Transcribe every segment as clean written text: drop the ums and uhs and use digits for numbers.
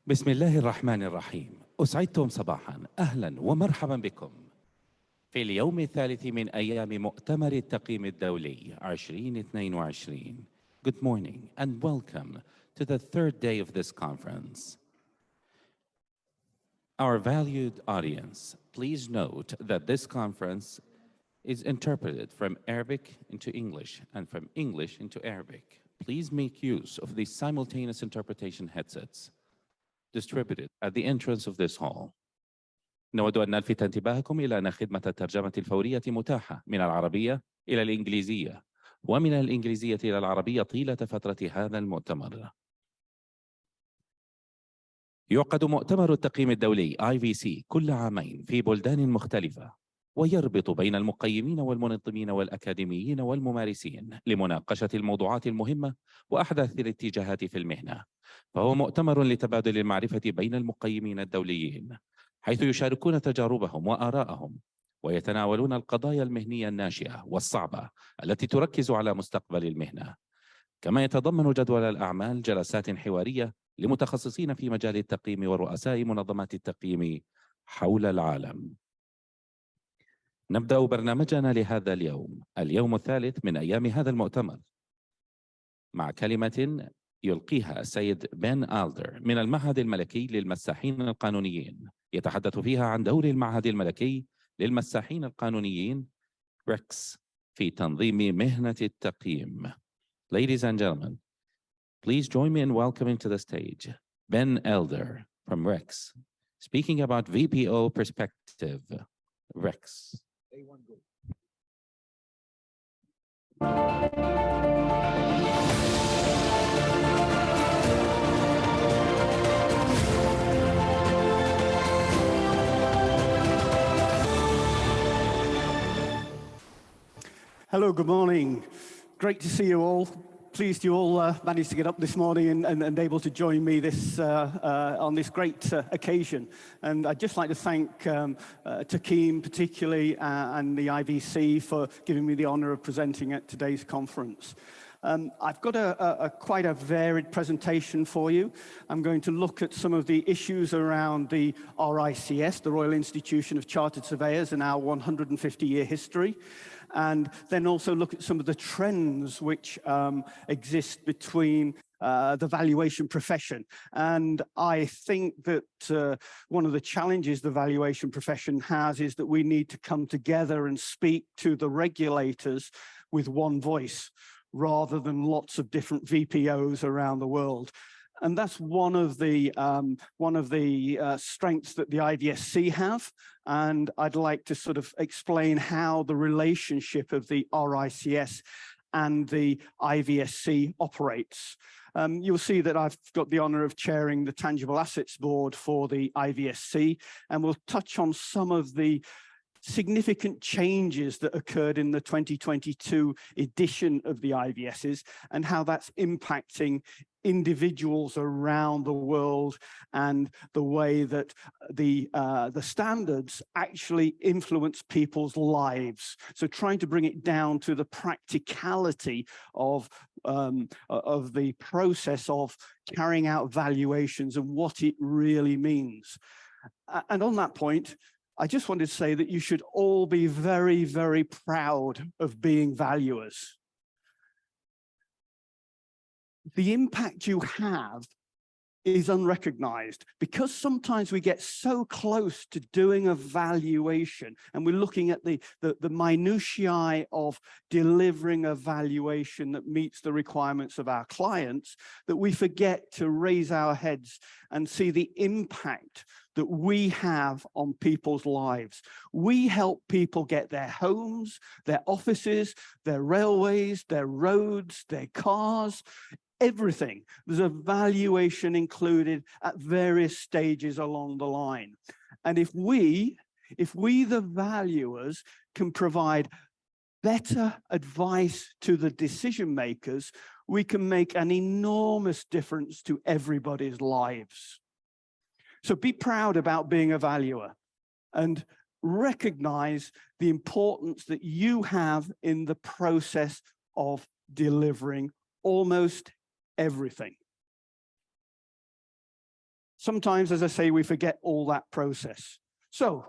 بسم الله الرحمن الرحيم. أسعدتم صباحا، أهلا ومرحبا بكم في اليوم الثالث من أيام مؤتمر التقييم الدولي 2022. Good morning and welcome to the third day of this conference. Our valued audience, please note that this conference is interpreted from Arabic into English and from English into Arabic. Please make use of these simultaneous interpretation headsets distributed at the entrance of this hall. نود أن نلفت انتباهكم إلى أن خدمة الترجمة الفورية متاحة من العربية إلى الإنجليزية ومن الإنجليزية إلى العربية طيلة فترة هذا المؤتمر. يعقد مؤتمر التقييم الدولي IVC كل عامين في بلدان مختلفة، ويربط بين المقيمين والمنظمين والأكاديميين والممارسين لمناقشة الموضوعات المهمة وأحدث الاتجاهات في المهنة. فهو مؤتمر لتبادل المعرفة بين المقيمين الدوليين، حيث يشاركون تجاربهم وآراءهم ويتناولون القضايا المهنية الناشئة والصعبة التي تركز على مستقبل المهنة. كما يتضمن جدول الأعمال جلسات حوارية لمتخصصين في مجال التقييم ورؤساء منظمات التقييم حول العالم. نبدأ برنامجنا لهذا اليوم الثالث من أيام هذا المؤتمر، مع كلمة يلقيها السيد بن إيلدر من المعهد الملكي للمساحيين القانونيين، يتحدث فيها عن دور المعهد الملكي للمساحيين القانونيين REX في تنظيم مهنة التقييم. Ladies and gentlemen, please join me in welcoming to the stage Ben Éildre from REX, speaking about VPO perspective. REX. Hello, good morning. Great to see you all. Pleased you all managed to get up this morning and able to join me on this great occasion. And I'd just like to thank Taqiyyim particularly and the IVC for giving me the honor of presenting at today's conference. I've got quite a varied presentation for you. I'm going to look at some of the issues around the RICS, the Royal Institution of Chartered Surveyors, and our 150-year history, and then also look at some of the trends which exist between the valuation profession. And I think that one of the challenges the valuation profession has is that we need to come together and speak to the regulators with one voice, rather than lots of different VPOs around the world. And that's one of the strengths that the IVSC have. And I'd like to sort of explain how the relationship of the RICS and the IVSC operates. You'll see that I've got the honor of chairing the Tangible Assets Board for the IVSC, and we'll touch on some of the significant changes that occurred in the 2022 edition of the IVSs and how that's impacting individuals around the world and the way that the standards actually influence people's lives. So trying to bring it down to the practicality of the process of carrying out valuations and what it really means. And on that point, I just wanted to say that you should all be very, very proud of being valuers. The impact you have is unrecognized because sometimes we get so close to doing a valuation and we're looking at the minutiae of delivering a valuation that meets the requirements of our clients that we forget to raise our heads and see the impact that we have on people's lives. We help people get their homes, their offices, their railways, their roads, their cars, everything. There's a valuation included at various stages along the line. And if we, the valuers, can provide better advice to the decision makers, we can make an enormous difference to everybody's lives. So be proud about being a valuer and recognize the importance that you have in the process of delivering almost everything. sometimes, as I say, we forget all that process. So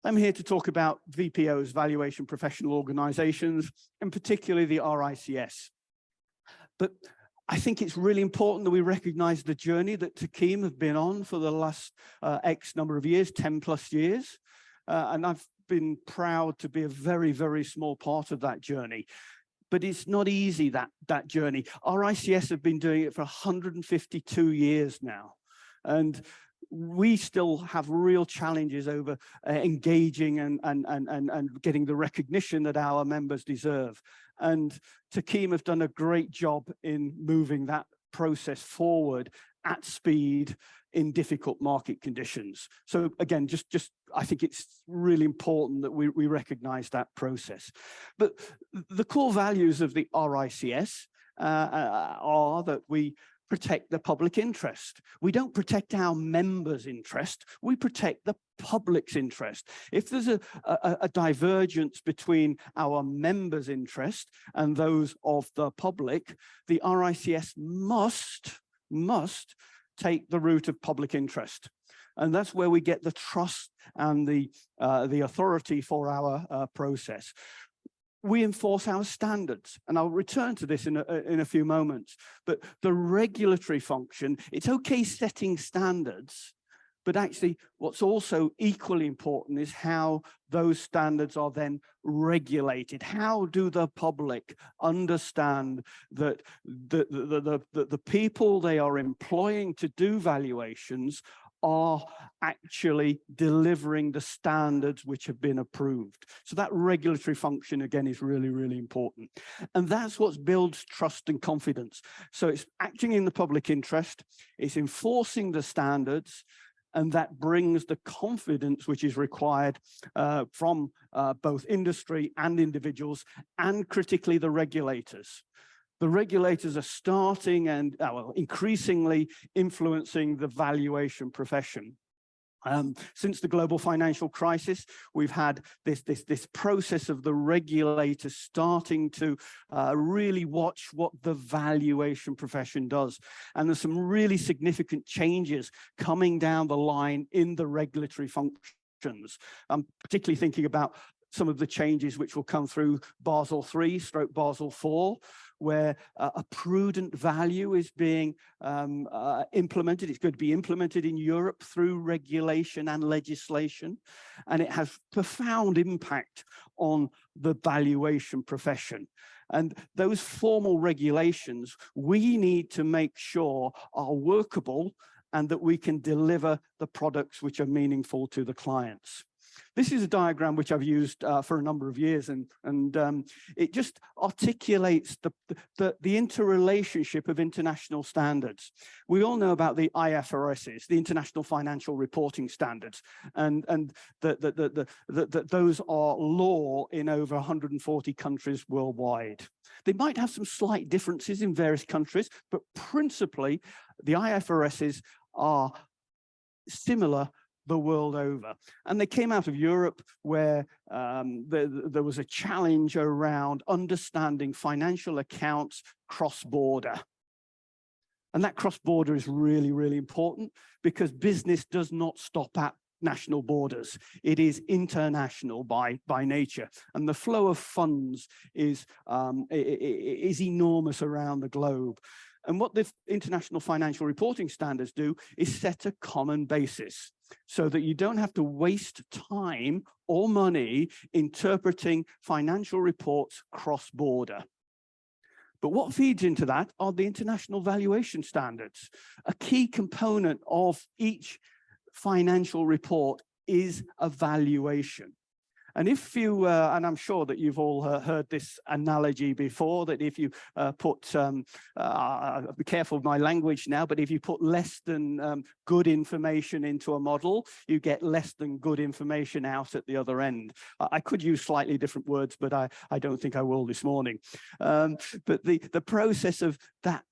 I'm here to talk about VPOs, Valuation Professional Organizations, and particularly the RICS. But I think it's really important that we recognize the journey that Taqiyyim have been on for the last X number of years, 10+ years. And I've been proud to be a very, very small part of that journey. But it's not easy, that journey. RICS have been doing it for 152 years now. And we still have real challenges over engaging and getting the recognition that our members deserve. And Taqiyyim have done a great job in moving that process forward at speed in difficult market conditions. So again, I think it's really important that we recognize that process. But the core values of the RICS are that we protect the public interest. We don't protect our members' interest, we protect the public's interest. If there's a divergence between our members' interest and those of the public, the RICS must take the route of public interest. And that's where we get the trust and the authority for our process. We enforce our standards, and I'll return to this in a few moments. But the regulatory function, it's okay setting standards, but actually what's also equally important is how those standards are then regulated. How do the public understand that the people they are employing to do valuations are actually delivering the standards which have been approved? So that regulatory function, again, is really, really important. And that's what builds trust and confidence. So it's acting in the public interest, it's enforcing the standards, and that brings the confidence which is required from both industry and individuals, and critically the regulators. The regulators are starting and increasingly influencing the valuation profession. Since the global financial crisis, we've had this process of the regulators starting to really watch what the valuation profession does. And there's some really significant changes coming down the line in the regulatory functions. I'm particularly thinking about some of the changes which will come through Basel III / Basel IV, where a prudent value is being implemented. It's going to be implemented in Europe through regulation and legislation, and it has profound impact on the valuation profession. And those formal regulations, we need to make sure are workable and that we can deliver the products which are meaningful to the clients. This is a diagram which I've used for a number of years, and it just articulates the interrelationship of international standards. We all know about the IFRSs, the International Financial Reporting Standards, and those are law in over 140 countries worldwide. They might have some slight differences in various countries, but principally the IFRSs are similar the world over. And they came out of Europe, where there was a challenge around understanding financial accounts cross-border. And that cross-border is really, really important, because business does not stop at national borders. It is international by nature, and the flow of funds is enormous around the globe. And what the International Financial Reporting Standards do is set a common basis, so that you don't have to waste time or money interpreting financial reports cross-border. But what feeds into that are the international valuation standards. A key component of each financial report is a valuation. And if you, and I'm sure that you've all heard this analogy before, that if you be careful of my language now, but if you put less than good information into a model, you get less than good information out at the other end. I could use slightly different words, but I don't think I will this morning. But the process of that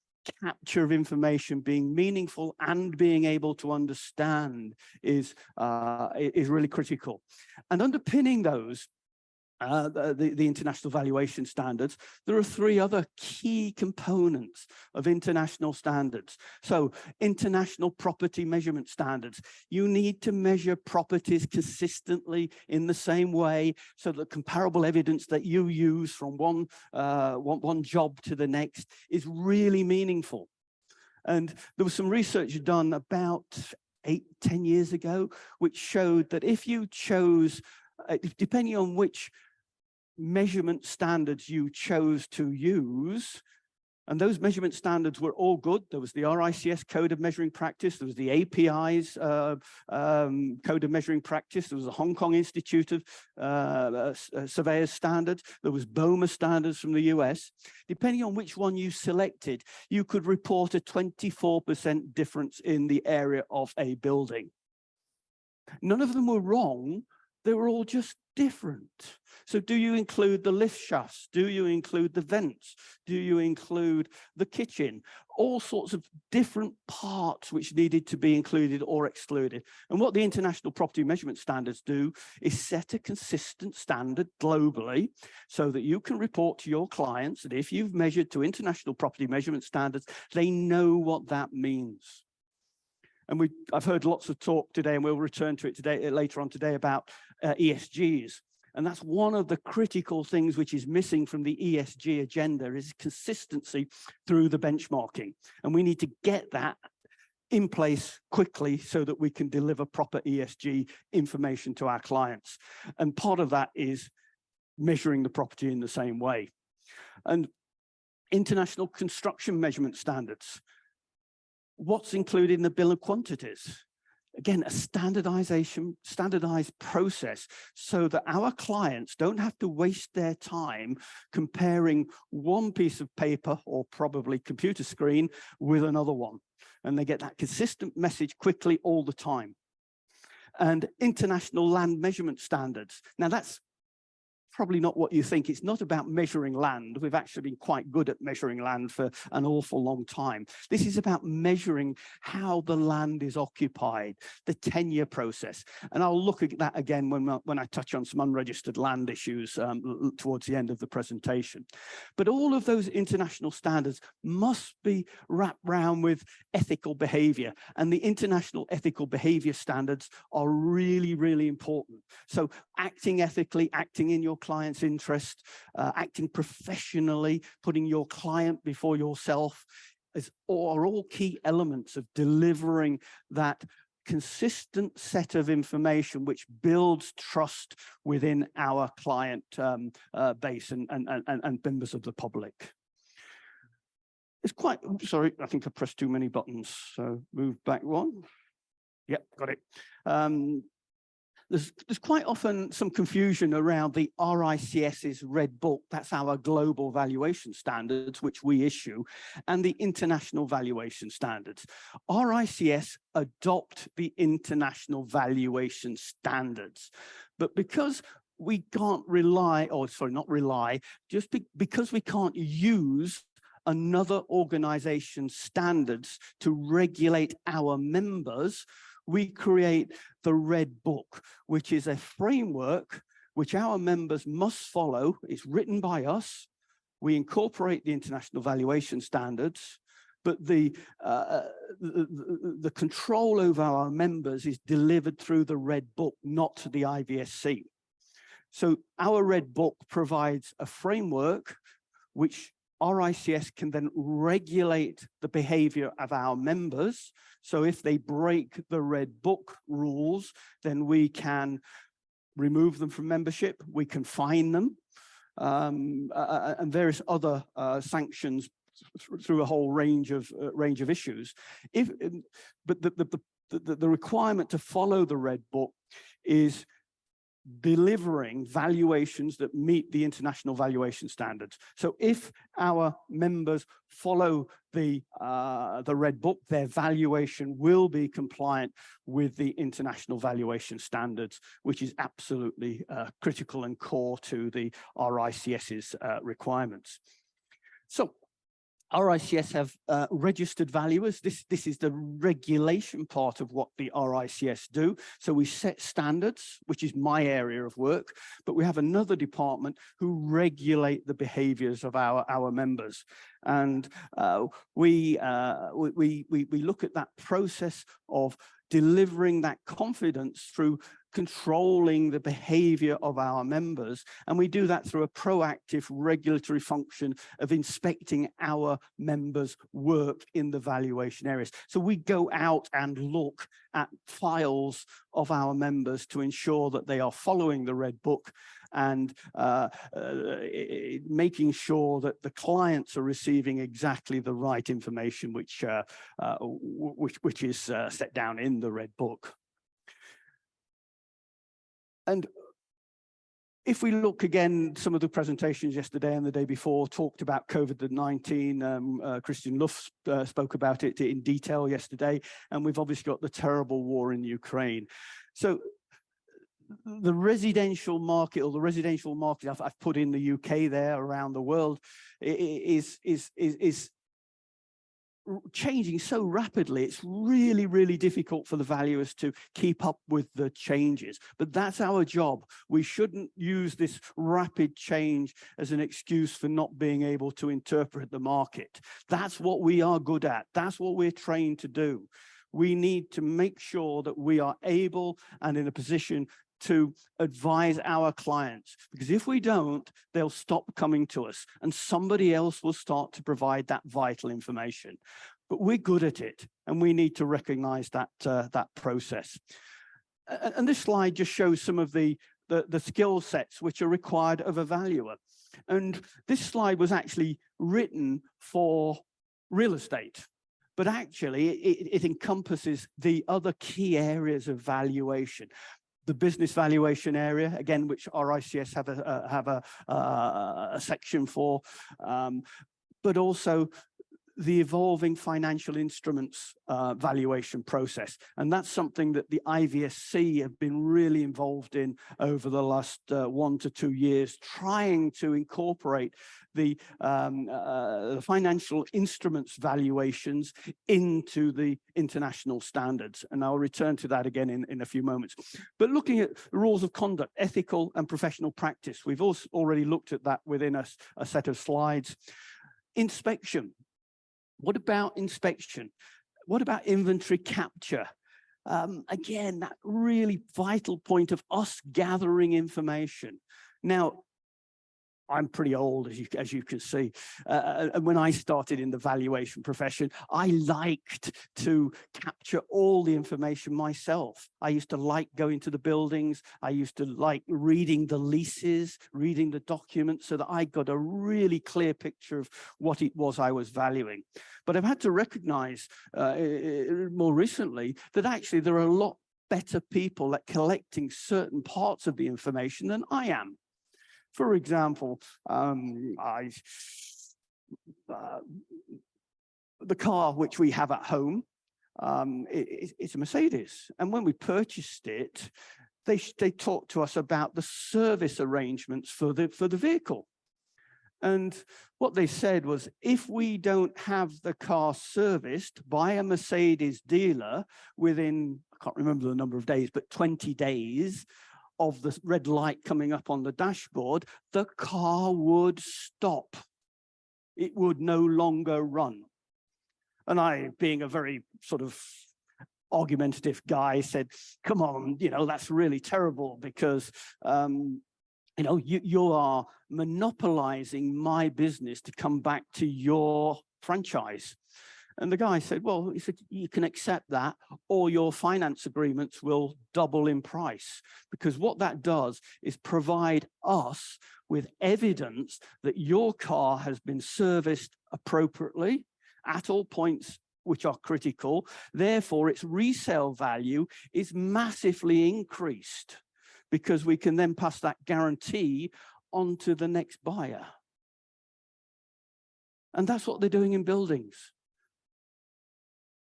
capture of information being meaningful and being able to understand is really critical. And underpinning those the international valuation standards, there are three other key components of international standards. So international property measurement standards. You need to measure properties consistently in the same way so that comparable evidence that you use from one job to the next is really meaningful. And there was some research done about 8-10 years ago, which showed that if you chose, depending on which measurement standards you chose to use, and those measurement standards were all good. There was the RICS Code of Measuring Practice, there was the API's Code of Measuring Practice, there was the Hong Kong Institute of Surveyors Standards, there was BOMA standards from the US. Depending on which one you selected, you could report a 24% difference in the area of a building. None of them were wrong, they were all just different. So do you include the lift shafts? Do you include the vents? Do you include the kitchen? All sorts of different parts which needed to be included or excluded. And what the International Property Measurement Standards do is set a consistent standard globally so that you can report to your clients that if you've measured to International Property Measurement Standards, they know what that means. And I've heard lots of talk today, and we'll return to it today, later on today, about ESGs. And that's one of the critical things which is missing from the ESG agenda is consistency through the benchmarking. And we need to get that in place quickly so that we can deliver proper ESG information to our clients. And part of that is measuring the property in the same way. And international construction measurement standards. What's included in the bill of quantities? Again, a standardized process so that our clients don't have to waste their time comparing one piece of paper or probably computer screen with another one. And they get that consistent message quickly all the time. And international land measurement standards. Now that's probably not what you think. It's not about measuring land. We've actually been quite good at measuring land for an awful long time. This is about measuring how the land is occupied, the tenure process. And I'll look at that again when I touch on some unregistered land issues towards the end of the presentation. But all of those international standards must be wrapped around with ethical behavior. And the international ethical behavior standards are really, really important. So acting ethically, acting in your client's interest, acting professionally, putting your client before yourself are all key elements of delivering that consistent set of information which builds trust within our client base and members of the public. It's quite, sorry, I think I pressed too many buttons, so move back one. Yep, got it. There's quite often some confusion around the RICS's Red Book, that's our global valuation standards, which we issue, and the international valuation standards. RICS adopt the international valuation standards, but because we can't rely, or sorry, not rely, because we can't use another organization's standards to regulate our members, we create the Red Book, which is a framework which our members must follow. It's written by us. We incorporate the international valuation standards, but the control over our members is delivered through the Red Book, not the IVSC. So our Red Book provides a framework which RICS can then regulate the behavior of our members. So if they break the Red Book rules, then we can remove them from membership, we can fine them, and various other sanctions through a whole range of issues. But the requirement to follow the Red Book is delivering valuations that meet the international valuation standards. So if our members follow the Red Book, their valuation will be compliant with the international valuation standards, which is absolutely critical and core to the RICS's requirements. So RICS have registered valuers. This is the regulation part of what the RICS do. So we set standards, which is my area of work, but we have another department who regulate the behaviors of our members. And we look at that process of delivering that confidence through controlling the behavior of our members. And we do that through a proactive regulatory function of inspecting our members' work in the valuation areas. So we go out and look at files of our members to ensure that they are following the Red Book and making sure that the clients are receiving exactly the right information which is set down in the Red Book. And if we look again, some of the presentations yesterday and the day before talked about COVID-19. Christian Luff spoke about it in detail yesterday, and we've obviously got the terrible war in Ukraine. So the residential market, or the residential market I've put in the UK there, around the world, is changing so rapidly. It's really, really difficult for the valuers to keep up with the changes. But that's our job. We shouldn't use this rapid change as an excuse for not being able to interpret the market. That's what we are good at. That's what we're trained to do. We need to make sure that we are able and in a position to advise our clients, because if we don't, they'll stop coming to us and somebody else will start to provide that vital information. But we're good at it, and we need to recognize that that process. And this slide just shows some of the skill sets which are required of a valuer. And this slide was actually written for real estate, but actually it encompasses the other key areas of valuation. The business valuation area, again, which RICS have a section for, but also the evolving financial instruments valuation process. And that's something that the IVSC have been really involved in over the last 1 to 2 years, trying to incorporate the financial instruments valuations into the international standards. And I'll return to that again in a few moments. But looking at rules of conduct, ethical and professional practice, we've also already looked at that within a set of slides. Inspection. What about inspection? What about inventory capture? Again, that really vital point of us gathering information. Now, I'm pretty old, as you can see. And when I started in the valuation profession, I liked to capture all the information myself. I used to like going to the buildings. I used to like reading the leases, reading the documents, so that I got a really clear picture of what it was I was valuing. But I've had to recognize more recently that actually there are a lot better people at collecting certain parts of the information than I am. For example, the car which we have at home, it's a Mercedes. And when we purchased it, they talked to us about the service arrangements for the vehicle. And what they said was, if we don't have the car serviced by a Mercedes dealer within, I can't remember the number of days, but 20 days, of the red light coming up on the dashboard, the car would stop. It would no longer run. And I, being a very sort of argumentative guy, said, come on, that's really terrible, because you are monopolizing my business to come back to your franchise. And the guy said, well, he said, you can accept that, or your finance agreements will double in price, because what that does is provide us with evidence that your car has been serviced appropriately at all points which are critical. Therefore, its resale value is massively increased, because we can then pass that guarantee on to the next buyer. And that's what they're doing in buildings.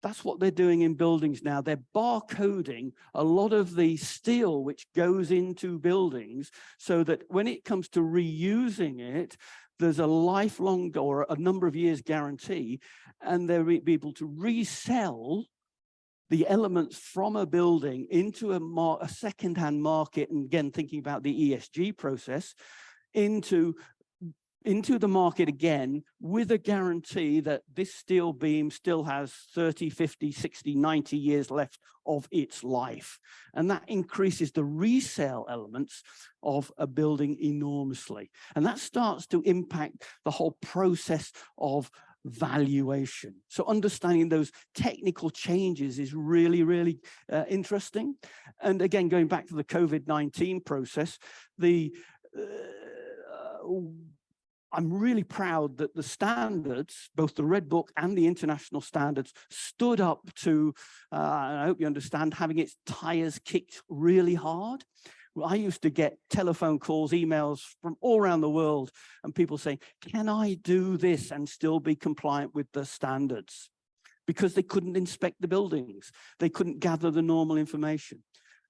That's what they're doing in buildings now. They're barcoding a lot of the steel which goes into buildings, so that when it comes to reusing it, there's a lifelong or a number of years guarantee, and they'll be able to resell the elements from a building into a second-hand market, and again, thinking about the ESG process, into the market again with a guarantee that this steel beam still has 30, 50, 60, 90 years left of its life. And that increases the resale elements of a building enormously. And that starts to impact the whole process of valuation. So understanding those technical changes is really, really interesting. And again, going back to the COVID-19 process, I'm really proud that the standards, both the Red Book and the international standards, stood up to, I hope you understand, having its tires kicked really hard. Well, I used to get telephone calls, emails from all around the world, and people saying, can I do this and still be compliant with the standards? Because they couldn't inspect the buildings. They couldn't gather the normal information.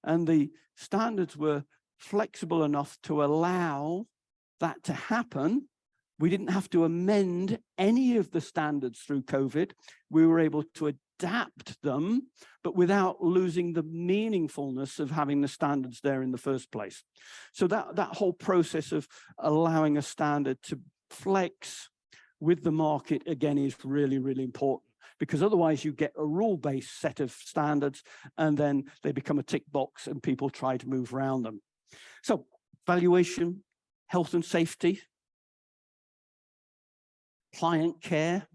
And the standards were flexible enough to allow that to happen. We didn't have to amend any of the standards through COVID. We were able to adapt them, but without losing the meaningfulness of having the standards there in the first place. So that whole process of allowing a standard to flex with the market, again, is really, really important, because otherwise you get a rule-based set of standards and then they become a tick box and people try to move around them. So valuation, health and safety, client care,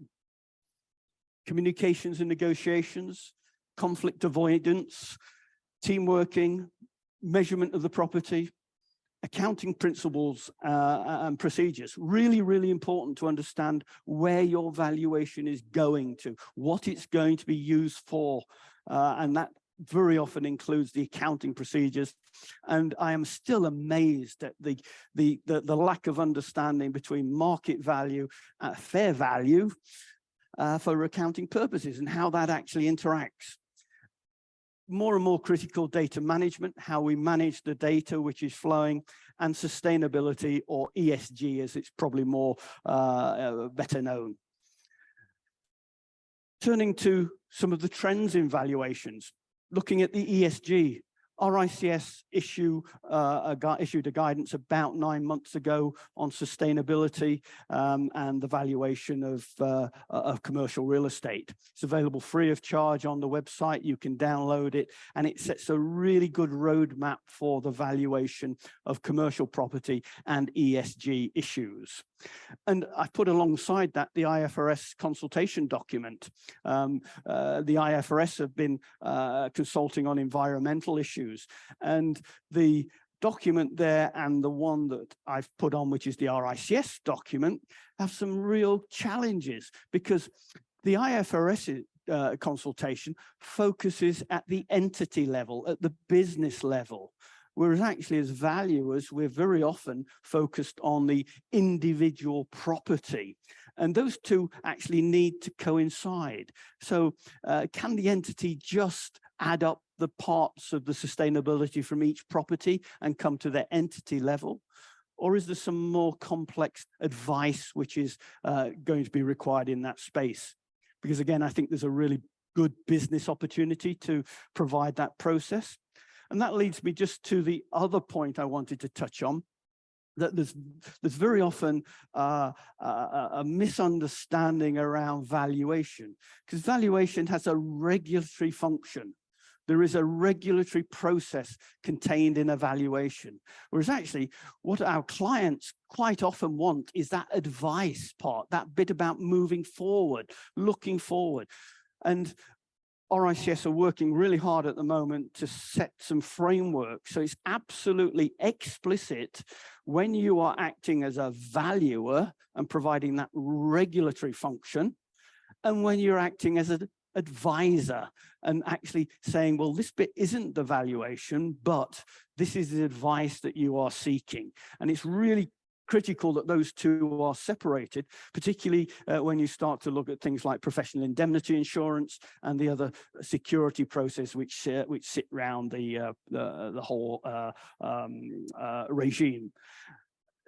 communications and negotiations, conflict avoidance, team working, measurement of the property, accounting principles and procedures. Really, really important to understand where your valuation is going to, what it's going to be used for, and that very often includes the accounting procedures. And I am still amazed at the lack of understanding between market value, fair value for accounting purposes, and how that actually interacts. More and more critical data management, how we manage the data which is flowing, and sustainability, or ESG as it's probably more better known. Turning to some of the trends in valuations. Looking at the ESG, RICS issued a guidance about 9 months ago on sustainability and the valuation of commercial real estate. It's available free of charge on the website. You can download it, and it sets a really good roadmap for the valuation of commercial property and ESG issues. And I put alongside that the IFRS consultation document. The IFRS have been consulting on environmental issues, and the document there and the one that I've put on, which is the RICS document, have some real challenges, because the IFRS consultation focuses at the entity level, at the business level. Whereas actually as valuers, we're very often focused on the individual property. And those two actually need to coincide. So can the entity just add up the parts of the sustainability from each property and come to the entity level? Or is there some more complex advice which is going to be required in that space? Because again, I think there's a really good business opportunity to provide that process. And that leads me just to the other point I wanted to touch on, that there's very often a misunderstanding around valuation, because valuation has a regulatory function. There is a regulatory process contained in a valuation, whereas actually what our clients quite often want is that advice part, that bit about moving forward, looking forward. And RICS are working really hard at the moment to set some framework. So it's absolutely explicit when you are acting as a valuer and providing that regulatory function, and when you're acting as an advisor and actually saying, well, this bit isn't the valuation, but this is the advice that you are seeking. And it's really critical that those two are separated, particularly when you start to look at things like professional indemnity insurance and the other security process which sit around the whole regime.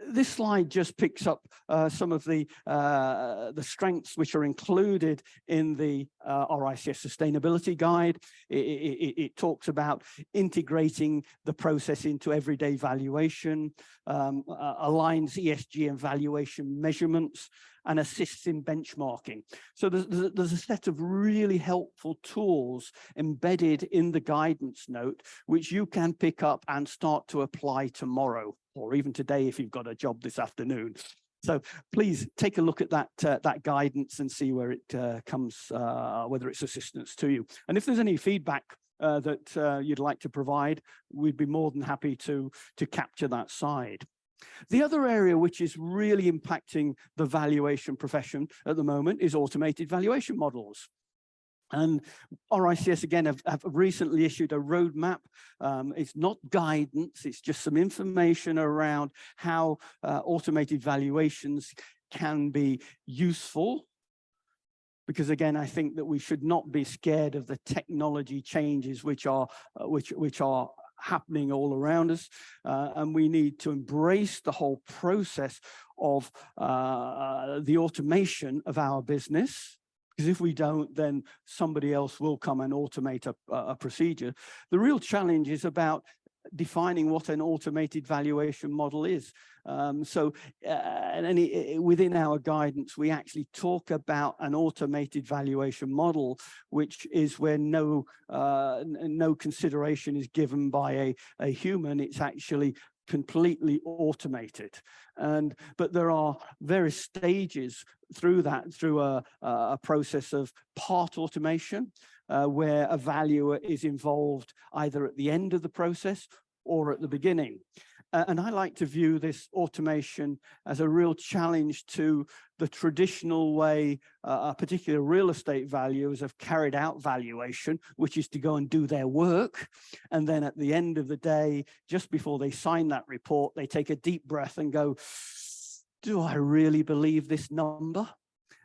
This slide just picks up some of the strengths which are included in the RICS Sustainability Guide. It talks about integrating the process into everyday valuation, aligns ESG and valuation measurements, and assists in benchmarking. So there's a set of really helpful tools embedded in the guidance note, which you can pick up and start to apply tomorrow, or even today if you've got a job this afternoon. So please take a look at that guidance and see where it comes, whether it's assistance to you. And if there's any feedback that you'd like to provide, we'd be more than happy to capture that side. The other area which is really impacting the valuation profession at the moment is automated valuation models. And RICS, again, have recently issued a roadmap. It's not guidance, it's just some information around how automated valuations can be useful. Because again, I think that we should not be scared of the technology changes which are happening all around us, and we need to embrace the whole process of the automation of our business. Because if we don't, then somebody else will come and automate a procedure. The real challenge is about defining what an automated valuation model is. Within our guidance, we actually talk about an automated valuation model, which is where no consideration is given by a human. It's actually completely automated. But there are various stages through that, through a process of part automation, where a valuer is involved either at the end of the process or at the beginning. And I like to view this automation as a real challenge to the traditional way particular real estate valuers have carried out valuation, which is to go and do their work. And then at the end of the day, just before they sign that report, they take a deep breath and go, do I really believe this number?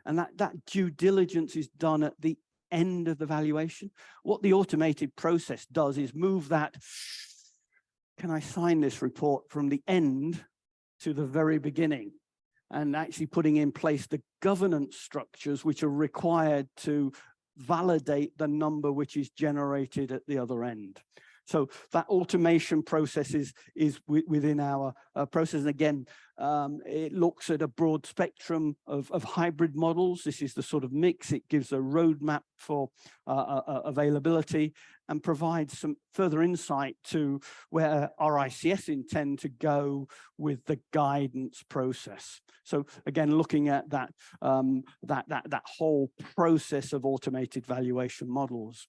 And that due diligence is done at the end of the valuation. What the automated process does is move that, can I sign this report, from the end to the very beginning, and actually putting in place the governance structures which are required to validate the number which is generated at the other end. So that automation process is within our process. And again, it looks at a broad spectrum of hybrid models. This is the sort of mix. It gives a roadmap for availability and provides some further insight to where RICS intend to go with the guidance process. So again, looking at that whole process of automated valuation models.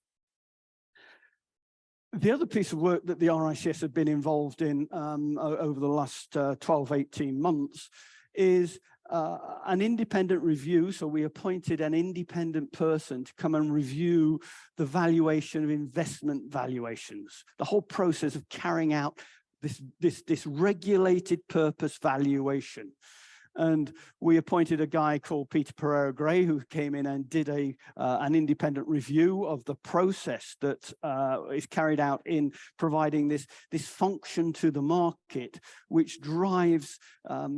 The other piece of work that the RICS have been involved in over the last 12, 18 months is an independent review. So we appointed an independent person to come and review the valuation of investment valuations, the whole process of carrying out this regulated purpose valuation. And we appointed a guy called Peter Pereira-Gray, who came in and did an independent review of the process that is carried out in providing this function to the market, which drives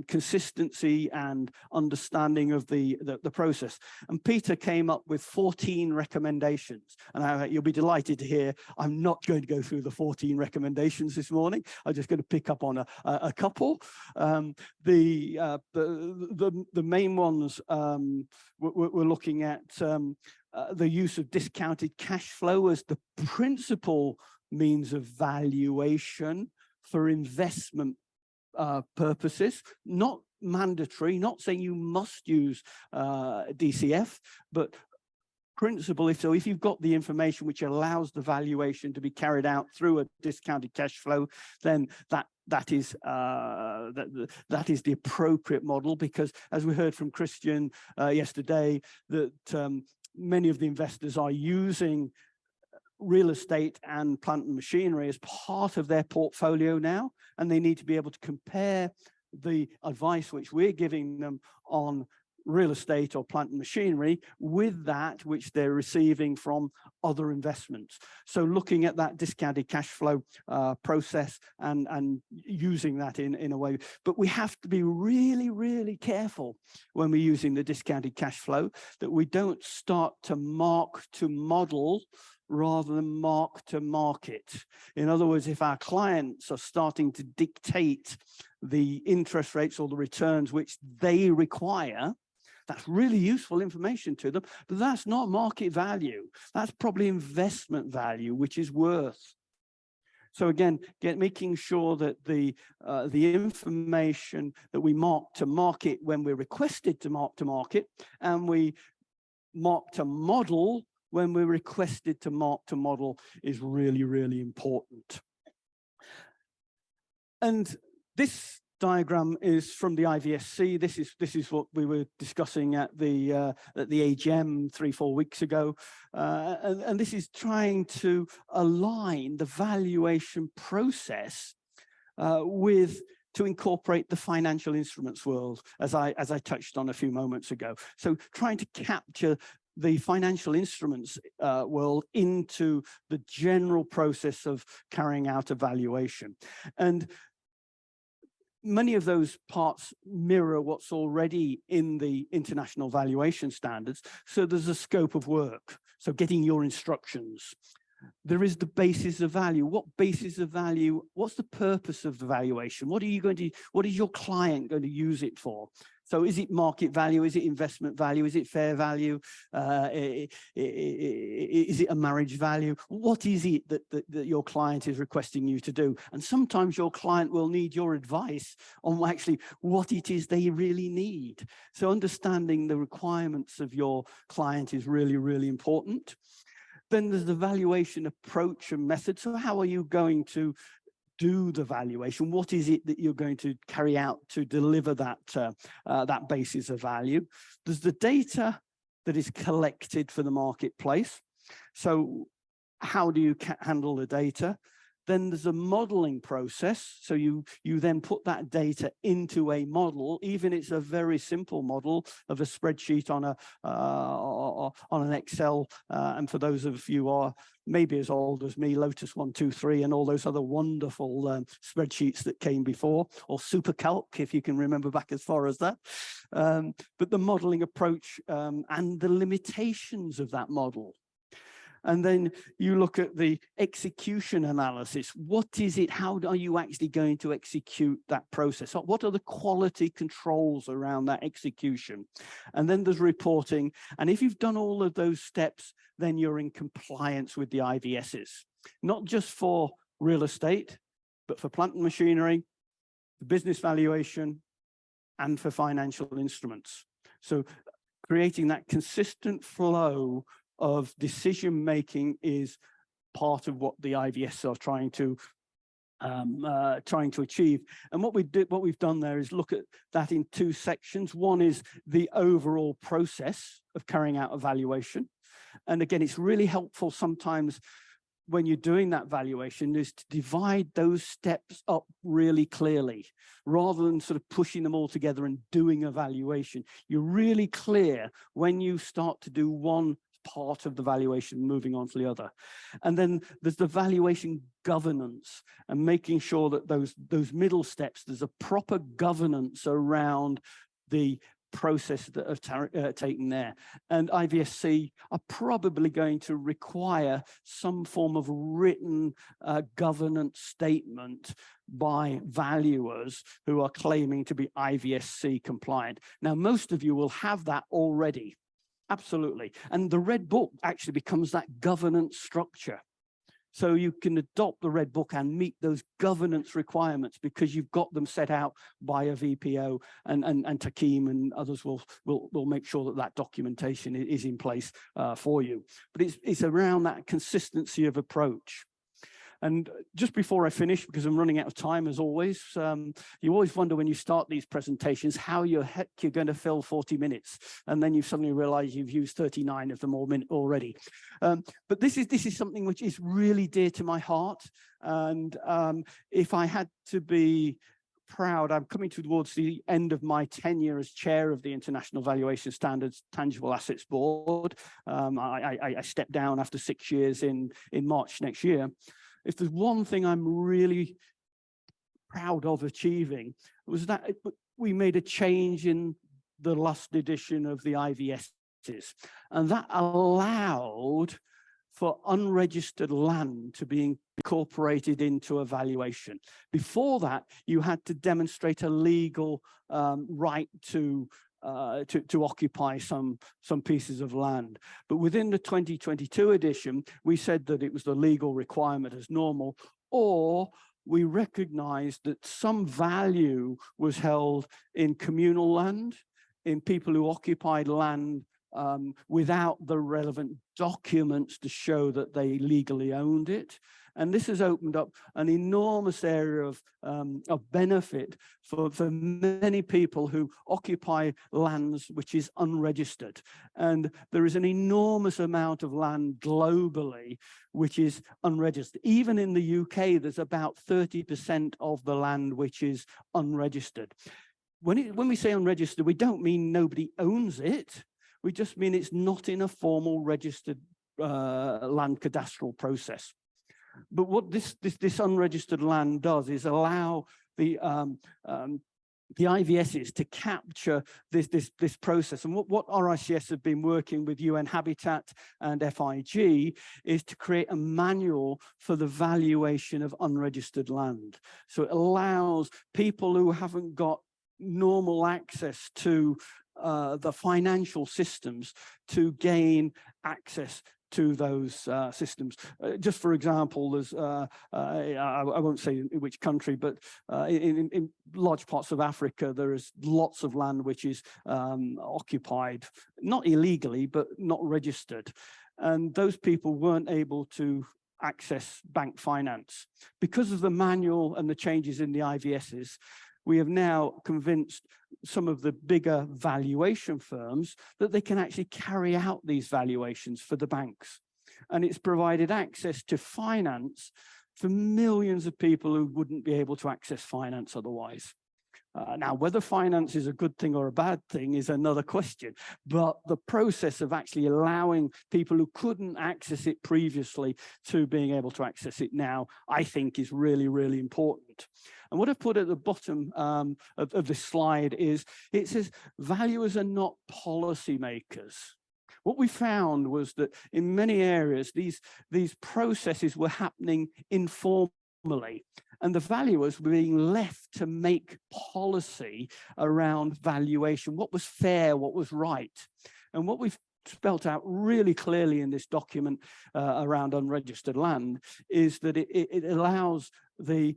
consistency and understanding of the process. And Peter came up with 14 recommendations. And you'll be delighted to hear I'm not going to go through the 14 recommendations this morning. I'm just going to pick up on a couple. The main ones we're looking at the use of discounted cash flow as the principal means of valuation for investment purposes, not mandatory, not saying you must use DCF, but principle. If you've got the information which allows the valuation to be carried out through a discounted cash flow, then that is the appropriate model, because as we heard from Christian yesterday, that many of the investors are using real estate and plant and machinery as part of their portfolio now, and they need to be able to compare the advice which we're giving them on real estate or plant and machinery with that which they're receiving from other investments. So looking at that discounted cash flow process and using that in a way. But we have to be really, really careful when we're using the discounted cash flow that we don't start to mark to model rather than mark to market. In other words, if our clients are starting to dictate the interest rates or the returns which they require, that's really useful information to them, but that's not market value. That's probably investment value, which is worth. So again, making sure that the information that we mark to market when we're requested to mark to market, and we mark to model when we're requested to mark to model, is really, really important. And this diagram is from the IVSC. This is what we were discussing at the AGM 3-4 weeks ago, and this is trying to align the valuation process to incorporate the financial instruments world, as I touched on a few moments ago. So trying to capture the financial instruments world into the general process of carrying out a valuation. And many of those parts mirror what's already in the international valuation standards. So there's a scope of work. So getting your instructions. There is the basis of value. What basis of value? What's the purpose of the valuation? What is your client going to use it for? So is it market value? Is it investment value? Is it fair value? Is it a marriage value? What is it that your client is requesting you to do? And sometimes your client will need your advice on actually what it is they really need. So understanding the requirements of your client is really, really important. Then there's the valuation approach and method. So how are you going to do the valuation? What is it that you're going to carry out to deliver that, that basis of value? There's the data that is collected for the marketplace. So how do you handle the data? Then there's a modeling process. So you then put that data into a model, even it's a very simple model of a spreadsheet on an Excel. And for those of you who are maybe as old as me, Lotus 123 and all those other wonderful spreadsheets that came before, or SuperCalc, if you can remember back as far as that. But the modeling approach and the limitations of that model. And then you look at the execution analysis. What is it? How are you actually going to execute that process? What are the quality controls around that execution? And then there's reporting. And if you've done all of those steps, then you're in compliance with the IVSs, not just for real estate, but for plant and machinery, business valuation, and for financial instruments. So creating that consistent flow of decision making is part of what the IVS are trying to achieve. And what we've done there is look at that in two sections. One is the overall process of carrying out a valuation, and again, it's really helpful sometimes when you're doing that valuation is to divide those steps up really clearly, rather than sort of pushing them all together and doing a valuation. You're really clear when you start to do one part of the valuation, moving on to the other. And then there's the valuation governance and making sure that those middle steps, there's a proper governance around the process that have taken there. And IVSC are probably going to require some form of written governance statement by valuers who are claiming to be IVSC compliant. Now, most of you will have that already. Absolutely. And the Red Book actually becomes that governance structure. So you can adopt the Red Book and meet those governance requirements because you've got them set out by a VPO, and Taqiim and others will make sure that that documentation is in place for you. But it's around that consistency of approach. And just before I finish, because I'm running out of time as always, you always wonder when you start these presentations how you're going to fill 40 minutes, and then you suddenly realize you've used 39 of them already. But this is something which is really dear to my heart, and if I had to be proud. I'm coming towards the end of my tenure as chair of the International Valuation Standards Tangible Assets Board. I stepped down after 6 years in March next year. If there's one thing I'm really proud of achieving, was that we made a change in the last edition of the IVSs, and that allowed for unregistered land to be incorporated into a valuation. Before that, you had to demonstrate a legal right to occupy some pieces of land. But within the 2022 edition, we said that it was the legal requirement as normal, or we recognized that some value was held in communal land, in people who occupied land without the relevant documents to show that they legally owned it. And this has opened up an enormous area of benefit for many people who occupy lands which is unregistered. And there is an enormous amount of land globally which is unregistered. Even in the UK, there's about 30% of the land which is unregistered. When we say unregistered, we don't mean nobody owns it. We just mean it's not in a formal registered land cadastral process. But what this unregistered land does is allow the IVSs to capture this process. And what RICS have been working with UN Habitat and FIG is to create a manual for the valuation of unregistered land. So it allows people who haven't got normal access to the financial systems to gain access to those systems. Just for example, there's, I won't say in which country, but in large parts of Africa, there is lots of land which is occupied, not illegally, but not registered. And those people weren't able to access bank finance. Because of the manual and the changes in the IVSs, we have now convinced some of the bigger valuation firms that they can actually carry out these valuations for the banks. And it's provided access to finance for millions of people who wouldn't be able to access finance otherwise. Now, whether finance is a good thing or a bad thing is another question, but the process of actually allowing people who couldn't access it previously to being able to access it now, I think is really, really important. And what I've put at the bottom of this slide is, it says, valuers are not policymakers. What we found was that in many areas, these processes were happening informally, and the valuers were being left to make policy around valuation, what was fair, what was right. And what we've spelt out really clearly in this document around unregistered land is that it allows the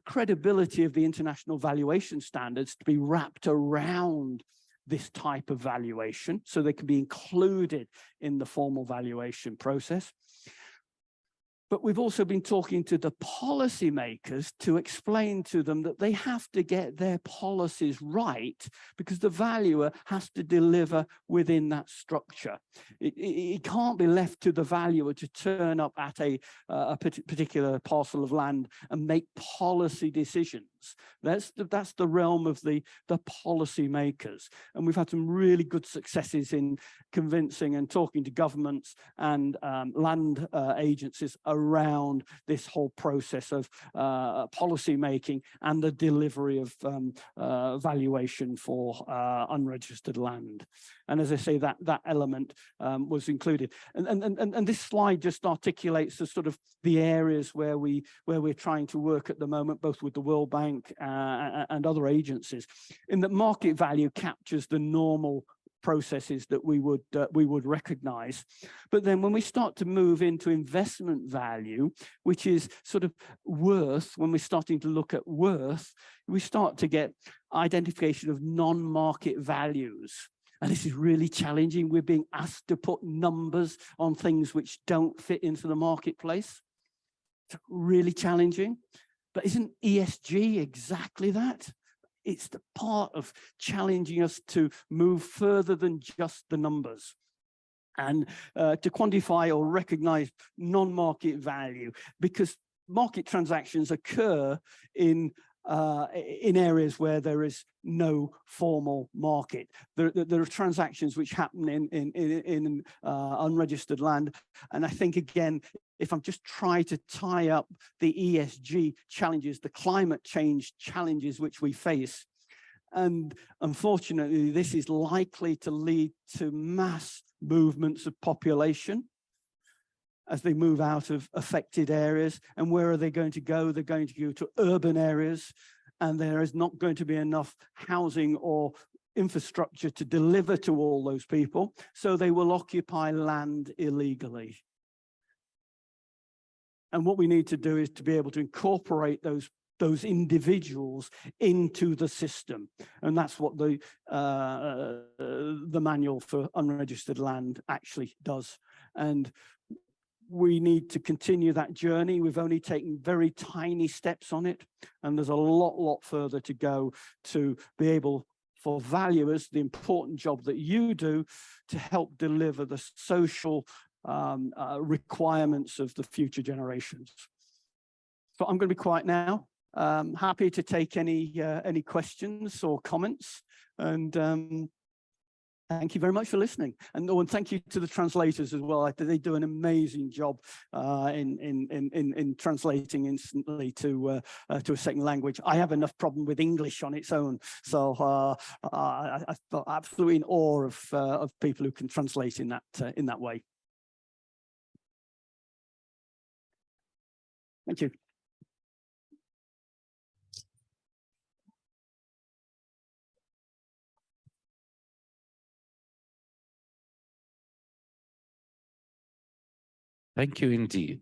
credibility of the international valuation standards to be wrapped around this type of valuation, so they can be included in the formal valuation process. But we've also been talking to the policymakers to explain to them that they have to get their policies right, because the valuer has to deliver within that structure. It can't be left to the valuer to turn up at a particular parcel of land and make policy decisions. That's the realm of the policymakers. And we've had some really good successes in convincing and talking to governments and land agencies around this whole process of policy making and the delivery of valuation for unregistered land. And as I say, that element was included. And this slide just articulates the sort of the areas where we're trying to work at the moment, both with the World Bank and other agencies, in that market value captures the normal processes that we would recognize. But then when we start to move into investment value, which is sort of worth, when we're starting to look at worth, we start to get identification of non-market values. And this is really challenging. We're being asked to put numbers on things which don't fit into the marketplace. It's really challenging. But isn't ESG exactly that? It's the part of challenging us to move further than just the numbers, and to quantify or recognize non-market value, because market transactions occur in in areas where there is no formal market. There are transactions which happen in unregistered land. And I think, again, if I'm just trying to tie up the ESG challenges, the climate change challenges which we face, and unfortunately, this is likely to lead to mass movements of population as they move out of affected areas. And where are they going to go? They're going to go to urban areas, and there is not going to be enough housing or infrastructure to deliver to all those people. So they will occupy land illegally. And what we need to do is to be able to incorporate those individuals into the system. And that's what the manual for unregistered land actually does. And we need to continue that journey. We've only taken very tiny steps on it, and there's a lot further to go to be able for valuers, the important job that you do, to help deliver the social requirements of the future generations. So I'm going to be quiet now. Happy to take any questions or comments, and thank you very much for listening. And thank you to the translators as well. They do an amazing job in translating instantly to a second language. I have enough problem with English on its own, so I'm absolutely in awe of people who can translate in that way. Thank you. Thank you indeed.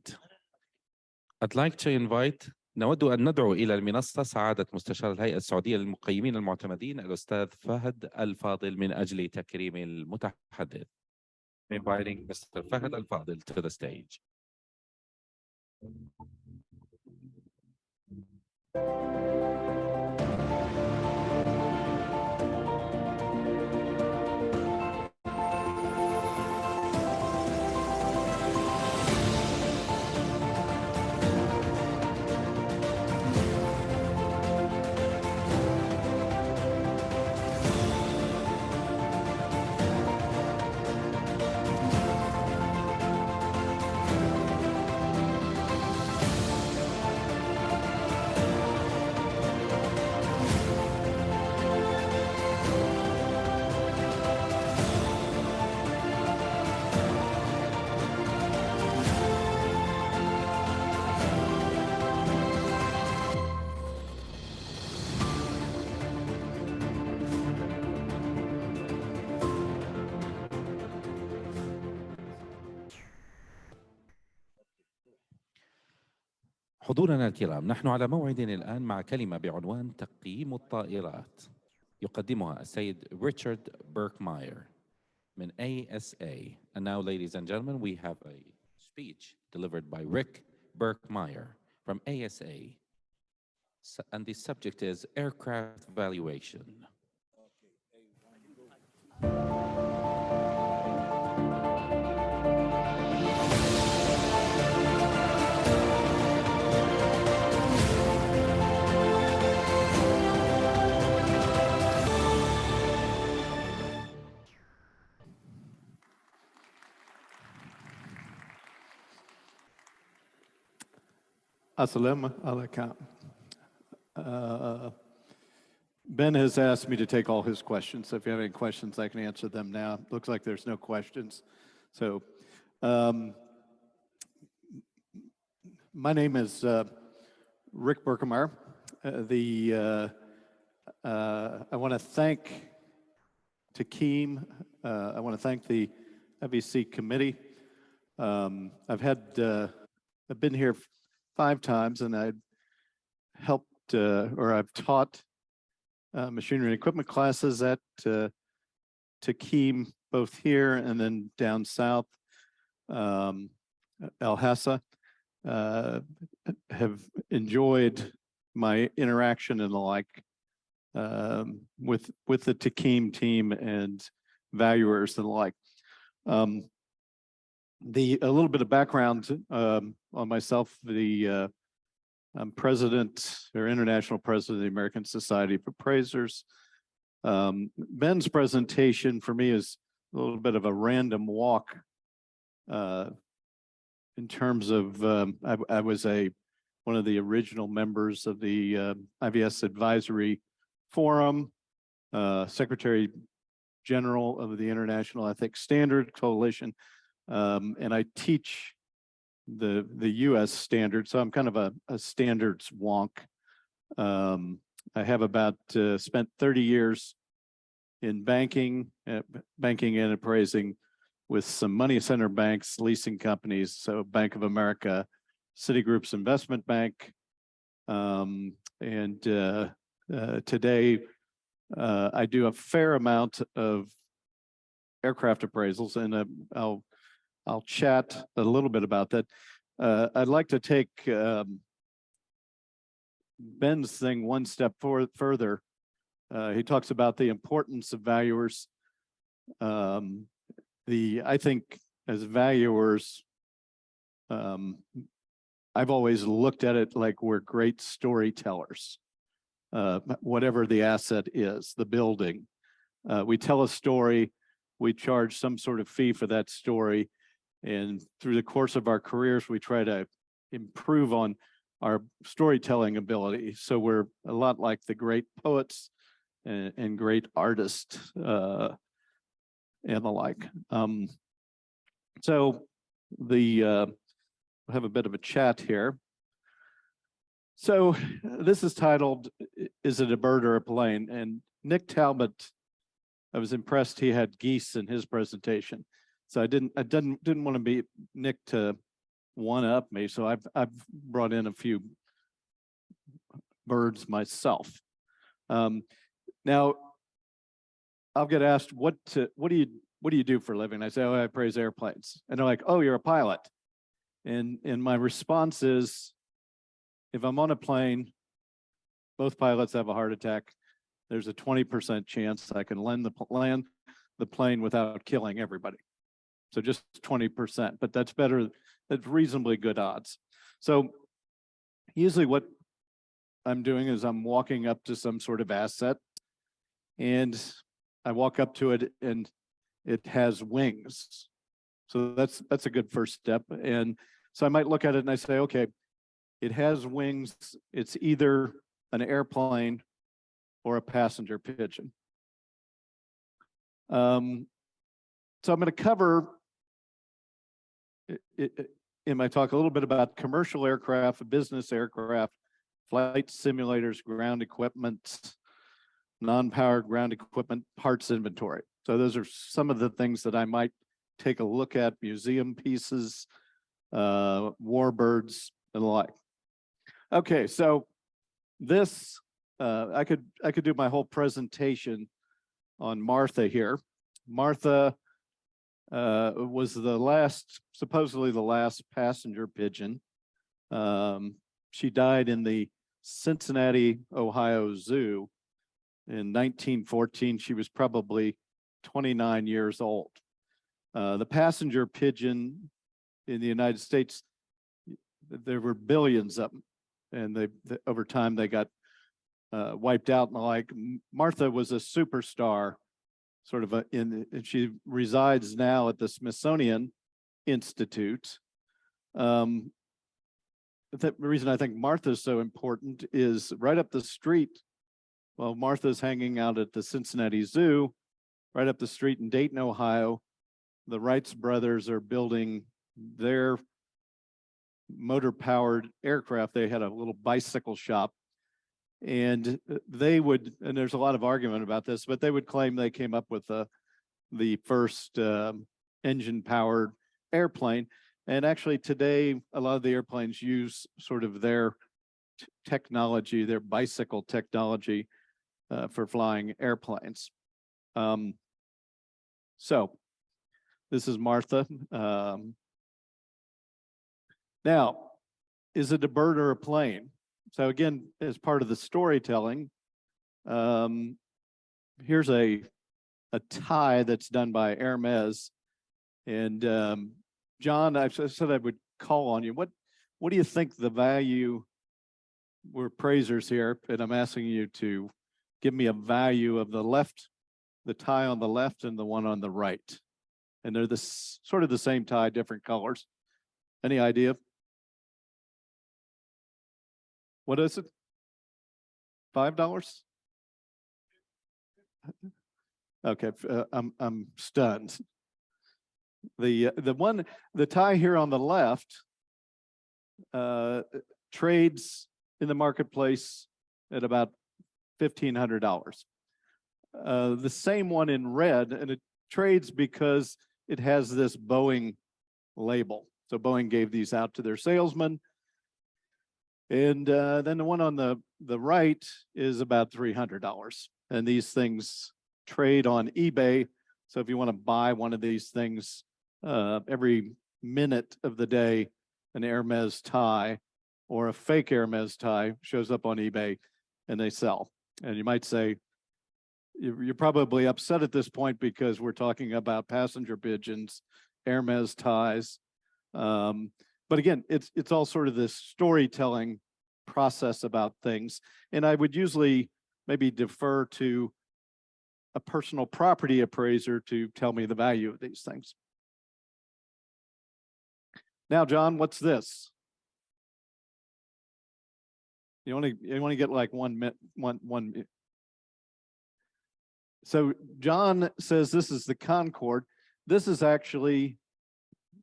I'd like to invite نود أن ندعو إلى المنصة سعادة مستشار الهيئة السعودية للمقيمين المعتمدين الأستاذ فهد الفاضل من أجل تكريم المتحدث. Inviting Mr. Fahad Al-Fadil to the stage. حضورنا الكرام، نحن على موعد الآن مع كلمة بعنوان تقييم الطائرات يقدمها السيد ريتشارد بريكمير من ASA. And now, ladies and gentlemen, we have a speech delivered by Rick Berkmeyer from ASA. And the subject is aircraft valuation. Assalamu alaikum. Ben has asked me to take all his questions. So if you have any questions, I can answer them now. Looks like there's no questions. So my name is Rick Berkmeyer. I want to thank Taqiyyim. I want to thank the FEC committee. I've been here 5 times, and I've helped or I've taught machinery and equipment classes at Taqiyyim, both here and then down south, Al-Hassa. Have enjoyed my interaction and the like with the Taqiyyim team and valuers and the like. A little bit of background on myself. I'm president or international president of the American Society of Appraisers. Ben's presentation for me is a little bit of a random walk in terms of I was one of the original members of the IVS Advisory Forum, Secretary General of the International Ethics Standard Coalition, and I teach the US standard, so I'm kind of a standards wonk. I have about spent 30 years in banking and appraising with some money center banks, leasing companies, so Bank of America, Citigroup's investment bank, and today I do a fair amount of aircraft appraisals, and I'll chat a little bit about that. I'd like to take Ben's thing one step further. He talks about the importance of valuers. I think as valuers, I've always looked at it like we're great storytellers. Whatever the asset is, the building, we tell a story, we charge some sort of fee for that story, and through the course of our careers, we try to improve on our storytelling ability. So we're a lot like the great poets and great artists and the like. So we'll have a bit of a chat here. So this is titled, "Is it a bird or a plane?" And Nick Talbot, I was impressed he had geese in his presentation. So I didn't want to be Nick to one up me. So I've brought in a few birds myself. Now I'll get asked, what do you do for a living? I say, oh, I appraise airplanes. And they're like, oh, you're a pilot. And my response is, if I'm on a plane, both pilots have a heart attack. There's a 20% chance I can land the plane without killing everybody. So just 20%, but that's better. That's reasonably good odds. So usually what I'm doing is I'm walking up to some sort of asset, and I walk up to it and it has wings. So that's a good first step. And so I might look at it and I say, okay, it has wings. It's either an airplane or a passenger pigeon. So I'm going to cover in my talk a little bit about commercial aircraft, business aircraft, flight simulators, ground equipment, non-powered ground equipment, parts inventory. So those are some of the things that I might take a look at: museum pieces, warbirds, and the like. Okay, so this I could do my whole presentation on Martha here. Martha was supposedly the last passenger pigeon. She died in the Cincinnati, Ohio Zoo in 1914. She was probably 29 years old. The passenger pigeon in the United States, there were billions of them, and over time they got wiped out and the like. Martha was a superstar, sort of and she resides now at the Smithsonian Institute. The reason I think Martha's so important is right up the street. Well, Martha's hanging out at the Cincinnati Zoo, right up the street in Dayton, Ohio. The Wrights brothers are building their motor-powered aircraft. They had a little bicycle shop, and they would, and there's a lot of argument about this, but they would claim they came up with the first engine-powered airplane. And actually today, a lot of the airplanes use sort of their technology, their bicycle technology for flying airplanes. So this is Martha. Now, is it a bird or a plane? So again, as part of the storytelling, here's a tie that's done by Hermes. And John, I said I would call on you. What do you think the value we're appraisers here, and I'm asking you to give me a value of the tie on the left and the one on the right. And they're sort of the same tie, different colors. Any idea? What is it? $5? Okay, I'm stunned. The tie here on the left trades in the marketplace at about $1,500. The same one in red, and it trades because it has this Boeing label. So Boeing gave these out to their salesmen. And then the one on the right is about $300. And these things trade on eBay. So if you want to buy one of these things, every minute of the day, an Hermes tie or a fake Hermes tie shows up on eBay and they sell. And you might say, you're probably upset at this point because we're talking about passenger pigeons, Hermes ties. But again, it's all sort of this storytelling process about things. And I would usually maybe defer to a personal property appraiser to tell me the value of these things. Now, John, what's this? You only get like one minute. So John says this is the Concorde. This is actually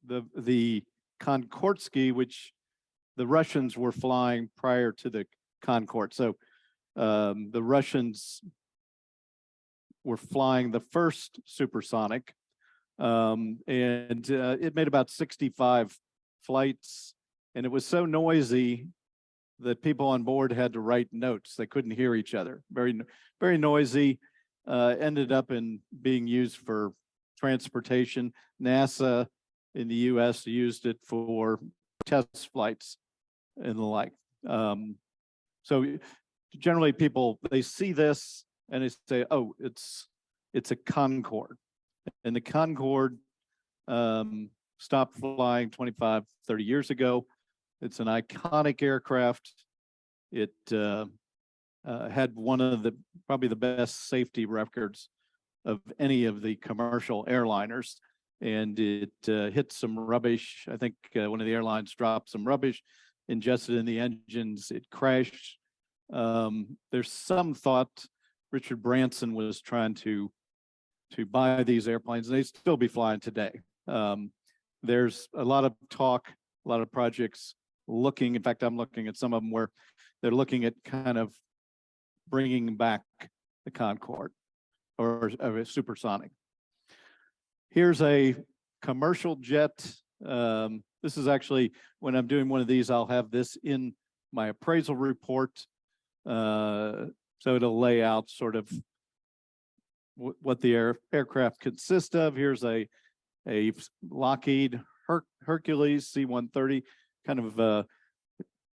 the Concordski, which the Russians were flying prior to the Concorde. So the Russians were flying the first supersonic, and it made about 65 flights, and it was so noisy that people on board had to write notes. They couldn't hear each other. Very, very noisy. Ended up in being used for transportation. NASA in the US used it for test flights and the like. So generally people, they see this and they say, oh, it's a Concorde. And the Concorde stopped flying 25, 30 years ago. It's an iconic aircraft. It had one of probably the best safety records of any of the commercial airliners. And it hit some rubbish. I think one of the airlines dropped some rubbish, ingested in the engines. It crashed. There's some thought Richard Branson was trying to buy these airplanes, and they'd still be flying today. There's a lot of talk, a lot of projects looking. In fact, I'm looking at some of them where they're looking at kind of bringing back the Concorde or a supersonic. Here's a commercial jet. This is actually, when I'm doing one of these, I'll have this in my appraisal report. So it'll lay out sort of what the aircraft consists of. Here's a Lockheed Hercules C-130, kind of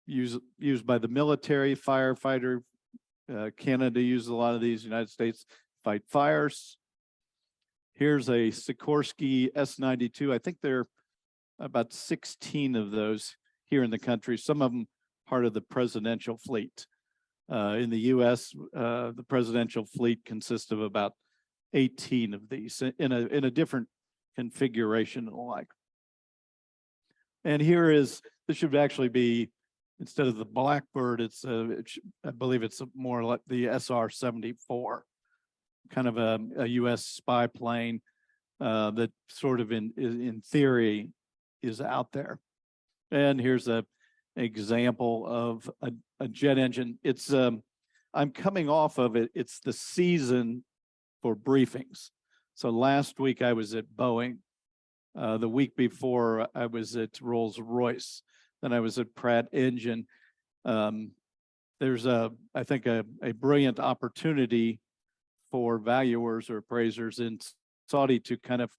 used by the military, firefighter. Canada uses a lot of these. United States fight fires. Here's a Sikorsky S-92. I think there are about 16 of those here in the country. Some of them part of the presidential fleet. In the U.S., the presidential fleet consists of about 18 of these in a different configuration and the like. And here is, this should actually be, instead of the Blackbird, I believe it's more like the SR-74, kind of a U.S. spy plane that sort of in theory is out there. And here's an example of a jet engine. It's I'm coming off of it. It's the season for briefings. So last week I was at Boeing. The week before I was at Rolls-Royce. Then I was at Pratt Engine. There's I think a brilliant opportunity for valuers or appraisers in Saudi to kind of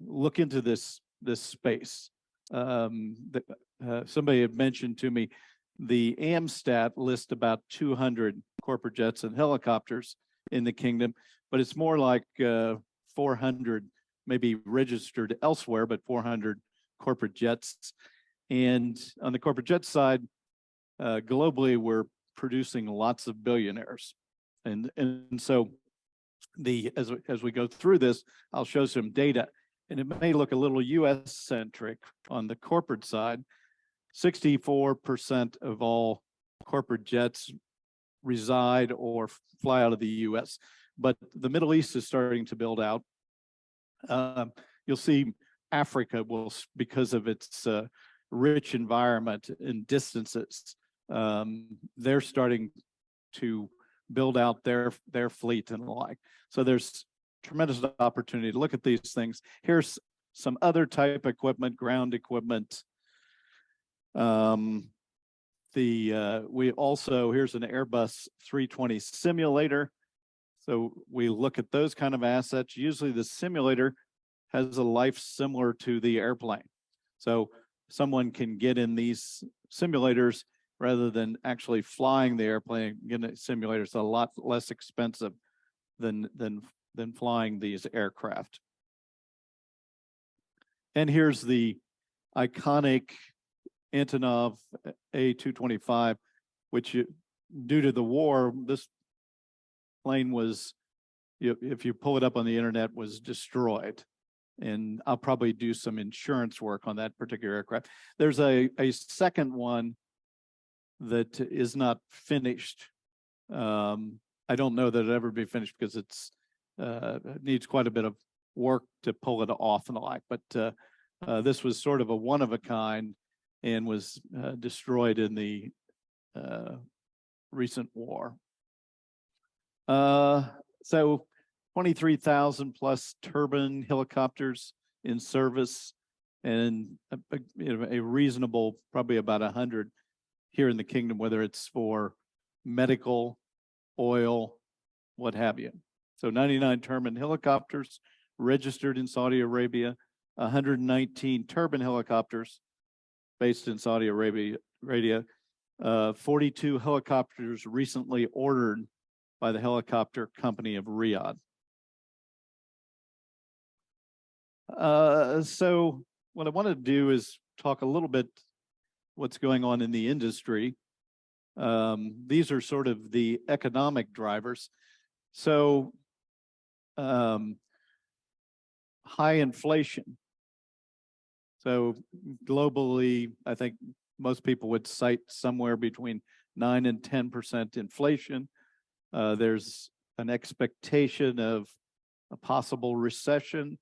look into this space. Somebody had mentioned to me the AMSTAT lists about 200 corporate jets and helicopters in the kingdom, but it's more like 400 maybe registered elsewhere, but 400 corporate jets. And on the corporate jet side, globally, we're producing lots of billionaires. And so as we go through this, I'll show some data, and it may look a little US centric on the corporate side. 64% of all corporate jets reside or fly out of the US, but the Middle East is starting to build out. You'll see Africa will, because of its rich environment and distances, they're starting to build out their fleet and the like. So there's tremendous opportunity to look at these things. Here's some other type equipment, ground equipment. We also, here's an Airbus 320 simulator. So we look at those kind of assets. Usually the simulator has a life similar to the airplane. So someone can get in these simulators rather than actually flying the airplane. Getting a simulator is a lot less expensive than flying these aircraft. And here's the iconic Antonov A225, which due to the war, this plane was, if you pull it up on the internet, was destroyed. And I'll probably do some insurance work on that particular aircraft. There's a second one that is not finished. I don't know that it'll ever be finished because it needs quite a bit of work to pull it off and the like. But this was sort of a one of a kind and was destroyed in the recent war. So 23,000 plus turbine helicopters in service, and a reasonable, probably about 100 here in the kingdom, whether it's for medical, oil, what have you. So 99 turbine helicopters registered in Saudi Arabia, 119 turbine helicopters based in Saudi Arabia, 42 helicopters recently ordered by the helicopter company of Riyadh. So what I want to do is talk a little bit what's going on in the industry. These are sort of the economic drivers. So high inflation. So globally, I think most people would cite somewhere between 9 and 10% inflation. There's an expectation of a possible recession.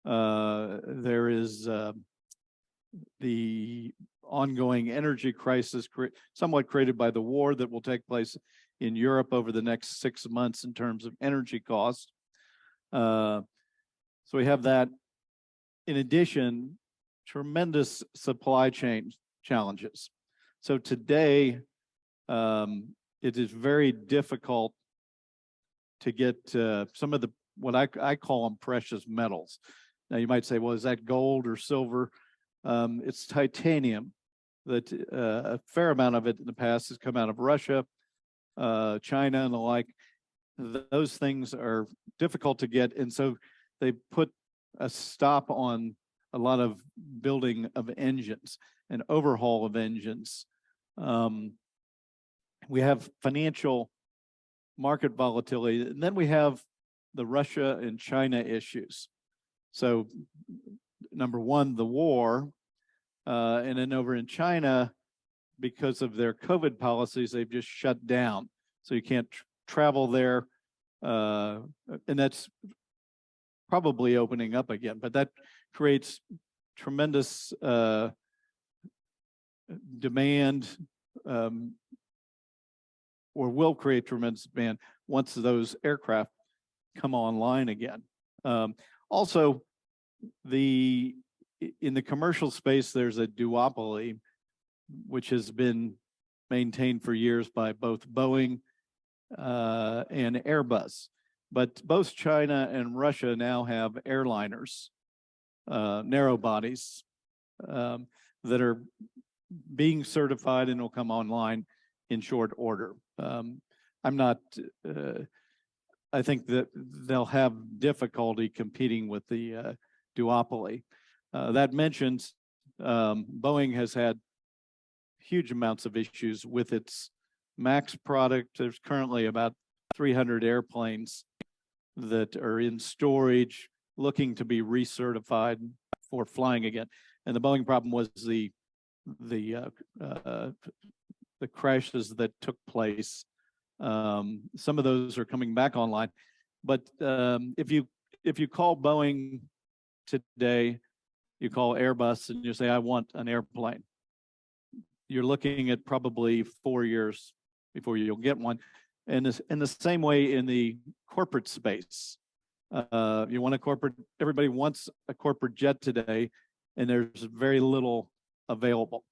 There is the ongoing energy crisis, somewhat created by the war that will take place in Europe over the next 6 months in terms of energy costs. So we have that. In addition, tremendous supply chain challenges. So today, it is very difficult to get some of the, what I call them precious metals. Now you might say, well, is that gold or silver? It's titanium. That a fair amount of it in the past has come out of Russia, China, and the like. Those things are difficult to get, and so they put a stop on a lot of building of engines and overhaul of engines. We have financial market volatility, and then we have the Russia and China issues. So number one, the war, and then over in China, because of their COVID policies, they've just shut down. So you can't travel there, and that's probably opening up again, but that creates tremendous demand, or will create tremendous demand once those aircraft come online again. Also, in the commercial space, there's a duopoly, which has been maintained for years by both Boeing and Airbus. But both China and Russia now have airliners, narrow bodies, that are being certified and will come online in short order. I think that they'll have difficulty competing with the duopoly. That mentions Boeing has had huge amounts of issues with its MAX product. There's currently about 300 airplanes that are in storage, looking to be recertified for flying again. And the Boeing problem was the crashes that took place. Some of those are coming back online, but if you call Boeing today, you call Airbus and you say, I want an airplane, you're looking at probably 4 years before you'll get one. And in the same way in the corporate space, you want a corporate, everybody wants a corporate jet today, and there's very little available.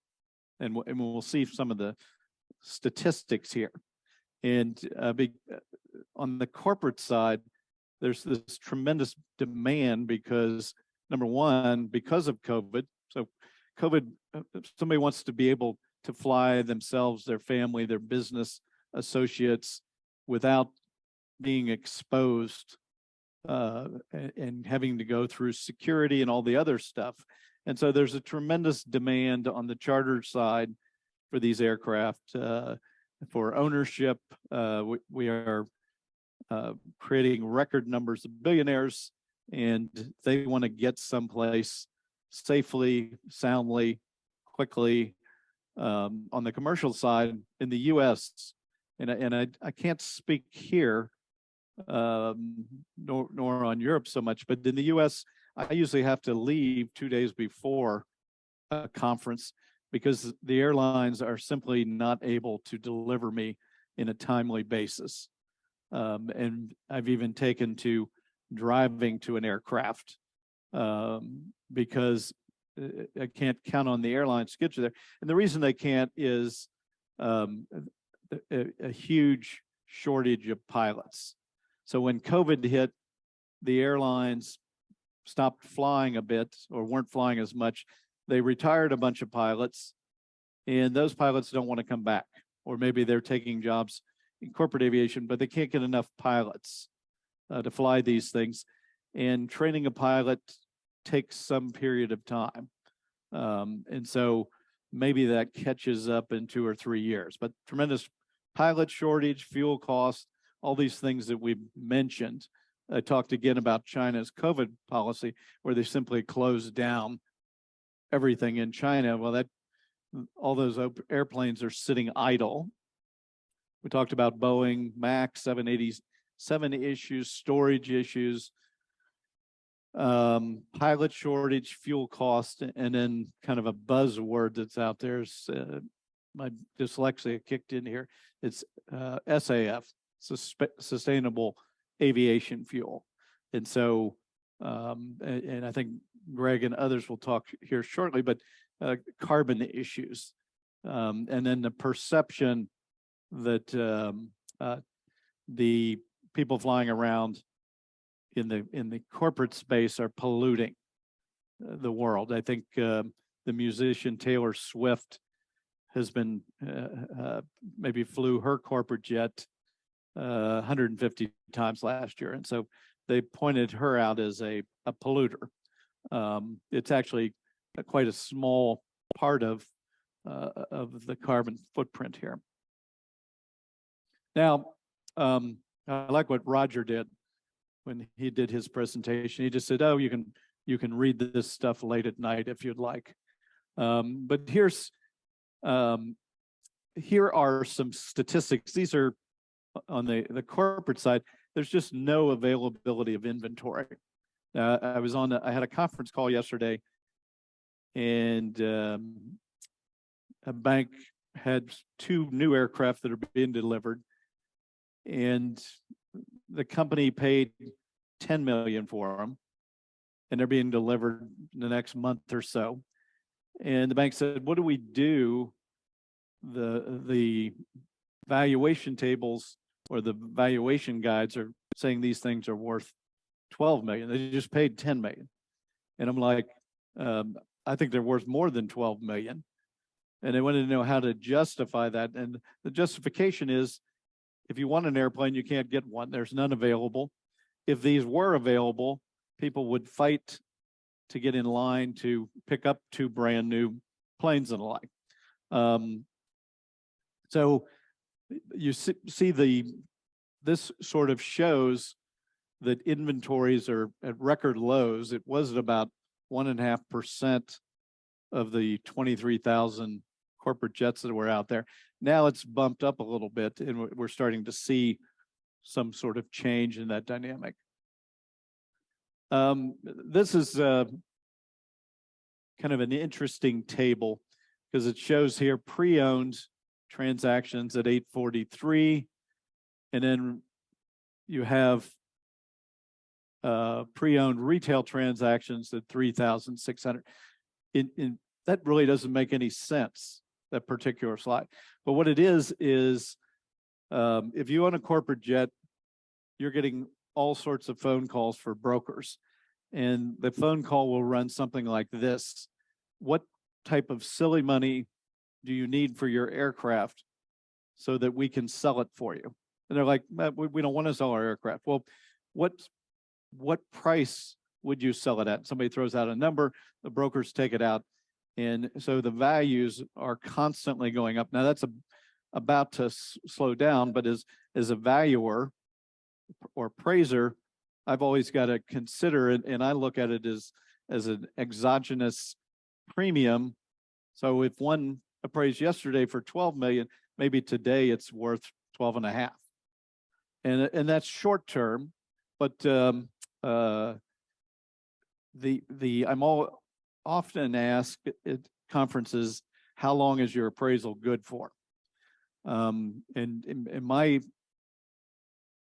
And we'll see some of the statistics here. And on the corporate side, there's this tremendous demand because, number one, because of COVID. So COVID, somebody wants to be able to fly themselves, their family, their business associates without being exposed and having to go through security and all the other stuff. And so there's a tremendous demand on the charter side for these aircraft, for ownership. We are creating record numbers of billionaires, and they want to get someplace safely, soundly, quickly. On the commercial side in the US, and I can't speak here, nor on Europe so much, but in the US, I usually have to leave 2 days before a conference because the airlines are simply not able to deliver me in a timely basis. And I've even taken to driving to an aircraft because I can't count on the airlines to get you there. And the reason they can't is a huge shortage of pilots. So when COVID hit, the airlines stopped flying a bit or weren't flying as much. They retired a bunch of pilots, and those pilots don't want to come back. Or maybe they're taking jobs in corporate aviation, but they can't get enough pilots to fly these things. And training a pilot takes some period of time. And so maybe that catches up in 2 or 3 years, but tremendous pilot shortage, fuel cost, all these things that we've mentioned. I talked again about China's COVID policy, where they simply closed down everything in China. Well, all those airplanes are sitting idle. We talked about Boeing, MAX, 787 issues, storage issues, pilot shortage, fuel cost, and then kind of a buzzword that's out there is my dyslexia kicked in here. It's SAF, sustainable aviation fuel. And so, and I think Greg and others will talk here shortly, but carbon issues, and then the perception that the people flying around in the corporate space are polluting the world. I think the musician Taylor Swift has been maybe flew her corporate jet 150 times last year, and so they pointed her out as a polluter. It's actually quite a small part of the carbon footprint here. Now, I like what Roger did when he did his presentation. He just said, "Oh, you can read this stuff late at night if you'd like." But here are some statistics. These are on the corporate side. There's just no availability of inventory. I had a conference call yesterday, and a bank had 2 new aircraft that are being delivered, and the company paid $10 million for them, and they're being delivered in the next month or so. And the bank said, "What do we do?" The valuation tables or the valuation guides are saying these things are worth $12 million. They just paid $10 million. And I'm like, I think they're worth more than $12 million. And they wanted to know how to justify that. And the justification is, if you want an airplane, you can't get one. There's none available. If these were available, people would fight to get in line to pick up 2 brand new planes and the like. So you see this sort of shows that inventories are at record lows. It was at about 1.5% of the 23,000 corporate jets that were out there. Now it's bumped up a little bit, and we're starting to see some sort of change in that dynamic. This is kind of an interesting table because it shows here pre-owned transactions at 843, and then you have pre-owned retail transactions at 3,600. That really doesn't make any sense, that particular slide. But what it is if you own a corporate jet, you're getting all sorts of phone calls for brokers. And the phone call will run something like this. What type of silly money do you need for your aircraft so that we can sell it for you? And they're like, we don't want to sell our aircraft. Well, what price would you sell it at? Somebody throws out a number, the brokers take it out. And so the values are constantly going up. Now that's about to slow down, but as a valuer or appraiser, I've always got to consider it, and I look at it as an exogenous premium. So if one appraised yesterday for 12 million, maybe today it's worth 12.5. And that's short term, but I'm often asked at conferences, how long is your appraisal good for? And my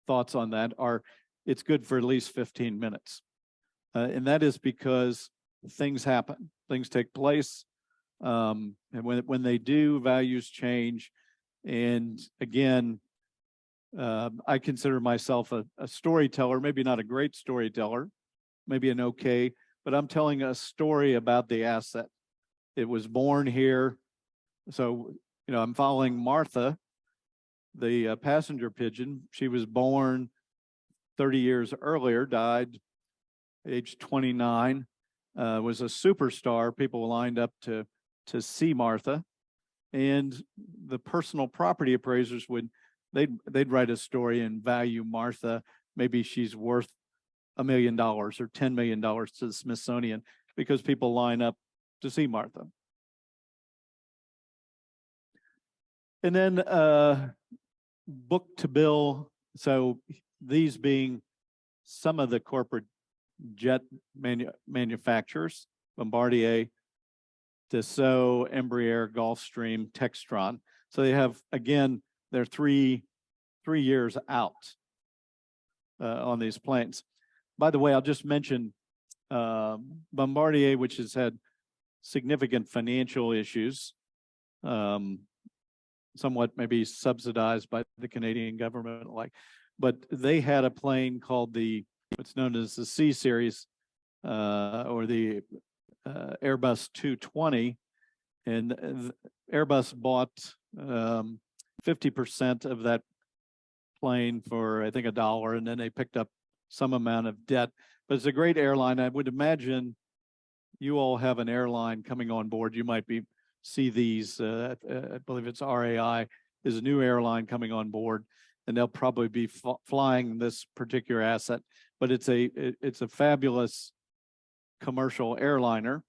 thoughts on that are, it's good for at least 15 minutes. And that is because things happen, things take place. And when they do, values change. And again, I consider myself a storyteller, maybe not a great storyteller, maybe an okay, but I'm telling a story about the asset. It was born here. So, I'm following Martha, the passenger pigeon. She was born 30 years earlier, died age 29, was a superstar. People lined up to see Martha. And the personal property appraisers they'd write a story and value Martha. Maybe she's worth $1 million or $10 million to the Smithsonian because people line up to see Martha. And then book to bill. So these being some of the corporate jet manufacturers, Bombardier, Dassault, Embraer, Gulfstream, Textron. So they have, again, they're three years out on these planes. By the way, I'll just mention Bombardier, which has had significant financial issues, somewhat maybe subsidized by the Canadian government, but they had a plane called what's known as the C series or the Airbus 220, and Airbus bought 50% of that plane for, I think, $1, and then they picked up some amount of debt. But it's a great airline. I would imagine you all have an airline coming on board. You might see these, I believe it's RAI, is a new airline coming on board, and they'll probably be flying this particular asset. But it's a fabulous commercial airliner.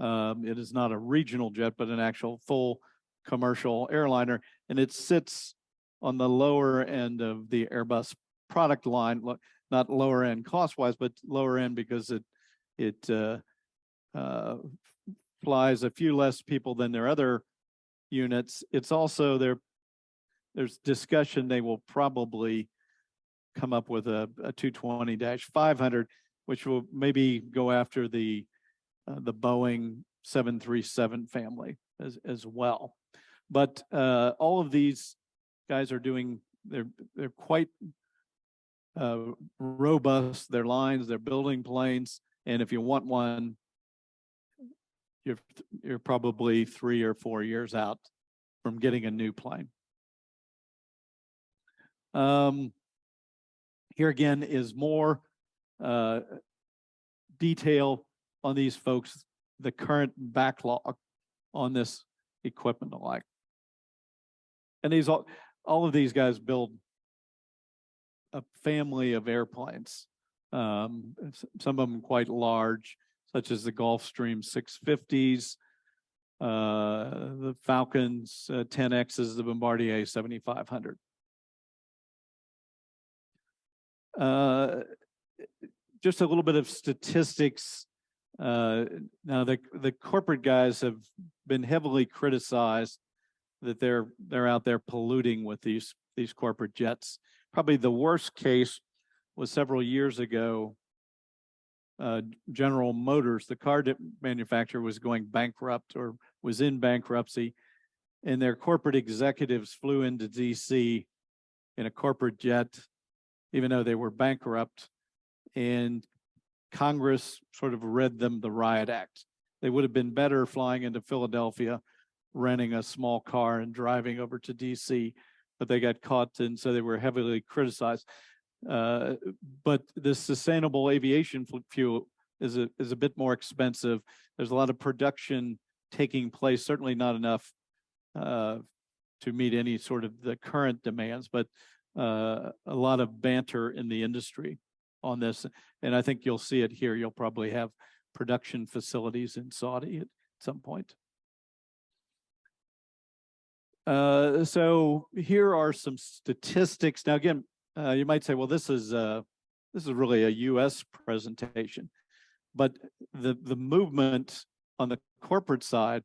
It is not a regional jet, but an actual full commercial airliner, and it sits on the lower end of the Airbus product line, not lower end cost-wise, but lower end because it flies a few less people than their other units. It's also there's discussion they will probably come up with a 220-500, which will maybe go after the Boeing 737 family as well. But all of these guys are doing, they're quite robust, their lines, they're building planes, and if you want one, you're probably 3 or 4 years out from getting a new plane. Here again is more detail on these folks, the current backlog on this equipment alike. And these all of these guys build a family of airplanes, some of them quite large, such as the Gulfstream 650s, the Falcons 10Xs, the Bombardier 7500. Just a little bit of statistics. Now the corporate guys have been heavily criticized that they're out there polluting with these corporate jets. Probably the worst case was several years ago. General Motors, the car manufacturer, was going bankrupt or was in bankruptcy, and their corporate executives flew into DC in a corporate jet, even though they were bankrupt, and Congress sort of read them the riot act. They would have been better flying into Philadelphia, renting a small car and driving over to DC, but they got caught, and so they were heavily criticized. But this sustainable aviation fuel is a bit more expensive. There's a lot of production taking place, certainly not enough to meet any sort of the current demands, but a lot of banter in the industry on this. And I think you'll see it here. You'll probably have production facilities in Saudi at some point. So here are some statistics. Now, again, you might say, well, this is really a U.S. presentation, but the movement on the corporate side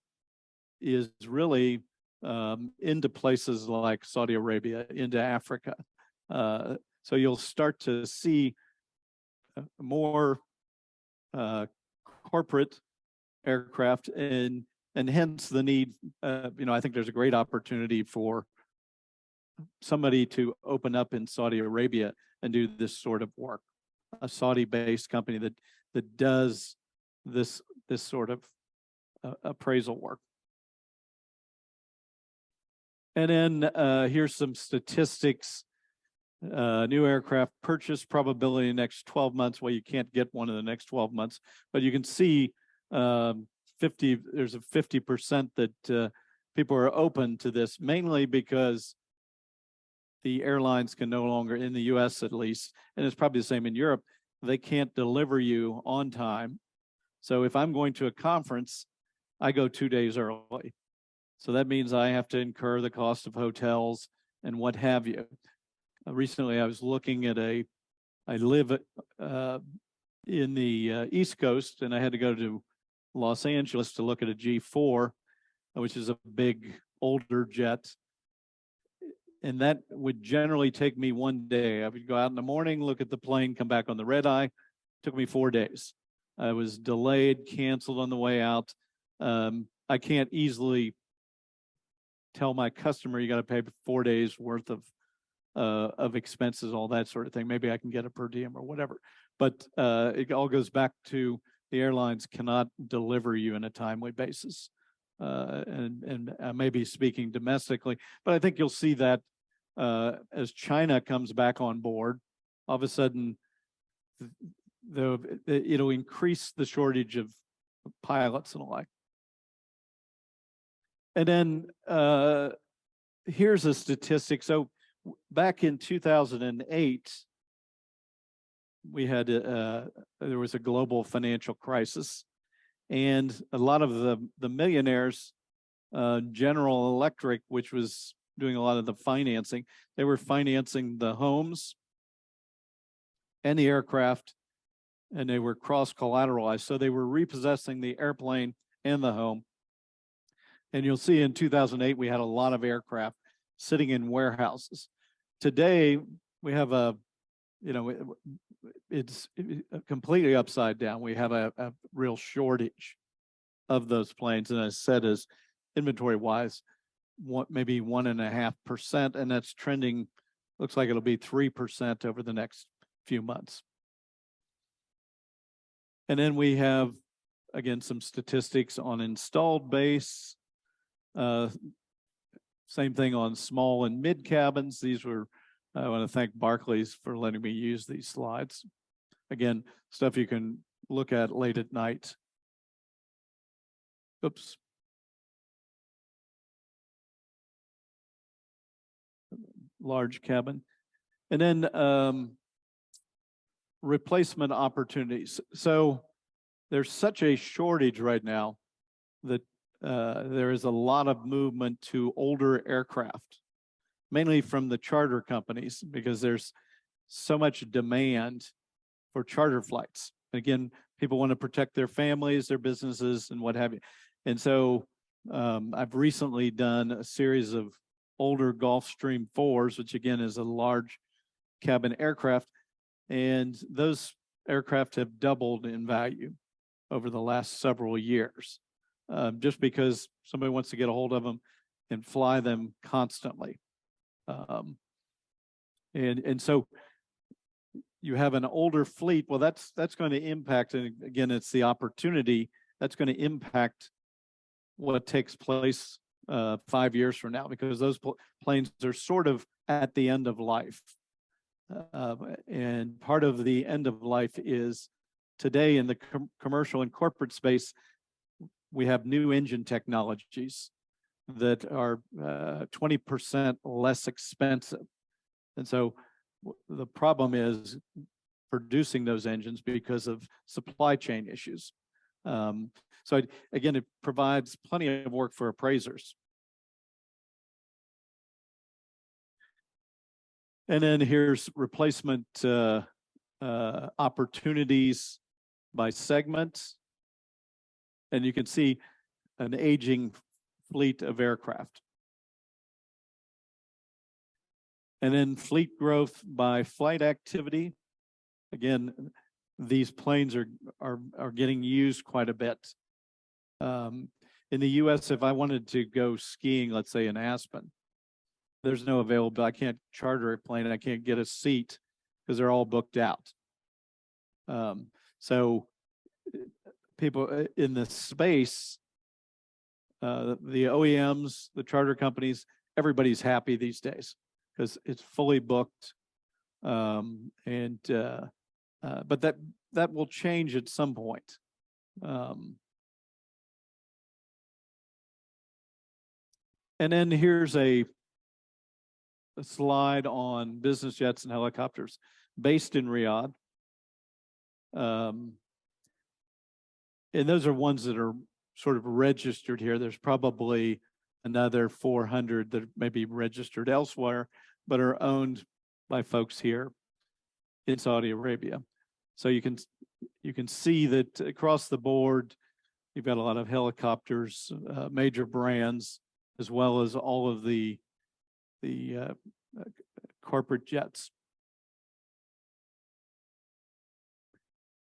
is really into places like Saudi Arabia, into Africa. So you'll start to see more corporate aircraft, and hence the need. I think there's a great opportunity for somebody to open up in Saudi Arabia and do this sort of work, a Saudi-based company that does this sort of appraisal work. And then here's some statistics. New aircraft purchase probability in the next 12 months. Well, you can't get one in the next 12 months, but you can see there's a 50% that people are open to this, mainly because the airlines can no longer, in the US at least, and it's probably the same in Europe, they can't deliver you on time. So if I'm going to a conference, I go 2 days early. So that means I have to incur the cost of hotels and what have you. Recently, I was looking at I live in the East Coast, and I had to go to Los Angeles to look at a G4, which is a big, older jet. And that would generally take me 1 day. I would go out in the morning, look at the plane, come back on the red eye. It took me 4 days. I was delayed, canceled on the way out. I can't easily tell my customer, you got to pay 4 days worth of expenses, all that sort of thing. Maybe I can get a per diem or whatever. But it all goes back to the airlines cannot deliver you in a timely basis. And I may be speaking domestically, but I think you'll see that as China comes back on board, all of a sudden, it'll increase the shortage of pilots and the like. And then here's a statistic. So back in 2008, we had there was a global financial crisis, and a lot of the millionaires, General Electric, which was doing a lot of the financing, they were financing the homes and the aircraft, and they were cross-collateralized. So they were repossessing the airplane and the home. And you'll see in 2008, we had a lot of aircraft sitting in warehouses. Today, we have it's completely upside down. We have a real shortage of those planes. And as said, as inventory-wise, maybe 1.5%, and that's trending, looks like it'll be 3% over the next few months. And then we have, again, some statistics on installed base. Same thing on small and mid cabins. These were, I want to thank Barclays for letting me use these slides. Again, stuff you can look at late at night. Oops. large cabin. And then replacement opportunities. So there's such a shortage right now that there is a lot of movement to older aircraft, mainly from the charter companies, because there's so much demand for charter flights. Again, people want to protect their families, their businesses, and what have you. And so I've recently done a series of older Gulfstream 4s, which again is a large cabin aircraft. And those aircraft have doubled in value over the last several years, just because somebody wants to get a hold of them and fly them constantly. And so you have an older fleet. Well, that's going to impact, and again, it's the opportunity that's going to impact what takes place 5 years from now, because those planes are sort of at the end of life. And part of the end of life is today in the commercial and corporate space, we have new engine technologies that are 20% less expensive. And so the problem is producing those engines because of supply chain issues. So again, it provides plenty of work for appraisers. And then here's replacement opportunities by segment. And you can see an aging fleet of aircraft. And then fleet growth by flight activity. Again, these planes are getting used quite a bit. In the US, if I wanted to go skiing, let's say in Aspen, there's no available, I can't charter a plane, I can't get a seat because they're all booked out. So people in the space, the OEMs, the charter companies, everybody's happy these days because it's fully booked. But that will change at some point. And then here's a slide on business jets and helicopters based in Riyadh. And those are ones that are sort of registered here. There's probably another 400 that may be registered elsewhere, but are owned by folks here in Saudi Arabia. So you can see that across the board, you've got a lot of helicopters, major brands, as well as all of the corporate jets.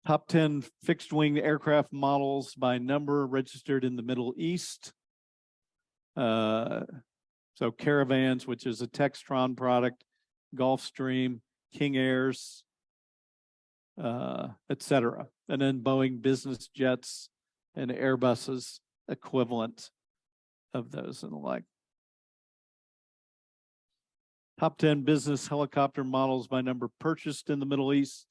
Top 10 fixed-wing aircraft models by number registered in the Middle East. So Caravans, which is a Textron product, Gulfstream, King Airs, etc. And then Boeing business jets and Airbuses equivalent of those and the like. Top 10 business helicopter models by number purchased in the Middle East.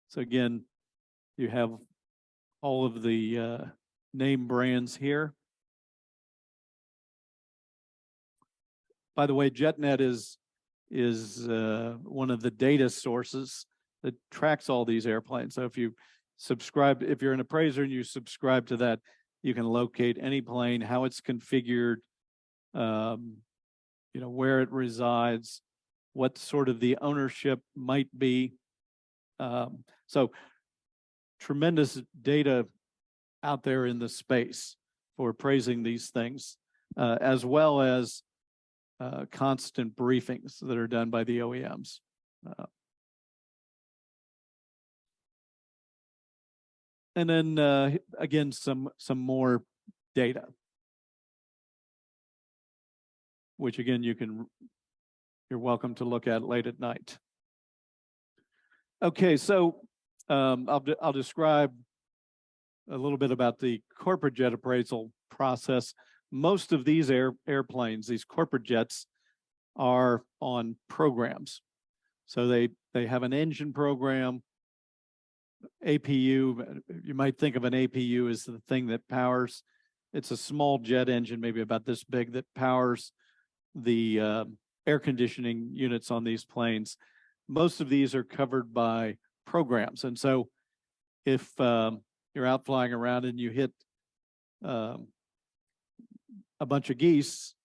So again, you have all of the name brands here. By the way, JetNet is one of the data sources that tracks all these airplanes. So if you subscribe, if you're an appraiser and you subscribe to that, you can locate any plane, how it's configured, where it resides, what sort of the ownership might be. So tremendous data out there in the space for appraising these things, as well as constant briefings that are done by the OEMs. And then again, some more data, which again you're welcome to look at late at night. Okay, so I'll describe a little bit about the corporate jet appraisal process. Most of these airplanes, these corporate jets, are on programs. So they have an engine program, APU. You might think of an APU as the thing that powers. It's a small jet engine, maybe about this big, that powers the air conditioning units on these planes. Most of these are covered by programs. And so if you're out flying around and you hit a bunch of geese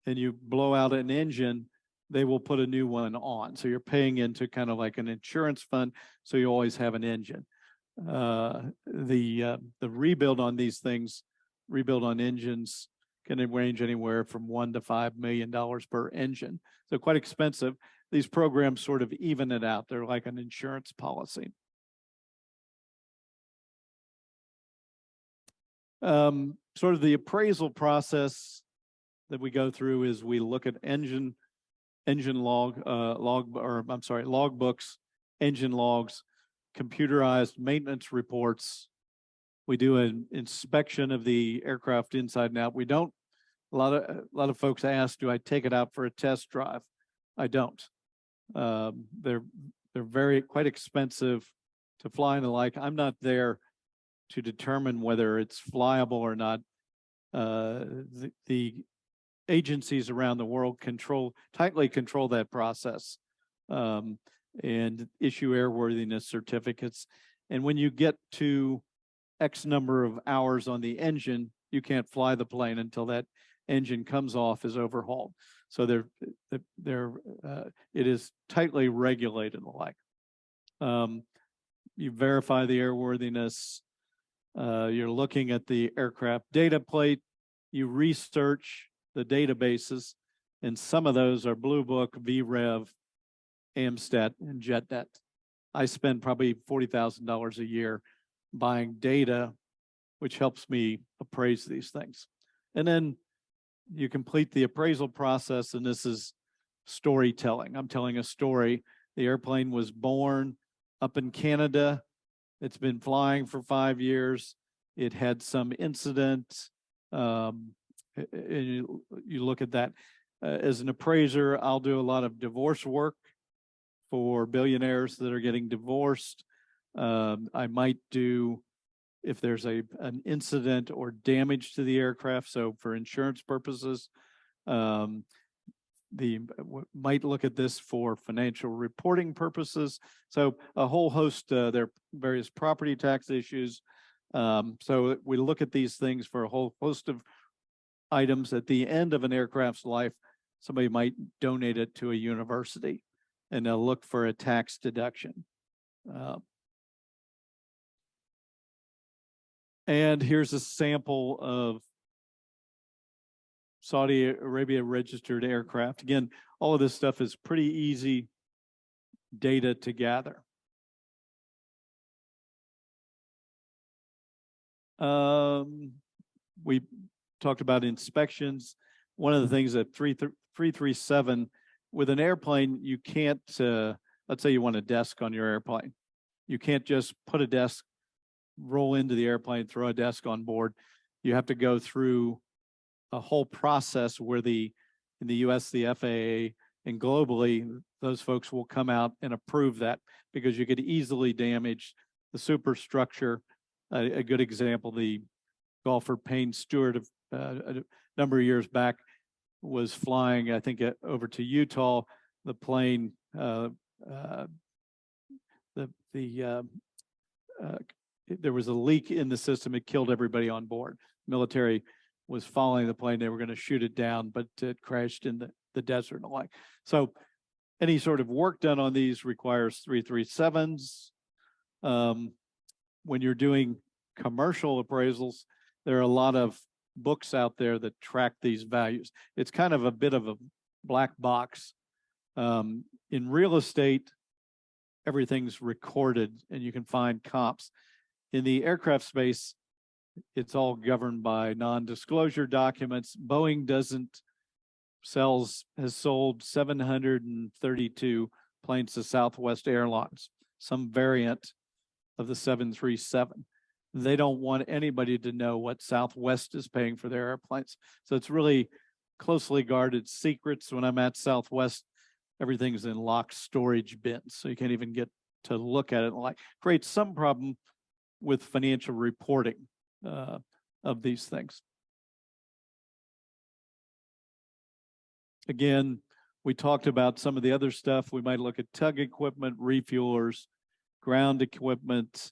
and you blow out an engine, they will put a new one on. So you're paying into kind of like an insurance fund, so you always have an engine. The rebuild on these things, rebuild on engines, can range anywhere from $1 to $5 million per engine. So quite expensive. These programs sort of even it out. They're like an insurance policy. Sort of the appraisal process that we go through is we look at engine log books, engine logs, computerized maintenance reports. We do an inspection of the aircraft inside and out. We don't. A lot of folks ask, do I take it out for a test drive? I don't. They're quite expensive to fly and the like. I'm not there to determine whether it's flyable or not. The agencies around the world tightly control that process and issue airworthiness certificates. And when you get to X number of hours on the engine, you can't fly the plane until that engine comes off, is overhauled. So it is tightly regulated and the like. You verify the airworthiness. You're looking at the aircraft data plate. You research the databases, and some of those are Blue Book, VREV, AMSTAT, and JetNet. I spend probably $40,000 a year buying data, which helps me appraise these things. And then you complete the appraisal process, and this is storytelling. I'm telling a story. The airplane was born up in Canada. It's been flying for 5 years. It had some incident. And you look at that. As an appraiser, I'll do a lot of divorce work for billionaires that are getting divorced. I might do, if there's an incident or damage to the aircraft, so for insurance purposes, might look at this for financial reporting purposes. So a whole host, there are various property tax issues. So we look at these things for a whole host of items. At the end of an aircraft's life, somebody might donate it to a university, and they'll look for a tax deduction. And here's a sample of Saudi Arabia registered aircraft. Again, all of this stuff is pretty easy data to gather. We talked about inspections. One of the things that 337, with an airplane, you can't, let's say you want a desk on your airplane. You can't just put a desk, roll into the airplane, throw a desk on board. You have to go through a whole process where in the US, the FAA, and globally, those folks will come out and approve that, because you could easily damage the superstructure. A good example, the golfer Payne Stewart a number of years back was flying, I think, over to Utah. The plane, there was a leak in the system. It killed everybody on board. Military was following the plane. They were going to shoot it down, but it crashed in the desert and the like. So any sort of work done on these requires 337s. When you're doing commercial appraisals, there are a lot of books out there that track these values. It's kind of a bit of a black box. In real estate, everything's recorded and you can find comps. In the aircraft space, it's all governed by non-disclosure documents. Boeing has sold 732 planes to Southwest Airlines, some variant of the 737. They don't want anybody to know what Southwest is paying for their airplanes. So it's really closely guarded secrets. When I'm at Southwest, everything's in locked storage bins, so you can't even get to look at it. Like, creates some problem with financial reporting of these things. Again, We talked about some of the other stuff. We might look at tug equipment, refuelers, ground equipment,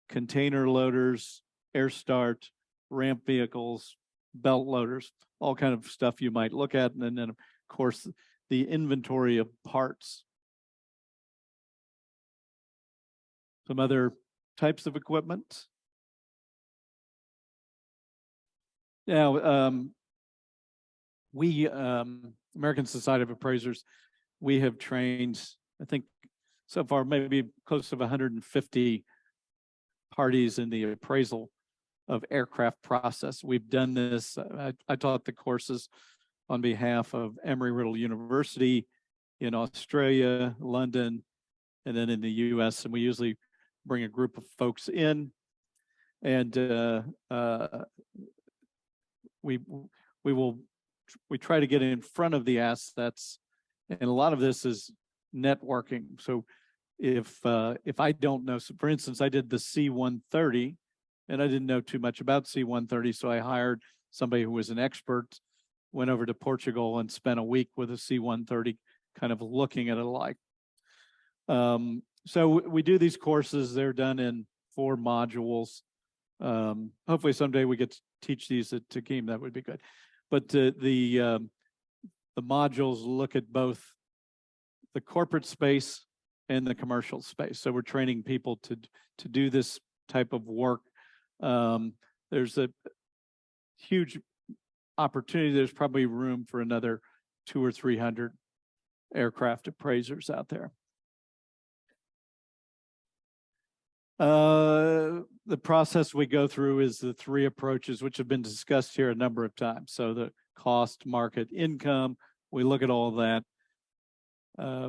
container loaders, air start, ramp vehicles, belt loaders, all kind of stuff you might look at. And then of course, the inventory of parts. Some other types of equipment. Now, we, American Society of Appraisers, we have trained, I think so far, maybe close to 150 parties in the appraisal of aircraft process. We've done this, I taught the courses on behalf of Embry-Riddle University in Australia, London, and then in the US. And we usually bring a group of folks in, and we try to get in front of the assets, and a lot of this is networking. So if I don't know, so for instance, I did the C-130, and I didn't know too much about C-130, so I hired somebody who was an expert, went over to Portugal and spent a week with a C-130, kind of looking at it alike. So we do these courses. They're done in 4 modules. Hopefully someday we get to teach these at Taqiyyim. That would be good. But the modules look at both the corporate space and the commercial space. So we're training people to do this type of work. There's a huge opportunity. There's probably room for another 200 or 300 aircraft appraisers out there. The process we go through is the 3 approaches, which have been discussed here a number of times. So the cost, market, income, we look at all that.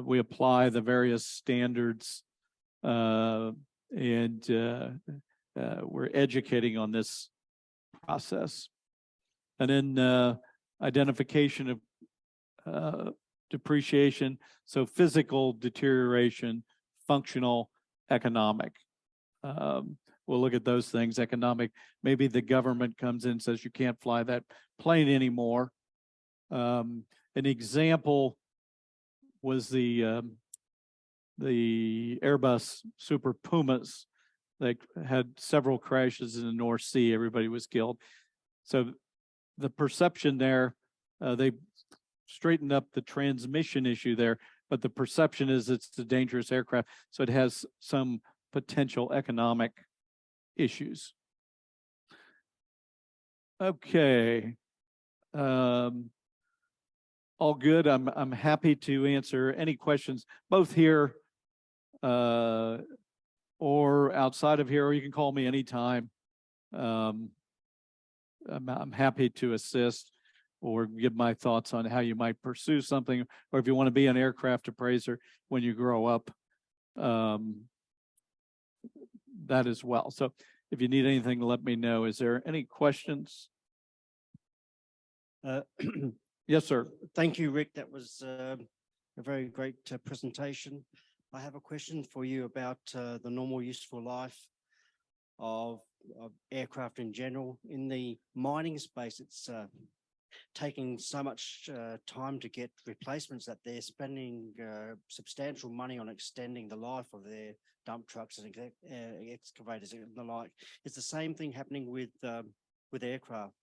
We apply the various standards, and we're educating on this process. And then identification of depreciation, so physical deterioration, functional, economic. We'll look at those things. Economic, maybe the government comes in and says you can't fly that plane anymore. An example was the Airbus Super Pumas. They had several crashes in the North Sea. Everybody was killed. So the perception there, they straightened up the transmission issue there, but the perception is it's a dangerous aircraft. So it has some potential economic issues. Okay. All good. I'm happy to answer any questions, both here or outside of here, or you can call me anytime. I'm happy to assist or give my thoughts on how you might pursue something, or if you want to be an aircraft appraiser when you grow up, that as well. So if you need anything, let me know. Is there any questions? Yes, sir. Thank you, Rick. That was a very great presentation. I have a question for you about the normal useful life of aircraft in general. In the mining space, it's taking so much time to get replacements that they're spending substantial money on extending the life of their dump trucks and excavators and the like. It's the same thing happening with aircraft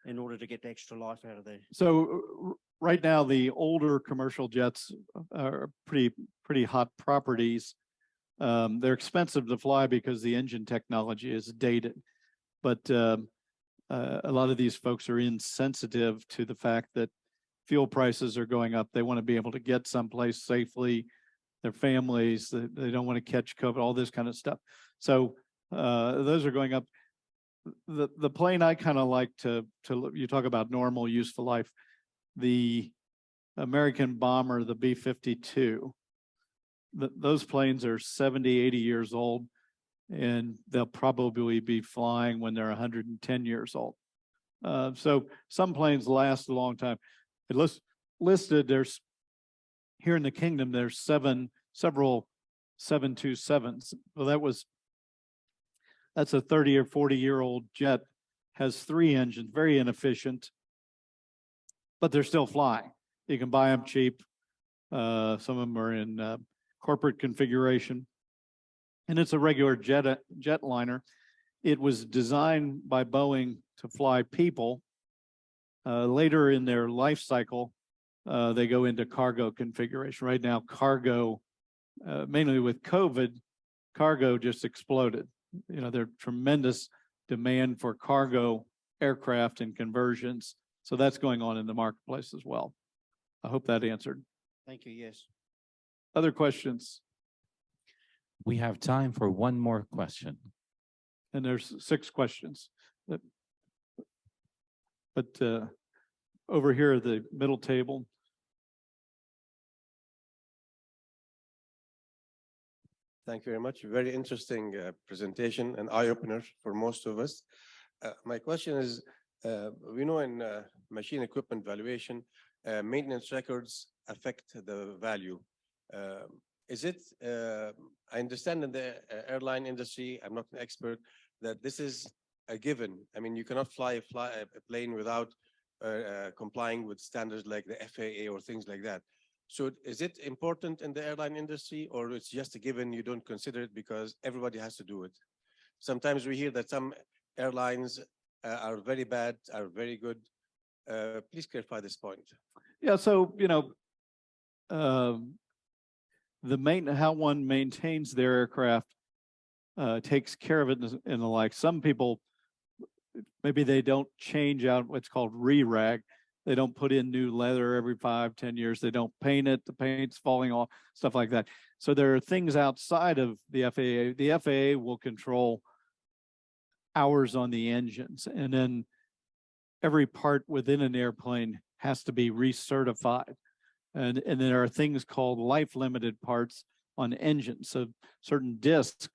in order to get extra life out of there. So right now, the older commercial jets are pretty hot properties. They're expensive to fly because the engine technology is dated, but a lot of these folks are insensitive to the fact that fuel prices are going up. They want to be able to get someplace safely, their families, they don't want to catch COVID, all this kind of stuff. So those are going up. The plane I kind of like to you talk about normal useful life, the American bomber, the B-52, those planes are 70, 80 years old, and they'll probably be flying when they're 110 years old. So some planes last a long time. It listed, there's here in the kingdom, there's several 727s. Well, that's a 30 or 40-year-old jet, has 3 engines, very inefficient, but they're still flying. You can buy them cheap. Some of them are in corporate configuration. And it's a regular jetliner. It was designed by Boeing to fly people. Later in their life cycle, they go into cargo configuration. Right now, cargo, mainly with COVID, cargo just exploded. You know, there's tremendous demand for cargo aircraft and conversions. So that's going on in the marketplace as well. I hope that answered. Thank you. Yes. Other questions? We have time for one more question. And there's 6 questions. But over here at the middle table. Thank you very much. Very interesting presentation and eye-opener for most of us. My question is, we know in machine equipment valuation, maintenance records affect the value. Is it, I understand in the airline industry, I'm not an expert, that this is a given. I mean, you cannot fly a plane without complying with standards like the FAA or things like that. So is it important in the airline industry, or it's just a given, you don't consider it because everybody has to do it? Sometimes we hear that some airlines are very bad, are very good. Please clarify this point. Yeah, so, you know, how one maintains their aircraft takes care of it and the like. Some people, maybe they don't change out what's called re-rag. They don't put in new leather every 5-10 years. They don't paint it. The paint's falling off, stuff like that. So there are things outside of the FAA. The FAA will control hours on the engines, and then every part within an airplane has to be recertified. And there are things called life-limited parts on engines. So certain discs,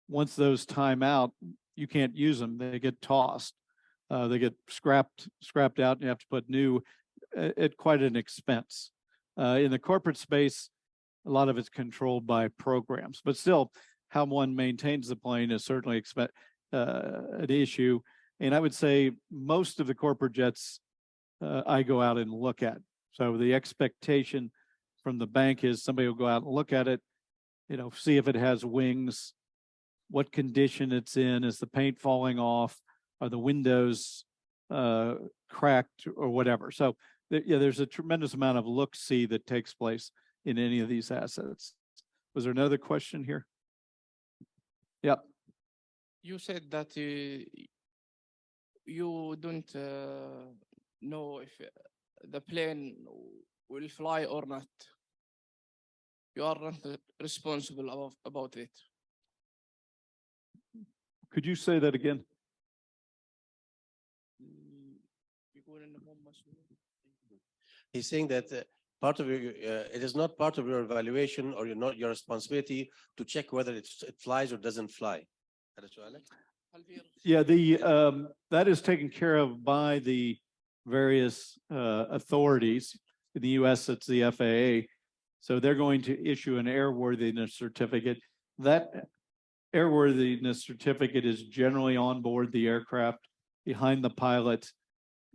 once those time out, you can't use them. They get tossed. They get scrapped out, and you have to put new at quite an expense. In the corporate space, a lot of it's controlled by programs, but still, how one maintains the plane is certainly an issue. And I would say most of the corporate jets I go out and look at. So the expectation from the bank is somebody will go out and look at it, you know, see if it has wings, what condition it's in, is the paint falling off, are the windows cracked or whatever. So yeah, there's a tremendous amount of look-see that takes place in any of these assets. Was there another question here? Yeah. You said that you don't know if the plane will fly or not. You are not responsible about it. Could you say that again? He's saying that part of it is not part of your evaluation or your responsibility to check whether it flies or doesn't fly. Yeah, that is taken care of by the various authorities. In the US, it's the FAA. So they're going to issue an airworthiness certificate. That airworthiness certificate is generally on board the aircraft behind the pilot.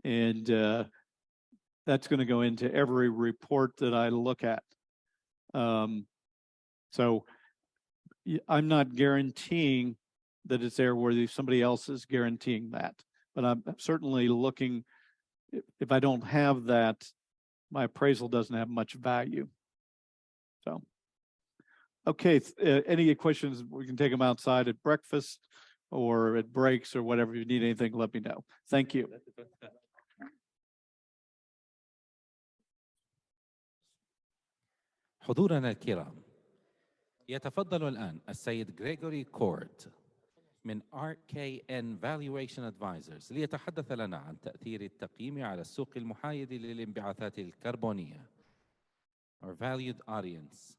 And that's going to go into every report that I look at. So I'm not guaranteeing that it's airworthy. Somebody else is guaranteeing that. But I'm certainly looking, if I don't have that, my appraisal doesn't have much value. So, okay, any questions, we can take them outside at breakfast or at breaks or whatever. If you need anything, let me know. Thank you. حضورنا الكرام، يتفضل الآن السيد غريغوري كورت من RKN Valuation Advisors ليتحدث لنا عن تأثير التقييم على السوق المحايد للانبعاثات الكربونية. Our valued audience,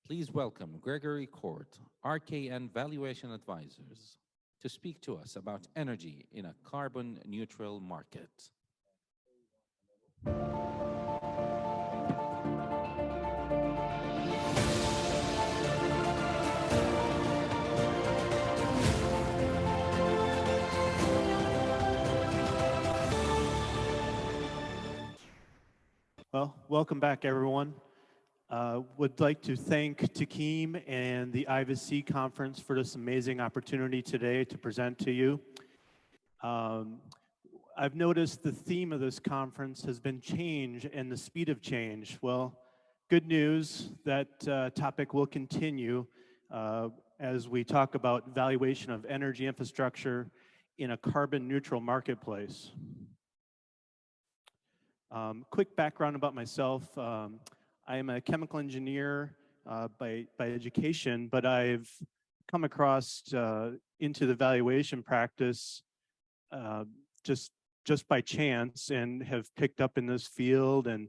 please welcome Gregory Court, RKN Valuation Advisors, to speak to us about energy in a carbon-neutral market. Well, welcome back, everyone. Would like to thank Taqiim and the IVC conference for this amazing opportunity today to present to you. I've noticed the theme of this conference has been change and the speed of change. Well, good news, that topic will continue as we talk about valuation of energy infrastructure in a carbon neutral marketplace. Quick background about myself. I am a chemical engineer by education, but I've come across into the valuation practice just by chance, and have picked up in this field and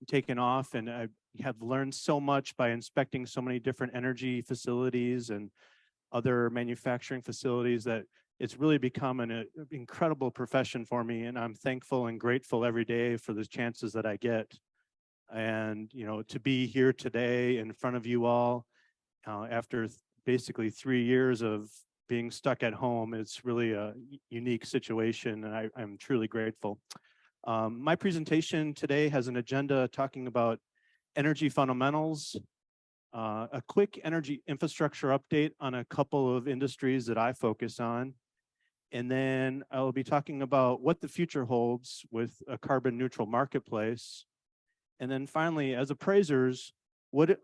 taken off, and I have learned so much by inspecting so many different energy facilities and other manufacturing facilities that it's really become an incredible profession for me, and I'm thankful and grateful every day for the chances that I get. And to be here today in front of you all after basically 3 years of being stuck at home, it's really a unique situation, and I'm truly grateful. My presentation today has an agenda talking about energy fundamentals, a quick energy infrastructure update on a couple of industries that I focus on, and then I'll be talking about what the future holds with a carbon neutral marketplace. And then finally, as appraisers,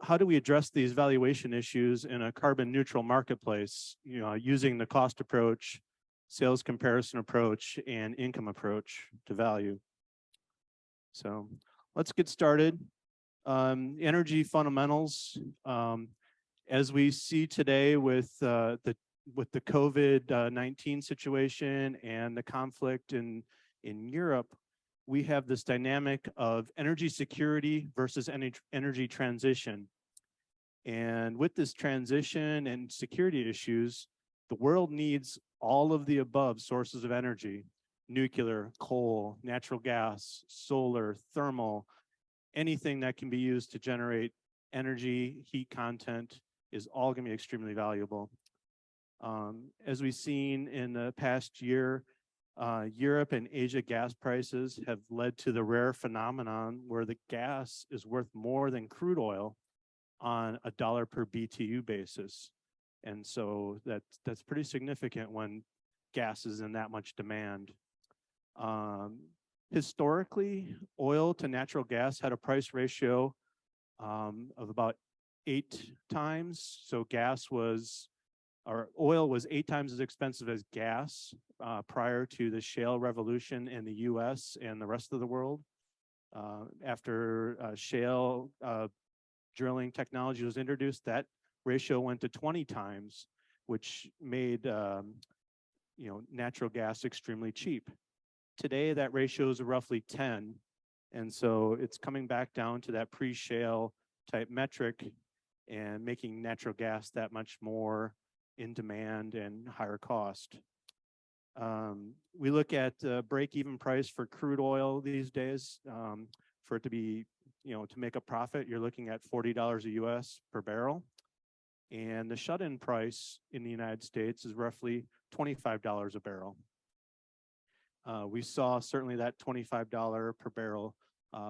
how do we address these valuation issues in a carbon neutral marketplace, using the cost approach, sales comparison approach, and income approach to value? So let's get started. Energy fundamentals, as we see today with the COVID-19 situation and the conflict in Europe, we have this dynamic of energy security versus energy transition. And with this transition and security issues, the world needs all of the above sources of energy: nuclear, coal, natural gas, solar, thermal. Anything that can be used to generate energy, heat content is all going to be extremely valuable. As we've seen in the past year, Europe and Asia gas prices have led to the rare phenomenon where the gas is worth more than crude oil on a $1 per BTU basis. And so that's pretty significant when gas is in that much demand. Historically, oil to natural gas had a price ratio of about 8 times. So oil was 8 times as expensive as gas prior to the shale revolution in the US and the rest of the world. After shale drilling technology was introduced, that ratio went to 20 times, which made natural gas extremely cheap. Today, that ratio is roughly 10. And so it's coming back down to that pre-shale type metric and making natural gas that much more in demand and higher cost. We look at break-even price for crude oil these days. For it to be, to make a profit, you're looking at $40 a US per barrel. And the shut-in price in the United States is roughly $25 a barrel. We saw certainly that $25 per barrel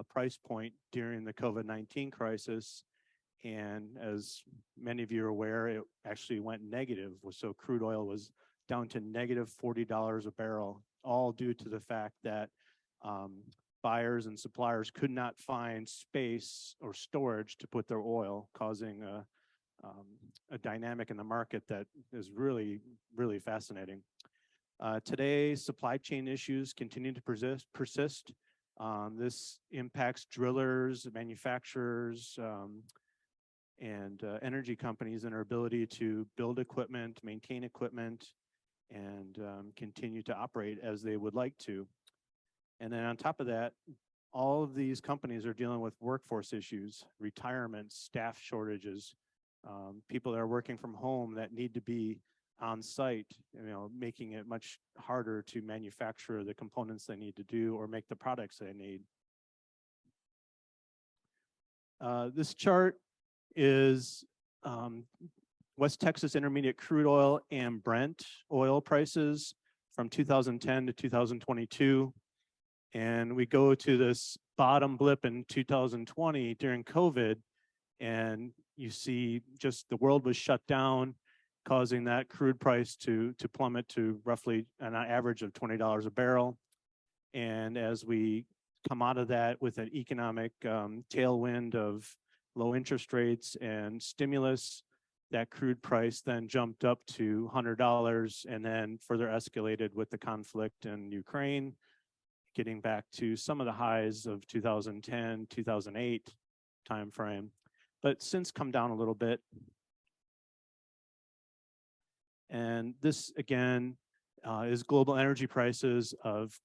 price point during the COVID-19 crisis. And as many of you are aware, it actually went negative. So crude oil was down to negative $40 a barrel, all due to the fact that buyers and suppliers could not find space or storage to put their oil, causing a dynamic in the market that is really, really fascinating. Today, supply chain issues continue to persist. This impacts drillers, manufacturers, and energy companies and our ability to build equipment, maintain equipment, and continue to operate as they would like to. And then on top of that, all of these companies are dealing with workforce issues, retirements, staff shortages, people that are working from home that need to be on site, making it much harder to manufacture the components they need to do or make the products they need. This chart is West Texas Intermediate crude oil and Brent oil prices from 2010 to 2022. And we go to this bottom blip in 2020 during COVID, and you see just the world was shut down, causing that crude price to plummet to roughly an average of $20 a barrel. And as we come out of that with an economic tailwind of low interest rates and stimulus, that crude price then jumped up to $100 and then further escalated with the conflict in Ukraine, getting back to some of the highs of 2010, 2008 timeframe, but since come down a little bit. And this again is global energy prices of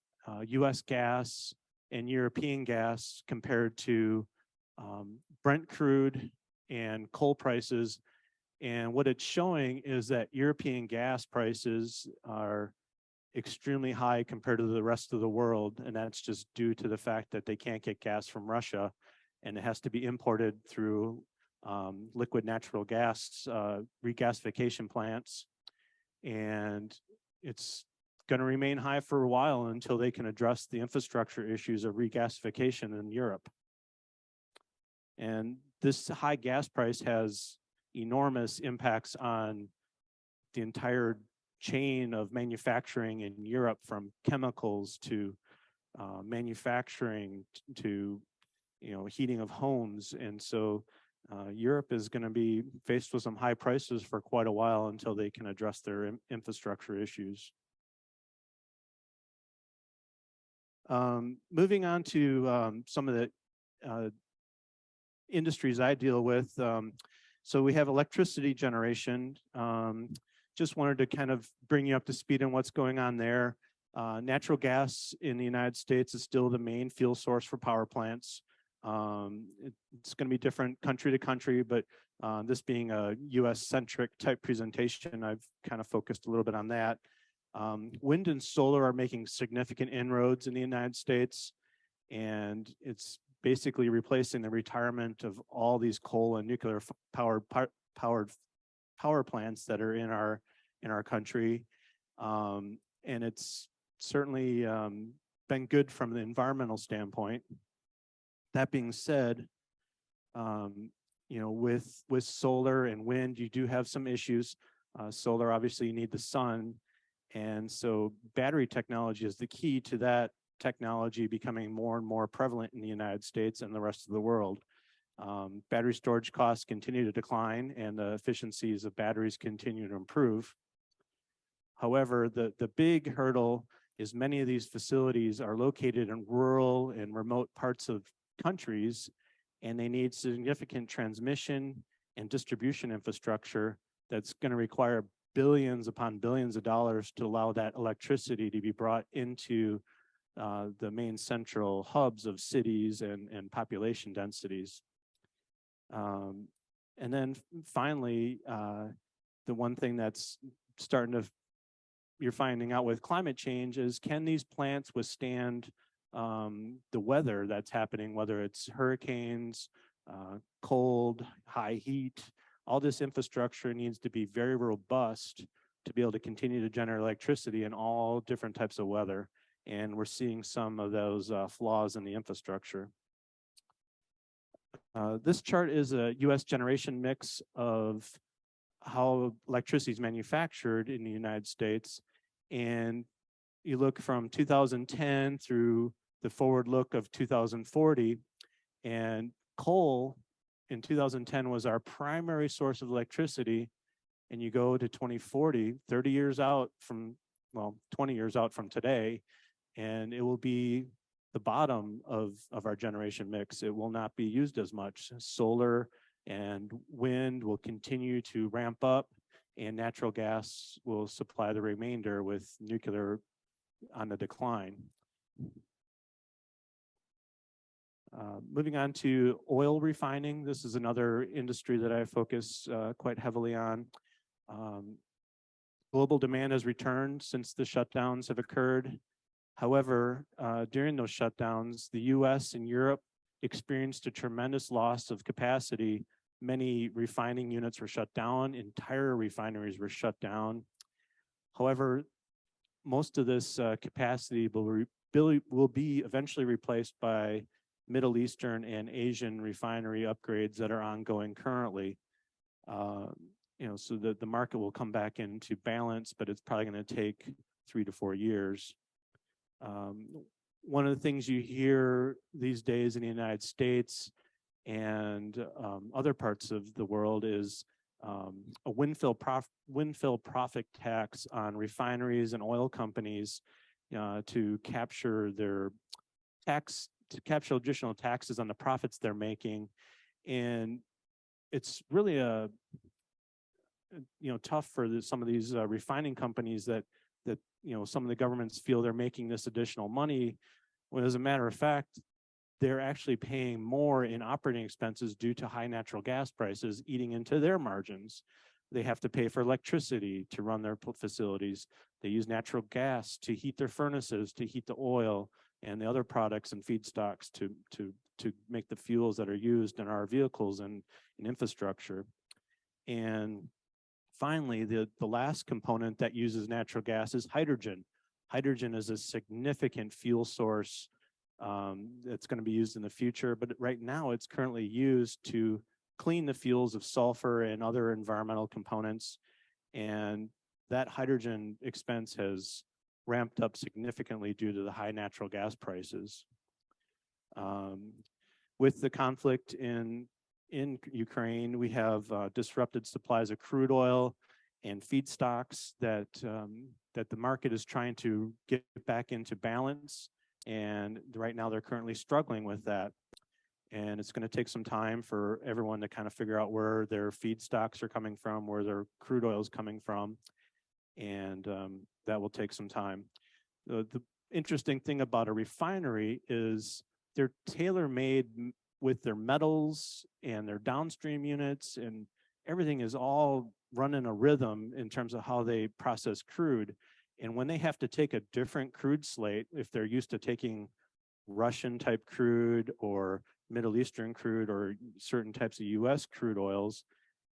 US gas and European gas compared to Brent crude and coal prices. And what it's showing is that European gas prices are extremely high compared to the rest of the world. And that's just due to the fact that they can't get gas from Russia, and it has to be imported through liquid natural gas regasification plants. And it's going to remain high for a while until they can address the infrastructure issues of regasification in Europe. And this high gas price has enormous impacts on the entire chain of manufacturing in Europe, from chemicals to manufacturing to heating of homes. And so Europe is going to be faced with some high prices for quite a while until they can address their infrastructure issues. Moving on to some of the industries I deal with. So we have electricity generation. Just wanted to kind of bring you up to speed on what's going on there. Natural gas in the United States is still the main fuel source for power plants. It's going to be different country to country, but this being a US-centric type presentation, I've kind of focused a little bit on that. Wind and solar are making significant inroads in the United States, and it's basically replacing the retirement of all these coal and nuclear powered power plants that are in our country. And it's certainly been good from the environmental standpoint. That being said, with solar and wind, you do have some issues. Solar, obviously, you need the sun. And so battery technology is the key to that technology becoming more and more prevalent in the United States and the rest of the world. Battery storage costs continue to decline, and the efficiencies of batteries continue to improve. However, the big hurdle is many of these facilities are located in rural and remote parts of countries, and they need significant transmission and distribution infrastructure that's going to require billions upon billions of dollars to allow that electricity to be brought into the main central hubs of cities and population densities. And then finally, the one thing that's you're finding out with climate change is, can these plants withstand the weather that's happening, whether it's hurricanes, cold, high heat? All this infrastructure needs to be very robust to be able to continue to generate electricity in all different types of weather. And we're seeing some of those flaws in the infrastructure. This chart is a US generation mix of how electricity is manufactured in the United States. And you look from 2010 through the forward look of 2040, and coal in 2010 was our primary source of electricity. And you go to 2040, 30 years out from, well, 20 years out from today, and it will be the bottom of our generation mix. It will not be used as much. Solar and wind will continue to ramp up, and natural gas will supply the remainder, with nuclear on the decline. Moving on to oil refining. This is another industry that I focus quite heavily on. Global demand has returned since the shutdowns have occurred. However, during those shutdowns, the US and Europe experienced a tremendous loss of capacity. Many refining units were shut down, entire refineries were shut down. However, most of this capacity will will be eventually replaced by Middle Eastern and Asian refinery upgrades that are ongoing currently. So that the market will come back into balance, but it's probably going to take 3 to 4 years. One of the things you hear these days in the United States and other parts of the world is a windfall profit tax on refineries and oil companies to capture additional taxes on the profits they're making. And it's really tough for some of these refining companies that some of the governments feel they're making this additional money, when as a matter of fact, they're actually paying more in operating expenses due to high natural gas prices eating into their margins. They have to pay for electricity to run their facilities. They use natural gas to heat their furnaces, to heat the oil and the other products and feedstocks to make the fuels that are used in our vehicles and in infrastructure. And finally, the last component that uses natural gas is hydrogen. Hydrogen is a significant fuel source that's going to be used in the future, but right now it's currently used to clean the fuels of sulfur and other environmental components. And that hydrogen expense has ramped up significantly due to the high natural gas prices. With the conflict in Ukraine, we have disrupted supplies of crude oil and feedstocks that the market is trying to get back into balance. And right now they're currently struggling with that. And it's going to take some time for everyone to kind of figure out where their feedstocks are coming from, where their crude oil is coming from. And that will take some time. The interesting thing about a refinery is they're tailor-made with their metals and their downstream units, and everything is all run in a rhythm in terms of how they process crude. And when they have to take a different crude slate, if they're used to taking Russian type crude or Middle Eastern crude or certain types of US crude oils,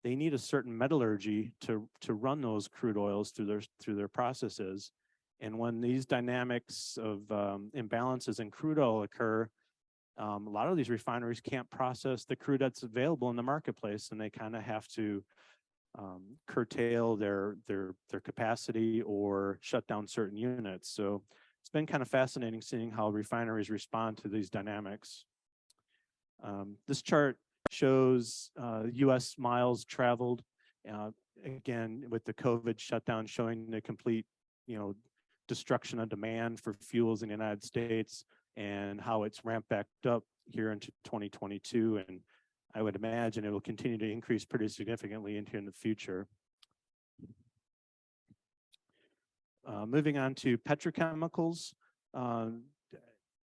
they need a certain metallurgy to run those crude oils through their processes. And when these dynamics of imbalances in crude oil occur, a lot of these refineries can't process the crude that's available in the marketplace, and they kind of have to curtail their capacity or shut down certain units. So it's been kind of fascinating seeing how refineries respond to these dynamics. This chart shows US miles traveled, again, with the COVID shutdown showing the complete, destruction of demand for fuels in the United States and how it's ramped back up here into 2022. And I would imagine it will continue to increase pretty significantly into in the future. Moving on to petrochemicals.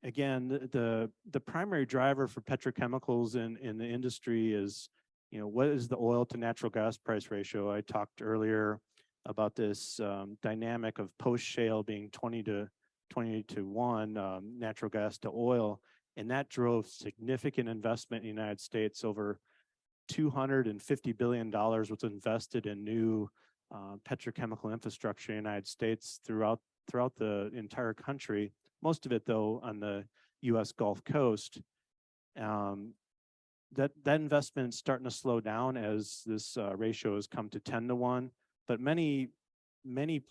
Again, the primary driver for petrochemicals in the industry is, what is the oil to natural gas price ratio? I talked earlier about this dynamic of post-shale being 20 to 1 natural gas to oil, and that drove significant investment in the United States. Over $250 billion was invested in new petrochemical infrastructure in the United States throughout the entire country. Most of it, though, on the U.S. Gulf Coast. That investment is starting to slow down as this ratio has come to 10 to 1. But many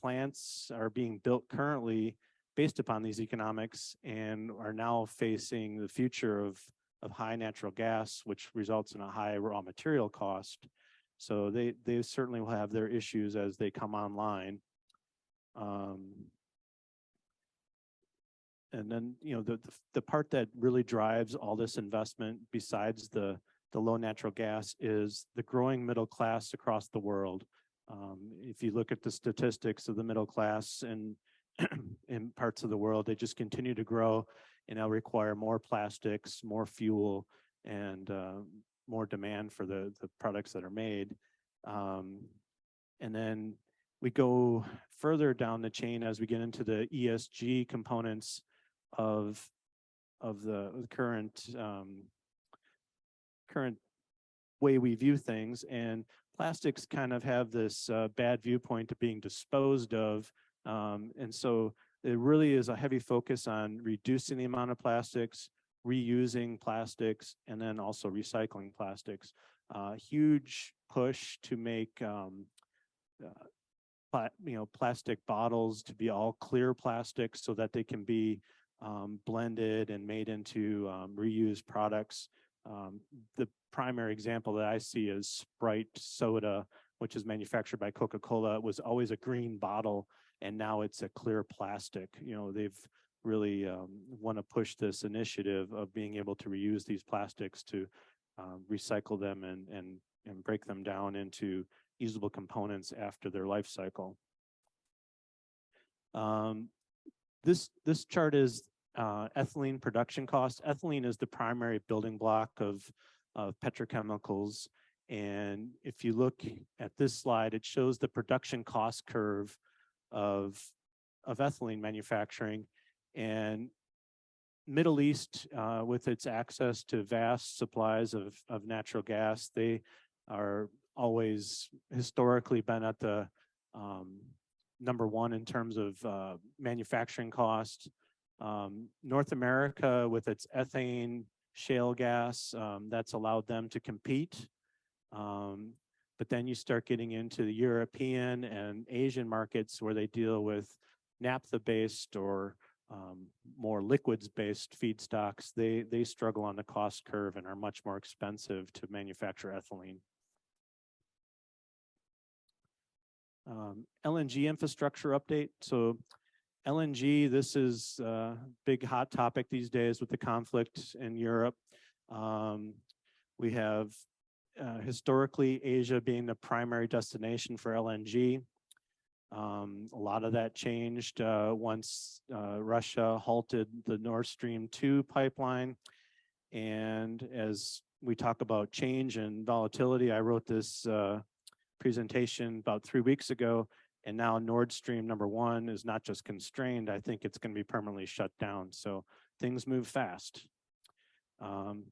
plants are being built currently based upon these economics and are now facing the future of high natural gas, which results in a high raw material cost. So they certainly will have their issues as they come online. And then, the part that really drives all this investment, besides the low natural gas, is the growing middle class across the world. If you look at the statistics of the middle class in parts of the world, they just continue to grow, and they'll require more plastics, more fuel, and more demand for the products that are made. And then we go further down the chain as we get into the ESG components of the current way we view things, and plastics kind of have this bad viewpoint of being disposed of, and so it really is a heavy focus on reducing the amount of plastics, reusing plastics, and then also recycling plastics. Huge push to make plastic bottles to be all clear plastic so that they can be blended and made into reused products. The primary example that I see is Sprite soda, which is manufactured by Coca-Cola. It was always a green bottle, and now it's a clear plastic. They've really want to push this initiative of being able to reuse these plastics to recycle them and break them down into usable components after their life cycle. This chart is ethylene production costs. Ethylene is the primary building block of petrochemicals. And if you look at this slide, it shows the production cost curve of ethylene manufacturing. And Middle East, with its access to vast supplies of natural gas, they are always historically been at the number one in terms of manufacturing cost. North America, with its ethane shale gas, that's allowed them to compete. But then you start getting into the European and Asian markets where they deal with naphtha-based or more liquids-based feedstocks. They struggle on the cost curve and are much more expensive to manufacture ethylene. LNG infrastructure update. So LNG, this is a big hot topic these days with the conflict in Europe. We have historically Asia being the primary destination for LNG. A lot of that changed once Russia halted the Nord Stream 2 pipeline. And as we talk about change and volatility, I wrote this presentation about 3 weeks ago, and now Nord Stream #1 is not just constrained, I think it's going to be permanently shut down. So things move fast.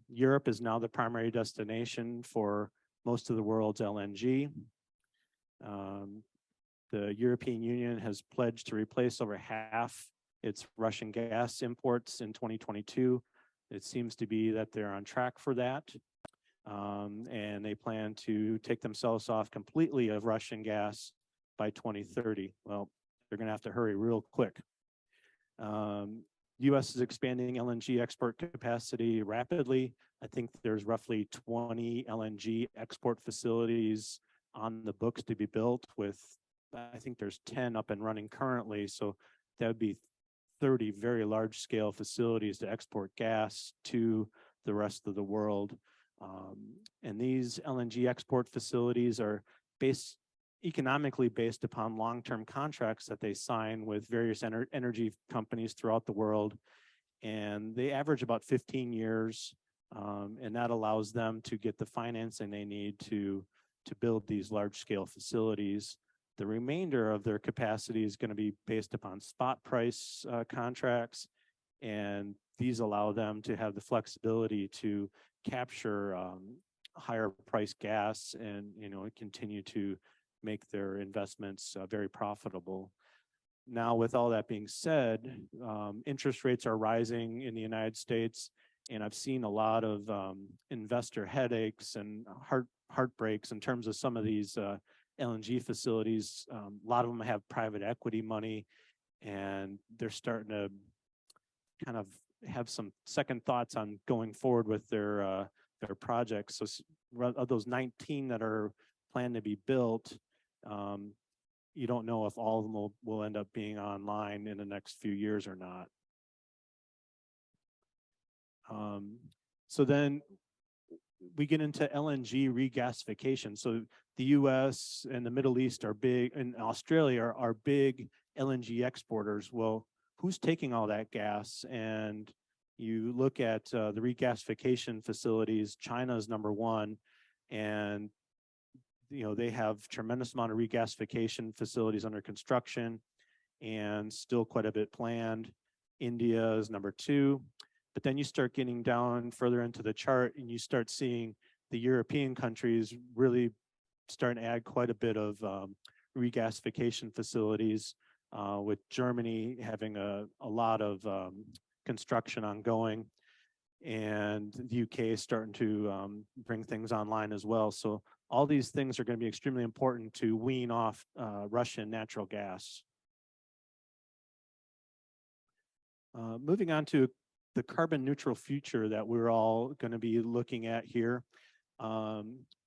Europe is now the primary destination for most of the world's LNG. The European Union has pledged to replace over half its Russian gas imports in 2022. It seems to be that they're on track for that. And they plan to take themselves off completely of Russian gas by 2030. Well, they're going to have to hurry real quick. U.S. is expanding LNG export capacity rapidly. I think there's roughly 20 LNG export facilities on the books to be built, with I think there's 10 up and running currently. So that would be 30 very large scale facilities to export gas to the rest of the world. And these LNG export facilities are economically based upon long-term contracts that they sign with various energy companies throughout the world. And they average about 15 years. And that allows them to get the financing they need to build these large-scale facilities. The remainder of their capacity is going to be based upon spot price contracts, and these allow them to have the flexibility to capture higher price gas and continue to make their investments very profitable. Now, with all that being said, interest rates are rising in the United States, and I've seen a lot of investor headaches and heartbreaks in terms of some of these LNG facilities. A lot of them have private equity money, and they're starting to kind of have some second thoughts on going forward with their projects. So of those 19 that are planned to be built, you don't know if all of them will end up being online in the next few years or not. So then we get into LNG regasification. So the US and the Middle East are big, and Australia are big LNG exporters. Well, who's taking all that gas? And you look at the regasification facilities, China is #1, and they have tremendous amount of regasification facilities under construction and still quite a bit planned. India is #2. But then you start getting down further into the chart and you start seeing the European countries really starting to add quite a bit of regasification facilities. with Germany having a lot of construction ongoing, and the UK is starting to bring things online as well. So all these things are going to be extremely important to wean off Russian natural gas. Moving on to the carbon neutral future that we're all going to be looking at here.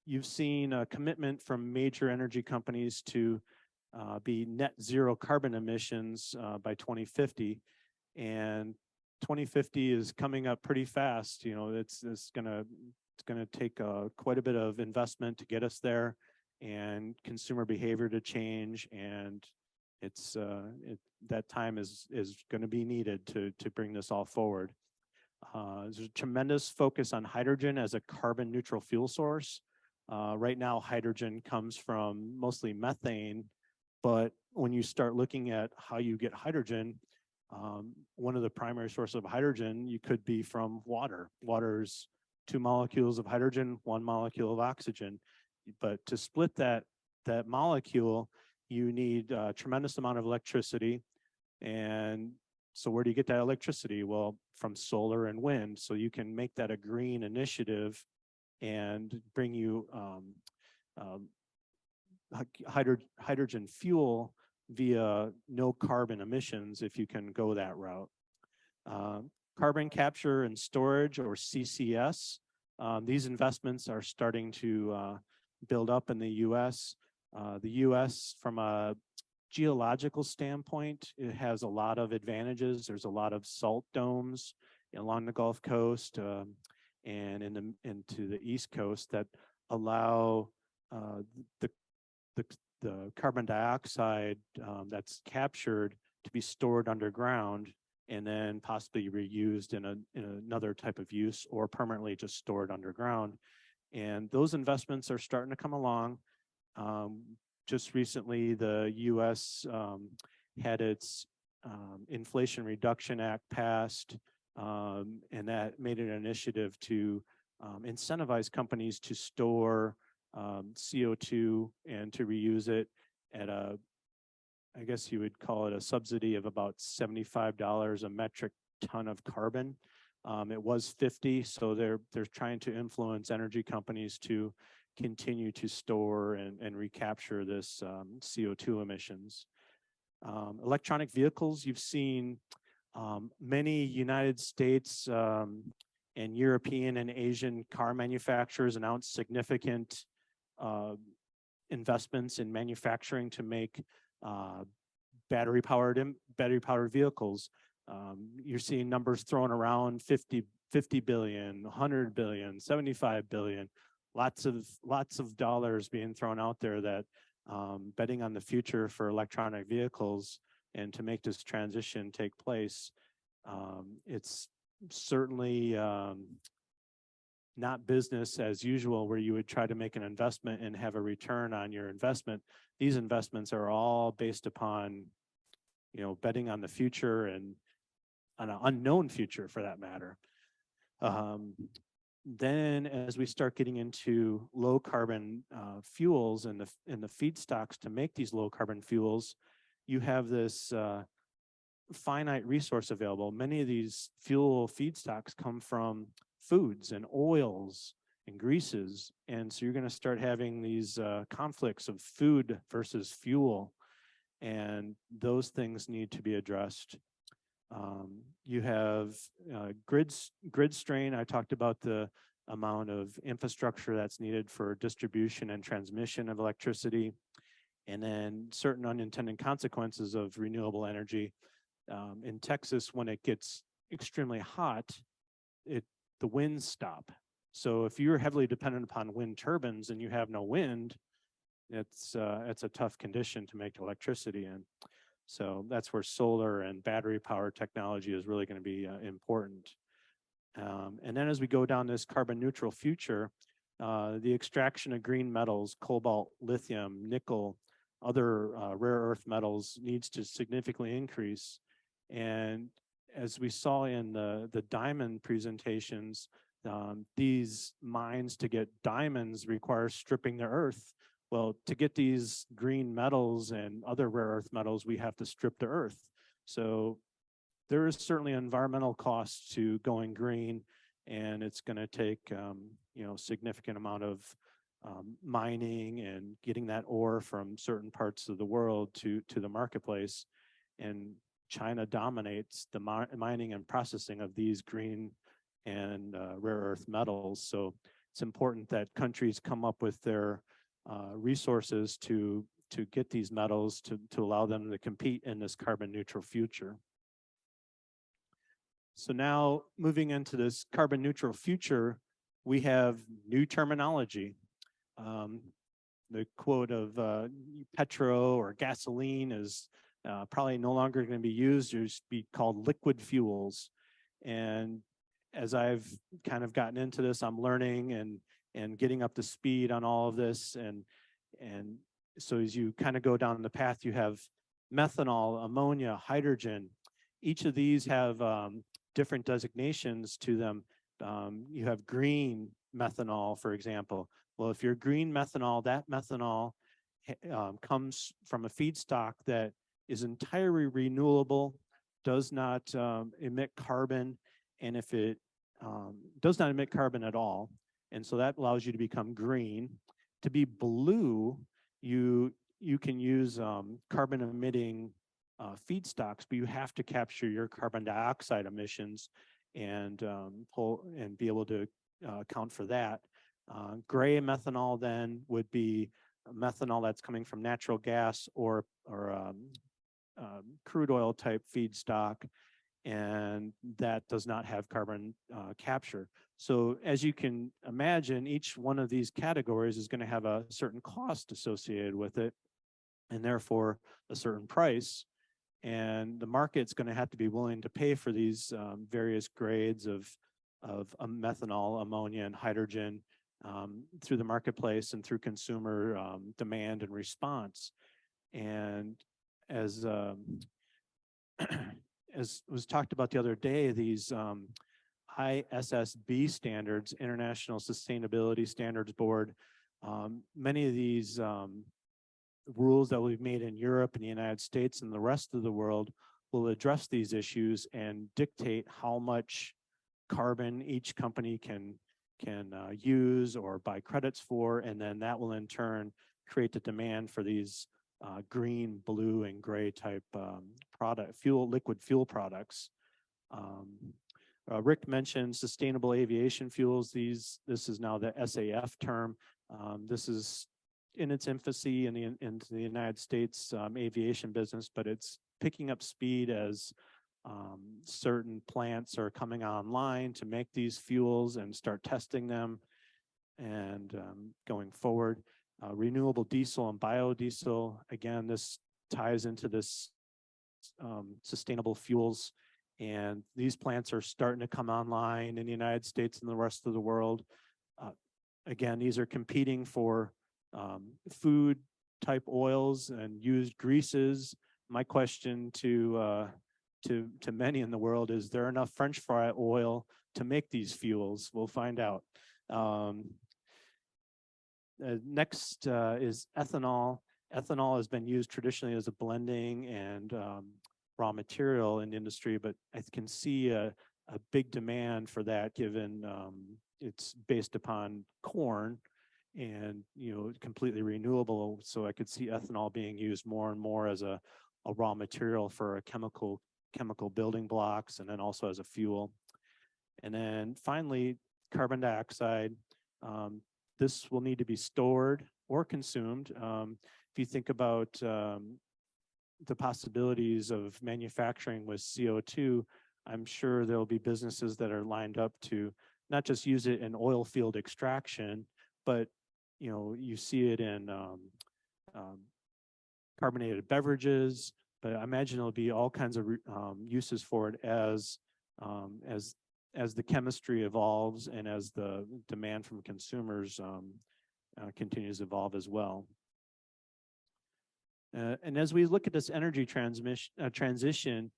You've seen a commitment from major energy companies to be net zero carbon emissions by 2050, and 2050 is coming up pretty fast. You know, it's gonna take quite a bit of investment to get us there, and consumer behavior to change, and that time is going to be needed to bring this all forward. There's a tremendous focus on hydrogen as a carbon neutral fuel source. Right now, hydrogen comes from mostly methane, but when you start looking at how you get hydrogen, one of the primary sources of hydrogen, you could be from water. Water's 2 molecules of hydrogen, 1 molecule of oxygen. But to split that molecule, you need a tremendous amount of electricity. And so where do you get that electricity? Well, from solar and wind. So you can make that a green initiative and bring you hydrogen fuel via no carbon emissions if you can go that route. Carbon capture and storage, or CCS. These investments are starting to build up in the US. The US, from a geological standpoint, it has a lot of advantages. There's a lot of salt domes along the Gulf Coast and into the East Coast that allow the carbon dioxide that's captured to be stored underground and then possibly reused in another type of use, or permanently just stored underground. And those investments are starting to come along. Just recently, the US had its Inflation Reduction Act passed, and that made an initiative to incentivize companies to store CO2 and to reuse it at I guess you would call it a subsidy of about $75 a metric ton of carbon. It was 50, so they're trying to influence energy companies to continue to store and recapture this CO2 emissions. Electronic vehicles, you've seen many United States and European and Asian car manufacturers announce significant investments in manufacturing to make battery-powered vehicles. You're seeing numbers thrown around 50 billion, 100 billion, 75 billion, lots of dollars being thrown out there that betting on the future for electronic vehicles and to make this transition take place. It's certainly not business as usual where you would try to make an investment and have a return on your investment. These investments are all based upon, betting on the future and on an unknown future for that matter. Then as we start getting into low carbon fuels and the feedstocks to make these low carbon fuels, you have this finite resource available. Many of these fuel feedstocks come from foods and oils and greases. And so you're going to start having these conflicts of food versus fuel. And those things need to be addressed. You have grid strain. I talked about the amount of infrastructure that's needed for distribution and transmission of electricity, and then certain unintended consequences of renewable energy. In Texas, when it gets extremely hot, the winds stop. So if you're heavily dependent upon wind turbines and you have no wind, it's a tough condition to make electricity in. So that's where solar and battery power technology is really going to be important. And then as we go down this carbon neutral future, the extraction of green metals, cobalt, lithium, nickel, other rare earth metals needs to significantly increase. And as we saw in the diamond presentations, these mines to get diamonds require stripping the earth. Well, to get these green metals and other rare earth metals, we have to strip the earth. So there is certainly an environmental cost to going green, and it's going to take significant amount of mining and getting that ore from certain parts of the world to the marketplace. And China dominates the mining and processing of these green and rare earth metals. So it's important that countries come up with their resources to get these metals to allow them to compete in this carbon neutral future. So now moving into this carbon neutral future, we have new terminology. The quote of petro or gasoline is probably no longer going to be used. It's be called liquid fuels. And as I've kind of gotten into this, I'm learning and getting up to speed on all of this. And so as you kind of go down the path, you have methanol, ammonia, hydrogen. Each of these have different designations to them. You have green methanol, for example. Well, if you're green methanol, that methanol comes from a feedstock that is entirely renewable, does not emit carbon, and if it does not emit carbon at all, and so that allows you to become green. To be blue, you can use carbon emitting feedstocks, but you have to capture your carbon dioxide emissions and be able to account for that. Gray methanol then would be methanol that's coming from natural gas or crude oil type feedstock, and that does not have carbon capture. So as you can imagine, each one of these categories is going to have a certain cost associated with it, and therefore a certain price. And the market's going to have to be willing to pay for these various grades of methanol, ammonia, and hydrogen through the marketplace and through consumer demand and response. And as was talked about the other day, these ISSB standards, International Sustainability Standards Board, many of these rules that we've made in Europe and the United States and the rest of the world will address these issues and dictate how much carbon each company can use or buy credits for, and then that will in turn create the demand for these green, blue, and gray type liquid fuel products. Rick mentioned sustainable aviation fuels. This is now the SAF term. This is in its infancy in the United States aviation business, but it's picking up speed as certain plants are coming online to make these fuels and start testing them. And going forward, renewable diesel and biodiesel, again, this ties into this sustainable fuels. And these plants are starting to come online in the United States and the rest of the world. Again, these are competing for food type oils and used greases. My question to many in the world is there enough French fry oil to make these fuels? We'll find out. Next is ethanol. Ethanol has been used traditionally as a blending and raw material in the industry, but I can see a big demand for that given it's based upon corn and completely renewable. So I could see ethanol being used more and more as a raw material for a chemical building blocks, and then also as a fuel. And then finally, carbon dioxide. This will need to be stored or consumed. If you think about the possibilities of manufacturing with CO2, I'm sure there'll be businesses that are lined up to not just use it in oil field extraction, but you see it in carbonated beverages. But I imagine there'll be all kinds of uses for it as the chemistry evolves and as the demand from consumers continues to evolve as well. And as we look at this energy transition,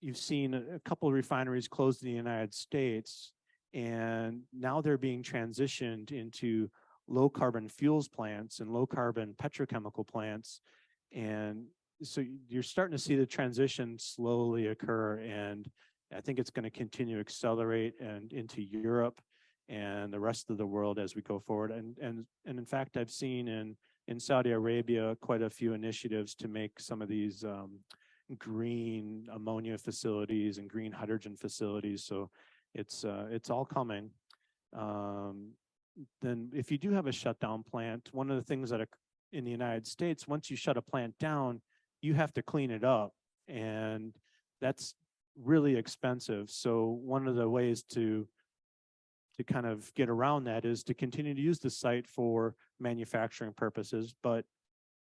you've seen a couple of refineries closed in the United States, and now they're being transitioned into low carbon fuels plants and low carbon petrochemical plants. And so you're starting to see the transition slowly occur, and I think it's going to continue to accelerate and into Europe and the rest of the world as we go forward. And in fact, I've seen in Saudi Arabia quite a few initiatives to make some of these green ammonia facilities and green hydrogen facilities. So it's all coming. Then if you do have a shutdown plant, one of the things that in the United States, once you shut a plant down, you have to clean it up, and that's really expensive. So one of the ways to kind of get around that is to continue to use the site for manufacturing purposes, but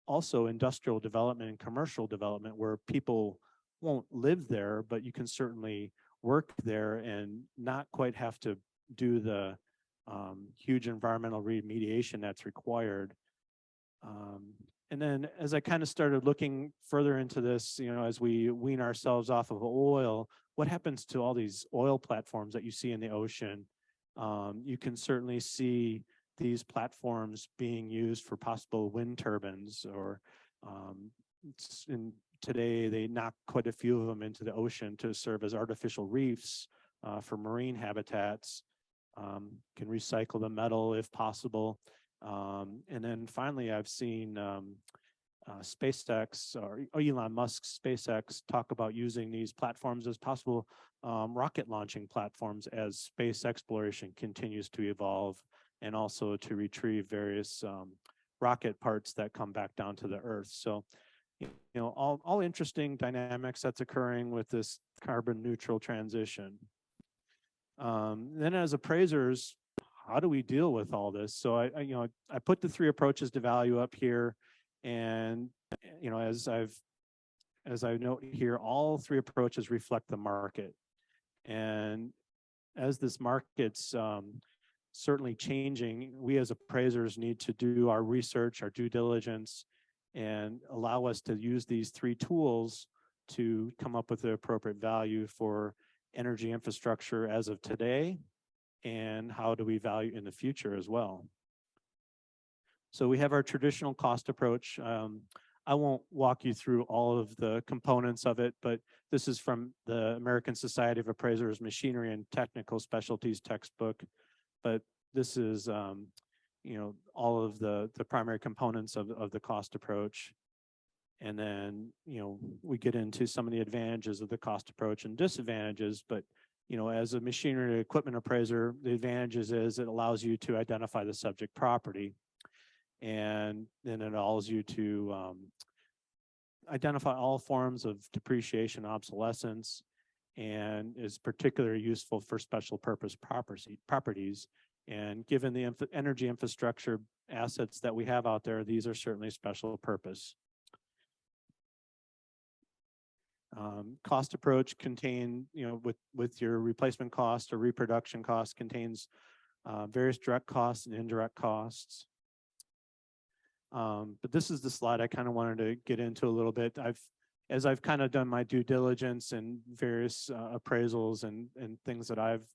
also industrial development and commercial development where people won't live there, but you can certainly work there and not quite have to do the huge environmental remediation that's required. And then as I kind of started looking further into this, you know, as we wean ourselves off of oil, what happens to all these oil platforms that you see in the ocean? You can certainly see these platforms being used for possible wind turbines, or today they knock quite a few of them into the ocean to serve as artificial reefs for marine habitats. Can recycle the metal if possible. And then finally, I've seen SpaceX or Elon Musk's SpaceX talk about using these platforms as possible rocket launching platforms as space exploration continues to evolve, and also to retrieve various rocket parts that come back down to the Earth. So, you know, all interesting dynamics that's occurring with this carbon neutral transition. Then as appraisers, how do we deal with all this? So I put the 3 approaches to value up here, and you know, as I note here, all 3 approaches reflect the market, and as this market's certainly changing, we as appraisers need to do our research, our due diligence, and allow us to use these 3 tools to come up with the appropriate value for energy infrastructure as of today, and how do we value in the future as well. So we have our traditional cost approach. I won't walk you through all of the components of it, but this is from the American Society of Appraisers Machinery and Technical Specialties textbook. But this is you know, all of the primary components of the cost approach. And then, you know, we get into some of the advantages of the cost approach and disadvantages, but, you know, as a machinery equipment appraiser, the advantages is it allows you to identify the subject property, and then it allows you to identify all forms of depreciation, obsolescence, and is particularly useful for special purpose properties. And given the energy infrastructure assets that we have out there, these are certainly special purpose. Cost approach contain, you know, with your replacement cost or reproduction cost, contains various direct costs and indirect costs. But this is the slide I kind of wanted to get into a little bit. As I've kind of done my due diligence and various appraisals and things that I've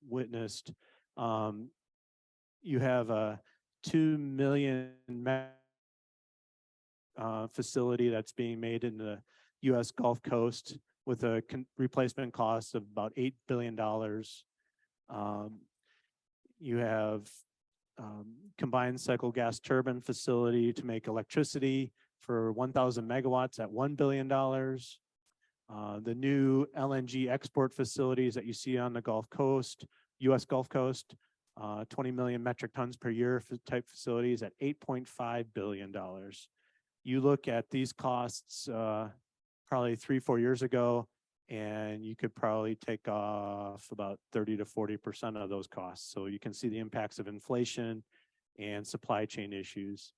witnessed, you have a 2 million facility that's being made in the U.S. Gulf Coast with a replacement cost of about $8 billion. You have combined cycle gas turbine facility to make electricity for 1,000 megawatts at $1 billion. The new LNG export facilities that you see on the Gulf Coast, U.S. Gulf Coast, 20 million metric tons per year type facilities at $8.5 billion. You look at these costs probably 3-4 years ago, and you could probably take off about 30 to 40% of those costs. So you can see the impacts of inflation and supply chain issues.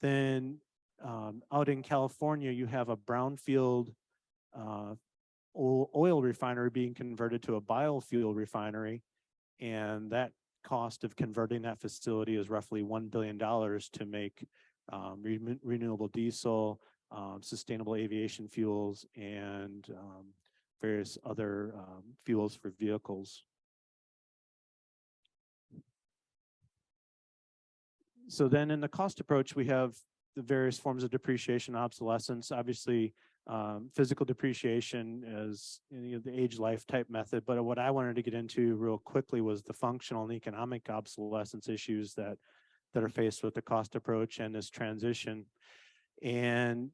Then out in California, you have a brownfield oil refinery being converted to a biofuel refinery, and that cost of converting that facility is roughly $1 billion to make renewable diesel, sustainable aviation fuels, and various other fuels for vehicles. So then in the cost approach, we have the various forms of depreciation, obsolescence, obviously physical depreciation as the age life type method. But what I wanted to get into real quickly was the functional and economic obsolescence issues that are faced with the cost approach and this transition. And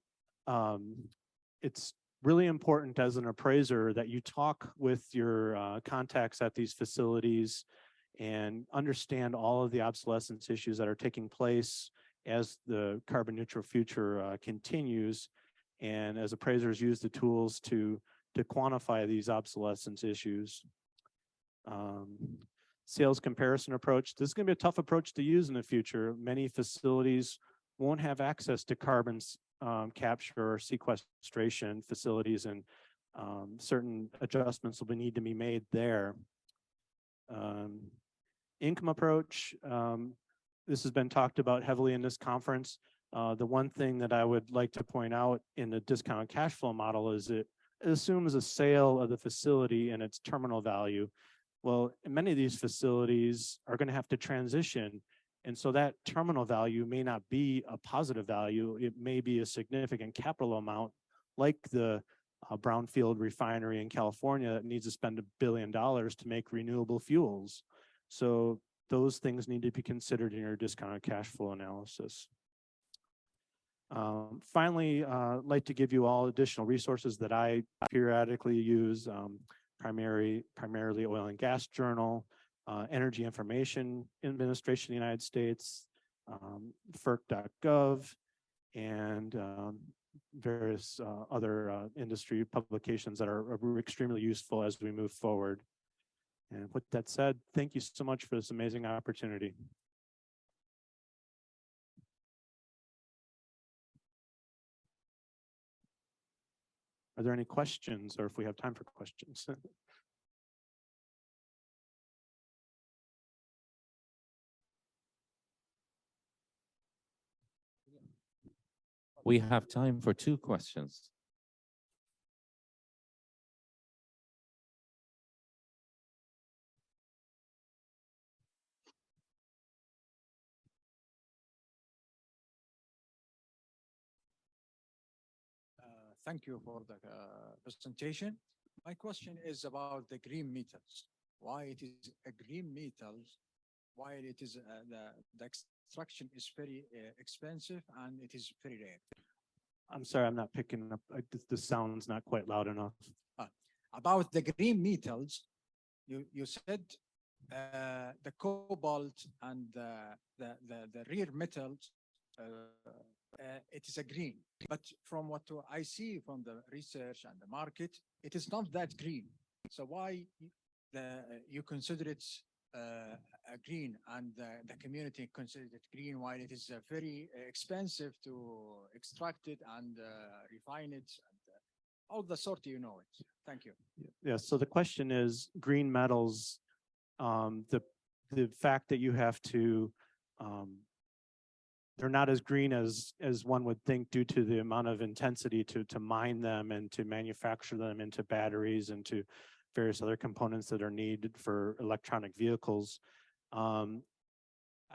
it's really important as an appraiser that you talk with your contacts at these facilities and understand all of the obsolescence issues that are taking place as the carbon neutral future continues, and as appraisers use the tools to quantify these obsolescence issues. Sales comparison approach. This is going to be a tough approach to use in the future. Many facilities won't have access to carbon capture or sequestration facilities, and certain adjustments will need to be made there. Income approach. This has been talked about heavily in this conference. The one thing that I would like to point out in the discounted cash flow model is it assumes a sale of the facility and its terminal value. Well, many of these facilities are going to have to transition. And so that terminal value may not be a positive value. It may be a significant capital amount, like the brownfield refinery in California that needs to spend $1 billion to make renewable fuels. So those things need to be considered in your discounted cash flow analysis. Finally, I'd like to give you all additional resources that I periodically use, primarily Oil and Gas Journal, Energy Information Administration of the United States, FERC.gov, and various other industry publications that are extremely useful as we move forward. And with that said, thank you so much for this amazing opportunity. Are there any questions, or if we have time for questions? We have time for 2 questions. Thank you for the presentation. My question is about the green metals. Why it is a green metals, while it is the extraction is very expensive and it is very rare. I'm sorry, I'm not picking up. The sound's not quite loud enough. About the green metals, you said the cobalt and the rare metals, it is a green. But from what I see from the research and the market, it is not that green. So why you consider it a green and the community considers it green, while it is very expensive to extract it and refine it and all the sort it. Thank you. Yeah, so the question is green metals, the fact that you have to they're not as green as one would think due to the amount of intensity to mine them and to manufacture them into batteries and to various other components that are needed for electronic vehicles. I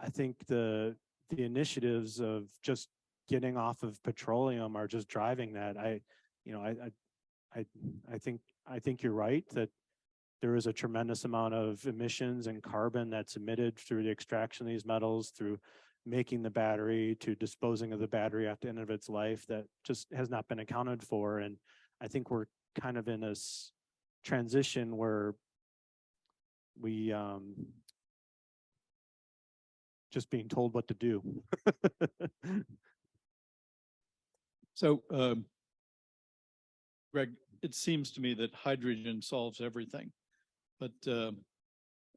think the initiatives of just getting off of petroleum are just driving that. I think you're right that there is a tremendous amount of emissions and carbon that's emitted through the extraction of these metals, through making the battery, to disposing of the battery at the end of its life, that just has not been accounted for. And I think we're kind of in this transition where we just being told what to do. So, Greg, it seems to me that hydrogen solves everything, but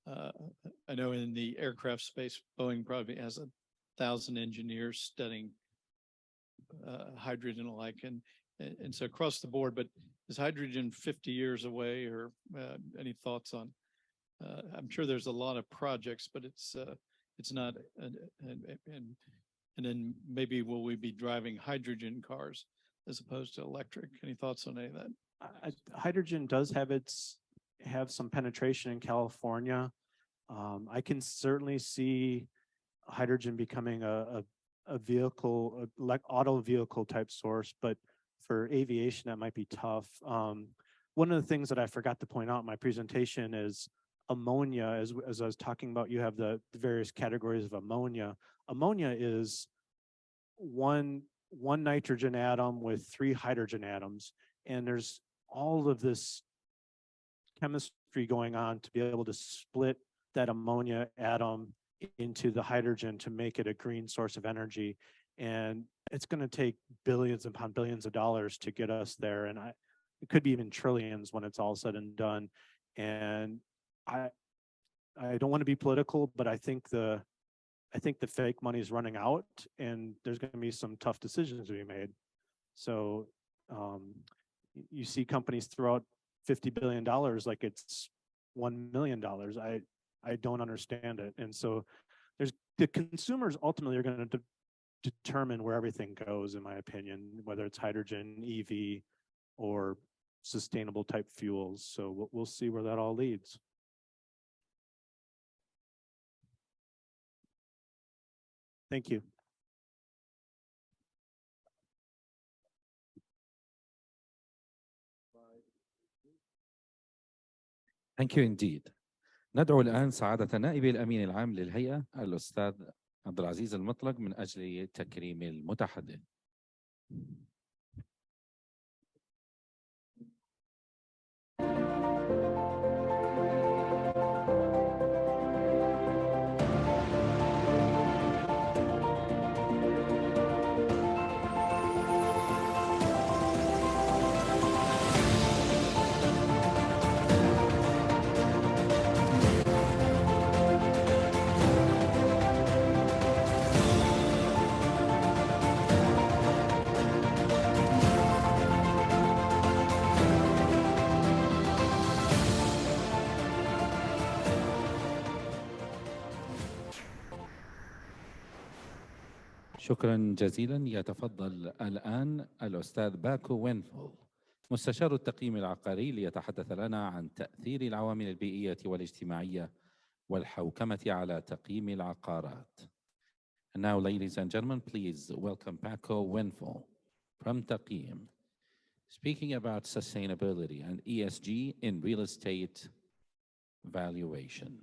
I know in the aircraft space, Boeing probably has 1,000 engineers studying hydrogen alike, and so across the board. But is hydrogen 50 years away, or any thoughts on? I'm sure there's a lot of projects, but it's not. And then maybe will we be driving hydrogen cars as opposed to electric? Any thoughts on any of that? Hydrogen does have some penetration in California. I can certainly see hydrogen becoming a vehicle, like auto vehicle type source, but for aviation, that might be tough. One of the things that I forgot to point out in my presentation is ammonia. As I was talking about, you have the various categories of ammonia. Ammonia is one nitrogen atom with 3 hydrogen atoms, and there's all of this chemistry going on to be able to split that ammonia atom into the hydrogen to make it a green source of energy. And it's going to take billions upon billions of dollars to get us there. And it could be even trillions when it's all said and done. And I don't want to be political, but I think the fake money is running out, and there's going to be some tough decisions to be made. So you see companies throw out $50 billion like it's $1 million. I don't understand it. And so the consumers ultimately are going to determine where everything goes, in my opinion, whether it's hydrogen, EV, or sustainable type fuels. So we'll see where that all leads. Thank you. Thank you indeed. ندعو الآن سعادة نائب الأمين العام للهيئة الأستاذ عبد العزيز المطلق من أجل تكريم المتحدث. شكرا جزيلا. يتفضل الآن الأستاذ باكو وينيفيل مستشار التقييم العقاري ليتحدث لنا عن تأثير العوامل البيئية والاجتماعية والحوكمة على تقييم العقارات. And now, ladies and gentlemen, please welcome Paco Wenfel from تقييم, speaking about sustainability and ESG in real estate valuation.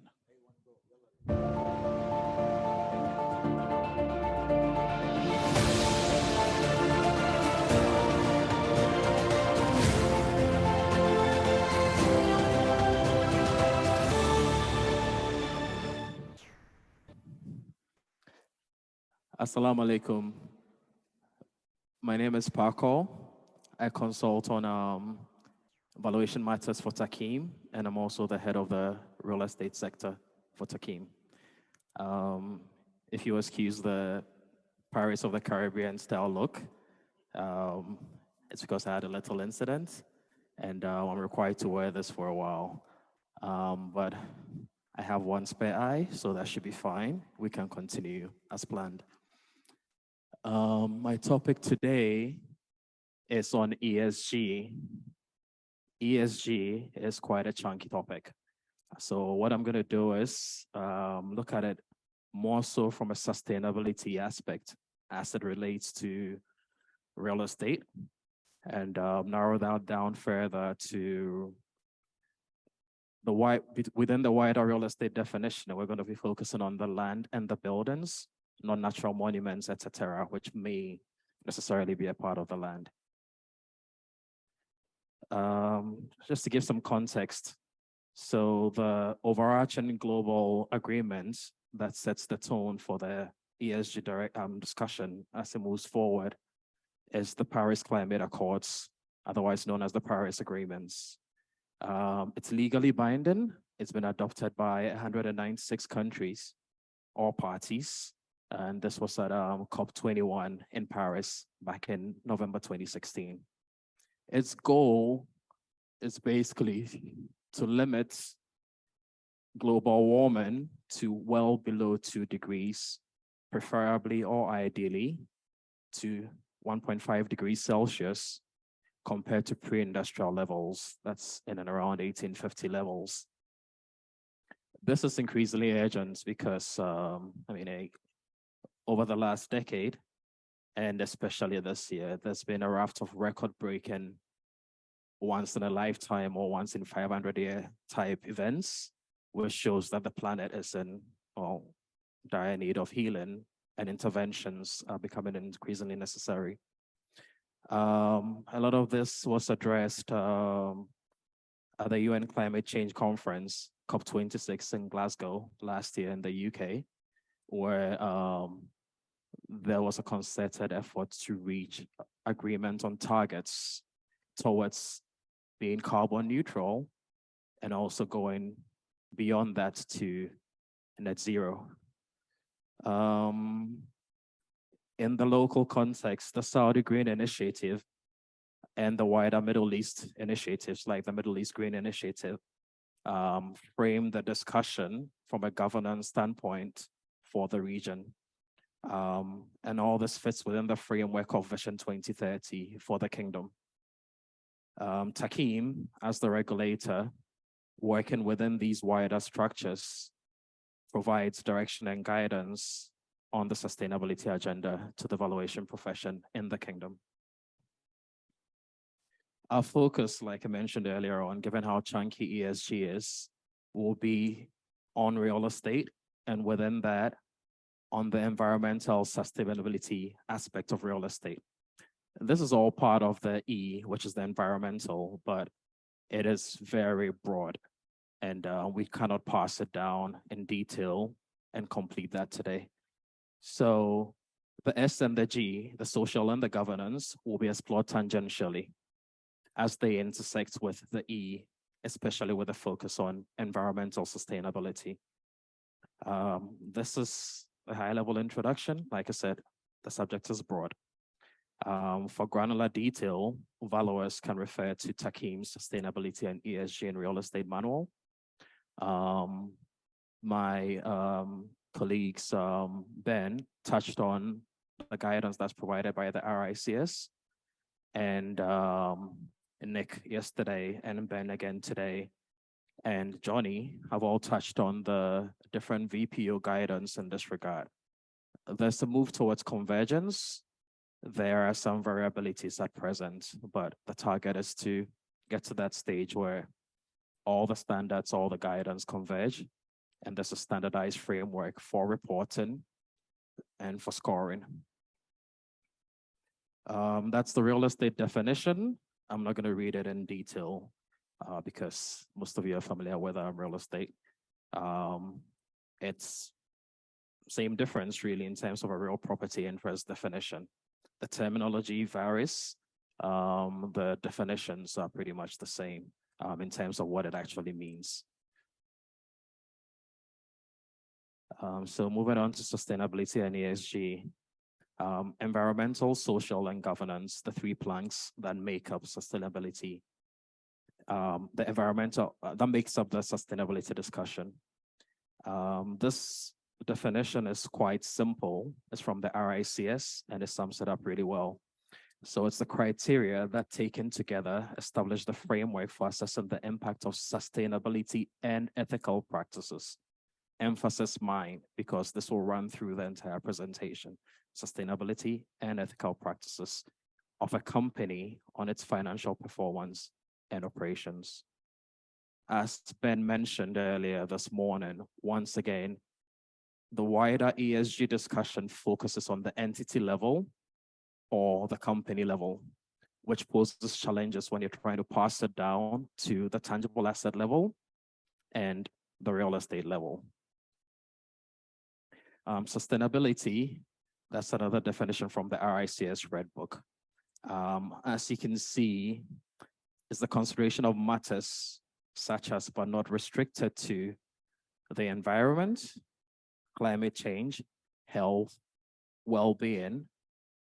Assalamu alaikum. My name is Paco. I consult on valuation matters for Taqeem, and I'm also the head of the real estate sector for Taqeem. If you excuse the Pirates of the Caribbean style look, it's because I had a little incident, and I'm required to wear this for a while. But I have one spare eye, so that should be fine. We can continue as planned. My topic today is on ESG. ESG is quite a chunky topic. So what I'm going to do is look at it more so from a sustainability aspect as it relates to real estate, and narrow that down further to within the wider real estate definition. We're going to be focusing on the land and the buildings, not natural monuments, etc., which may necessarily be a part of the land. Just to give some context, so the overarching global agreement that sets the tone for the ESG discussion as it moves forward is the Paris Climate Accords, otherwise known as the Paris Agreements. It's legally binding. It's been adopted by 196 countries, all parties, and this was at COP21 in Paris back in November 2016. Its goal is basically to limit global warming to well below 2 degrees, preferably or ideally to 1.5 degrees Celsius compared to pre-industrial levels. That's in and around 1850 levels. This is increasingly urgent because, over the last decade, and especially this year, there's been a raft of record-breaking once in a lifetime or once in 500-year type events, which shows that the planet is in dire need of healing, and interventions are becoming increasingly necessary. A lot of this was addressed at the UN Climate Change Conference, COP26 in Glasgow last year in the UK, where there was a concerted effort to reach agreement on targets towards being carbon neutral and also going beyond that to net zero. In the local context, the Saudi Green Initiative and the wider Middle East initiatives like the Middle East Green Initiative frame the discussion from a governance standpoint for the region. And all this fits within the framework of Vision 2030 for the kingdom. Taqiyyim, as the regulator, working within these wider structures, provides direction and guidance on the sustainability agenda to the valuation profession in the kingdom. Our focus, like I mentioned earlier on, given how chunky ESG is, will be on real estate, and within that, on the environmental sustainability aspect of real estate. This is all part of the E, which is the environmental, but it is very broad, and we cannot pass it down in detail and complete that today. So the S and the G, the social and the governance, will be explored tangentially as they intersect with the E, especially with a focus on environmental sustainability. This is a high-level introduction. Like I said, the subject is broad. For granular detail, valuers can refer to Taqiyyim's Sustainability and ESG in Real Estate Manual. My colleagues, Ben, touched on the guidance that's provided by the RICS, and Nick yesterday, and Ben again today, and Johnny have all touched on the different VPO guidance in this regard. There's a move towards convergence. There are some variabilities at present, but the target is to get to that stage where all the standards, all the guidance converge, and there's a standardized framework for reporting and for scoring. That's the real estate definition. I'm not going to read it in detail because most of you are familiar with real estate. It's same difference really in terms of a real property interest definition. The terminology varies. The definitions are pretty much the same in terms of what it actually means. So moving on to sustainability and ESG. Environmental, social, and governance, the three planks that make up sustainability. The environmental, that makes up the sustainability discussion. This definition is quite simple. It's from the RICS, and it sums it up really well. So it's the criteria that taken together establish the framework for assessing the impact of sustainability and ethical practices. Emphasis mine, because this will run through the entire presentation. Sustainability and ethical practices of a company on its financial performance and operations. As Ben mentioned earlier this morning, once again, the wider ESG discussion focuses on the entity level or the company level, which poses challenges when you're trying to pass it down to the tangible asset level and the real estate level. Sustainability, that's another definition from the RICS Red Book. As you can see, is the consideration of matters such as, but not restricted to, the environment, climate change, health, well-being,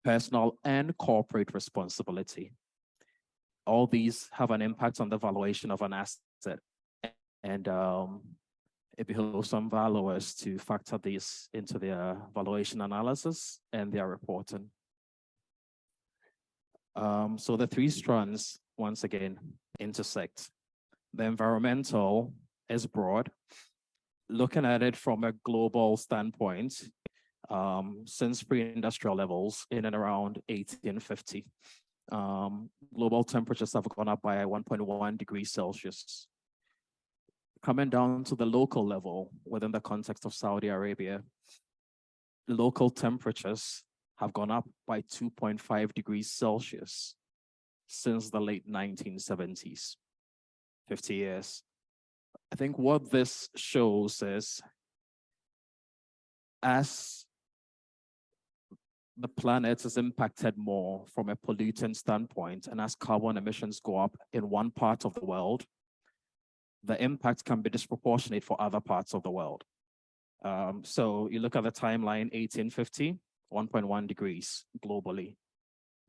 personal and corporate responsibility. All these have an impact on the valuation of an asset, and it behooves some valuers to factor these into their valuation analysis and their reporting. So the three strands, once again, intersect. The environmental is broad. Looking at it from a global standpoint, since pre-industrial levels in and around 1850. Global temperatures have gone up by 1.1 degrees Celsius. Coming down to the local level within the context of Saudi Arabia, local temperatures have gone up by 2.5 degrees Celsius since the late 1970s, 50 years. I think what this shows is as the planet is impacted more from a pollutant standpoint, and as carbon emissions go up in one part of the world, the impact can be disproportionate for other parts of the world. So you look at the timeline, 1850, 1.1 degrees globally.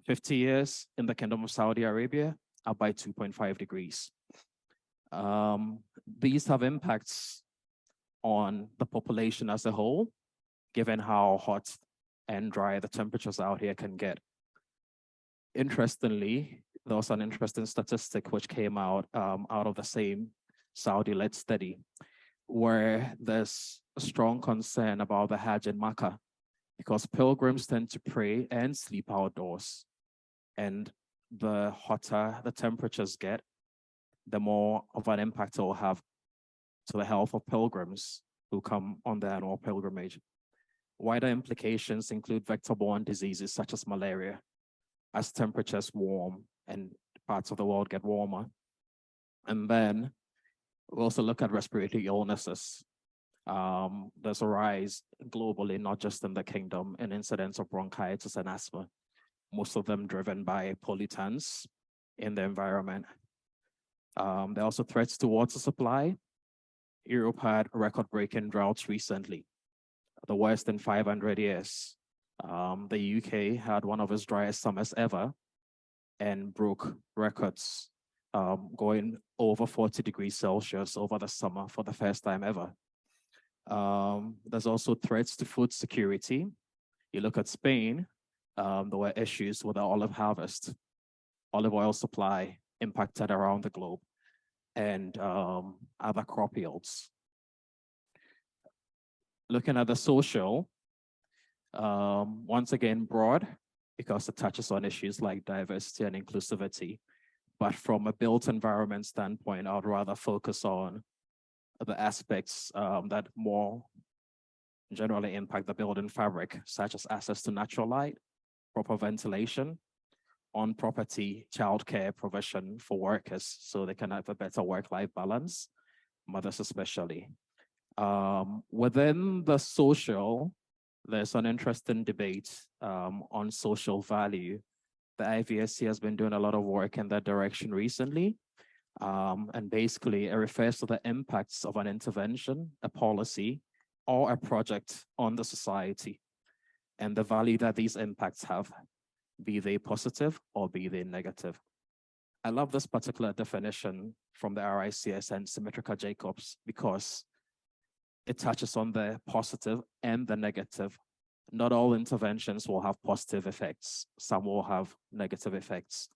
50 years in the Kingdom of Saudi Arabia, up by 2.5 degrees. These have impacts on the population as a whole, given how hot and dry the temperatures out here can get. Interestingly, there was an interesting statistic which came out of the same Saudi-led study, where there's a strong concern about the Hajj in Makkah, because pilgrims tend to pray and sleep outdoors. And the hotter the temperatures get, the more of an impact it will have to the health of pilgrims who come on their annual pilgrimage. Wider implications include vector-borne diseases such as malaria, as temperatures warm and parts of the world get warmer. And then we also look at respiratory illnesses. There's a rise globally, not just in the kingdom, in incidence of bronchitis and asthma, most of them driven by pollutants in the environment. There are also threats to water supply. Europe had record-breaking droughts recently, the worst in 500 years. The UK had one of its driest summers ever and broke records, going over 40 degrees Celsius over the summer for the first time ever. There's also threats to food security. You look at Spain, there were issues with the olive harvest, olive oil supply impacted around the globe, and other crop yields. Looking at the social, once again, broad, because it touches on issues like diversity and inclusivity. But from a built environment standpoint, I would rather focus on the aspects that more generally impact the building fabric, such as access to natural light, proper ventilation, on-property childcare provision for workers so they can have a better work-life balance, mothers especially. Within the social, there's an interesting debate on social value. The IVSC has been doing a lot of work in that direction recently. And basically, it refers to the impacts of an intervention, a policy, or a project on the society, and the value that these impacts have, be they positive or be they negative. I love this particular definition from the RICS and Symmetrica Jacobs because it touches on the positive and the negative. Not all interventions will have positive effects. Some will have negative effects.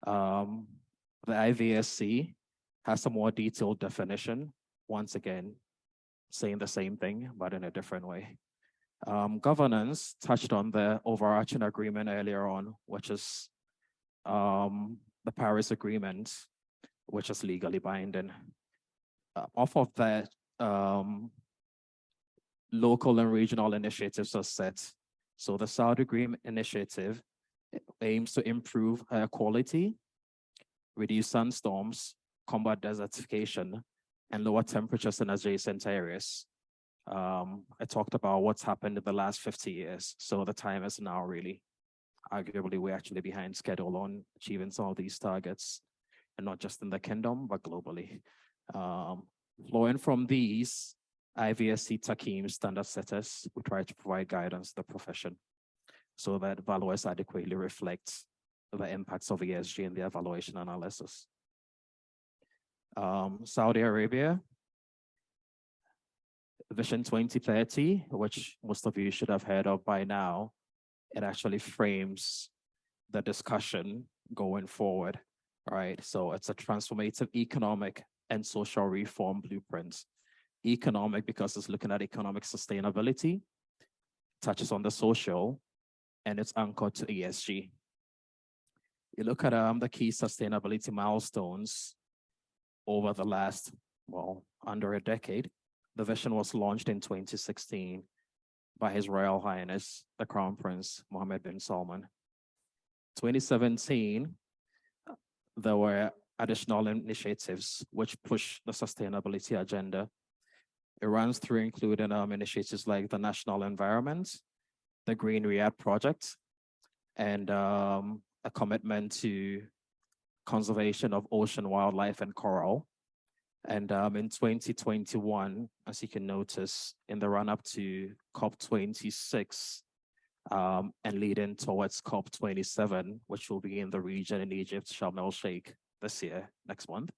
The IVSC has a more detailed definition, once again, saying the same thing, but in a different way. Governance touched on the overarching agreement earlier on, which is the Paris Agreement, which is legally binding. Off of that, local and regional initiatives are set. So the Saudi Agreement initiative aims to improve air quality, reduce sunstorms, combat desertification, and lower temperatures in adjacent areas. I talked about what's happened in the last 50 years. So the time is now really, arguably, we're actually behind schedule on achieving some of these targets, and not just in the kingdom, but globally. Flowing from these, IVSC Taqeeim standard setters, we try to provide guidance to the profession so that valuers adequately reflect the impacts of ESG in the evaluation analysis. Saudi Arabia, Vision 2030, which most of you should have heard of by now, it actually frames the discussion going forward, right? So it's a transformative economic and social reform blueprint. Economic because it's looking at economic sustainability, touches on the social, and it's anchored to ESG. You look at the key sustainability milestones over the last, well, under a decade. The vision was launched in 2016 by His Royal Highness, the Crown Prince Mohammed bin Salman. 2017, there were additional initiatives which push the sustainability agenda. It runs through including initiatives like the National Environment, the Green Riyadh Project, and a commitment to conservation of ocean wildlife and coral. And in 2021, as you can notice, in the run-up to COP26 and leading towards COP27, which will be in the region in Egypt, Sharm el-Sheikh, this year, next month,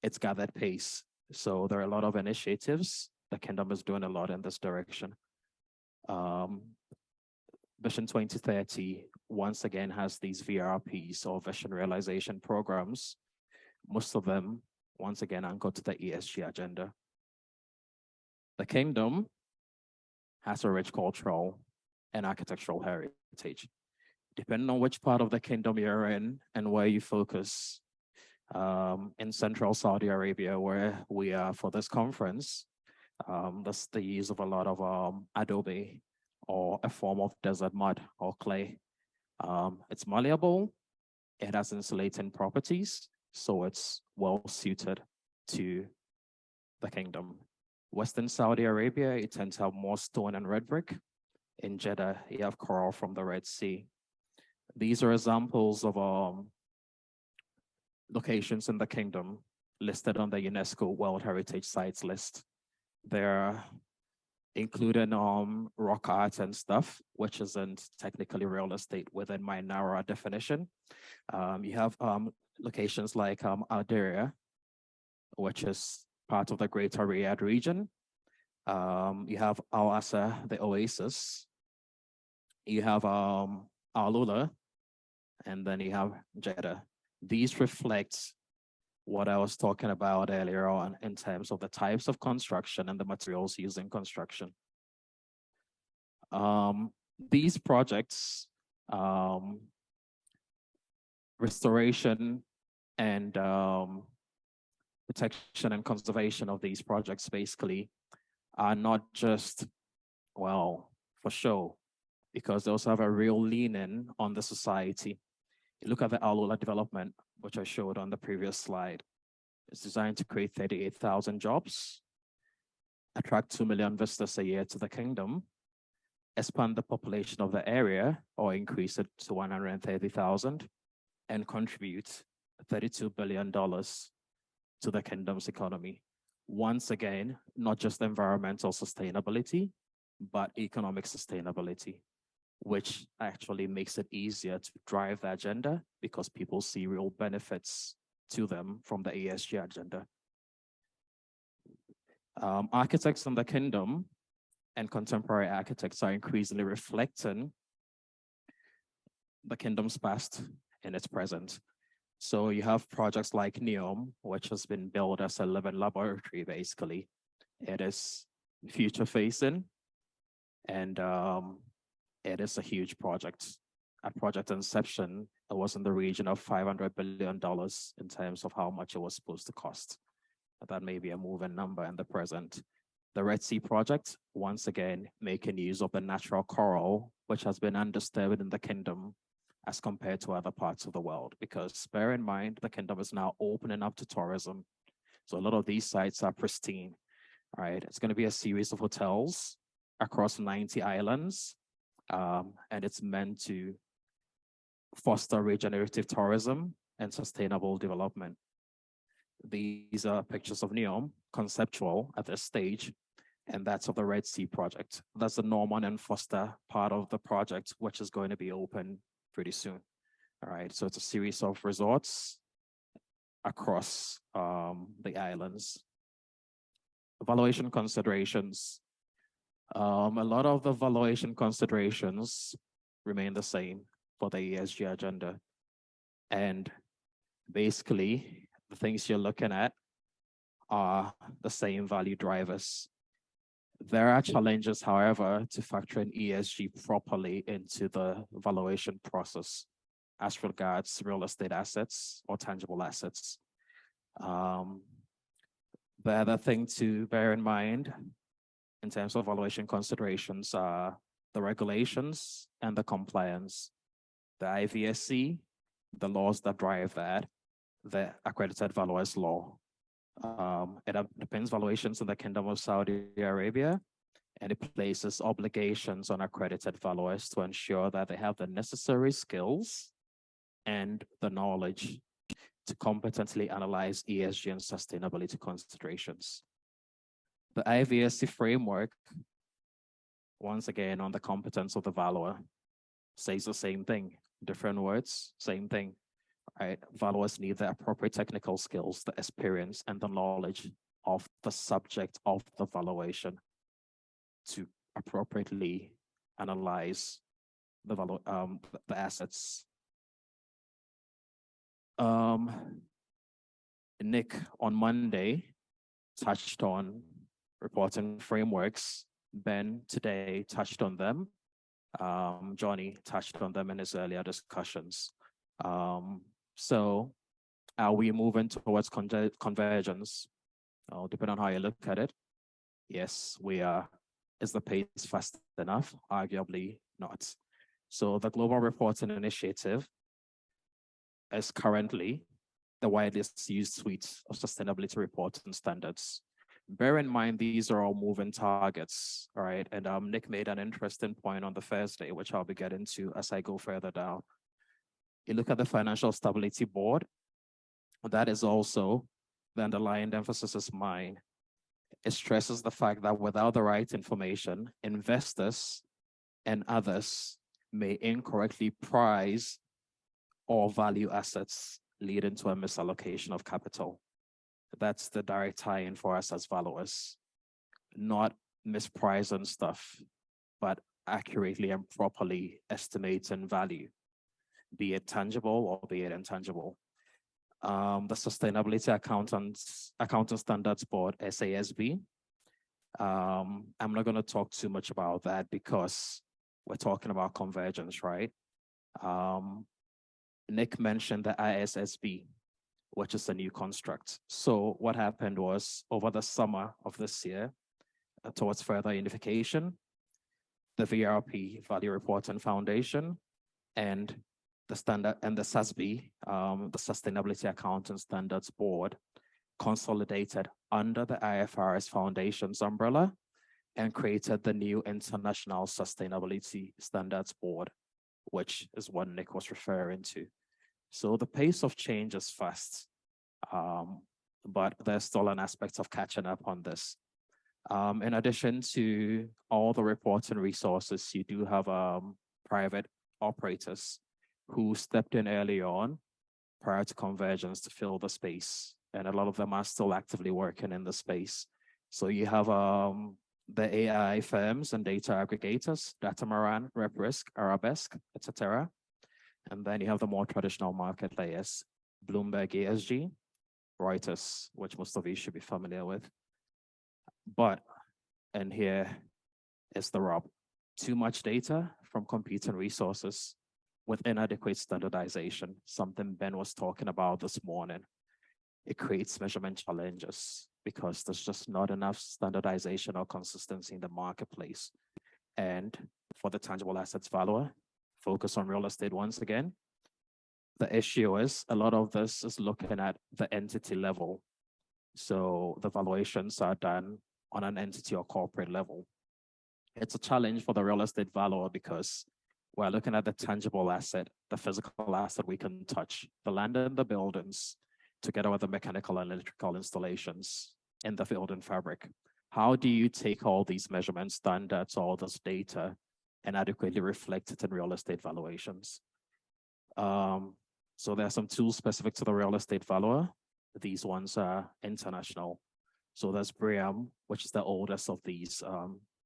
it's gathered pace. So there are a lot of initiatives. The Kingdom is doing a lot in this direction. Vision 2030, once again, has these VRPs, or Vision Realization Programs, most of them, once again, anchored to the ESG agenda. The Kingdom has a rich cultural and architectural heritage. Depending on which part of the Kingdom you're in and where you focus, in central Saudi Arabia, where we are for this conference, that's the use of a lot of adobe, or a form of desert mud or clay. It's malleable, it has insulating properties, so it's well suited to the Kingdom. Western Saudi Arabia, you tend to have more stone and red brick. In Jeddah, you have coral from the Red Sea. These are examples of locations in the Kingdom listed on the UNESCO World Heritage Sites list. They're including rock art and stuff, which isn't technically real estate within my narrower definition. You have locations like Algeria, which is part of the Greater Riyadh region. You have Al Asa, the Oasis. You have Al Ula, and then you have Jeddah. These reflect what I was talking about earlier on in terms of the types of construction and the materials used in construction. These projects, restoration and protection and conservation of these projects basically are not just, well, for show, because they also have a real lean-in on the society. You look at the Al Ula development, which I showed on the previous slide. It's designed to create 38,000 jobs, attract 2 million visitors a year to the Kingdom, expand the population of the area or increase it to 130,000, and contribute $32 billion to the Kingdom's economy. Once again, not just environmental sustainability, but economic sustainability, which actually makes it easier to drive the agenda because people see real benefits to them from the ESG agenda. Architects in the Kingdom and contemporary architects are increasingly reflecting the Kingdom's past and its present. So you have projects like NEOM, which has been built as a living laboratory, basically. It is future-facing, and it is a huge project. At project inception, it was in the region of $500 billion in terms of how much it was supposed to cost. But that may be a moving number in the present. The Red Sea project, once again, making use of the natural coral, which has been undisturbed in the Kingdom as compared to other parts of the world, because bear in mind, the Kingdom is now opening up to tourism. So a lot of these sites are pristine, all right? It's gonna be a series of hotels across 90 islands, and it's meant to foster regenerative tourism and sustainable development. These are pictures of NEOM, conceptual at this stage, and that's of the Red Sea project. That's the Norman and Foster part of the project, which is going to be open pretty soon. All right, so it's a series of resorts across the islands. Valuation considerations. A lot of the valuation considerations remain the same for the ESG agenda. And basically, the things you're looking at are the same value drivers. There are challenges, however, to factor in ESG properly into the valuation process as regards real estate assets or tangible assets. The other thing to bear in mind in terms of valuation considerations are the regulations and the compliance, the IVSC, the laws that drive that, the accredited valuers law. It underpins valuations in the Kingdom of Saudi Arabia, and it places obligations on accredited valuers to ensure that they have the necessary skills and the knowledge to competently analyze ESG and sustainability considerations. The IVSC framework, once again, on the competence of the valuer, says the same thing, different words, same thing. Right? Valuers need the appropriate technical skills, the experience, and the knowledge of the subject of the valuation to appropriately analyze the assets. Nick on Monday touched on reporting frameworks. Ben today touched on them. Johnny touched on them in his earlier discussions. So are we moving towards convergence? Depending on how you look at it, yes, we are. Is the pace fast enough? Arguably not. So the Global Reporting Initiative is currently the widest used suite of sustainability reporting standards. Bear in mind, these are all moving targets, all right? And Nick made an interesting point on the Thursday, which I'll be getting to as I go further down. You look at the Financial Stability Board, that is also the underlying emphasis is mine. It stresses the fact that without the right information, investors and others may incorrectly price or value assets, leading to a misallocation of capital. That's the direct tie-in for us as valuers. Not mispricing stuff, but accurately and properly estimating value, be it tangible or be it intangible. The Sustainability Accounting Standards Board, SASB. I'm not going to talk too much about that because we're talking about convergence, right? Nick mentioned the ISSB, which is a new construct. So what happened was over the summer of this year, towards further unification, the VRP, Value Reporting Foundation, and the SASB, the Sustainability Accounting Standards Board, consolidated under the IFRS Foundation's umbrella and created the new International Sustainability Standards Board, which is what Nick was referring to. So the pace of change is fast, but there's still an aspect of catching up on this. In addition to all the reporting resources, you do have private operators who stepped in early on prior to convergence to fill the space. And a lot of them are still actively working in the space. So you have the AI firms and data aggregators, Datamaran, RepRisk, Arabesque, etc. And then you have the more traditional market layers, Bloomberg ESG, Reuters, which most of you should be familiar with. But, and here is the rub, too much data from competing resources with inadequate standardization, something Ben was talking about this morning. It creates measurement challenges because there's just not enough standardization or consistency in the marketplace. And for the tangible assets valuer, focus on real estate once again. The issue is a lot of this is looking at the entity level. So the valuations are done on an entity or corporate level. It's a challenge for the real estate valuer because we're looking at the tangible asset, the physical asset we can touch, the land and the buildings, together with the mechanical and electrical installations in the building fabric. How do you take all these measurements, standards, all this data, and adequately reflect it in real estate valuations? So there are some tools specific to the real estate valuer. These ones are international. So there's BREEAM, which is the oldest of these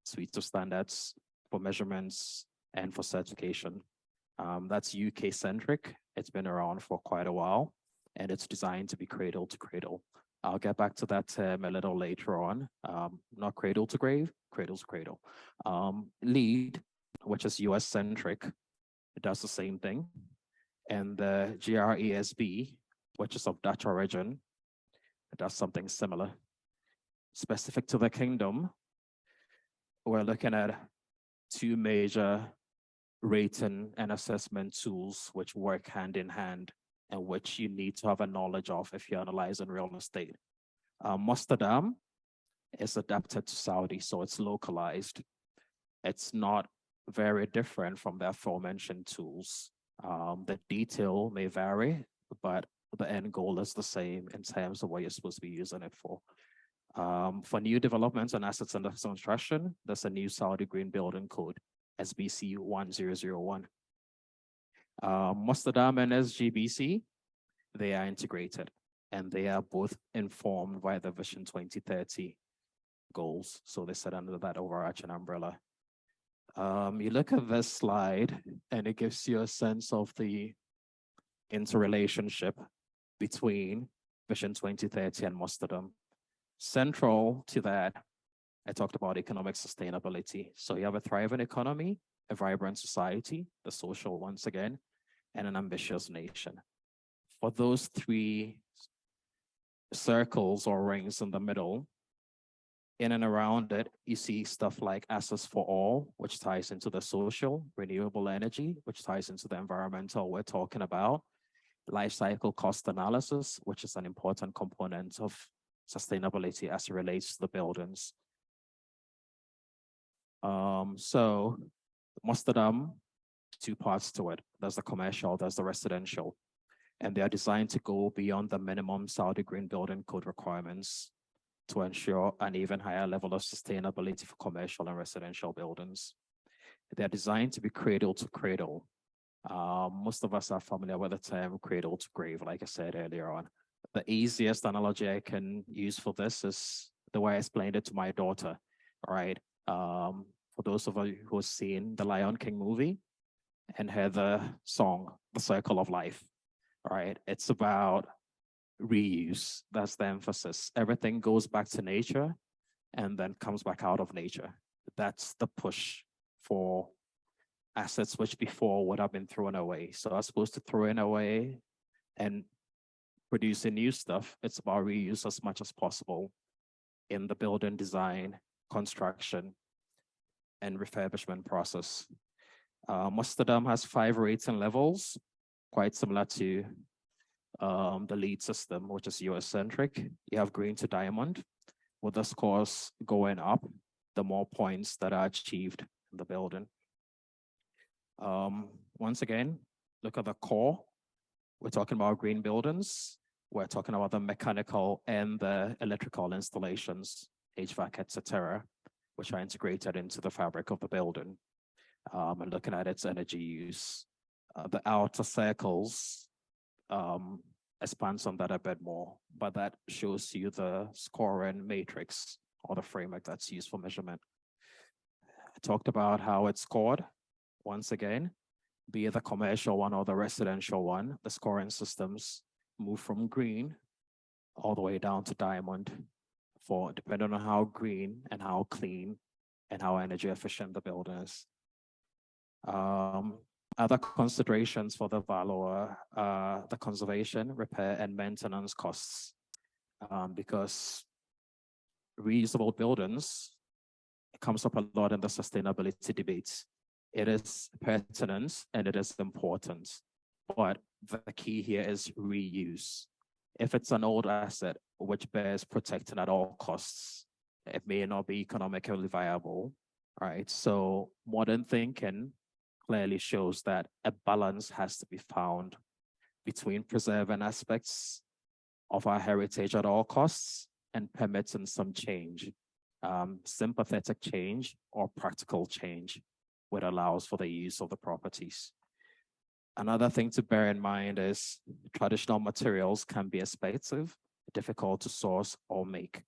suites of standards for measurements and for certification. That's UK-centric. It's been around for quite a while, and it's designed to be cradle to cradle. I'll get back to that term a little later on. Not cradle to grave, cradle to cradle. LEED, which is US centric, it does the same thing. And the GRESB, which is of Dutch origin, it does something similar. Specific to the kingdom, we're looking at two major rating and assessment tools which work hand in hand and which you need to have a knowledge of if you're analyzing real estate. Amsterdam is adapted to Saudi, so it's localized. It's not very different from the aforementioned tools. The detail may vary, but the end goal is the same in terms of what you're supposed to be using it for. For new developments and assets under construction, there's a new Saudi Green Building Code, SBC 1001. Amsterdam and SGBC, they are integrated and they are both informed by the Vision 2030 goals. So they sit under that overarching umbrella. You look at this slide and it gives you a sense of the interrelationship between Vision 2030 and Amsterdam. Central to that, I talked about economic sustainability. So you have a thriving economy, a vibrant society, the social once again, and an ambitious nation. For those three circles or rings in the middle, in and around it, you see stuff like assets for all, which ties into the social, renewable energy, which ties into the environmental we're talking about, life cycle cost analysis, which is an important component of sustainability as it relates to the buildings. So Amsterdam, two parts to it. There's the commercial, there's the residential. And they are designed to go beyond the minimum Saudi Green Building Code requirements to ensure an even higher level of sustainability for commercial and residential buildings. They're designed to be cradle to cradle. Most of us are familiar with the term cradle to grave, like I said earlier on. The easiest analogy I can use for this is the way I explained it to my daughter, all right? For those of you who have seen the Lion King movie and heard the song, The Circle of Life, all right? It's about reuse, that's the emphasis. Everything goes back to nature and then comes back out of nature. That's the push for assets which before would have been thrown away. So as opposed to throwing away and producing new stuff, it's about reuse as much as possible in the building design, construction, and refurbishment process. Amsterdam has 5 rating levels, quite similar to the LEED system, which is US-centric. You have green to diamond, with the scores going up, the more points that are achieved in the building. Once again, look at the core. We're talking about green buildings. We're talking about the mechanical and the electrical installations, HVAC, etc., which are integrated into the fabric of the building. And looking at its energy use. The outer circles expands on that a bit more, but that shows you the scoring matrix or the framework that's used for measurement. I talked about how it's scored. Once again, be it the commercial one or the residential one, the scoring systems move from green all the way down to diamond for depending on how green and how clean and how energy efficient the building is. Other considerations for the valuer are the conservation, repair, and maintenance costs, because reusable buildings, it comes up a lot in the sustainability debates. It is pertinent and it is important, but the key here is reuse. If it's an old asset which bears protecting at all costs, it may not be economically viable, right? So modern thinking clearly shows that a balance has to be found between preserving aspects of our heritage at all costs and permitting some change, sympathetic change or practical change, which allows for the use of the properties. Another thing to bear in mind is traditional materials can be expensive, difficult to source or make.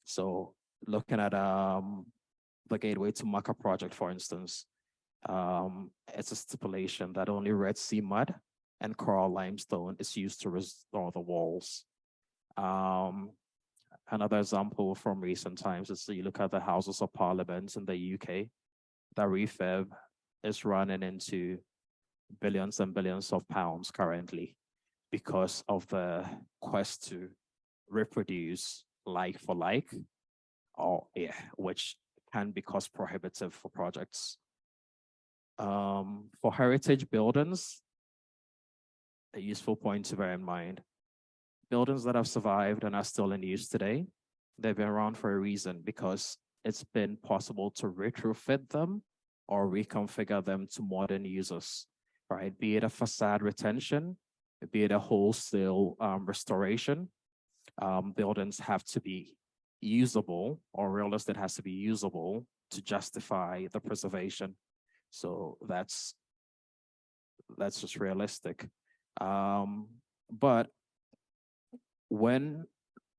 So looking at the Gateway to Makkah project, for instance, it's a stipulation that only Red Sea mud and coral limestone is used to restore the walls. Another example from recent times is you look at the Houses of Parliament in the UK, that refurb is running into billions and billions of pounds currently because of the quest to reproduce like for like, which can be cost prohibitive for projects. For heritage buildings, a useful point to bear in mind, buildings that have survived and are still in use today, they've been around for a reason, because it's been possible to retrofit them or reconfigure them to modern users, right? Be it a facade retention, be it a wholesale restoration. Buildings have to be usable, or real estate has to be usable to justify the preservation. So that's just realistic. But when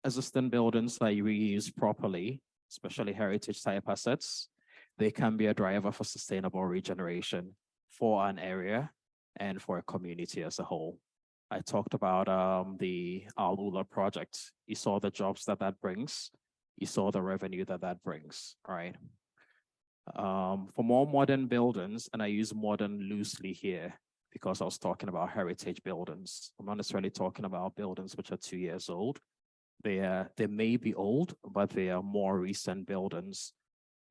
existing buildings are reused properly, especially heritage type assets, they can be a driver for sustainable regeneration for an area and for a community as a whole. I talked about the Al Ula project. You saw the jobs that brings. You saw the revenue that brings, right? For more modern buildings, and I use modern loosely here because I was talking about heritage buildings. I'm not necessarily talking about buildings which are 2 years old. They may be old, but they are more recent buildings.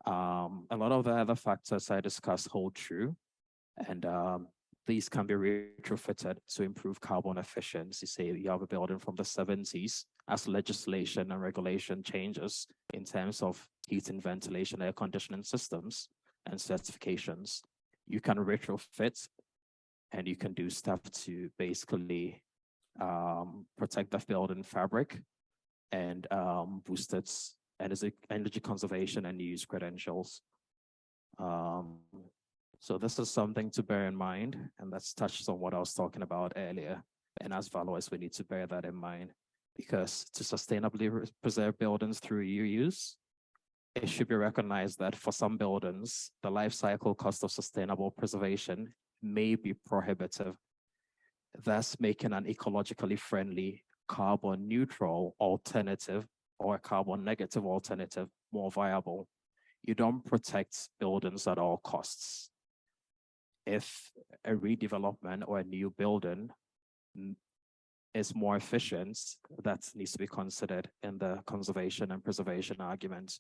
A lot of the other factors I discussed hold true, and these can be retrofitted to improve carbon efficiency. Say you have a building from the 70s, as legislation and regulation changes in terms of heating, ventilation, air conditioning systems and certifications, you can retrofit and you can do stuff to basically protect the building fabric and boost its energy conservation and use credentials. So this is something to bear in mind, and that's touched on what I was talking about earlier. And as valuers, we need to bear that in mind, because to sustainably preserve buildings through reuse, it should be recognized that for some buildings, the life cycle cost of sustainable preservation may be prohibitive, thus making an ecologically friendly, carbon neutral alternative or a carbon negative alternative more viable. You don't protect buildings at all costs. If a redevelopment or a new building is more efficient, that needs to be considered in the conservation and preservation argument.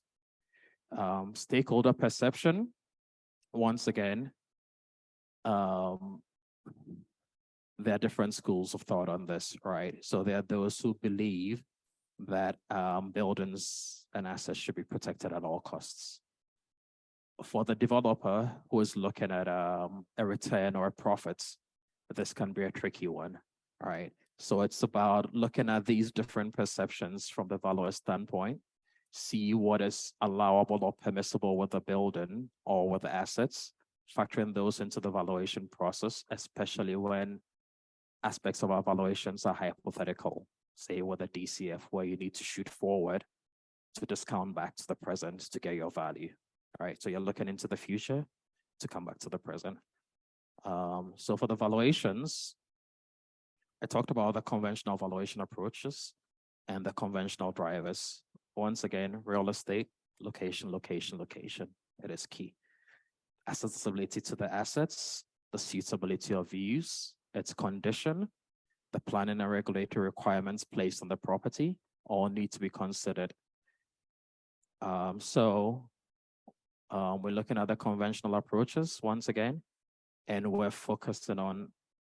Stakeholder perception, once again, there are different schools of thought on this, right? So there are those who believe that buildings and assets should be protected at all costs. For the developer who is looking at a return or a profit, this can be a tricky one, right? So it's about looking at these different perceptions from the valuer standpoint, see what is allowable or permissible with the building or with the assets, factoring those into the valuation process, especially when aspects of our valuations are hypothetical, say with a DCF, where you need to shoot forward to discount back to the present to get your value. All right, so you're looking into the future to come back to the present. So for the valuations, I talked about the conventional valuation approaches and the conventional drivers. Once again, real estate, location, location, location. It is key. Accessibility to the assets, the suitability of use, its condition, the planning and regulatory requirements placed on the property all need to be considered. We're looking at the conventional approaches once again, and we're focusing on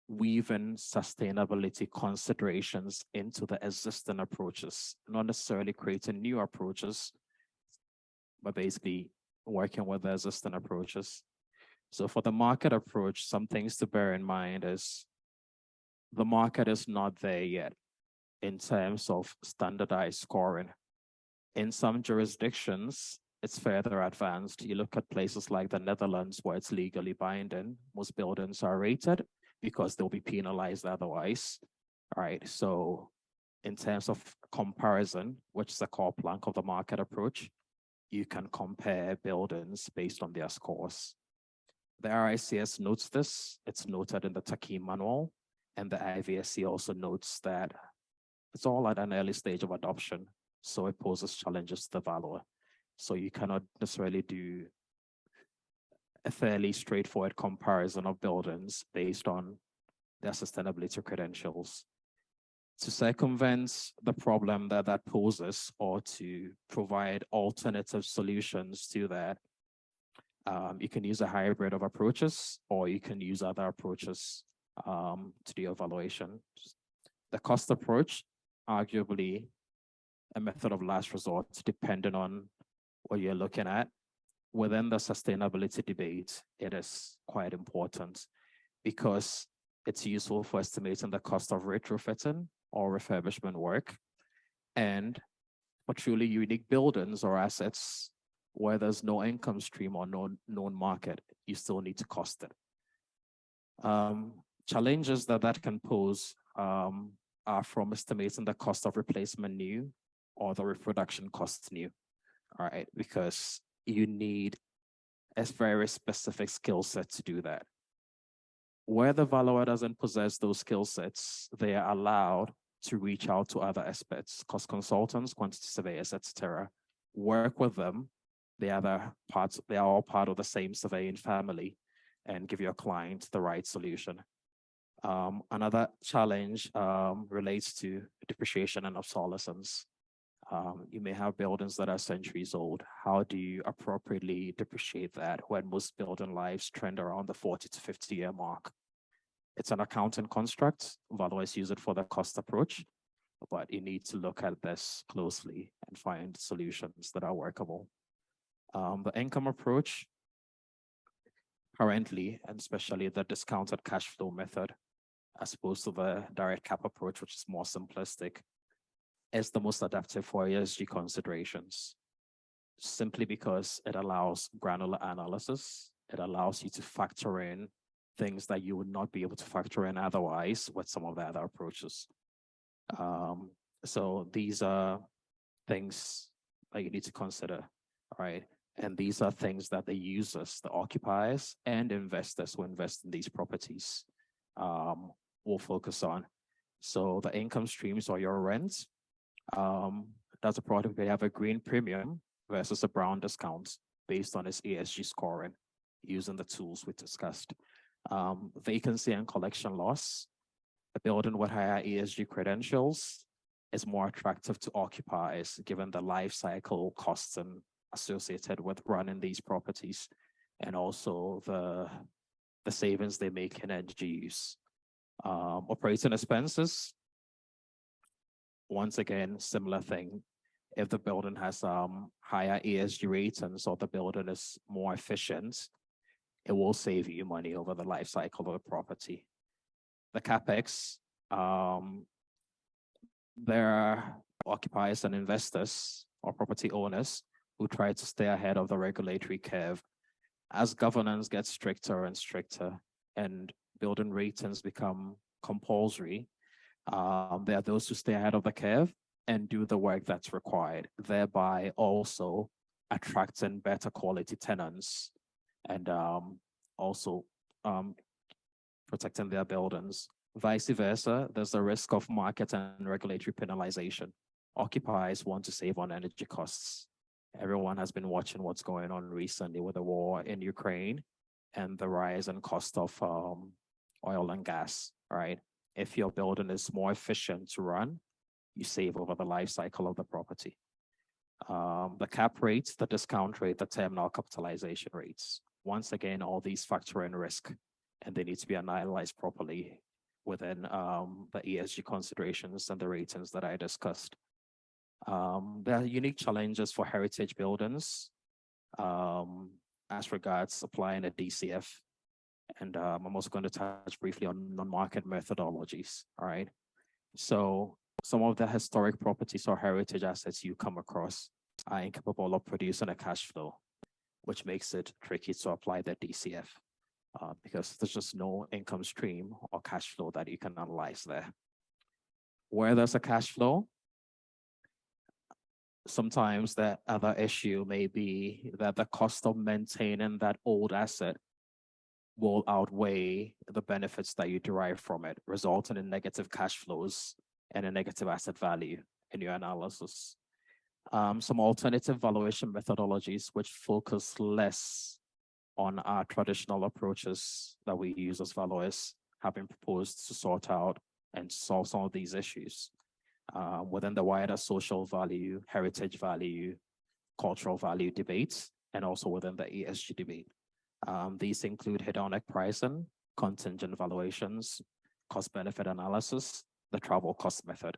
weaving sustainability considerations into the existing approaches, not necessarily creating new approaches, but basically working with the existing approaches. So for the market approach, some things to bear in mind is the market is not there yet in terms of standardized scoring. In some jurisdictions, it's further advanced. You look at places like the Netherlands, where it's legally binding. Most buildings are rated because they'll be penalized otherwise. All right, so in terms of comparison, which is the core plank of the market approach, you can compare buildings based on their scores. The RICS notes this. It's noted in the Taqiyyim manual, and the IVSC also notes that it's all at an early stage of adoption. So it poses challenges to the valuer. So you cannot necessarily do a fairly straightforward comparison of buildings based on their sustainability credentials. To circumvent the problem that that poses, or to provide alternative solutions to that, you can use a hybrid of approaches, or you can use other approaches to do evaluation. The cost approach, arguably a method of last resort, depending on what you're looking at. Within the sustainability debate, it is quite important because it's useful for estimating the cost of retrofitting or refurbishment work. And for truly unique buildings or assets where there's no income stream or no known market, you still need to cost it. Challenges that can pose are from estimating the cost of replacement new or the reproduction costs new, all right? Because you need a very specific skill set to do that. Where the valuer doesn't possess those skill sets, they are allowed to reach out to other experts, cost consultants, quantity surveyors, etc. Work with them. They are all part of the same surveying family, and give your client the right solution. Another challenge relates to depreciation and obsolescence. You may have buildings that are centuries old. How do you appropriately depreciate that when most building lives trend around the 40 to 50 year mark? It's an accounting construct. Valuers use it for the cost approach, but you need to look at this closely and find solutions that are workable. The income approach, currently, and especially the discounted cash flow method, as opposed to the direct cap approach, which is more simplistic, is the most adaptive for ESG considerations, simply because it allows granular analysis. It allows you to factor in things that you would not be able to factor in otherwise with some of the other approaches. So these are things that you need to consider, right? And these are things that the users, the occupiers, and investors who invest in these properties will focus on. So the income streams or your rent, that's a product they have a green premium versus a brown discount based on its ESG scoring using the tools we discussed. Vacancy and collection loss, a building with higher ESG credentials is more attractive to occupiers given the life cycle costs and associated with running these properties, and also the savings they make in energy use. Operating expenses, once again, similar thing. If the building has higher ESG ratings or the building is more efficient, it will save you money over the life cycle of the property. The CapEx, there are occupiers and investors or property owners who try to stay ahead of the regulatory curve. As governance gets stricter and stricter and building ratings become compulsory, there are those who stay ahead of the curve and do the work that's required, thereby also attracting better quality tenants and also protecting their buildings. Vice versa, there's the risk of market and regulatory penalization. Occupiers want to save on energy costs. Everyone has been watching what's going on recently with the war in Ukraine and the rise in cost of oil and gas, right? If your building is more efficient to run, you save over the life cycle of the property. The cap rates, the discount rate, the terminal capitalization rates. Once again, all these factor in risk, and they need to be analyzed properly within the ESG considerations and the ratings that I discussed. There are unique challenges for heritage buildings as regards applying a DCF. And I'm also going to touch briefly on non-market methodologies, all right? So some of the historic properties or heritage assets you come across are incapable of producing a cash flow, which makes it tricky to apply the DCF because there's just no income stream or cash flow that you can analyze there. Where there's a cash flow, sometimes the other issue may be that the cost of maintaining that old asset will outweigh the benefits that you derive from it, resulting in negative cash flows and a negative asset value in your analysis. Some alternative valuation methodologies which focus less on our traditional approaches that we use as valuers have been proposed to sort out and solve some of these issues within the wider social value, heritage value, cultural value debates, and also within the ESG debate. These include hedonic pricing, contingent valuations, cost-benefit analysis, the travel cost method.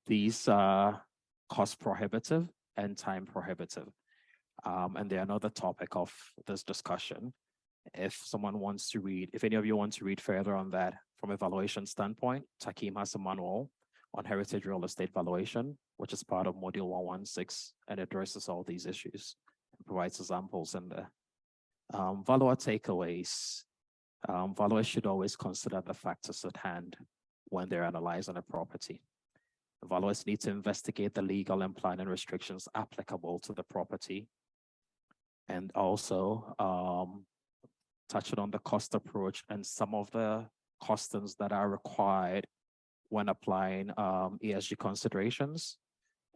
These are cost prohibitive and time prohibitive. And they're another topic of this discussion. If someone wants to read, if any of you want to read further on that from a valuation standpoint, Taqiim has a manual on heritage real estate valuation, which is part of Module 116, and addresses all these issues and provides examples in there. Valuer takeaways. Valuers should always consider the factors at hand when they're analyzing a property. Valuers need to investigate the legal and planning restrictions applicable to the property, and also touching on the cost approach and some of the costings that are required when applying ESG considerations.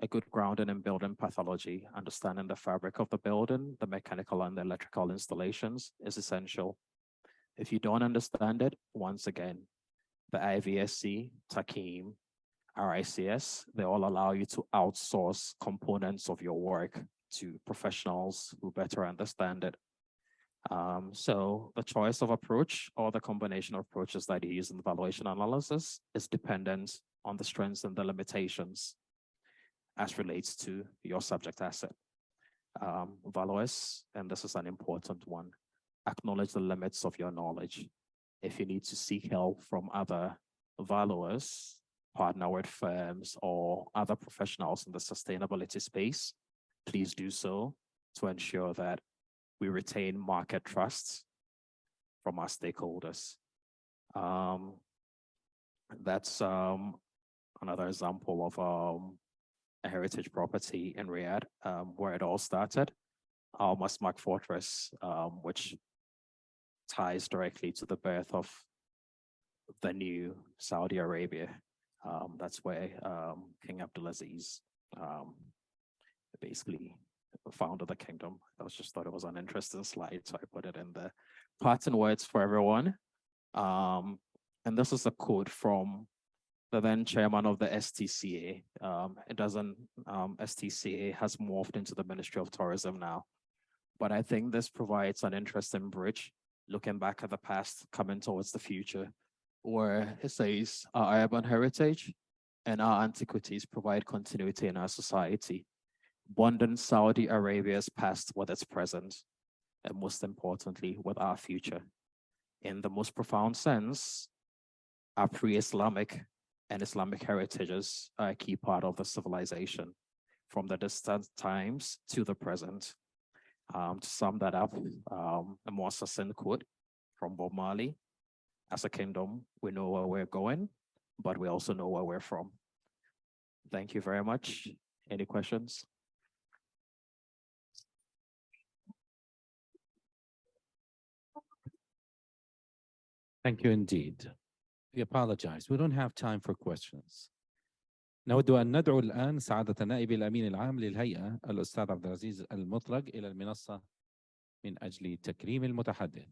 A good grounding in building pathology, understanding the fabric of the building, the mechanical and the electrical installations is essential. If you don't understand it, once again, the IVSC, Taqiim, RICS, they all allow you to outsource components of your work to professionals who better understand it. So the choice of approach or the combination of approaches that you use in the valuation analysis is dependent on the strengths and the limitations as relates to your subject asset. Valuers, and this is an important one, acknowledge the limits of your knowledge. If you need to seek help from other valuers, partner with firms or other professionals in the sustainability space, please do so to ensure that we retain market trust from our stakeholders. That's another example of a heritage property in Riyadh, where it all started, Al Masmak Fortress, which ties directly to the birth of the new Saudi Arabia. That's where King Abdulaziz basically founded the kingdom. I just thought it was an interesting slide, so I put it in there. Parting words for everyone. And this is a quote from the then chairman of the STCA. STCA has morphed into the Ministry of Tourism now. But I think this provides an interesting bridge, looking back at the past, coming towards the future, where it says our urban heritage and our antiquities provide continuity in our society, bonding Saudi Arabia's past with its present, and most importantly, with our future. In the most profound sense, our pre-Islamic and Islamic heritages are a key part of the civilization, from the distant times to the present. To sum that up, a more succinct quote from Bob Marley: as a kingdom, we know where we're going, but we also know where we're from. Thank you very much. Any questions? Thank you indeed. We apologize. We don't have time for questions. نود أن ندعو الآن سعادة النائب الأمين العام للهيئة الأستاذ عبد العزيز المطلق إلى المنصة من أجل تكريم المتحدث.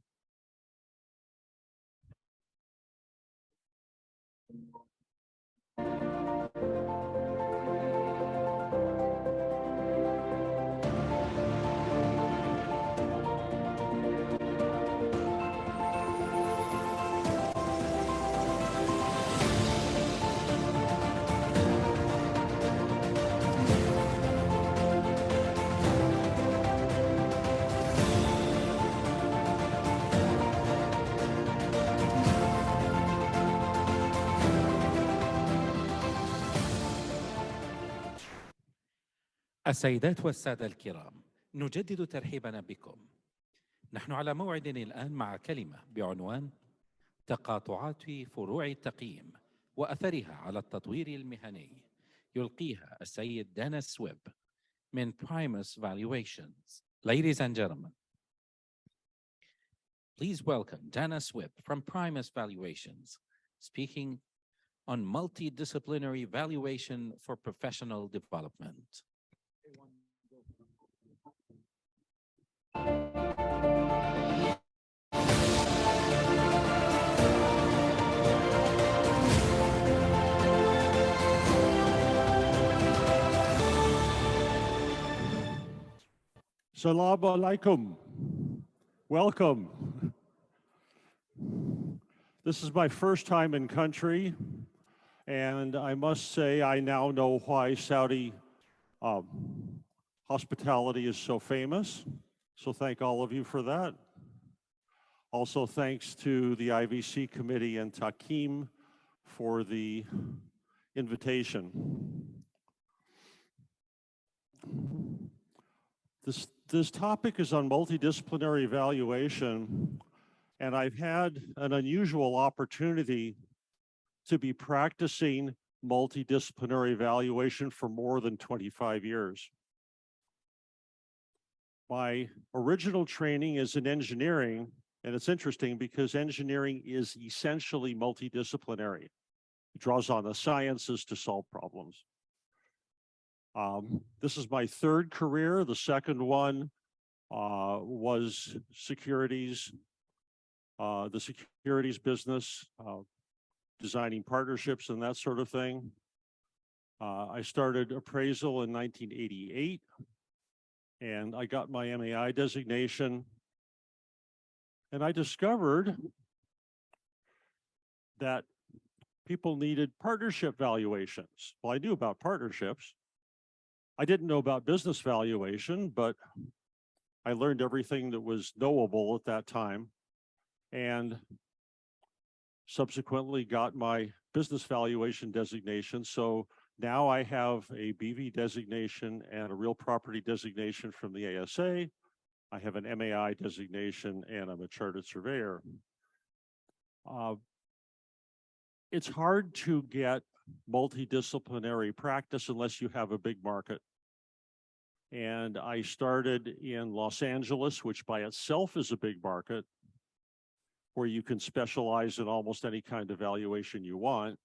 السيدات والسادة الكرام، نجدد ترحيبنا بكم. نحن على موعد الآن مع كلمة بعنوان تقاطعات فروع التقييم وأثرها على التطوير المهني، يلقيها السيد دانيس ويب من Primus Valuations. Ladies and gentlemen, please welcome Dana Swipp from Primus Valuations, speaking on multidisciplinary valuation for professional development. Assalamu alaikum. Welcome. This is my first time in country, and I must say I now know why Saudi hospitality is so famous. So thank all of you for that. Also thanks to the IVC committee and Taqiyyim for the invitation. This topic is on multidisciplinary evaluation, and I've had an unusual opportunity to be practicing multidisciplinary evaluation for more than 25 years. My original training is in engineering, and it's interesting because engineering is essentially multidisciplinary. It draws on the sciences to solve problems. This is my third career. The second one was securities, the securities business, designing partnerships and that sort of thing. I started appraisal in 1988, and I got my MAI designation. And I discovered that people needed partnership valuations. Well, I knew about partnerships. I didn't know about business valuation, but I learned everything that was knowable at that time, and subsequently got my business valuation designation. So now I have a BV designation and a real property designation from the ASA. I have an MAI designation, and I'm a chartered surveyor. It's hard to get multidisciplinary practice unless you have a big market. And I started in Los Angeles, which by itself is a big market, where you can specialize in almost any kind of valuation you want.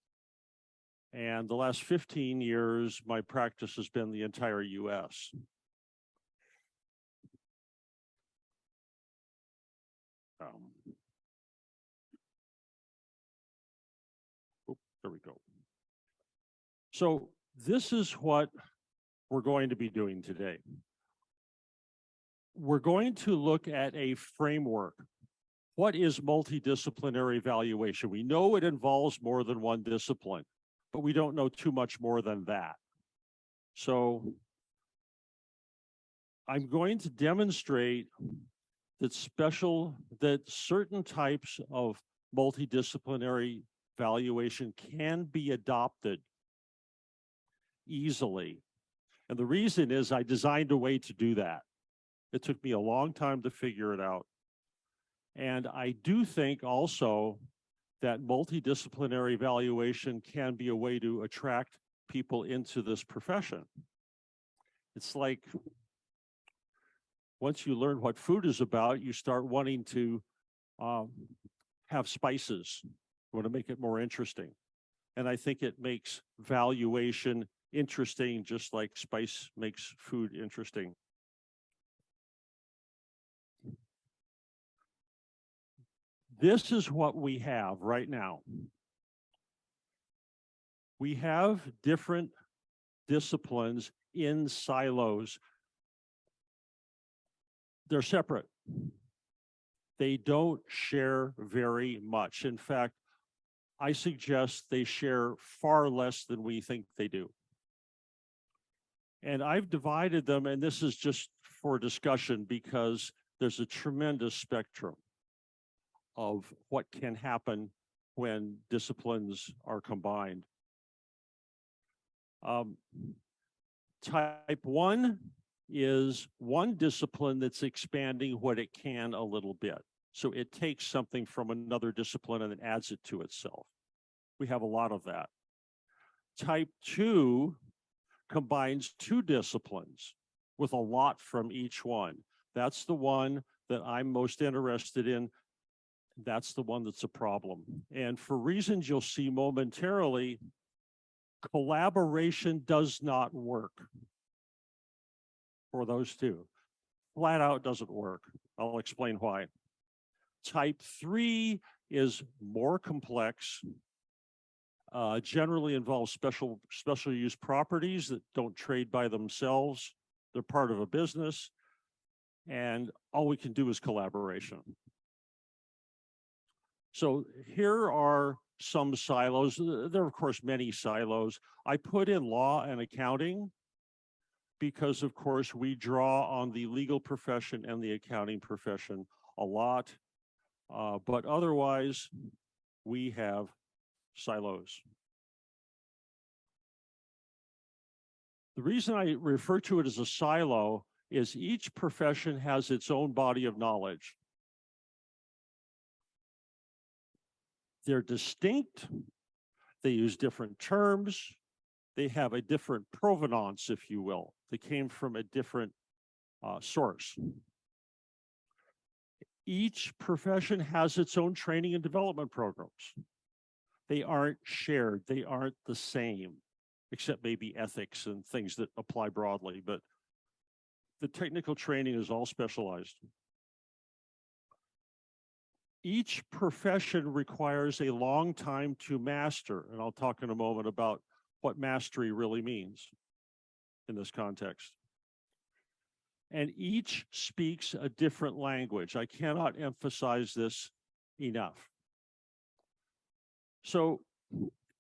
And the last 15 years, my practice has been the entire US. There we go. So this is what we're going to be doing today. We're going to look at a framework. What is multidisciplinary evaluation? We know it involves more than one discipline, but we don't know too much more than that. So I'm going to demonstrate that certain types of multidisciplinary valuation can be adopted easily. And the reason is I designed a way to do that. It took me a long time to figure it out. And I do think also that multidisciplinary evaluation can be a way to attract people into this profession. It's like once you learn what food is about, you start wanting to have spices. You want to make it more interesting. And I think it makes valuation interesting, just like spice makes food interesting. This is what we have right now. We have different disciplines in silos. They're separate. They don't share very much. In fact, I suggest they share far less than we think they do. And I've divided them, and this is just for discussion because there's a tremendous spectrum of what can happen when disciplines are combined. Type 1 is one discipline that's expanding what it can a little bit. So it takes something from another discipline and then adds it to itself. We have a lot of that. Type 2 combines two disciplines with a lot from each one. That's the one that I'm most interested in. That's the one that's a problem. And for reasons you'll see momentarily, collaboration does not work for those two. flat out doesn't work. I'll explain why. Type 3 is more complex, generally involves special use properties that don't trade by themselves. They're part of a business, and all we can do is collaboration. So here are some silos. There are, of course, many silos. I put in law and accounting because, of course, we draw on the legal profession and the accounting profession a lot. But otherwise, we have silos. The reason I refer to it as a silo is each profession has its own body of knowledge. They're distinct, they use different terms, they have a different provenance, if you will. They came from a different source. Each profession has its own training and development programs. They aren't shared, they aren't the same, except maybe ethics and things that apply broadly, but the technical training is all specialized. Each profession requires a long time to master, and I'll talk in a moment about what mastery really means in this context. And each speaks a different language. I cannot emphasize this enough. So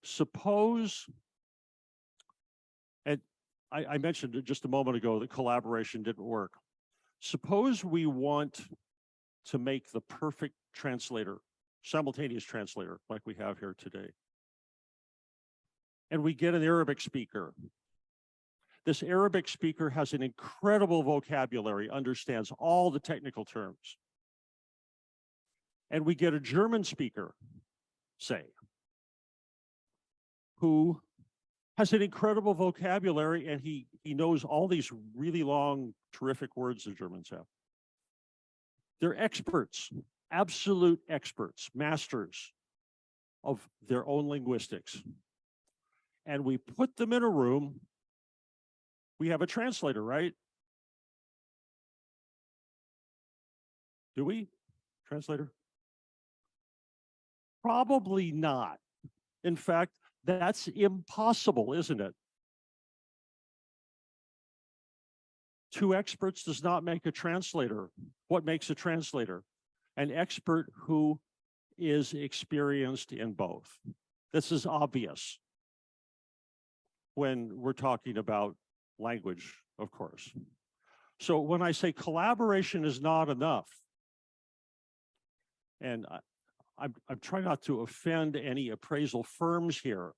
suppose, and I mentioned it just a moment ago that collaboration didn't work. Suppose we want to make the perfect translator, simultaneous translator like we have here today. And we get an Arabic speaker. This Arabic speaker has an incredible vocabulary, understands all the technical terms. And we get a German speaker, say, who has an incredible vocabulary, and he knows all these really long, terrific words the Germans have. They're experts, absolute experts, masters of their own linguistics. And we put them in a room. We have a translator, right? Do we? Translator? Probably not. In fact, that's impossible, isn't it? Two experts does not make a translator. What makes a translator? An expert who is experienced in both. This is obvious when we're talking about language, of course. So when I say collaboration is not enough, and I'm trying not to offend any appraisal firms here,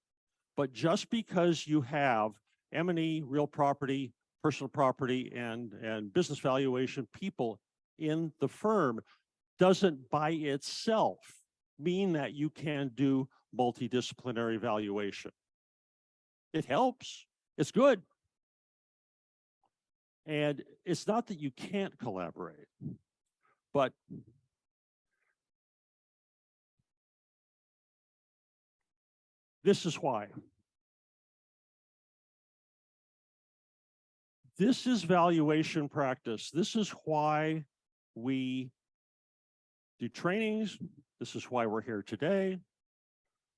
but just because you have M&E, real property, personal property, and business valuation people in the firm doesn't by itself mean that you can do multidisciplinary valuation. It helps, it's good. And it's not that you can't collaborate, but this is why. This is valuation practice. This is why we do trainings. This is why we're here today.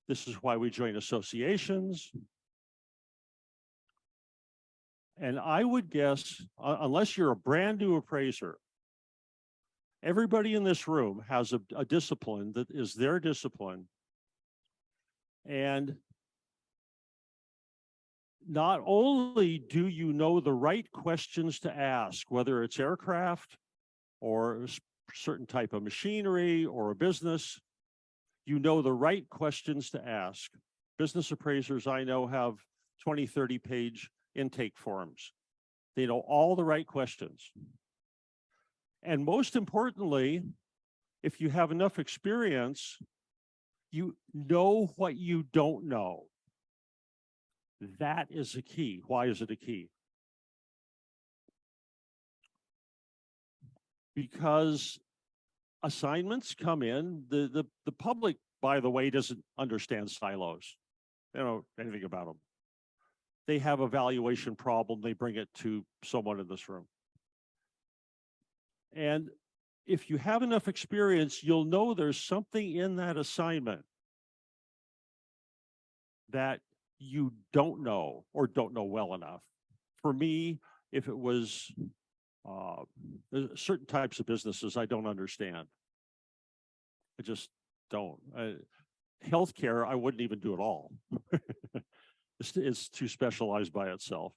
This is why we join associations. And I would guess, unless you're a brand new appraiser, everybody in this room has a discipline that is their discipline. And not only do you know the right questions to ask, whether it's aircraft or a certain type of machinery or a business, you know the right questions to ask. Business appraisers I know have 20, 30-page intake forms. They know all the right questions. And most importantly, if you have enough experience, you know what you don't know. That is a key. Why is it a key? Because assignments come in, the public, by the way, doesn't understand silos. They don't know anything about them. They have a valuation problem, they bring it to someone in this room. And if you have enough experience, you'll know there's something in that assignment that you don't know or don't know well enough. For me, if it was certain types of businesses I don't understand. I just don't. Healthcare, I wouldn't even do at all. It's too specialized by itself.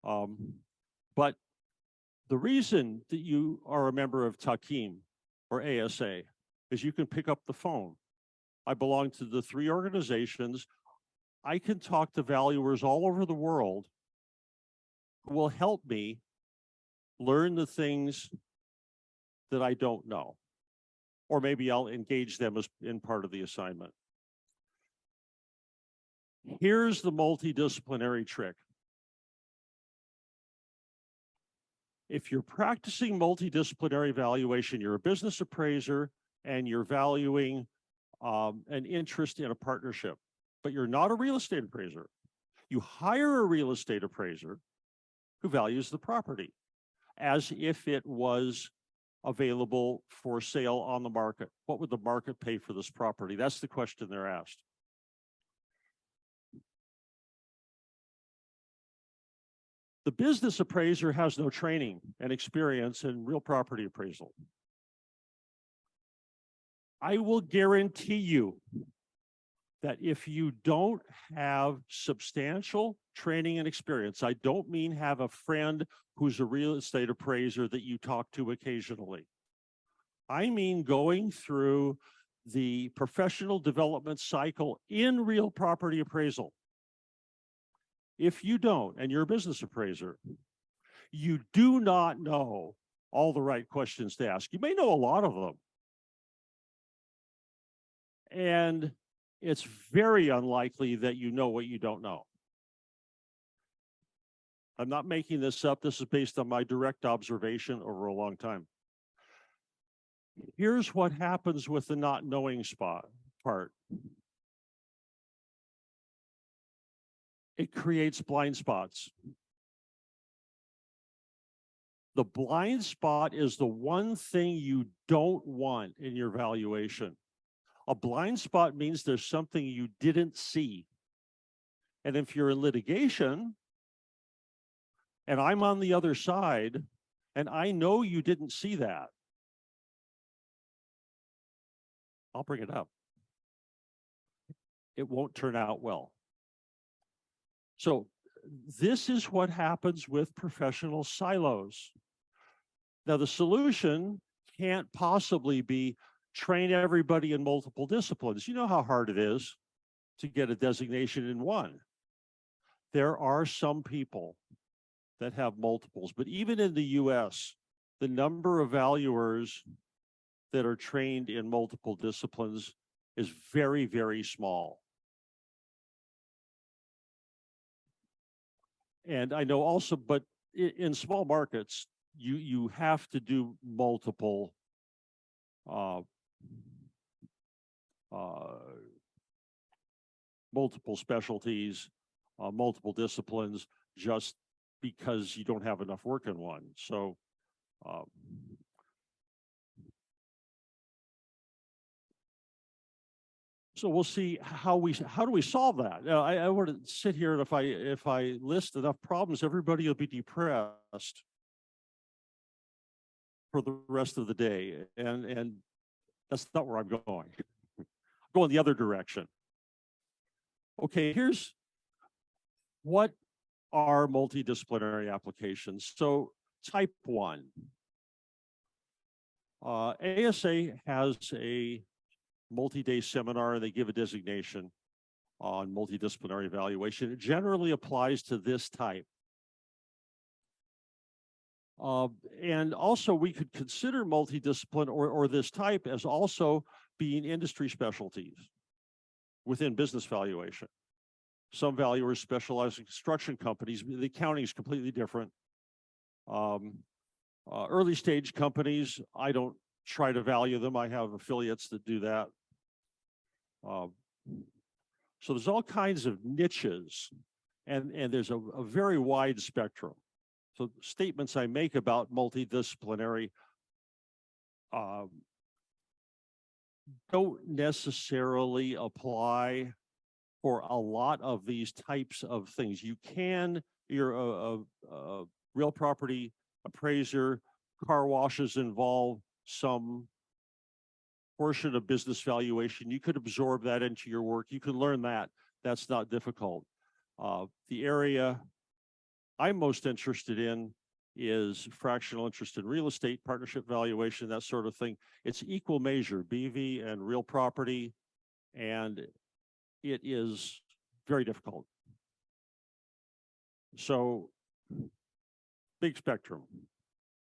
But the reason that you are a member of Taqeeim or ASA is you can pick up the phone. I belong to the 3 organizations. I can talk to valuers all over the world who will help me learn the things that I don't know. Or maybe I'll engage them as in part of the assignment. Here's the multidisciplinary trick. If you're practicing multidisciplinary evaluation, you're a business appraiser and you're valuing an interest in a partnership, but you're not a real estate appraiser. You hire a real estate appraiser who values the property as if it was available for sale on the market. What would the market pay for this property? That's the question they're asked. The business appraiser has no training and experience in real property appraisal. I will guarantee you that if you don't have substantial training and experience, I don't mean have a friend who's a real estate appraiser that you talk to occasionally. I mean going through the professional development cycle in real property appraisal. If you don't, and you're a business appraiser, you do not know all the right questions to ask. You may know a lot of them. And it's very unlikely that you know what you don't know. I'm not making this up. This is based on my direct observation over a long time. Here's what happens with the not knowing part. It creates blind spots. The blind spot is the one thing you don't want in your valuation. A blind spot means there's something you didn't see. And if you're in litigation, and I'm on the other side, and I know you didn't see that, I'll bring it up. It won't turn out well. So this is what happens with professional silos. Now, the solution can't possibly be train everybody in multiple disciplines. You know how hard it is to get a designation in one. There are some people that have multiples, but even in the US, the number of valuers that are trained in multiple disciplines is very, very small. And I know also, but in small markets, you have to do multiple multiple specialties, multiple disciplines, just because you don't have enough work in one. So so we'll see how do we solve that. I want to sit here, and if I list enough problems, everybody will be depressed for the rest of the day, and that's not where I'm going. I'm going the other direction. Okay, here's what are multidisciplinary applications. So type 1. ASA has a multi-day seminar, and they give a designation on multidisciplinary evaluation. It generally applies to this type. And also we could consider multidiscipline or this type as also being industry specialties within business valuation. Some valuers specialize in construction companies. The accounting is completely different. Early stage companies, I don't try to value them. I have affiliates that do that. So there's all kinds of niches, and there's a very wide spectrum. So statements I make about multidisciplinary don't necessarily apply for a lot of these types of things. You're a real property appraiser, car washes involve some portion of business valuation. You could absorb that into your work. You can learn that. That's not difficult. The area I'm most interested in is fractional interest in real estate, partnership valuation, that sort of thing. It's equal measure, BV and real property, and it is very difficult. So, big spectrum.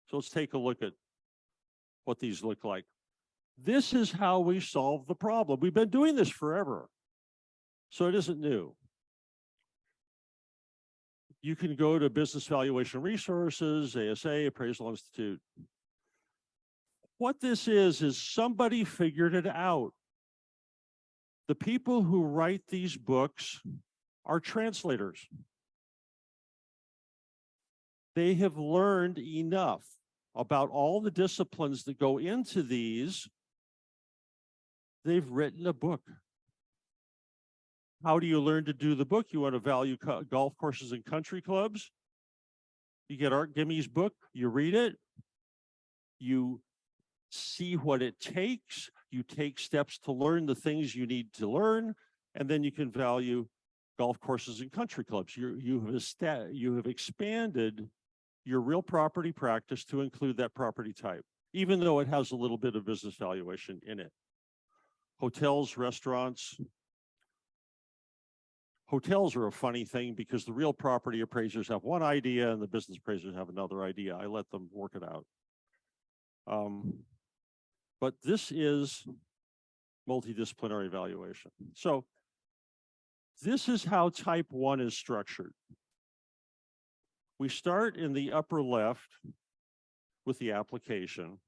So let's take a look at what these look like. This is how we solve the problem. We've been doing this forever, so it isn't new. You can go to Business Valuation Resources, ASA, Appraisal Institute. What this is somebody figured it out. The people who write these books are translators. They have learned enough about all the disciplines that go into these. They've written a book. How do you learn to do the book? You want to value golf courses and country clubs? You get Art Gimmy's book, you read it, you see what it takes, you take steps to learn the things you need to learn, and then you can value golf courses and country clubs. You have expanded your real property practice to include that property type, even though it has a little bit of business valuation in it. Hotels, restaurants. Hotels are a funny thing because the real property appraisers have one idea and the business appraisers have another idea. I let them work it out. But this is multidisciplinary evaluation. So this is how type 1 is structured. We start in the upper left with the application,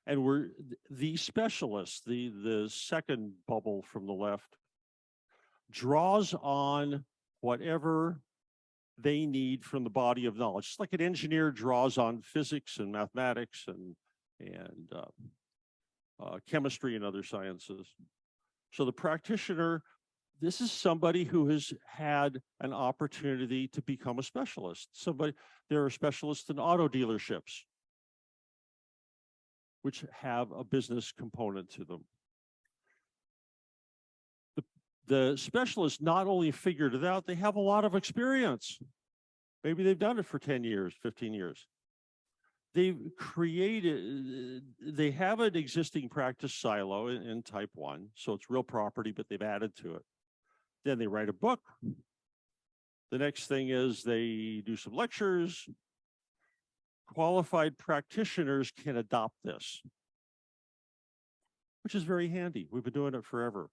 and we're the specialist, the second bubble from the left, draws on whatever they need from the body of knowledge. Just like an engineer draws on physics and mathematics and chemistry and other sciences. So the practitioner, this is somebody who has had an opportunity to become a specialist. There are specialists in auto dealerships, which have a business component to them. The specialists not only figured it out, they have a lot of experience. Maybe they've done it for 10 years, 15 years. They have an existing practice silo in type 1, so it's real property, but they've added to it. Then they write a book. The next thing is they do some lectures. Qualified practitioners can adopt this, which is very handy. We've been doing it forever.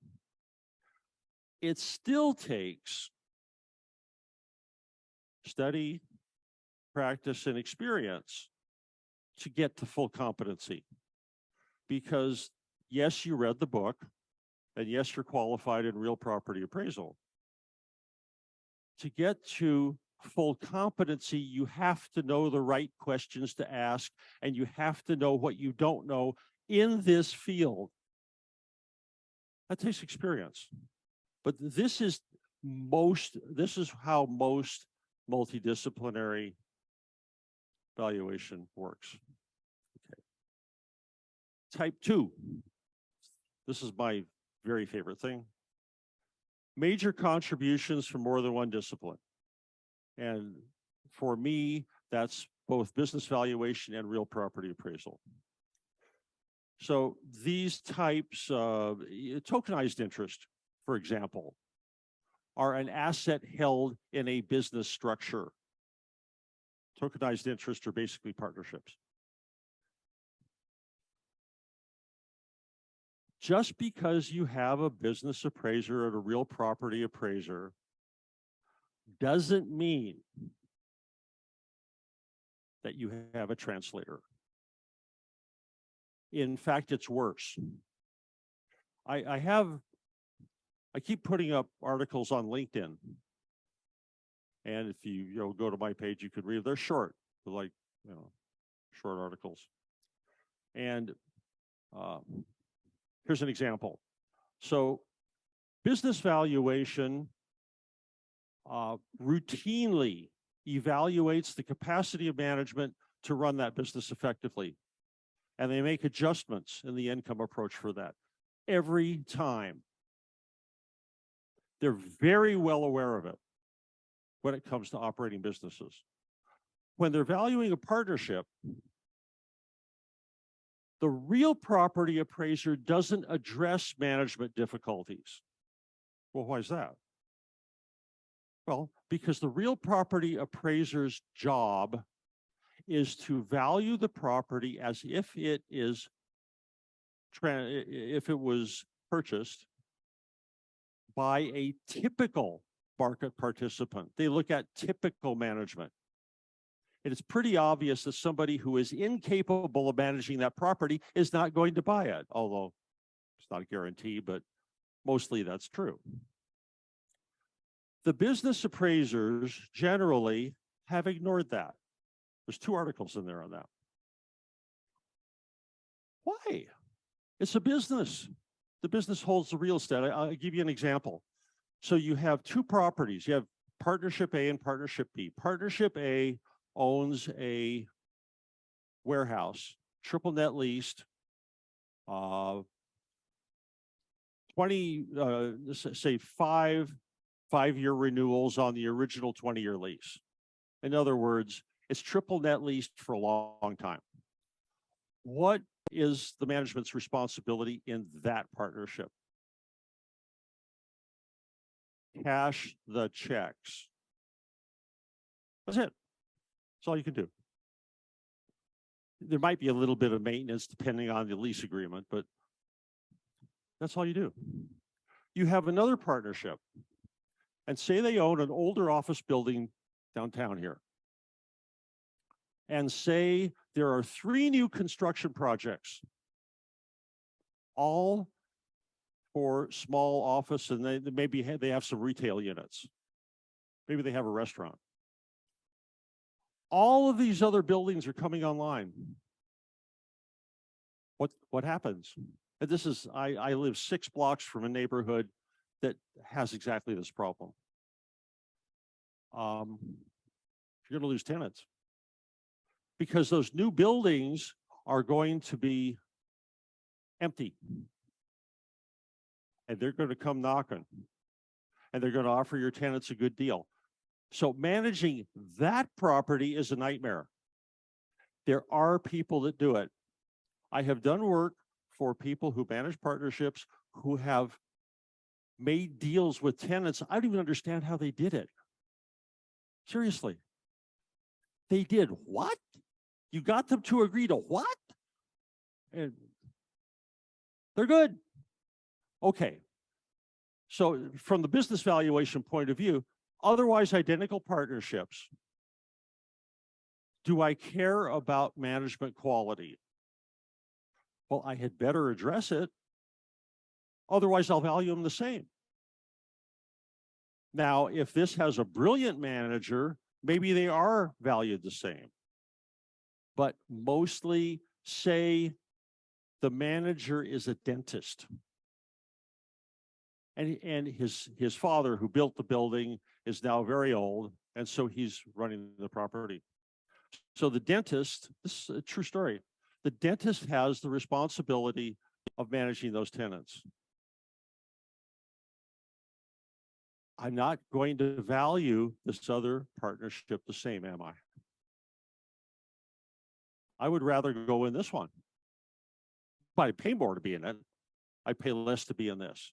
It still takes study, practice, and experience to get to full competency. Because yes, you read the book, and yes, you're qualified in real property appraisal. To get to full competency, you have to know the right questions to ask, and you have to know what you don't know in this field. That takes experience. But this is how most multidisciplinary valuation works. Okay. Type 2. This is my very favorite thing. Major contributions from more than one discipline. And for me, that's both business valuation and real property appraisal. So these types of tokenized interest, for example, are an asset held in a business structure. Tokenized interest are basically partnerships. Just because you have a business appraiser or a real property appraiser doesn't mean that you have a translator. In fact, it's worse. I keep putting up articles on LinkedIn. And if you go to my page, you could read, they're short, they're like, short articles. And Here's an example. So business valuation routinely evaluates the capacity of management to run that business effectively. And they make adjustments in the income approach for that every time. They're very well aware of it when it comes to operating businesses. When they're valuing a partnership, the real property appraiser doesn't address management difficulties. Well, why is that? Well, because the real property appraiser's job is to value the property as if it is if it was purchased by a typical market participant. They look at typical management. And it's pretty obvious that somebody who is incapable of managing that property is not going to buy it, although it's not a guarantee, but mostly that's true. The business appraisers generally have ignored that. There's 2 articles in there on that. Why? It's a business. The business holds the real estate. I'll give you an example. So you have 2 properties. You have Partnership A and Partnership B. Partnership A owns a warehouse, triple net leased, 5-year renewals on the original 20-year lease. In other words, it's triple net leased for a long time. What is the management's responsibility in that partnership? Cash the checks. That's it. That's all you can do. There might be a little bit of maintenance depending on the lease agreement, but that's all you do. You have another partnership, and say they own an older office building downtown here. And say there are 3 new construction projects, all for small office, and they maybe they have some retail units. Maybe they have a restaurant. All of these other buildings are coming online. What happens? And this is, I live 6 blocks from a neighborhood that has exactly this problem. You're going to lose tenants because those new buildings are going to be empty. And they're going to come knocking. And they're going to offer your tenants a good deal. So managing that property is a nightmare. There are people that do it. I have done work for people who manage partnerships who have made deals with tenants. I don't even understand how they did it. Seriously. They did what? You got them to agree to what? And they're good. Okay. So from the business valuation point of view, otherwise identical partnerships, do I care about management quality? Well, I had better address it. Otherwise, I'll value them the same. Now, if this has a brilliant manager, maybe they are valued the same. But mostly, say the manager is a dentist. And his father, who built the building, is now very old, and so he's running the property. So the dentist, this is a true story, the dentist has the responsibility of managing those tenants. I'm not going to value this other partnership the same, am I? I would rather go in this one. But I pay more to be in it. I pay less to be in this,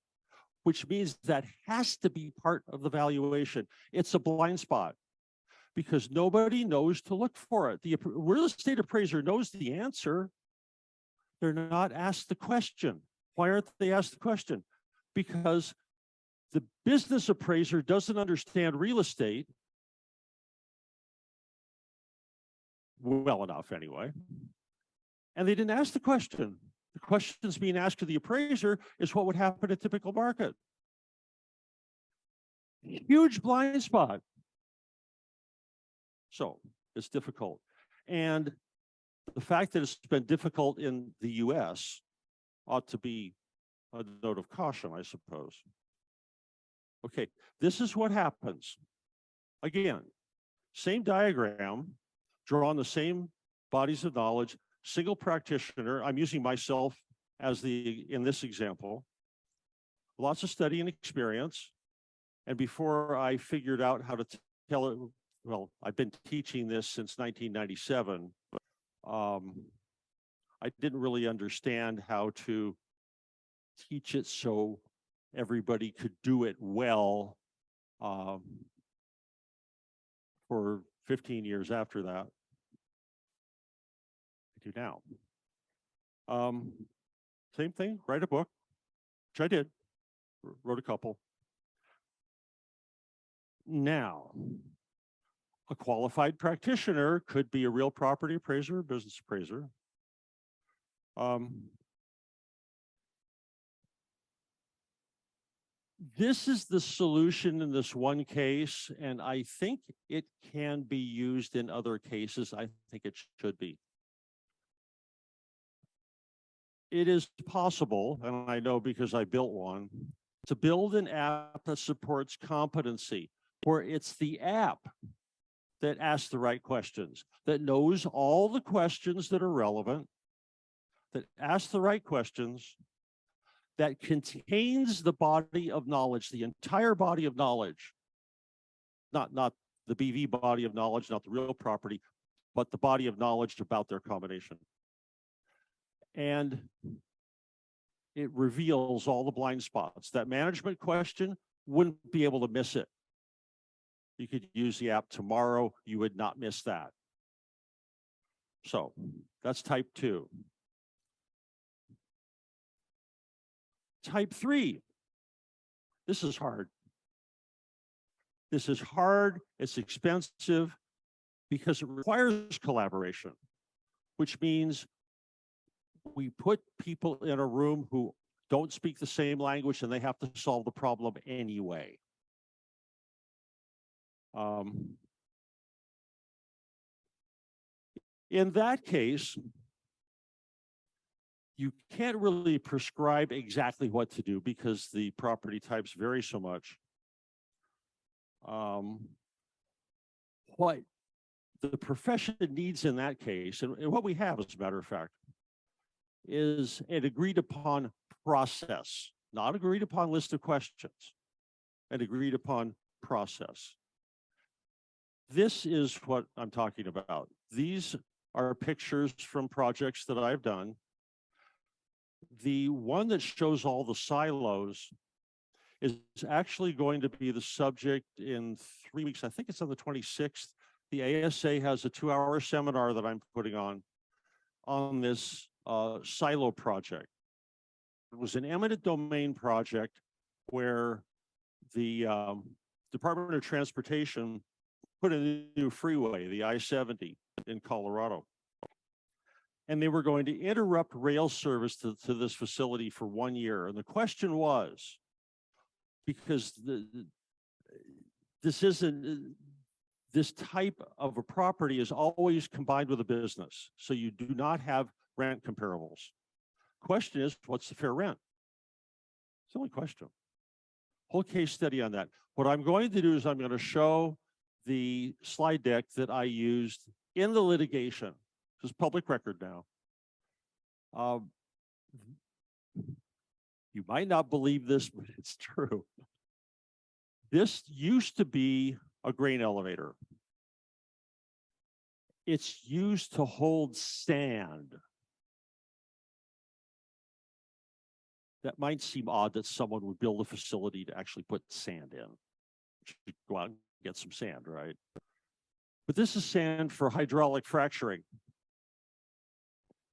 which means that has to be part of the valuation. It's a blind spot because nobody knows to look for it. The real estate appraiser knows the answer. They're not asked the question. Why aren't they asked the question? Because the business appraiser doesn't understand real estate well enough anyway. And they didn't ask the question. The questions being asked of the appraiser is what would happen in a typical market. Huge blind spot. So it's difficult. And the fact that it's been difficult in the US ought to be a note of caution, I suppose. Okay, this is what happens. Again, same diagram, drawn the same bodies of knowledge, single practitioner. I'm using myself as in this example. Lots of study and experience. And before I figured out how to tell it, well, I've been teaching this since 1997. I didn't really understand how to teach it so everybody could do it well for 15 years after that. I do now. Same thing, write a book, which I did, wrote a couple. Now, a qualified practitioner could be a real property appraiser or business appraiser. This is the solution in this one case, and I think it can be used in other cases. I think it should be. It is possible, and I know because I built one, to build an app that supports competency, where it's the app that asks the right questions, that knows all the questions that are relevant, that asks the right questions, that contains the body of knowledge, the entire body of knowledge, not the BV body of knowledge, not the real property, but the body of knowledge about their combination. And it reveals all the blind spots. That management question wouldn't be able to miss it. You could use the app tomorrow, you would not miss that. So that's type 2. Type 3, this is hard. This is hard, it's expensive, because it requires collaboration, which means we put people in a room who don't speak the same language and they have to solve the problem anyway. In that case, you can't really prescribe exactly what to do because the property types vary so much. What the profession needs in that case, and what we have, as a matter of fact, is an agreed upon process, not agreed upon list of questions, an agreed upon process. This is what I'm talking about. These are pictures from projects that I've done. The one that shows all the silos is actually going to be the subject in 3 weeks. I think it's on the 26th. The ASA has a 2-hour seminar that I'm putting on this silo project. It was an eminent domain project where the Department of Transportation put in a new freeway, the I-70 in Colorado. And they were going to interrupt rail service to this facility for 1 year. And the question was, because this type of a property is always combined with a business. So you do not have rent comparables. Question is, what's the fair rent? It's the only question. Whole case study on that. What I'm going to do is I'm going to show the slide deck that I used in the litigation. This is public record now. You might not believe this, but it's true. This used to be a grain elevator. It's used to hold sand. That might seem odd that someone would build a facility to actually put sand in. You should go out and get some sand, right? But this is sand for hydraulic fracturing.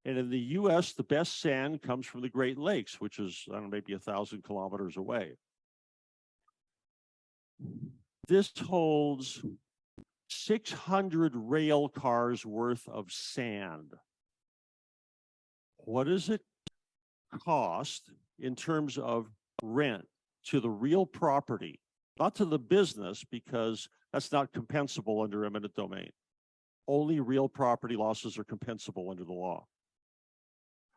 And in the US, the best sand comes from the Great Lakes, which is, I don't know, maybe 1,000 kilometers away. This holds 600 rail cars worth of sand. What does it cost in terms of rent to the real property, not to the business, because that's not compensable under eminent domain. Only real property losses are compensable under the law.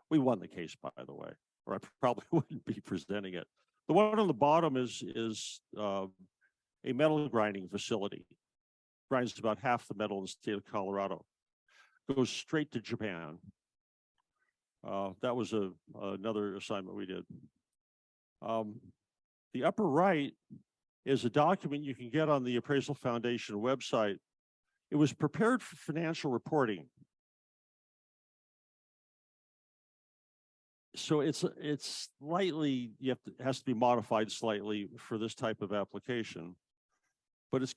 We won the case, by the way. or I probably wouldn't be presenting it. The one on the bottom is a metal grinding facility. Grinds about half the metal in the state of Colorado. Goes straight to Japan. That was another assignment we did. The upper right is a document you can get on the Appraisal Foundation website. It was prepared for financial reporting. So it's slightly, it has to be modified slightly for this type of application, but it's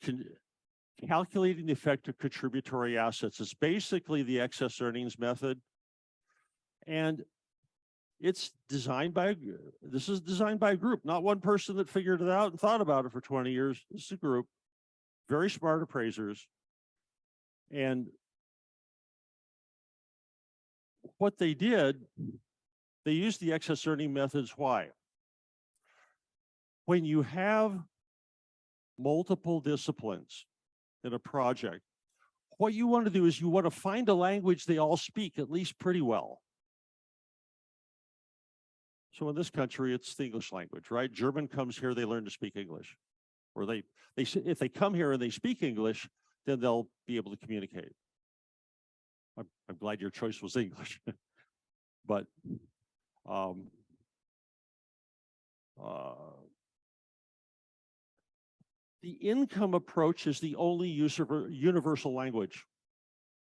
calculating the effect of contributory assets. It's basically the excess earnings method. And it's designed by, this is designed by a group, not one person that figured it out and thought about it for 20 years. This is a group, very smart appraisers. And what they did, they used the excess earning methods. Why? When you have multiple disciplines in a project, what you want to do is you want to find a language they all speak at least pretty well. So in this country, it's the English language, right? German comes here, they learn to speak English. Or if they come here and they speak English, then they'll be able to communicate. I'm glad your choice was English. But the income approach is the only universal language.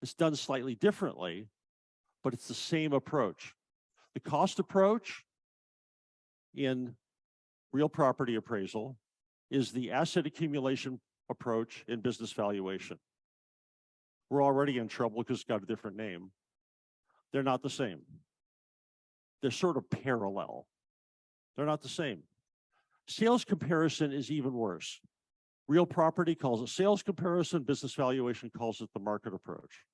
It's done slightly differently, but it's the same approach. The cost approach in real property appraisal is the asset accumulation approach in business valuation. We're already in trouble because it's got a different name. They're not the same. They're sort of parallel. They're not the same. Sales comparison is even worse. Real property calls it sales comparison, business valuation calls it the market approach.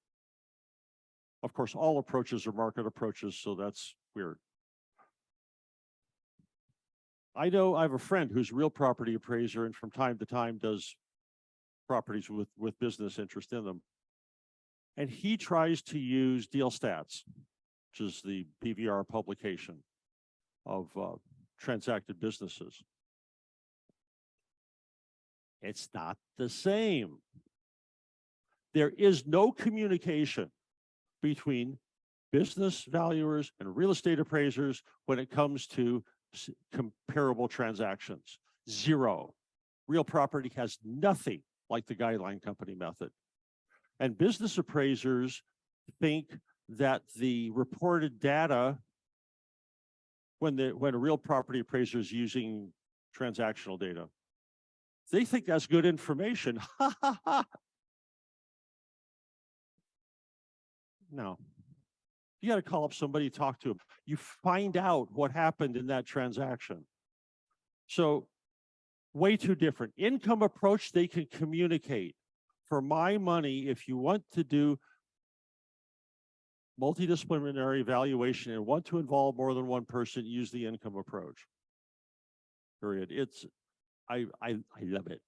Of course, all approaches are market approaches, so that's weird. I know I have a friend who's a real property appraiser and from time to time does properties with business interest in them. And he tries to use Deal Stats, which is the BVR publication of transacted businesses. It's not the same. There is no communication between business valuers and real estate appraisers when it comes to comparable transactions. Zero. Real property has nothing like the guideline company method. And business appraisers think that the reported data, when a real property appraiser is using transactional data, they think that's good information. Ha ha ha. No. You got to call up somebody, talk to them. You find out what happened in that transaction. So way too different. Income approach, they can communicate. For my money, if you want to do multidisciplinary evaluation and want to involve more than one person, use the income approach. Period. I love it.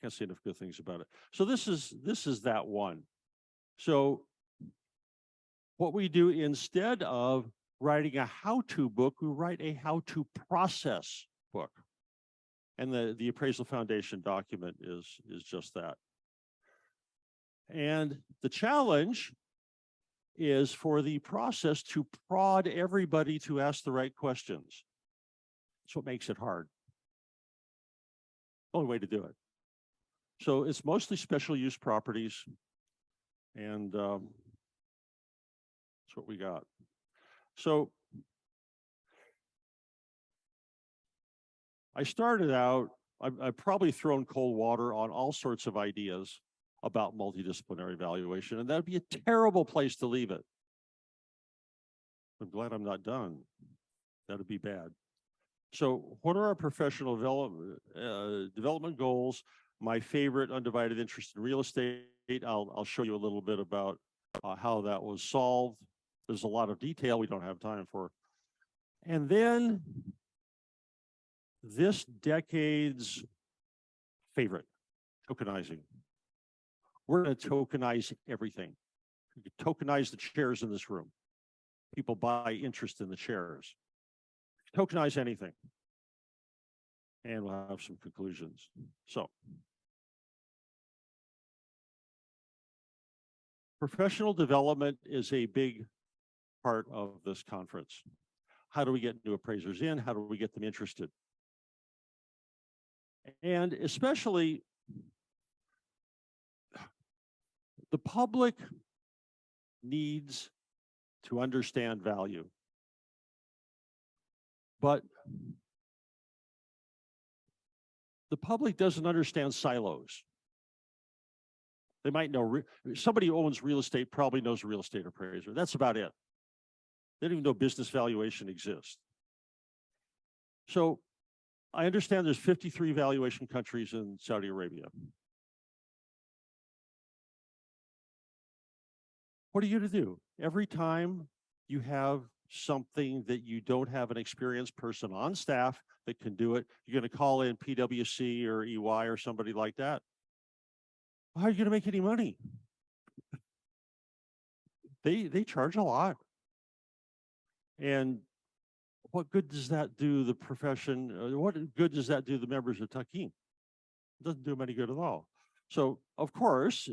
Can't say enough good things about it. So this is that one. So what we do, instead of writing a how-to book, we write a how-to process book. And the Appraisal Foundation document is just that. And the challenge is for the process to prod everybody to ask the right questions. That's what makes it hard. Only way to do it. So it's mostly special use properties, and that's what we got. So I started out, I've probably thrown cold water on all sorts of ideas about multidisciplinary evaluation, and that'd be a terrible place to leave it. I'm glad I'm not done. That'd be bad. So what are our professional development goals? My favorite, undivided interest in real estate. I'll show you a little bit about how that was solved. There's a lot of detail we don't have time for. And then this decade's favorite, tokenizing. We're going to tokenize everything. You can tokenize the chairs in this room. People buy interest in the chairs. tokenize anything. And we'll have some conclusions. So, professional development is a big part of this conference. How do we get new appraisers in? How do we get them interested? And especially, the public needs to understand value. But the public doesn't understand silos. They might know, somebody who owns real estate probably knows a real estate appraiser. That's about it. They don't even know business valuation exists. So I understand there's 53 valuation countries in Saudi Arabia. What are you going to do? Every time you have something that you don't have an experienced person on staff that can do it, you're going to call in PwC or EY or somebody like that. How are you going to make any money? They charge a lot. And what good does that do the profession? What good does that do the members of Taqiyyim? It doesn't do them any good at all. So, of course,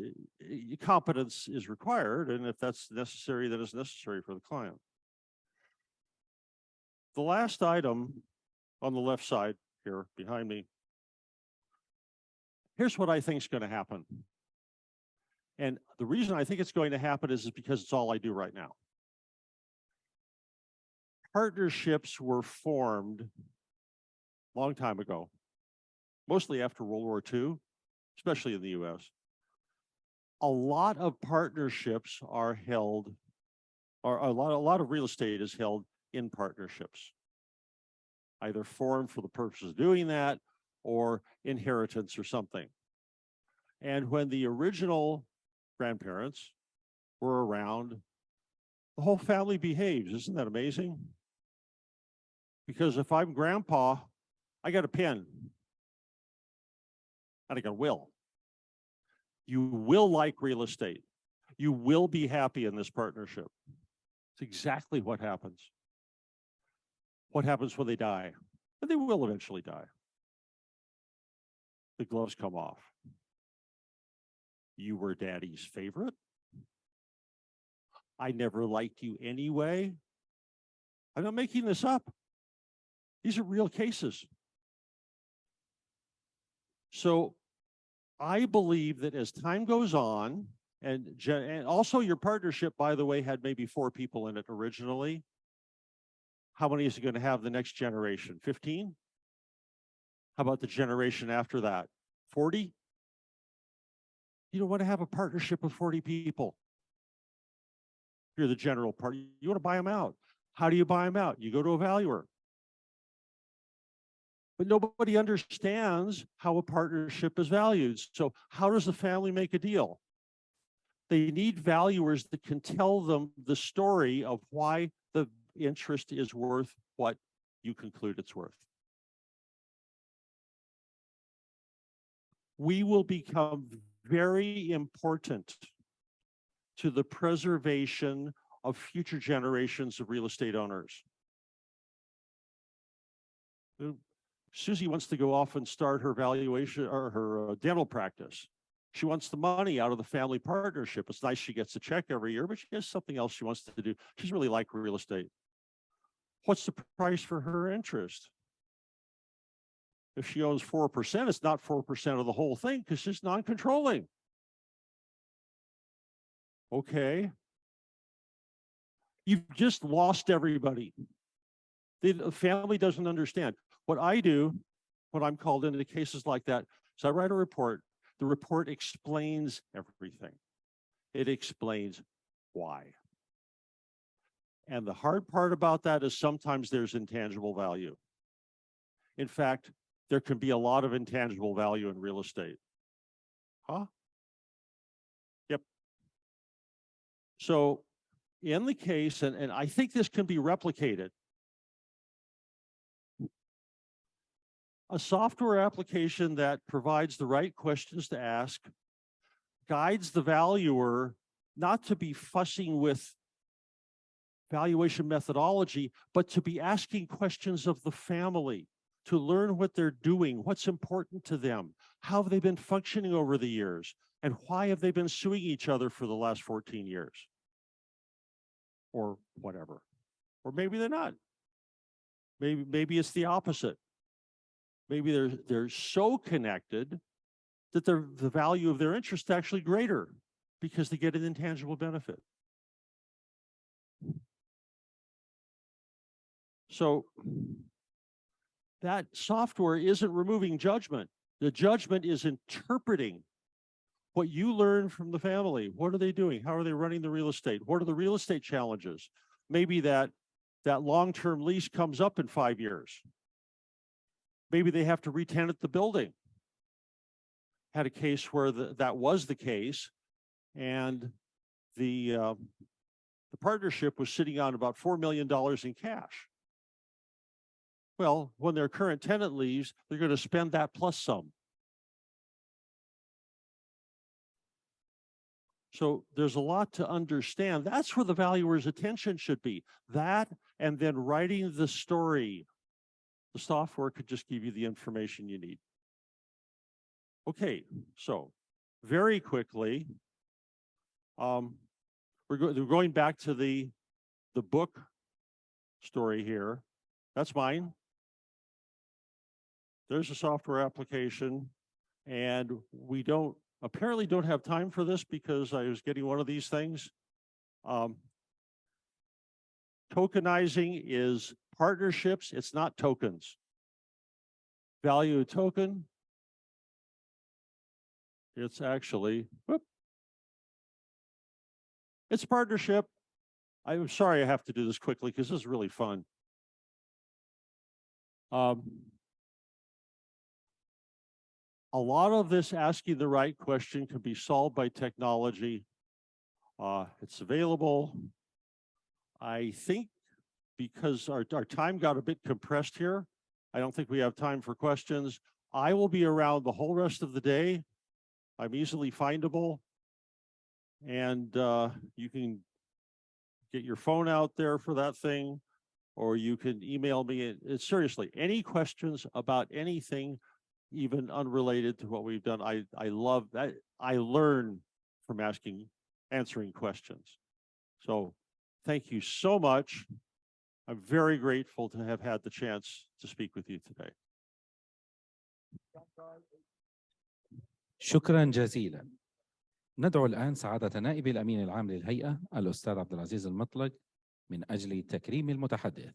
competence is required, and if that's necessary, then it's necessary for the client. The last item on the left side here behind me, here's what I think is going to happen. And the reason I think it's going to happen is because it's all I do right now. Partnerships were formed a long time ago, mostly after World War II, especially in the US. A lot of partnerships are held, or a lot of real estate is held in partnerships, either formed for the purpose of doing that or inheritance or something. And when the original grandparents were around, the whole family behaves. Isn't that amazing? Because if I'm grandpa, I got a pen. And I got a will. You will like real estate. You will be happy in this partnership. It's exactly what happens. What happens when they die? And they will eventually die. The gloves come off. You were daddy's favorite. I never liked you anyway. I'm not making this up. These are real cases. So I believe that as time goes on, and also your partnership, by the way, had maybe 4 people in it originally. How many is it going to have the next generation? 15? How about the generation after that? 40? You don't want to have a partnership with 40 people. You're the general partner. You want to buy them out. How do you buy them out? You go to a valuer. But nobody understands how a partnership is valued. So how does the family make a deal? They need valuers that can tell them the story of why the interest is worth what you conclude it's worth. We will become very important to the preservation of future generations of real estate owners. Susie wants to go off and start her valuation or her dental practice. She wants the money out of the family partnership. It's nice she gets a check every year, but she has something else she wants to do. She's really like real estate. What's the price for her interest? If she owns 4%, it's not 4% of the whole thing because she's non-controlling. Okay. You've just lost everybody. The family doesn't understand. What I do when I'm called into cases like that is I write a report. The report explains everything. It explains why. And the hard part about that is sometimes there's intangible value. In fact, there can be a lot of intangible value in real estate. Huh? Yep. So in the case, and I think this can be replicated, a software application that provides the right questions to ask, guides the valuer not to be fussing with valuation methodology, but to be asking questions of the family, to learn what they're doing, what's important to them, how have they been functioning over the years, and why have they been suing each other for the last 14 years? Or whatever. Or maybe they're not. Maybe it's the opposite. Maybe they're so connected that the value of their interest is actually greater because they get an intangible benefit. So that software isn't removing judgment. The judgment is interpreting what you learn from the family. What are they doing? How are they running the real estate? What are the real estate challenges? Maybe that long-term lease comes up in 5 years. Maybe they have to re-tenant the building. Had a case where that was the case, and the partnership was sitting on about $4 million in cash. Well, when their current tenant leaves, they're going to spend that plus some. So there's a lot to understand. That's where the valuer's attention should be. That, and then writing the story. The software could just give you the information you need. Okay, so very quickly, we're going back to the book story here. That's mine. There's a software application, and we apparently don't have time for this because I was getting one of these things. Tokenizing is partnerships, it's not tokens. Value a token, it's actually, it's partnership. I'm sorry I have to do this quickly because this is really fun. A lot of this asking the right question can be solved by technology. It's available. I think because our time got a bit compressed here, I don't think we have time for questions. I will be around the whole rest of the day. I'm easily findable. And you can get your phone out there for that thing, or you can email me. Seriously, any questions about anything, even unrelated to what we've done, I love that. I learn from answering questions. So thank you so much. I'm very grateful to have had the chance to speak with you today. شكرا جزيلا. ندعو الآن سعادة نائب الأمين العام للهيئة الأستاذ عبد العزيز المطلق من أجل تكريم المتحدث.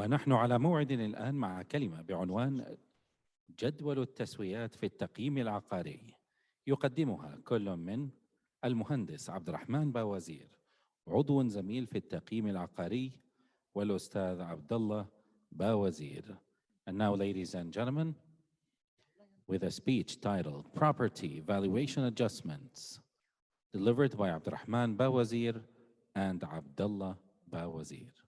ونحن على موعد الآن مع كلمة بعنوان جدول التسويات في التقييم العقاري، يقدمها كل من المهندس عبد الرحمن باوزير، عضو زميل في التقييم العقاري، والأستاذ عبد الله باوزير. And now, ladies and gentlemen, with a speech titled Property Valuation Adjustments, delivered by عبد الرحمن باوزير and Abdullah باوزير.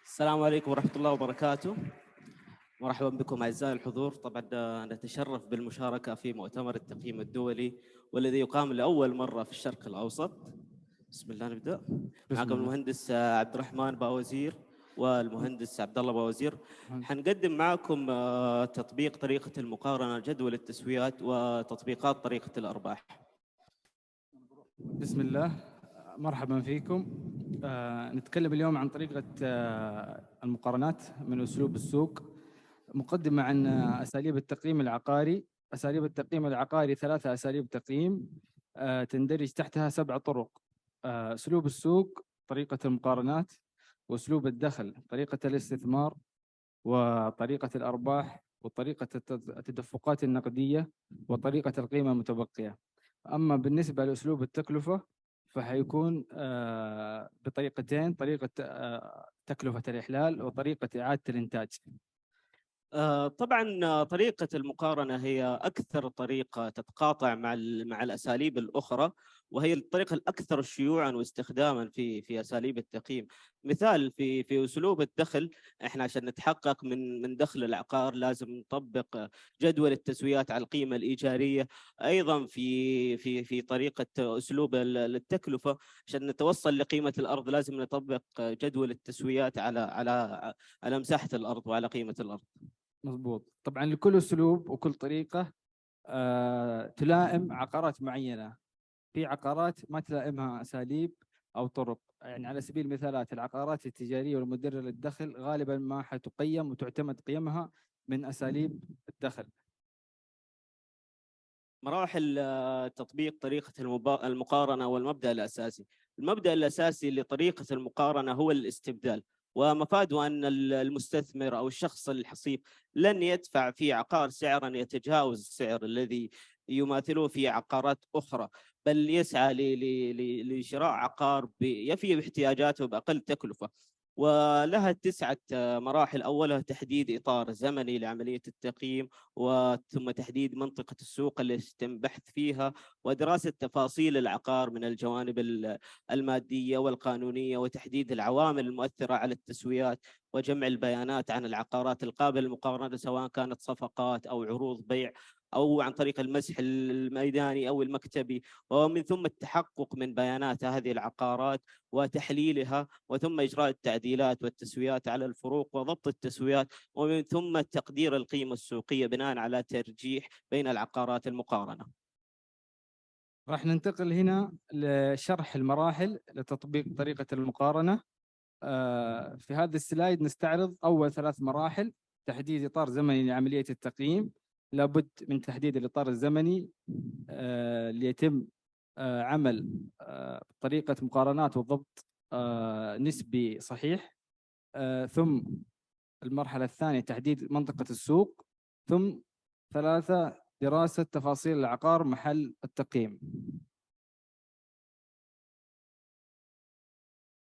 السلام عليكم ورحمة الله وبركاته. مرحبا بكم أعزائي الحضور. طبعا نتشرف بالمشاركة في مؤتمر التقييم الدولي والذي يقام لأول مرة في الشرق الأوسط. بسم الله نبدأ. معكم المهندس عبد الرحمن باوزير والمهندس عبد الله باوزير. حنقدم معكم تطبيق طريقة المقارنة، جدول التسويات وتطبيقات طريقة الأرباح. بسم الله، مرحبا فيكم. نتكلم اليوم عن طريقة المقارنات من أسلوب السوق، مقدمة عن أساليب التقييم العقاري. أساليب التقييم العقاري 3 أساليب تقييم تندرج تحتها 7 طرق. أسلوب السوق، طريقة المقارنات، وأسلوب الدخل، طريقة الاستثمار، وطريقة الأرباح، وطريقة التدفقات النقدية، وطريقة القيمة المتبقية. أما بالنسبة لأسلوب التكلفة فحيكون بطريقتين، طريقة تكلفة الإحلال وطريقة إعادة الإنتاج. طبعا طريقة المقارنة هي أكثر طريقة تتقاطع مع الأساليب الأخرى، وهي الطريقة الأكثر شيوعا واستخداما في أساليب التقييم. مثال في أسلوب الدخل، إحنا عشان نتحقق من دخل العقار لازم نطبق جدول التسويات على القيمة الإيجارية. أيضا في طريقة أسلوب التكلفة، عشان نتوصل لقيمة الأرض لازم نطبق جدول التسويات على مساحة الأرض وعلى قيمة الأرض. مضبوط. طبعا لكل أسلوب وكل طريقة تلائم عقارات معينة. في عقارات ما تلائمها أساليب أو طرق. يعني على سبيل المثالات، العقارات التجارية والمدرة للدخل غالبا ما حتقيم وتعتمد قيمها من أساليب الدخل. مراحل تطبيق طريقة المقارنة والمبدأ الأساسي. المبدأ الأساسي لطريقة المقارنة هو الاستبدال، ومفاده أن المستثمر أو الشخص الحصيف لن يدفع في عقار سعرا يتجاوز السعر الذي يماثله في عقارات أخرى، بل يسعى لشراء عقار يفي باحتياجاته بأقل تكلفة. ولها 9 مراحل. أولها تحديد إطار زمني لعملية التقييم، وثم تحديد منطقة السوق اللي يتم بحث فيها، ودراسة تفاصيل العقار من الجوانب المادية والقانونية، وتحديد العوامل المؤثرة على التسويات، وجمع البيانات عن العقارات القابلة للمقارنة سواء كانت صفقات أو عروض بيع أو عن طريق المسح الميداني أو المكتبي، ومن ثم التحقق من بيانات هذه العقارات وتحليلها، وثم إجراء التعديلات والتسويات على الفروق وضبط التسويات، ومن ثم تقدير القيمة السوقية بناء على ترجيح بين العقارات المقارنة. راح ننتقل هنا لشرح المراحل لتطبيق طريقة المقارنة. في هذا السلايد نستعرض أول 3 مراحل. تحديد إطار زمني لعملية التقييم. لابد من تحديد الإطار الزمني ليتم عمل طريقة مقارنات وضبط نسبي صحيح. ثم المرحلة الثانية تحديد منطقة السوق. ثم 3 دراسة تفاصيل العقار محل التقييم.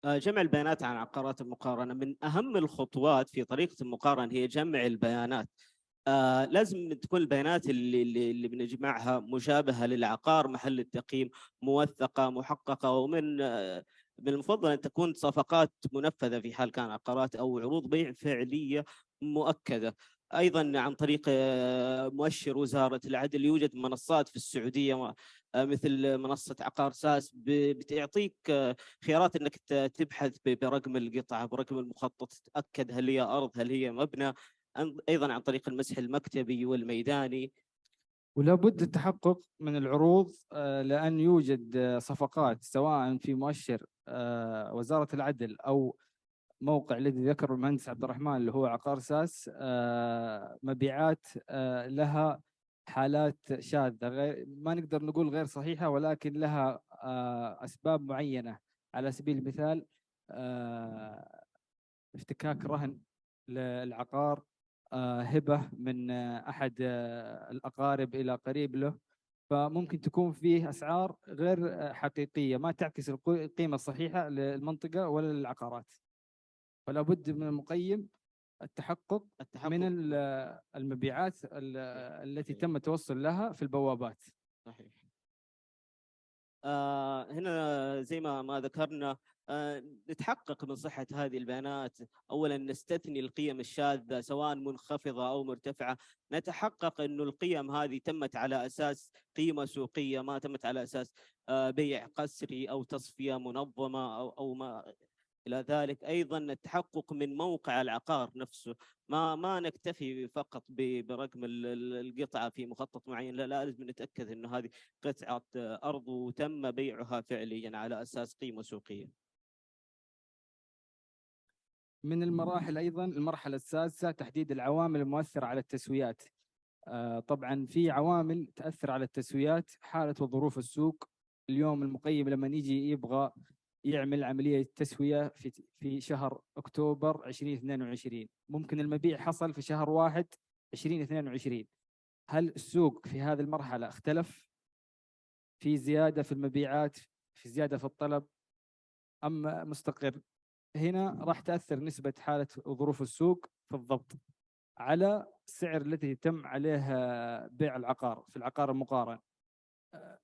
جمع البيانات عن عقارات المقارنة من أهم الخطوات في طريقة المقارنة هي جمع البيانات. لازم تكون البيانات اللي بنجمعها مشابهة للعقار محل التقييم، موثقة محققة، ومن من المفضل أن تكون صفقات منفذة في حال كان عقارات، أو عروض بيع فعلية مؤكدة. أيضا عن طريق مؤشر وزارة العدل. يوجد منصات في السعودية مثل منصة عقار ساس بتعطيك خيارات أنك تبحث برقم القطعة، برقم المخطط، تتأكد هل هي أرض هل هي مبنى. أيضا عن طريق المسح المكتبي والميداني. ولا بد التحقق من العروض لأن يوجد صفقات سواء في مؤشر وزارة العدل أو موقع الذي ذكر المهندس عبد الرحمن اللي هو عقار ساس، مبيعات لها حالات شاذة، غير ما نقدر نقول غير صحيحة، ولكن لها أسباب معينة. على سبيل المثال افتكاك رهن للعقار، هبة من أحد الأقارب إلى قريب له، فممكن تكون فيه أسعار غير حقيقية ما تعكس القيمة الصحيحة للمنطقة ولا للعقارات. فلا بد من المقيم التحقق من المبيعات التي تم التوصل لها في البوابات. صحيح. هنا زي ما ذكرنا نتحقق من صحة هذه البيانات. أولا نستثني القيم الشاذة سواء منخفضة أو مرتفعة، نتحقق أنه القيم هذه تمت على أساس قيمة سوقية، ما تمت على أساس بيع قسري أو تصفية منظمة أو ما إلى ذلك. أيضا التحقق من موقع العقار نفسه، ما نكتفي فقط برقم القطعة في مخطط معين، لا لازم نتأكد أنه هذه قطعة أرض وتم بيعها فعليا على أساس قيمة سوقية. من المراحل أيضا المرحلة السادسة تحديد العوامل المؤثرة على التسويات. طبعا في عوامل تأثر على التسويات، حالة وظروف السوق. اليوم المقيم لما يجي يبغى يعمل عملية تسوية في شهر أكتوبر 2022، ممكن المبيع حصل في شهر 1 2022. هل السوق في هذه المرحلة اختلف؟ في زيادة في المبيعات، في زيادة في الطلب، أم مستقر؟ هنا راح تأثر نسبة حالة وظروف السوق في الضبط على السعر الذي يتم عليه بيع العقار في العقار المقارن.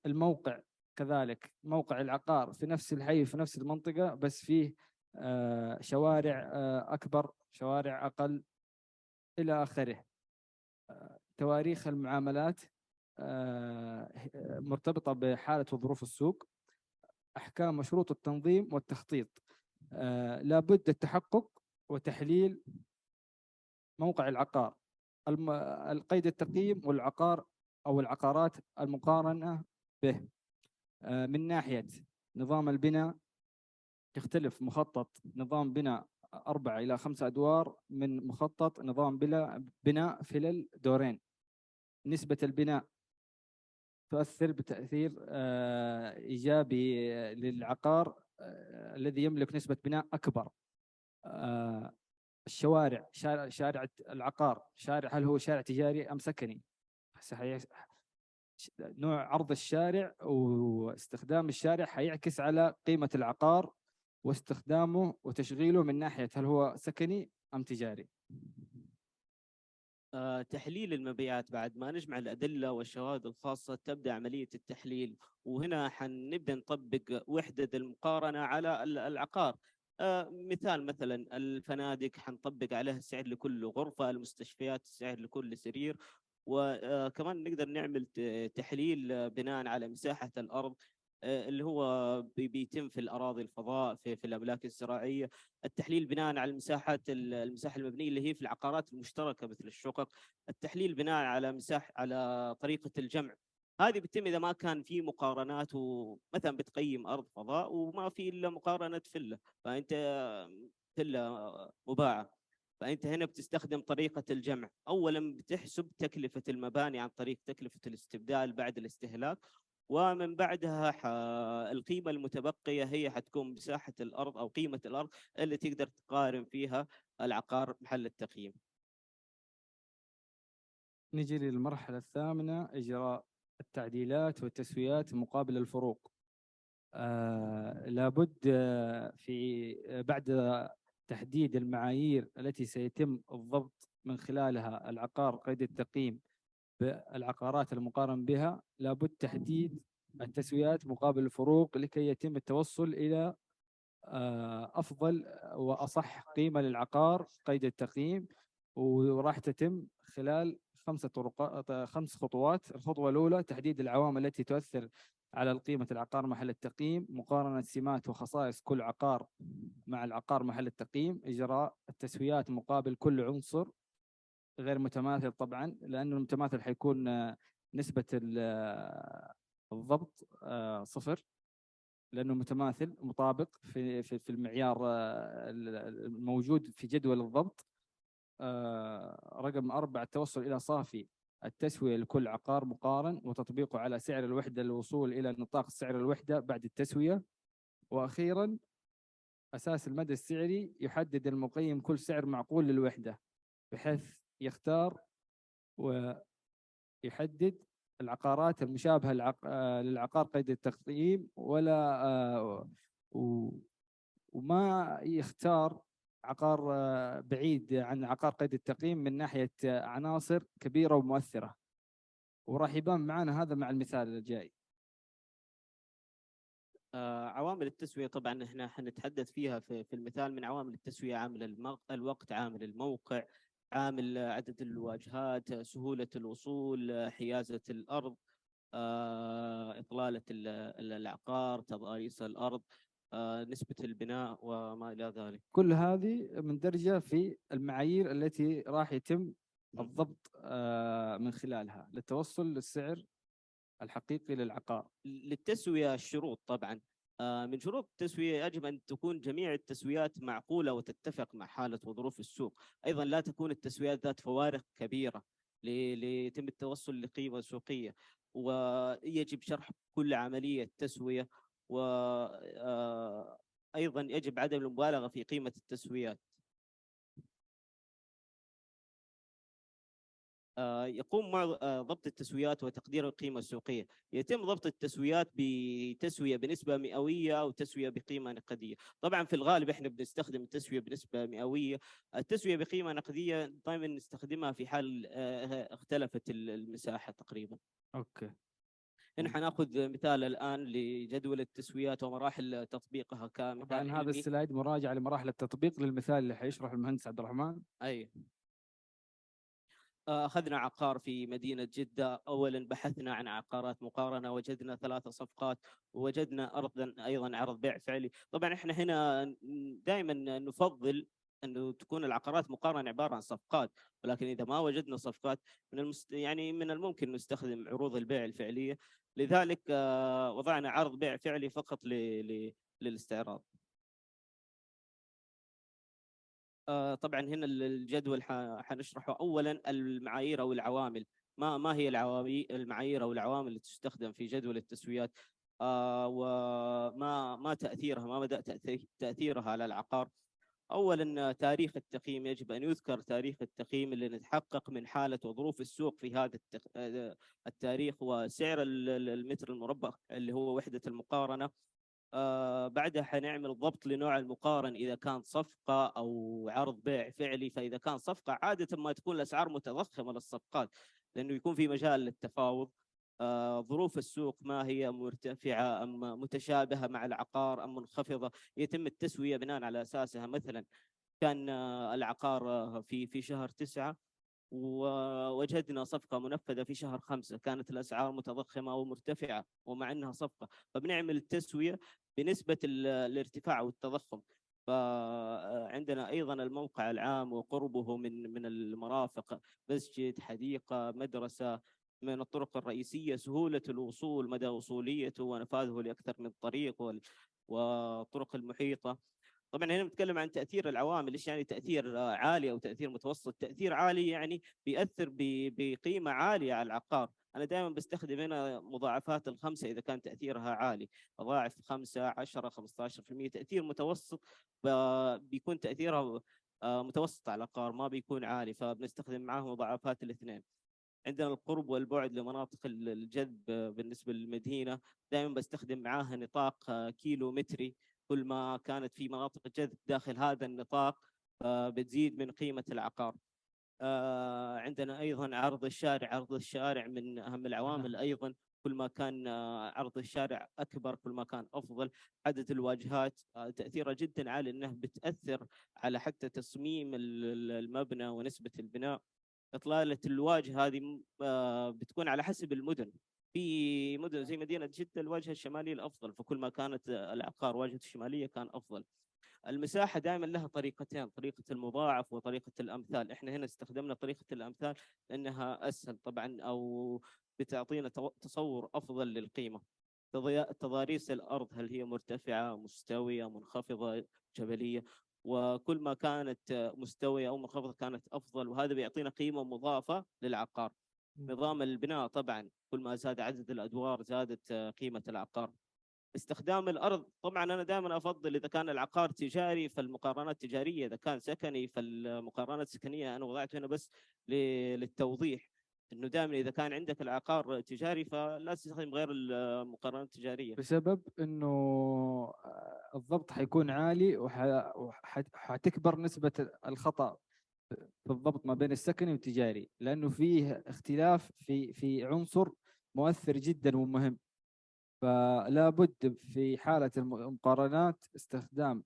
الموقع كذلك، موقع العقار في نفس الحي في نفس المنطقة بس فيه شوارع أكبر، شوارع أقل، إلى آخره. تواريخ المعاملات مرتبطة بحالة وظروف السوق. أحكام مشروط التنظيم والتخطيط. لابد التحقق وتحليل موقع العقار، القيد التقييم والعقار أو العقارات المقارنة به. من ناحية نظام البناء يختلف مخطط نظام بناء 4 إلى 5 أدوار من مخطط نظام بناء فلل دورين. نسبة البناء تؤثر بتأثير إيجابي للعقار الذي يملك نسبة بناء أكبر. الشوارع، شارع العقار شارع، هل هو شارع تجاري أم سكني؟ نوع عرض الشارع واستخدام الشارع حيعكس على قيمة العقار واستخدامه وتشغيله من ناحية هل هو سكني أم تجاري. تحليل المبيعات، بعد ما نجمع الأدلة والشواهد الخاصة تبدأ عملية التحليل، وهنا حنبدأ نطبق وحدة المقارنة على العقار. مثلا الفنادق حنطبق عليها السعر لكل غرفة، المستشفيات السعر لكل سرير، وكمان نقدر نعمل تحليل بناء على مساحة الأرض اللي هو بيتم في الأراضي الفضاء في الأملاك الزراعية. التحليل بناء على المساحة المبنية اللي هي في العقارات المشتركة مثل الشقق. التحليل بناء على على طريقة الجمع. هذه بتتم إذا ما كان في مقارنات، ومثلا بتقيم أرض فضاء وما في إلا مقارنة فلة، فأنت فلة مباعة، فأنت هنا بتستخدم طريقة الجمع. أولا بتحسب تكلفة المباني عن طريق تكلفة الاستبدال بعد الاستهلاك، ومن بعدها القيمة المتبقية هي حتكون مساحة الأرض أو قيمة الأرض اللي تقدر تقارن فيها العقار محل التقييم. نجي للمرحلة الثامنة، إجراء التعديلات والتسويات مقابل الفروق. لابد في بعد تحديد المعايير التي سيتم الضبط من خلالها العقار قيد التقييم بالعقارات المقارن بها، لابد تحديد التسويات مقابل الفروق لكي يتم التوصل إلى أفضل وأصح قيمة للعقار قيد التقييم. وراح تتم خلال 5 خطوات. الخطوة الأولى تحديد العوامل التي تؤثر على قيمة العقار محل التقييم، مقارنة سمات وخصائص كل عقار مع العقار محل التقييم، إجراء التسويات مقابل كل عنصر غير متماثل طبعا، لأنه المتماثل حيكون نسبة الضبط 0 لأنه متماثل مطابق في المعيار الموجود في جدول الضبط. رقم 4 التوصل إلى صافي التسوية لكل عقار مقارن وتطبيقه على سعر الوحدة للوصول إلى نطاق سعر الوحدة بعد التسوية. وأخيرا أساس المدى السعري يحدد المقيم كل سعر معقول للوحدة بحيث يختار ويحدد العقارات المشابهة للعقار قيد التقييم وما يختار عقار بعيد عن عقار قيد التقييم من ناحية عناصر كبيرة ومؤثرة. وراح يبان معنا هذا مع المثال الجاي. عوامل التسوية طبعا احنا حنتحدث فيها في المثال. من عوامل التسوية عامل الوقت، عامل الموقع، عامل عدد الواجهات، سهولة الوصول، حيازة الأرض، إطلالة العقار، تضاريس الأرض، نسبة البناء وما إلى ذلك. كل هذه مندرجة في المعايير التي راح يتم الضبط من خلالها للتوصل للسعر الحقيقي للعقار. للتسوية الشروط طبعا. من شروط التسوية يجب أن تكون جميع التسويات معقولة وتتفق مع حالة وظروف السوق. أيضا لا تكون التسويات ذات فوارق كبيرة ليتم التوصل لقيمة سوقية. ويجب شرح كل عملية تسوية. وأيضا يجب عدم المبالغة في قيمة التسويات. يقوم ضبط التسويات وتقدير القيمة السوقية. يتم ضبط التسويات بتسوية بنسبة مئوية أو تسوية بقيمة نقدية. طبعا في الغالب احنا بنستخدم التسوية بنسبة مئوية. التسوية بقيمة نقدية دائما نستخدمها في حال اختلفت المساحة تقريبا. اوكي. هنا حناخذ مثال الآن لجدول التسويات ومراحل تطبيقها كمثال طبعا هذا السلايد مراجعة لمراحل التطبيق للمثال اللي حيشرح المهندس عبد الرحمن. أي. أخذنا عقار في مدينة جدة. أولا بحثنا عن عقارات مقارنة، وجدنا 3 صفقات، ووجدنا أرضا أيضا عرض بيع فعلي. طبعا إحنا هنا دائما نفضل أنه تكون العقارات مقارنة عبارة عن صفقات، ولكن إذا ما وجدنا صفقات يعني من الممكن نستخدم عروض البيع الفعلية. لذلك وضعنا عرض بيع فعلي فقط للاستعراض. طبعا هنا الجدول حنشرحه. اولا المعايير او العوامل. ما هي المعايير او العوامل اللي تستخدم في جدول التسويات، وما تاثيرها، ما مدى تاثيرها على العقار. اولا تاريخ التقييم. يجب ان يذكر تاريخ التقييم اللي نتحقق من حاله وظروف السوق في هذا التاريخ، وسعر المتر المربع اللي هو وحده المقارنه. بعدها حنعمل ضبط لنوع المقارن إذا كان صفقة أو عرض بيع فعلي. فإذا كان صفقة عادة ما تكون الأسعار متضخمة للصفقات لأنه يكون في مجال للتفاوض. ظروف السوق ما هي مرتفعة أم متشابهة مع العقار أم منخفضة، يتم التسوية بناء على أساسها. مثلا كان العقار في شهر 9 ووجدنا صفقة منفذة في شهر 5، كانت الأسعار متضخمة أو مرتفعة ومع أنها صفقة، فبنعمل تسوية بنسبة الارتفاع والتضخم. فعندنا أيضا الموقع العام وقربه من المرافق، مسجد، حديقة، مدرسة، من الطرق الرئيسية، سهولة الوصول، مدى وصوليته ونفاذه لأكثر من طريق، والطرق المحيطة. طبعا هنا نتكلم عن تأثير العوامل. إيش يعني تأثير عالي أو تأثير متوسط؟ تأثير عالي يعني بيأثر بقيمة عالية على العقار. أنا دائما بستخدم هنا مضاعفات 5 إذا كان تأثيرها عالي، أضاعف 5 10 15%. تأثير متوسط بيكون تأثيرها متوسط على العقار، ما بيكون عالي، فبنستخدم معاه مضاعفات 2. عندنا القرب والبعد لمناطق الجذب بالنسبة للمدينة، دائما بستخدم معاها نطاق كيلومتري. كل ما كانت في مناطق الجذب داخل هذا النطاق بتزيد من قيمة العقار. عندنا أيضا عرض الشارع. عرض الشارع من أهم العوامل أيضا. كل ما كان عرض الشارع أكبر كل ما كان أفضل. عدد الواجهات تأثيرها جدا عالي، أنها بتأثر على حتى تصميم المبنى ونسبة البناء. إطلالة الواجهة هذه بتكون على حسب المدن. في مدن زي مدينة جدة الواجهة الشمالية الأفضل، فكل ما كانت العقار واجهة الشمالية كان أفضل. المساحة دائما لها طريقتين، طريقة المضاعف وطريقة الأمثال. إحنا هنا استخدمنا طريقة الأمثال لأنها أسهل طبعا، أو بتعطينا تصور أفضل للقيمة. تضاريس الأرض، هل هي مرتفعة، مستوية، منخفضة، جبلية، وكل ما كانت مستوية أو منخفضة كانت أفضل، وهذا بيعطينا قيمة مضافة للعقار. نظام البناء طبعا كل ما زاد عدد الأدوار زادت قيمة العقار. استخدام الأرض، طبعا أنا دائما أفضل إذا كان العقار تجاري فالمقارنات تجارية، إذا كان سكني فالمقارنات سكنية. أنا وضعت هنا بس للتوضيح إنه دائما إذا كان عندك العقار تجاري فلا تستخدم غير المقارنات التجارية، بسبب انه الضبط حيكون عالي وحتكبر نسبة الخطأ في الضبط ما بين السكني والتجاري، لانه فيه اختلاف في عنصر مؤثر جدا ومهم. فلا بد في حالة المقارنات استخدام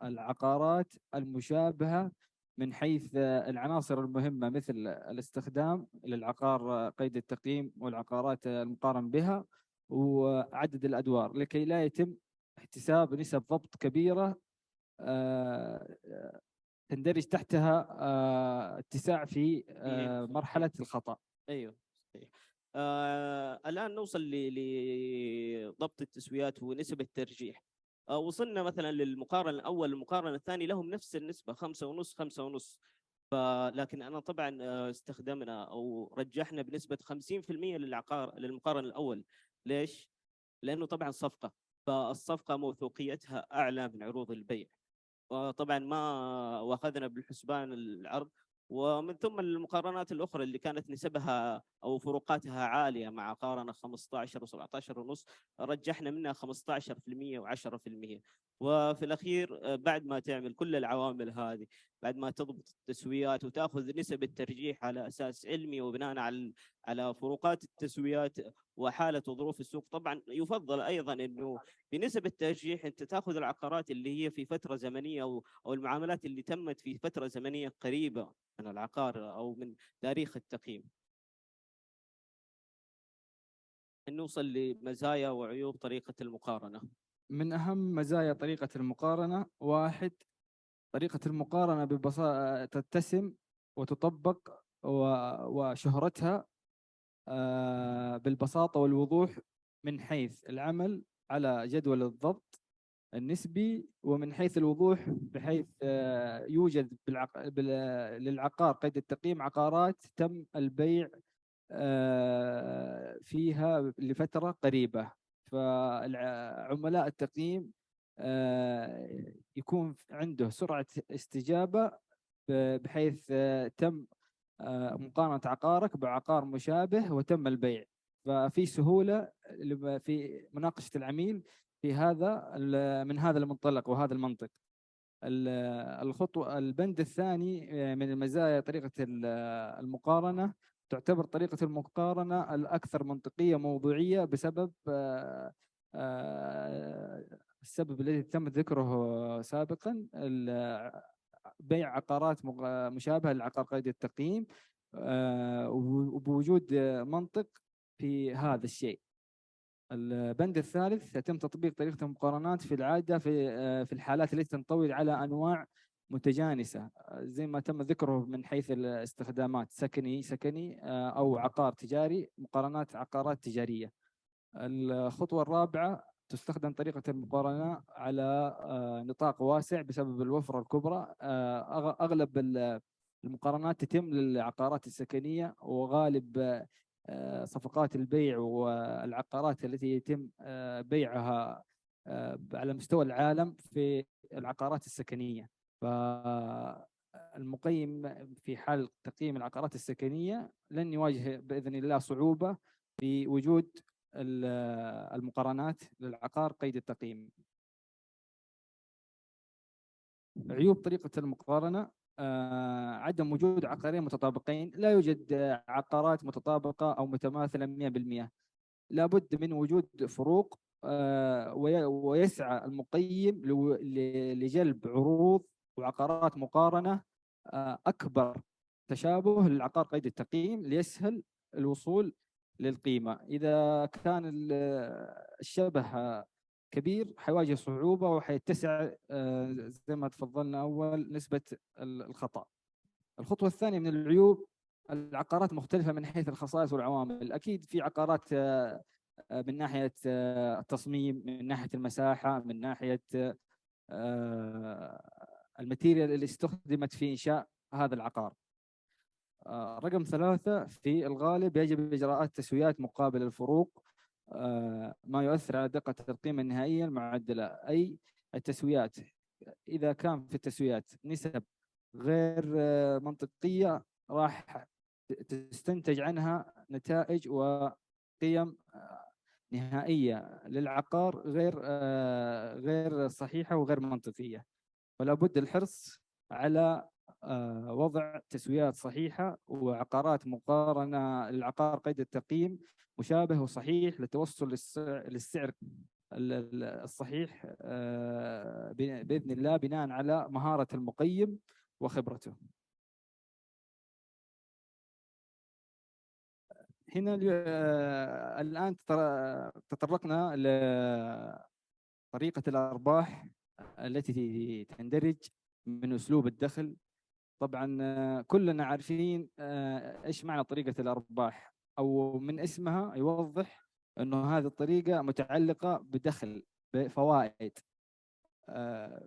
العقارات المشابهة من حيث العناصر المهمة، مثل الاستخدام للعقار قيد التقييم والعقارات المقارن بها وعدد الأدوار، لكي لا يتم احتساب نسب ضبط كبيرة تندرج تحتها اتساع في مرحلة الخطأ. أيوه صحيح. الآن نوصل لضبط التسويات ونسب الترجيح. وصلنا مثلا للمقارنة الأول المقارنة الثاني لهم نفس النسبة 5.5 5.5. لكن أنا طبعا استخدمنا أو رجحنا بنسبة 50% للمقارنة الأول. ليش؟ لأنه طبعا صفقة، فالصفقة موثوقيتها أعلى من عروض البيع، وطبعا ما واخذنا بالحسبان العرض. ومن ثم المقارنات الأخرى اللي كانت نسبها أو فروقاتها عالية مع قارنة 15 و17.5 رجحنا منها 15% و10%. وفي الأخير بعد ما تعمل كل العوامل هذه، بعد ما تضبط التسويات وتأخذ نسب الترجيح على أساس علمي وبناء على فروقات التسويات وحالة وظروف السوق، طبعا يفضل أيضا أنه بنسب الترجيح أنت تأخذ العقارات اللي هي في فترة زمنية أو المعاملات اللي تمت في فترة زمنية قريبة من العقار أو من تاريخ التقييم. نوصل لمزايا وعيوب طريقة المقارنة. من أهم مزايا طريقة المقارنة، واحد، طريقة المقارنة ببساطة تتسم وتطبق وشهرتها بالبساطة والوضوح، من حيث العمل على جدول الضبط النسبي، ومن حيث الوضوح بحيث يوجد للعقار قيد التقييم عقارات تم البيع فيها لفترة قريبة. فعملاء التقييم يكون عنده سرعة استجابة، بحيث تم مقارنة عقارك بعقار مشابه وتم البيع، ففي سهولة في مناقشة العميل في من هذا المنطلق وهذا المنطق. البند الثاني من المزايا طريقة المقارنة، تعتبر طريقة المقارنة الأكثر منطقية موضوعية بسبب السبب الذي تم ذكره سابقا، بيع عقارات مشابهة للعقار قيد التقييم، وبوجود منطق في هذا الشيء. البند الثالث، يتم تطبيق طريقة المقارنات في العادة في الحالات التي تنطوي على أنواع متجانسة، زي ما تم ذكره من حيث الاستخدامات سكني أو عقار تجاري، مقارنات عقارات تجارية. الخطوة الرابعة، تستخدم طريقة المقارنة على نطاق واسع بسبب الوفرة الكبرى. أغلب المقارنات تتم للعقارات السكنية، وغالب صفقات البيع والعقارات التي يتم بيعها على مستوى العالم في العقارات السكنية. فالمقيم في حال تقييم العقارات السكنية لن يواجه بإذن الله صعوبة في وجود المقارنات للعقار قيد التقييم. عيوب طريقة المقارنة، عدم وجود عقارين متطابقين. لا يوجد عقارات متطابقة أو متماثلة 100%، لابد من وجود فروق، ويسعى المقيم لجلب عروض وعقارات مقارنة أكبر تشابه للعقار قيد التقييم ليسهل الوصول للقيمة. إذا كان الشبه كبير حيواجه صعوبة وحيتسع زي ما تفضلنا أول نسبة الخطأ. الخطوة الثانية من العيوب، العقارات مختلفة من حيث الخصائص والعوامل. أكيد في عقارات من ناحية التصميم، من ناحية المساحة، من ناحية الماتيريال اللي استخدمت في إنشاء هذا العقار. رقم 3، في الغالب يجب إجراءات تسويات مقابل الفروق، ما يؤثر على دقة القيمة النهائية المعدلة. أي التسويات إذا كان في التسويات نسب غير منطقية راح تستنتج عنها نتائج وقيم نهائية للعقار غير صحيحة وغير منطقية. فلا بد الحرص على وضع تسويات صحيحة وعقارات مقارنة للعقار قيد التقييم مشابه وصحيح للتوصل للسعر الصحيح بإذن الله بناء على مهارة المقيم وخبرته. هنا الآن تطرقنا لطريقة الأرباح التي تندرج من أسلوب الدخل. طبعا كلنا عارفين إيش معنى طريقة الأرباح، أو من اسمها يوضح أنه هذه الطريقة متعلقة بدخل بفوائد.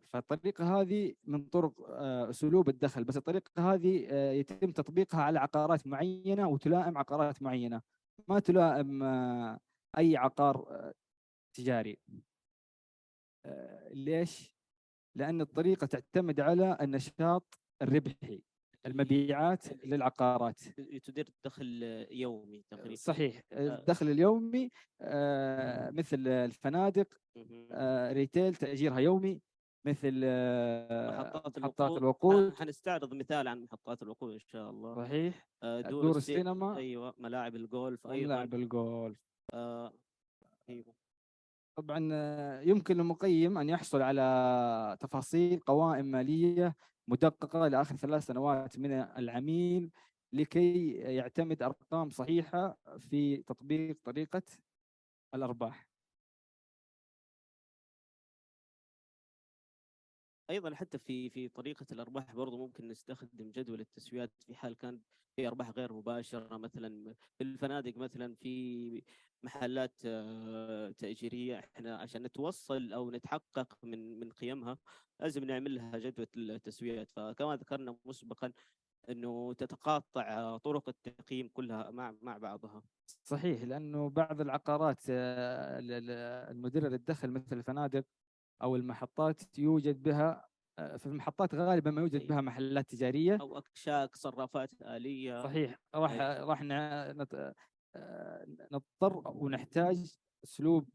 فالطريقة هذه من طرق أسلوب الدخل، بس الطريقة هذه يتم تطبيقها على عقارات معينة وتلائم عقارات معينة، ما تلائم أي عقار تجاري. ليش؟ لأن الطريقة تعتمد على النشاط الربحي، المبيعات للعقارات. تدير دخل يومي تقريبا. صحيح، الدخل اليومي مثل الفنادق، ريتيل تأجيرها يومي، مثل محطات الوقود. حنستعرض مثال عن محطات الوقود إن شاء الله. صحيح، دور السينما. أيوة، ملاعب الجولف أيضا. ملاعب الجولف. أيوة. طبعا يمكن للمقيم أن يحصل على تفاصيل قوائم مالية مدققة لآخر 3 سنوات من العميل لكي يعتمد أرقام صحيحة في تطبيق طريقة الأرباح. ايضا حتى في طريقه الارباح برضو ممكن نستخدم جدول التسويات في حال كان في ارباح غير مباشره، مثلا في الفنادق، مثلا في محلات تأجيرية. احنا عشان نتوصل او نتحقق من قيمها لازم نعمل لها جدول التسويات. فكما ذكرنا مسبقا انه تتقاطع طرق التقييم كلها مع بعضها. صحيح، لانه بعض العقارات المديرة للدخل مثل الفنادق او المحطات يوجد بها، في المحطات غالبا ما يوجد بها محلات تجاريه او اكشاك، صرافات آلية. صحيح، راح نضطر ونحتاج اسلوب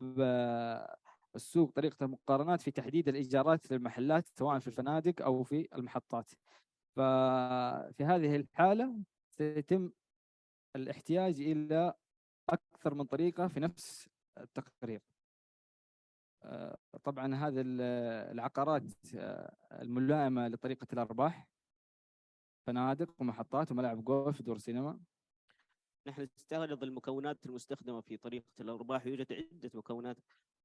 السوق، طريقه المقارنات في تحديد الايجارات للمحلات سواء في الفنادق او في المحطات. ففي هذه الحاله سيتم الاحتياج الى اكثر من طريقه في نفس التقرير. طبعا هذه العقارات الملائمة لطريقة الأرباح، فنادق ومحطات وملاعب جولف ودور سينما. نحن نستعرض المكونات المستخدمة في طريقة الأرباح. يوجد عدة مكونات،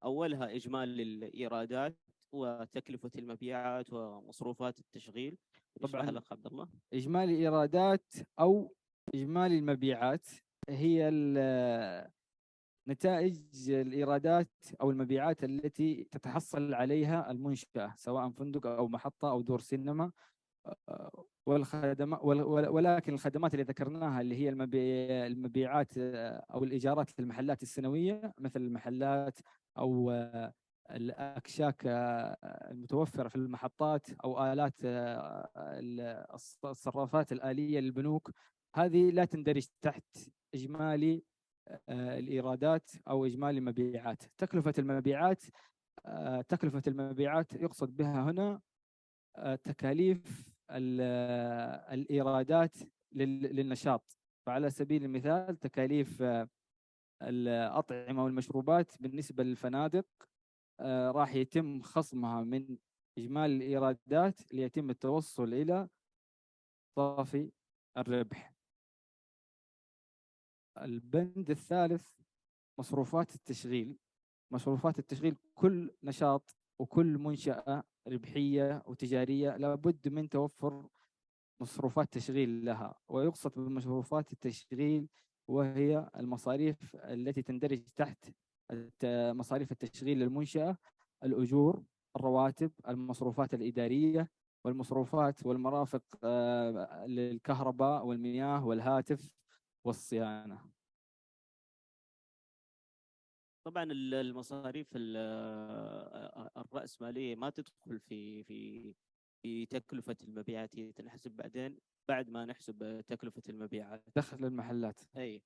أولها إجمالي الإيرادات وتكلفة المبيعات ومصروفات التشغيل. طبعا الأخ عبد الله، إجمالي الإيرادات أو إجمالي المبيعات هي نتائج الإيرادات أو المبيعات التي تتحصل عليها المنشأة سواء فندق أو محطة أو دور سينما، والخدمات. ولكن الخدمات اللي ذكرناها اللي هي المبيعات أو الإيجارات للمحلات السنوية مثل المحلات أو الأكشاك المتوفرة في المحطات أو آلات الصرافات الآلية للبنوك، هذه لا تندرج تحت إجمالي الإيرادات أو إجمالي المبيعات. تكلفة المبيعات يقصد بها هنا تكاليف الإيرادات للنشاط. فعلى سبيل المثال تكاليف الأطعمة والمشروبات بالنسبة للفنادق راح يتم خصمها من إجمالي الإيرادات ليتم التوصل إلى صافي الربح. البند الثالث مصروفات التشغيل. مصروفات التشغيل كل نشاط وكل منشأة ربحية وتجارية لابد من توفر مصروفات تشغيل لها، ويقصد بمصروفات التشغيل وهي المصاريف التي تندرج تحت مصاريف التشغيل للمنشأة: الأجور، الرواتب، المصروفات الإدارية، والمصروفات والمرافق للكهرباء والمياه والهاتف والصيانة. طبعا المصاريف الرأسمالية ما تدخل في تكلفة المبيعات، هي تنحسب بعدين بعد ما نحسب تكلفة المبيعات. دخل المحلات. أي.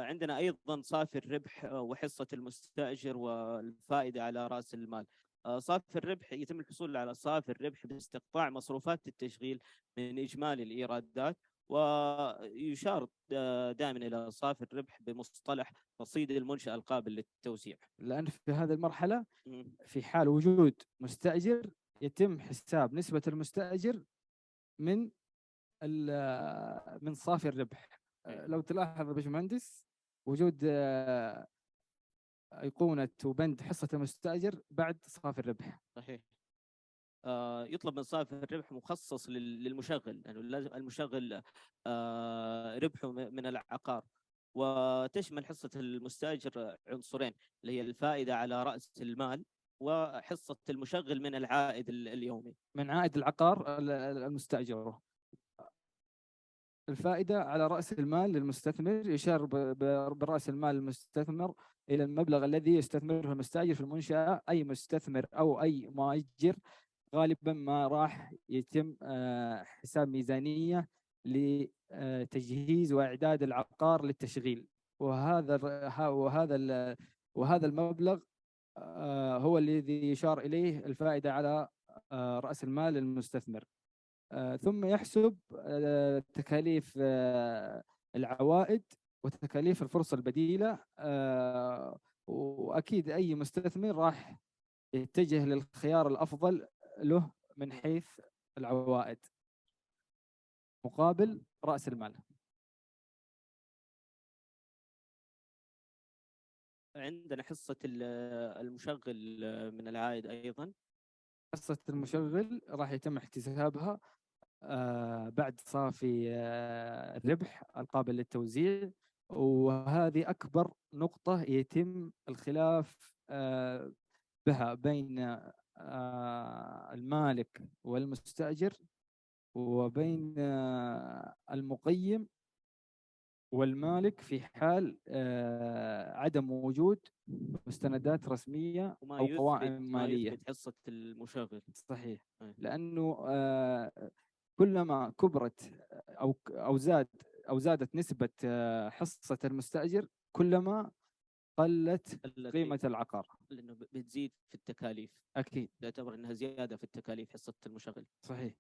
عندنا أيضا صافي الربح وحصة المستأجر والفائدة على رأس المال. صافي الربح يتم الحصول على صافي الربح باستقطاع مصروفات التشغيل من إجمالي الإيرادات، ويشار دائما إلى صافي الربح بمصطلح رصيد المنشأة القابل للتوزيع. لأن في هذه المرحلة في حال وجود مستأجر يتم حساب نسبة المستأجر من صافي الربح. لو تلاحظ يا باشمهندس وجود أيقونة وبند حصة المستأجر بعد صافي الربح. صحيح. يطلب من صافي الربح مخصص للمشغل، يعني لازم المشغل ربحه من العقار، وتشمل حصة المستأجر عنصرين اللي هي الفائدة على رأس المال وحصة المشغل من العائد اليومي من عائد العقار المستأجر. الفائدة على رأس المال للمستثمر يشار برأس المال المستثمر إلى المبلغ الذي يستثمره المستأجر في المنشأة. أي مستثمر أو أي مؤجر غالبا ما راح يتم حساب ميزانية لتجهيز وإعداد العقار للتشغيل، وهذا المبلغ هو الذي يشار إليه الفائدة على رأس المال للمستثمر. ثم يحسب تكاليف العوائد وتكاليف الفرصة البديلة، وأكيد أي مستثمر راح يتجه للخيار الأفضل له من حيث العوائد مقابل رأس المال. عندنا حصة المشغل من العائد أيضا. حصة المشغل راح يتم احتسابها بعد صافي الربح القابل للتوزيع، وهذه أكبر نقطة يتم الخلاف بها بين المالك والمستأجر وبين المقيم والمالك في حال عدم وجود مستندات رسمية أو قوائم مالية. ما يثبت حصة المشغل. صحيح. لأنه كلما كبرت أو زادت نسبة حصة المستأجر كلما قلت قيمة العقار، لأنه بتزيد في التكاليف. أكيد تعتبر أنها زيادة في التكاليف حصة المشغل. صحيح.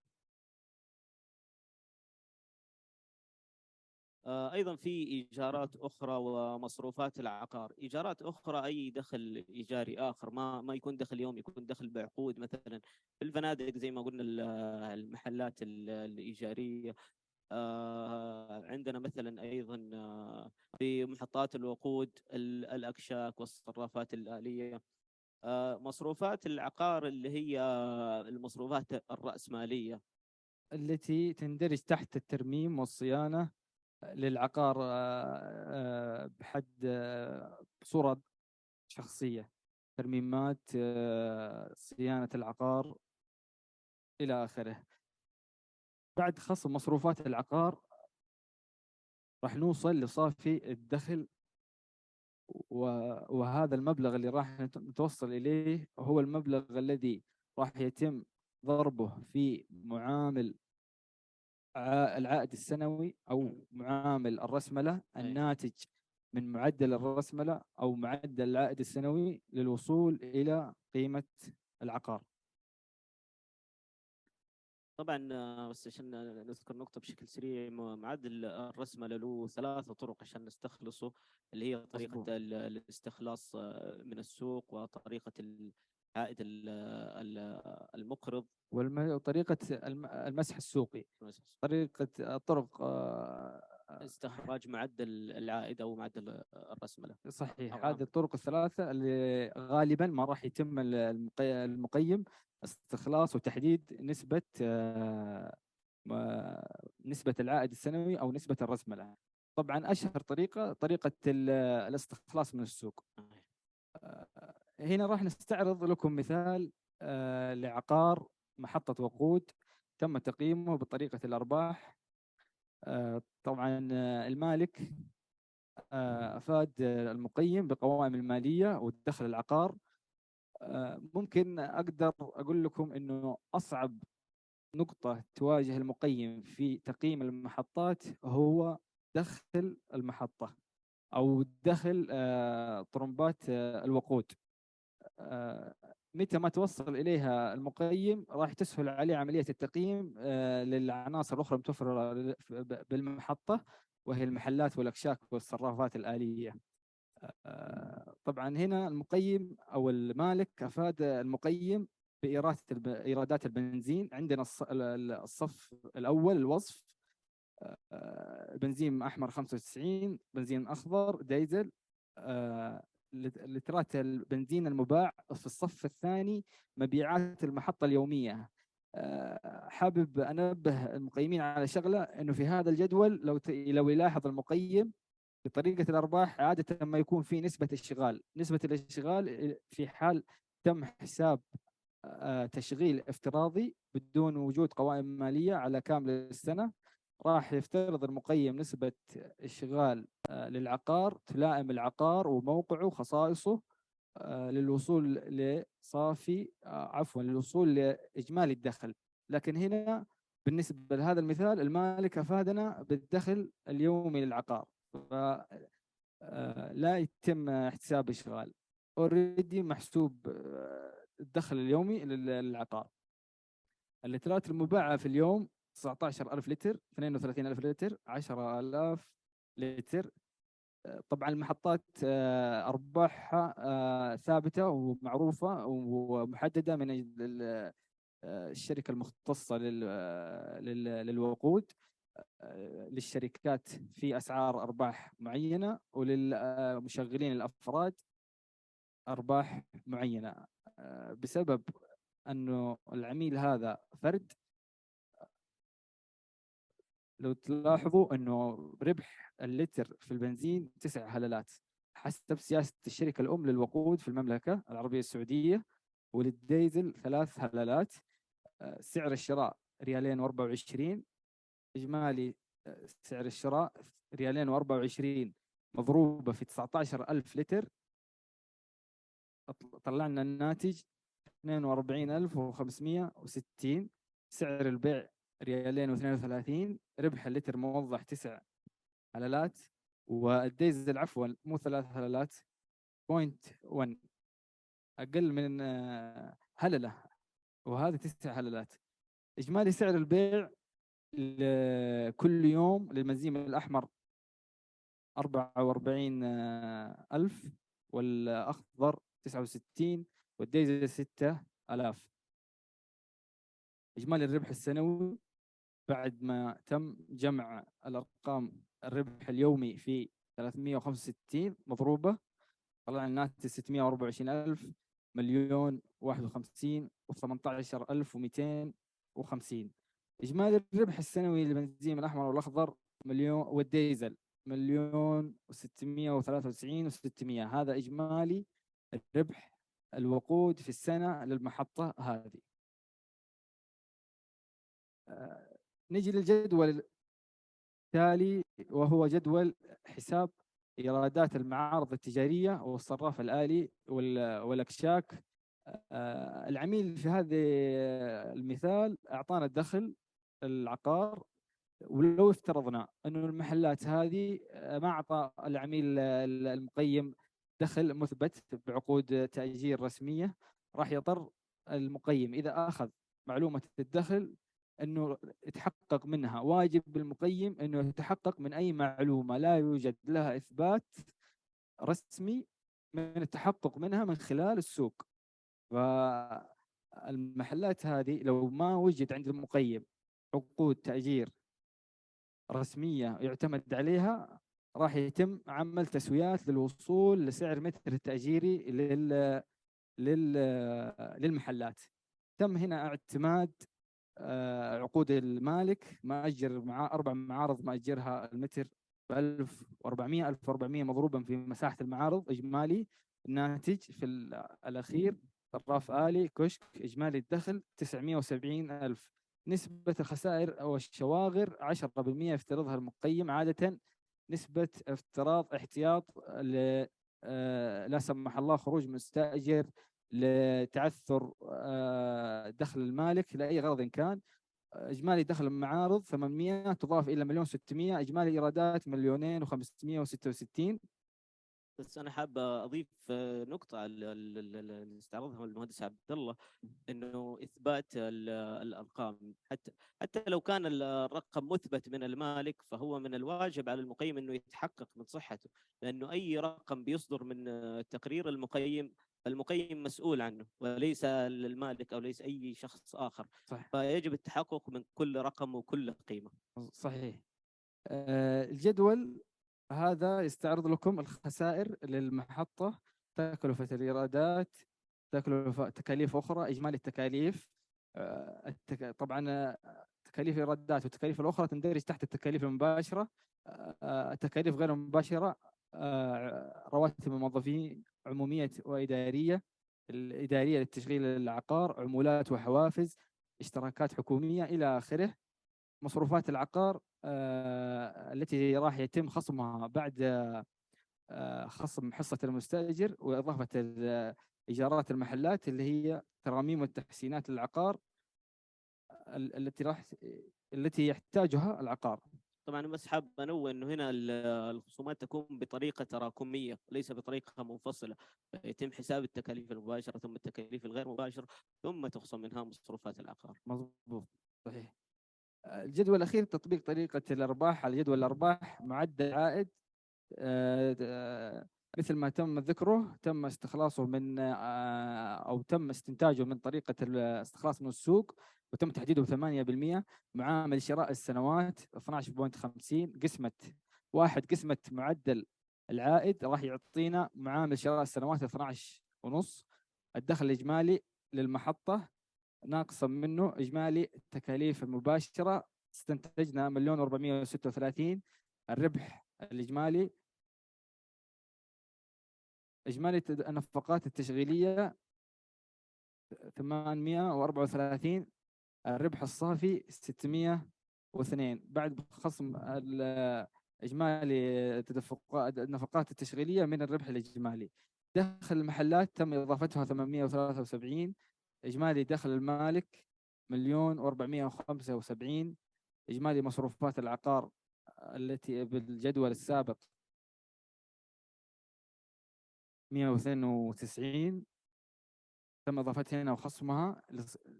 أيضا في إيجارات أخرى ومصروفات العقار. إيجارات أخرى أي دخل إيجاري آخر ما يكون دخل يومي، يكون دخل بعقود، مثلا في الفنادق زي ما قلنا المحلات الإيجارية. عندنا مثلا أيضا في محطات الوقود، الأكشاك والصرافات الآلية. مصروفات العقار اللي هي المصروفات الرأسمالية التي تندرج تحت الترميم والصيانة للعقار بحد صورة شخصية، ترميمات، صيانة العقار إلى آخره. بعد خصم مصروفات العقار راح نوصل لصافي الدخل، وهذا المبلغ اللي راح نتوصل إليه هو المبلغ الذي راح يتم ضربه في معامل العائد السنوي أو معامل الرسملة الناتج من معدل الرسملة أو معدل العائد السنوي للوصول إلى قيمة العقار. طبعا بس عشان نذكر نقطة بشكل سريع، معدل الرسملة له 3 طرق عشان نستخلصه، اللي هي طريقة الاستخلاص من السوق، وطريقة العائد المقرض، وطريقة المسح السوقي. طرق استخراج معدل العائد أو معدل الرأسمالة. صحيح، هذه الطرق الثلاثة اللي غالبا ما راح يتم المقيم استخلاص وتحديد نسبة العائد السنوي أو نسبة الرأسمالة. طبعا أشهر طريقة الاستخلاص من السوق. هنا راح نستعرض لكم مثال لعقار محطة وقود تم تقييمه بطريقة الأرباح. طبعا المالك أفاد المقيم بقوائم المالية والدخل العقار. ممكن أقدر أقول لكم أنه أصعب نقطة تواجه المقيم في تقييم المحطات هو دخل المحطة أو دخل طرمبات الوقود. متى ما توصل إليها المقيم راح تسهل عليه عملية التقييم للعناصر الأخرى المتوفرة بالمحطة، وهي المحلات والأكشاك والصرافات الآلية. طبعا هنا المقيم أو المالك أفاد المقيم بإيرادات البنزين. عندنا الصف الأول الوصف: بنزين أحمر 95، بنزين أخضر ديزل. لترات البنزين المباع في الصف الثاني مبيعات المحطة اليومية. حابب أنبه المقيمين على شغلة، أنه في هذا الجدول لو يلاحظ المقيم بطريقة الأرباح عادة ما يكون في نسبة الاشتغال في حال تم حساب تشغيل افتراضي بدون وجود قوائم مالية على كامل السنة. راح يفترض المقيم نسبة اشغال للعقار تلائم العقار وموقعه وخصائصه للوصول للوصول لإجمالي الدخل. لكن هنا بالنسبة لهذا المثال المالك أفادنا بالدخل اليومي للعقار، فلا يتم احتساب اشغال، اوريدي محسوب الدخل اليومي للعقار. اللترات المباعة في اليوم 19,000 لتر، 32,000 لتر، 10,000 لتر. طبعا المحطات أرباحها ثابتة ومعروفة ومحددة من الشركة المختصة للوقود. للشركات في أسعار أرباح معينة، وللمشغلين الأفراد أرباح معينة. بسبب أنه العميل هذا فرد، لو تلاحظوا أنه ربح اللتر في البنزين 9 هلالات حسب سياسة الشركة الأم للوقود في المملكة العربية السعودية، وللديزل 3 هلالات. سعر الشراء ريالين و24. إجمالي سعر الشراء ريالين و24 مضروبة في 19,000 لتر، طلعنا الناتج 42,560. سعر البيع ريالين و32. ربح اللتر موضح 9 هلالات، والديزل عفوا مو 3 هلالات 0.1 أقل من هللة، وهذا 9 هلالات. إجمالي سعر البيع كل يوم للبنزين الأحمر 44,000 والأخضر 69 والديزل 6,000. إجمالي الربح السنوي بعد ما تم جمع الأرقام، الربح اليومي في 365 مضروبة، طلع الناتج 624,000 مليون 51 و18,250. إجمالي الربح السنوي للبنزين الأحمر والأخضر مليون، والديزل 1,693 و600. هذا إجمالي الربح الوقود في السنة للمحطة هذه. نجي للجدول التالي، وهو جدول حساب إيرادات المعارض التجارية والصراف الآلي والأكشاك. العميل في هذا المثال أعطانا الدخل العقار، ولو افترضنا أنه المحلات هذه ما أعطى العميل المقيم دخل مثبت بعقود تأجير رسمية، راح يضطر المقيم إذا أخذ معلومة الدخل أنه يتحقق منها. واجب بالمقيم أنه يتحقق من أي معلومة لا يوجد لها إثبات رسمي من التحقق منها من خلال السوق. فالمحلات هذه لو ما وجد عند المقيم عقود تأجير رسمية يعتمد عليها راح يتم عمل تسويات للوصول لسعر متر التأجيري للمحلات. تم هنا اعتماد عقود المالك، مأجر مع 4 معارض مأجرها المتر ب 1400 مضروبا في مساحة المعارض إجمالي الناتج في الأخير صراف آلي كشك إجمالي الدخل 970,000. نسبة الخسائر أو الشواغر 10% يفترضها المقيم عادة، نسبة افتراض احتياط لا سمح الله خروج مستأجر لتعثر دخل المالك لأي غرض كان. إجمالي دخل المعارض 800 تضاف إلى 1,600,000، إجمالي إيرادات 2,566,000. بس أنا حاب أضيف نقطة اللي استعرضها المهندس عبد الله، إنه إثبات الأرقام حتى لو كان الرقم مثبت من المالك، فهو من الواجب على المقيم إنه يتحقق من صحته، لأنه أي رقم بيصدر من تقرير المقيم مسؤول عنه وليس المالك أو ليس أي شخص آخر. صح. فيجب التحقق من كل رقم وكل قيمة. صحيح. الجدول هذا يستعرض لكم الخسائر للمحطة، تكلفة الإيرادات، تكاليف أخرى، إجمالي التكاليف. طبعا تكاليف الإيرادات والتكاليف الأخرى تندرج تحت التكاليف المباشرة. التكاليف غير المباشرة رواتب الموظفين عمومية وإدارية، الإدارية للتشغيل العقار، عمولات وحوافز، اشتراكات حكومية إلى آخره. مصروفات العقار التي راح يتم خصمها بعد خصم حصة المستأجر وإضافة إيجارات المحلات اللي هي تراميم والتحسينات للعقار التي يحتاجها العقار. طبعا بس حاب انوه انه هنا الخصومات تكون بطريقه تراكميه ليس بطريقه منفصله، يتم حساب التكاليف المباشره ثم التكاليف الغير مباشره ثم تخصم منها مصروفات العقار. مضبوط، صحيح. الجدول الأخير تطبيق طريقة الأرباح على جدول الأرباح. معدل عائد مثل ما تم ذكره تم استخلاصه من أو تم استنتاجه من طريقة الاستخلاص من السوق، وتم تحديده ب 8%. معامل شراء السنوات 12.50. قسمة معدل العائد راح يعطينا معامل شراء السنوات 12.5. الدخل الإجمالي للمحطة ناقصا منه إجمالي التكاليف المباشرة استنتجنا 1,436,000. الربح الإجمالي إجمالي النفقات التشغيلية 834. الربح الصافي 602 بعد خصم إجمالي النفقات التشغيلية من الربح الإجمالي. دخل المحلات تم إضافتها 873. إجمالي دخل المالك 1,475,000. إجمالي مصروفات العقار التي بالجدول السابق 192 تم إضافتها هنا وخصمها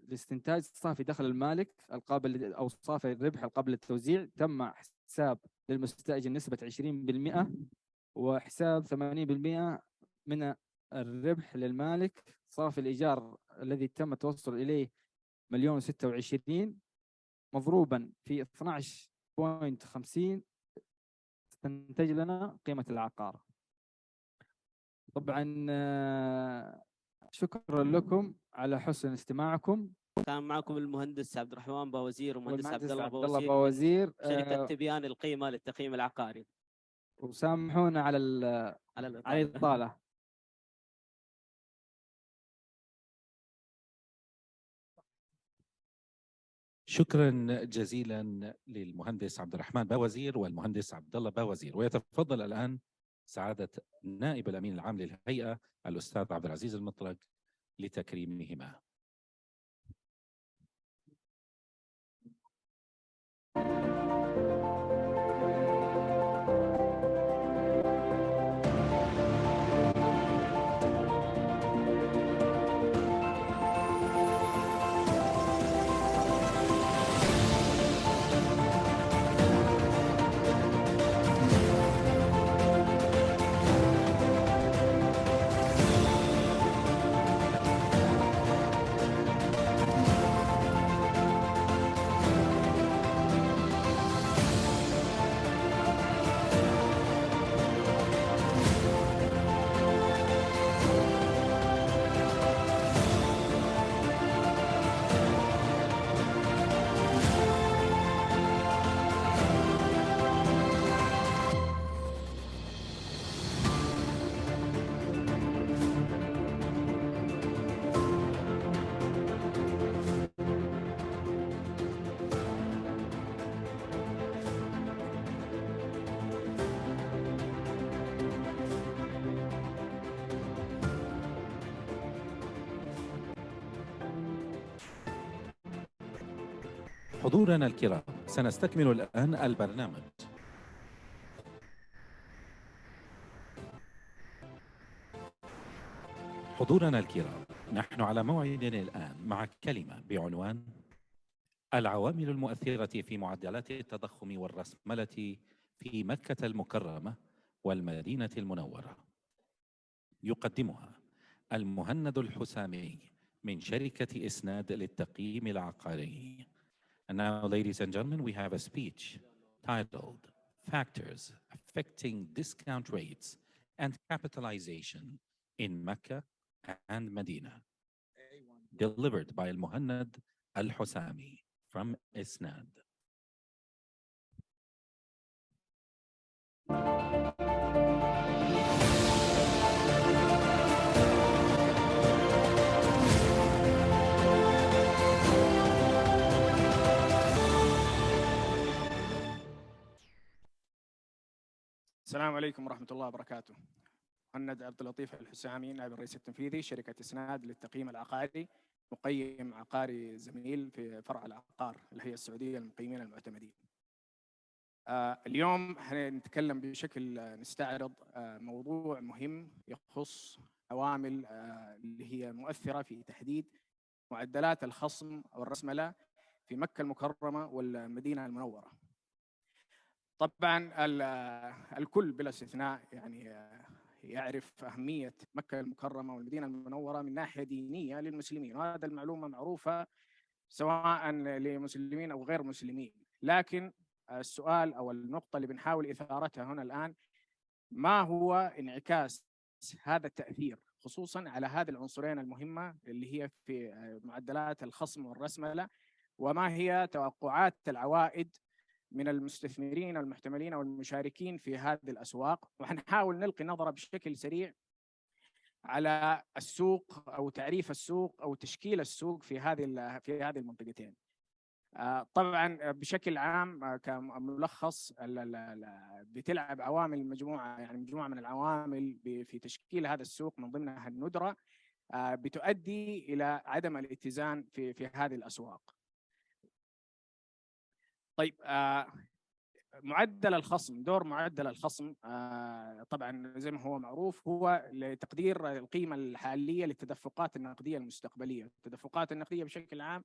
لاستنتاج صافي دخل المالك القابل أو صافي الربح القابل للتوزيع. تم حساب للمستأجر نسبة 20% وحساب 80% من الربح للمالك. صافي الإيجار الذي تم التوصل إليه 1,026,000 مضروبا في 12.50 تنتج لنا قيمة العقار. طبعا شكرا لكم على حسن استماعكم. كان معكم المهندس عبد الرحمن باوزير ومهندس عبد الله باوزير شركة تبيان القيمة للتقييم العقاري. وسامحونا على الإطالة. شكرا جزيلا للمهندس عبد الرحمن باوزير والمهندس عبد الله باوزير. ويتفضل الآن سعادة نائب الأمين العام للهيئة الأستاذ عبد العزيز المطلق لتكريمهما. حضورنا الكرام، سنستكمل الآن البرنامج. حضورنا الكرام، نحن على موعد الآن مع كلمة بعنوان العوامل المؤثرة في معدلات التضخم والرأسمالة في مكة المكرمة والمدينة المنورة. يقدمها المهند الحسامي من شركة إسناد للتقييم العقاري. And now, ladies and gentlemen, we have a speech titled Factors Affecting Discount Rates and Capitalization in Mecca and Medina, delivered by المهند الحسامي from إسناد. السلام عليكم ورحمة الله وبركاته. مهند عبد اللطيف الحسامي، نائب الرئيس التنفيذي شركة إسناد للتقييم العقاري، مقيم عقاري زميل في فرع العقار الهيئة السعودية للمقيمين المعتمدين. اليوم حنتكلم بشكل نستعرض موضوع مهم يخص عوامل اللي هي مؤثرة في تحديد معدلات الخصم أو الرأسمالة في مكة المكرمة والمدينة المنورة. طبعا الكل بلا استثناء يعني يعرف أهمية مكة المكرمة والمدينة المنورة من ناحية دينية للمسلمين، وهذا المعلومة معروفة سواء لمسلمين أو غير مسلمين. لكن السؤال أو النقطة اللي بنحاول إثارتها هنا الآن، ما هو انعكاس هذا التأثير خصوصا على هذه العنصرين المهمة اللي هي في معدلات الخصم والرأسمالة، وما هي توقعات العوائد من المستثمرين المحتملين والمشاركين في هذه الأسواق. وحنحاول نلقي نظرة بشكل سريع على السوق أو تعريف السوق أو تشكيل السوق في هذه المنطقتين. طبعا بشكل عام كملخص بتلعب عوامل مجموعة من العوامل في تشكيل هذا السوق، من ضمنها الندرة بتؤدي إلى عدم الاتزان في هذه الأسواق. طيب، معدل الخصم، دور معدل الخصم طبعا زي ما هو معروف هو لتقدير القيمة الحالية للتدفقات النقدية المستقبلية. التدفقات النقدية بشكل عام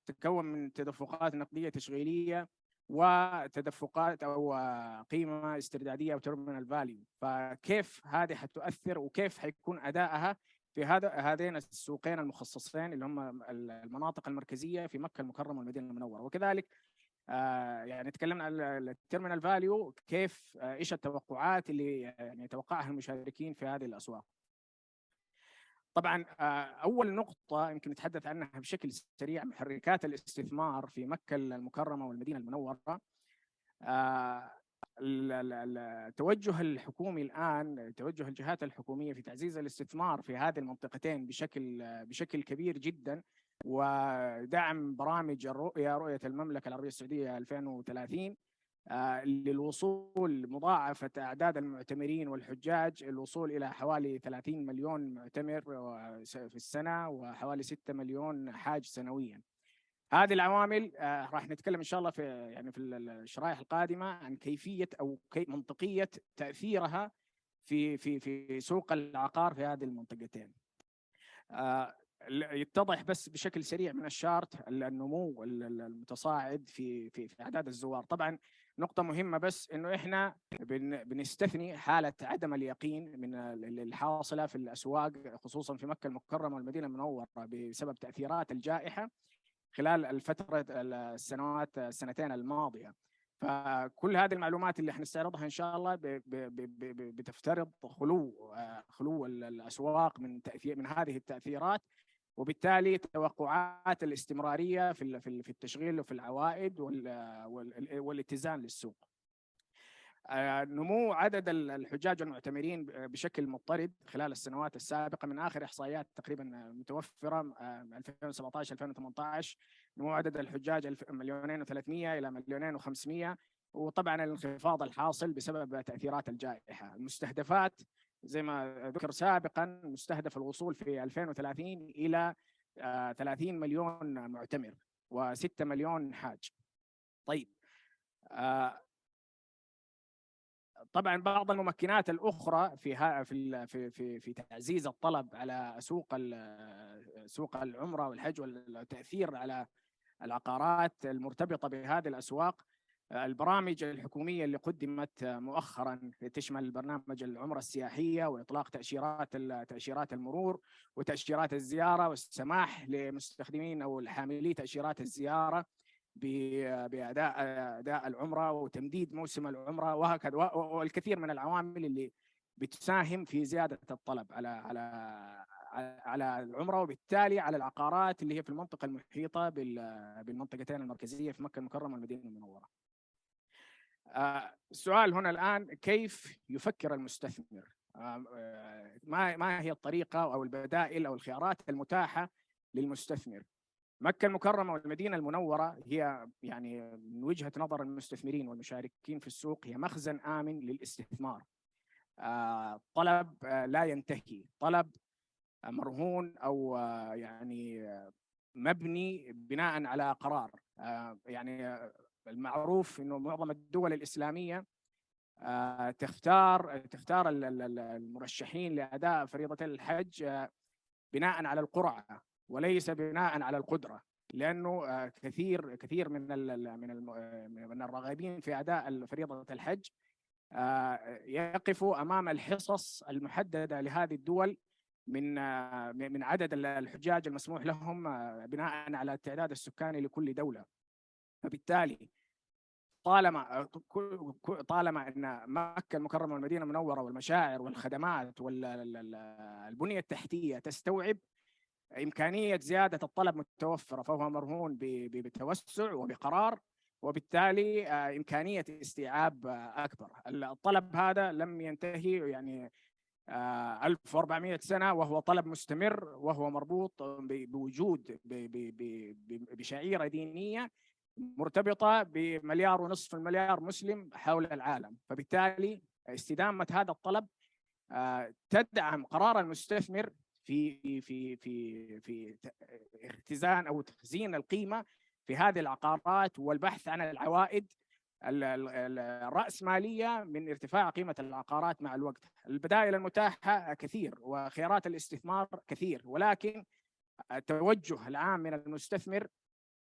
تتكون من تدفقات نقدية تشغيلية وتدفقات أو قيمة استردادية أو تيرمينال فاليو. فكيف هذه حتؤثر وكيف حيكون أدائها في هذين السوقين المخصصين اللي هم المناطق المركزية في مكة المكرمة والمدينة المنورة. وكذلك يعني تكلمنا عن التيرمينال فاليو، كيف ايش التوقعات اللي يعني يتوقعها المشاركين في هذه الاسواق. طبعا اول نقطه يمكن نتحدث عنها بشكل سريع، محركات الاستثمار في مكه المكرمه والمدينه المنوره. التوجه الحكومي الان، توجه الجهات الحكوميه في تعزيز الاستثمار في هذه المنطقتين بشكل كبير جدا، ودعم برامج رؤية المملكة العربية السعودية 2030 للوصول مضاعفة أعداد المعتمرين والحجاج، الوصول إلى حوالي 30 مليون معتمر في السنة وحوالي 6 مليون حاج سنويا. هذه العوامل راح نتكلم إن شاء الله في الشرائح القادمة عن كيفية أو منطقية تأثيرها في سوق العقار في هذه المنطقتين. يتضح بس بشكل سريع من الشارت النمو المتصاعد في اعداد الزوار. طبعا نقطة مهمة بس انه احنا بنستثني حالة عدم اليقين من الحاصلة في الاسواق خصوصا في مكة المكرمة والمدينة المنورة بسبب تأثيرات الجائحة خلال السنتين الماضية. فكل هذه المعلومات اللي حنستعرضها ان شاء الله بتفترض خلو الاسواق من هذه التأثيرات، وبالتالي توقعات الاستمرارية في التشغيل وفي العوائد والاتزان للسوق. نمو عدد الحجاج والمعتمرين بشكل مضطرد خلال السنوات السابقة، من آخر إحصائيات تقريبا متوفرة 2017-2018 نمو عدد الحجاج 1,300,000 إلى 2,500,000، وطبعا الانخفاض الحاصل بسبب تأثيرات الجائحة. المستهدفات زي ما ذكر سابقا مستهدف الوصول في 2030 إلى 30 مليون معتمر و6 مليون حاج. طيب طبعا بعض الممكنات الاخرى في تعزيز الطلب على سوق العمره والحج والتاثير على العقارات المرتبطه بهذه الاسواق. البرامج الحكوميه اللي قدمت مؤخرا تشمل برنامج العمره السياحيه واطلاق تاشيرات المرور وتاشيرات الزياره والسماح لمستخدمين او الحاملي تاشيرات الزياره بأداء العمرة وتمديد موسم العمرة وهكذا، والكثير من العوامل اللي بتساهم في زيادة الطلب على العمرة وبالتالي على العقارات اللي هي في المنطقة المحيطة بالمنطقتين المركزية في مكة المكرمة والمدينة المنورة. السؤال هنا الآن كيف يفكر المستثمر؟ ما هي الطريقة أو البدائل أو الخيارات المتاحة للمستثمر؟ مكة المكرمة والمدينة المنورة هي يعني من وجهة نظر المستثمرين والمشاركين في السوق هي مخزن آمن للاستثمار. طلب لا ينتهي، طلب مرهون أو يعني مبني بناء على قرار. يعني المعروف إنه معظم الدول الإسلامية تختار المرشحين لأداء فريضة الحج بناء على القرعة وليس بناء على القدرة، لأنه كثير من الراغبين في أداء فريضة الحج يقفوا أمام الحصص المحددة لهذه الدول من عدد الحجاج المسموح لهم بناء على التعداد السكاني لكل دولة. فبالتالي طالما أن مكة المكرمة والمدينة المنورة والمشاعر والخدمات والبنية التحتية تستوعب إمكانية زيادة الطلب متوفرة، فهو مرهون بتوسع وبقرار، وبالتالي إمكانية استيعاب أكبر. الطلب هذا لم ينتهي يعني 1400 سنة، وهو طلب مستمر، وهو مربوط بوجود بشعيرة دينية مرتبطة ب1.5 مليار مسلم حول العالم. فبالتالي استدامة هذا الطلب تدعم قرار المستثمر في اختزان او تخزين القيمه في هذه العقارات والبحث عن العوائد الرأسمالية من ارتفاع قيمة العقارات مع الوقت. البدائل المتاحة كثير وخيارات الاستثمار كثير، ولكن التوجه العام من المستثمر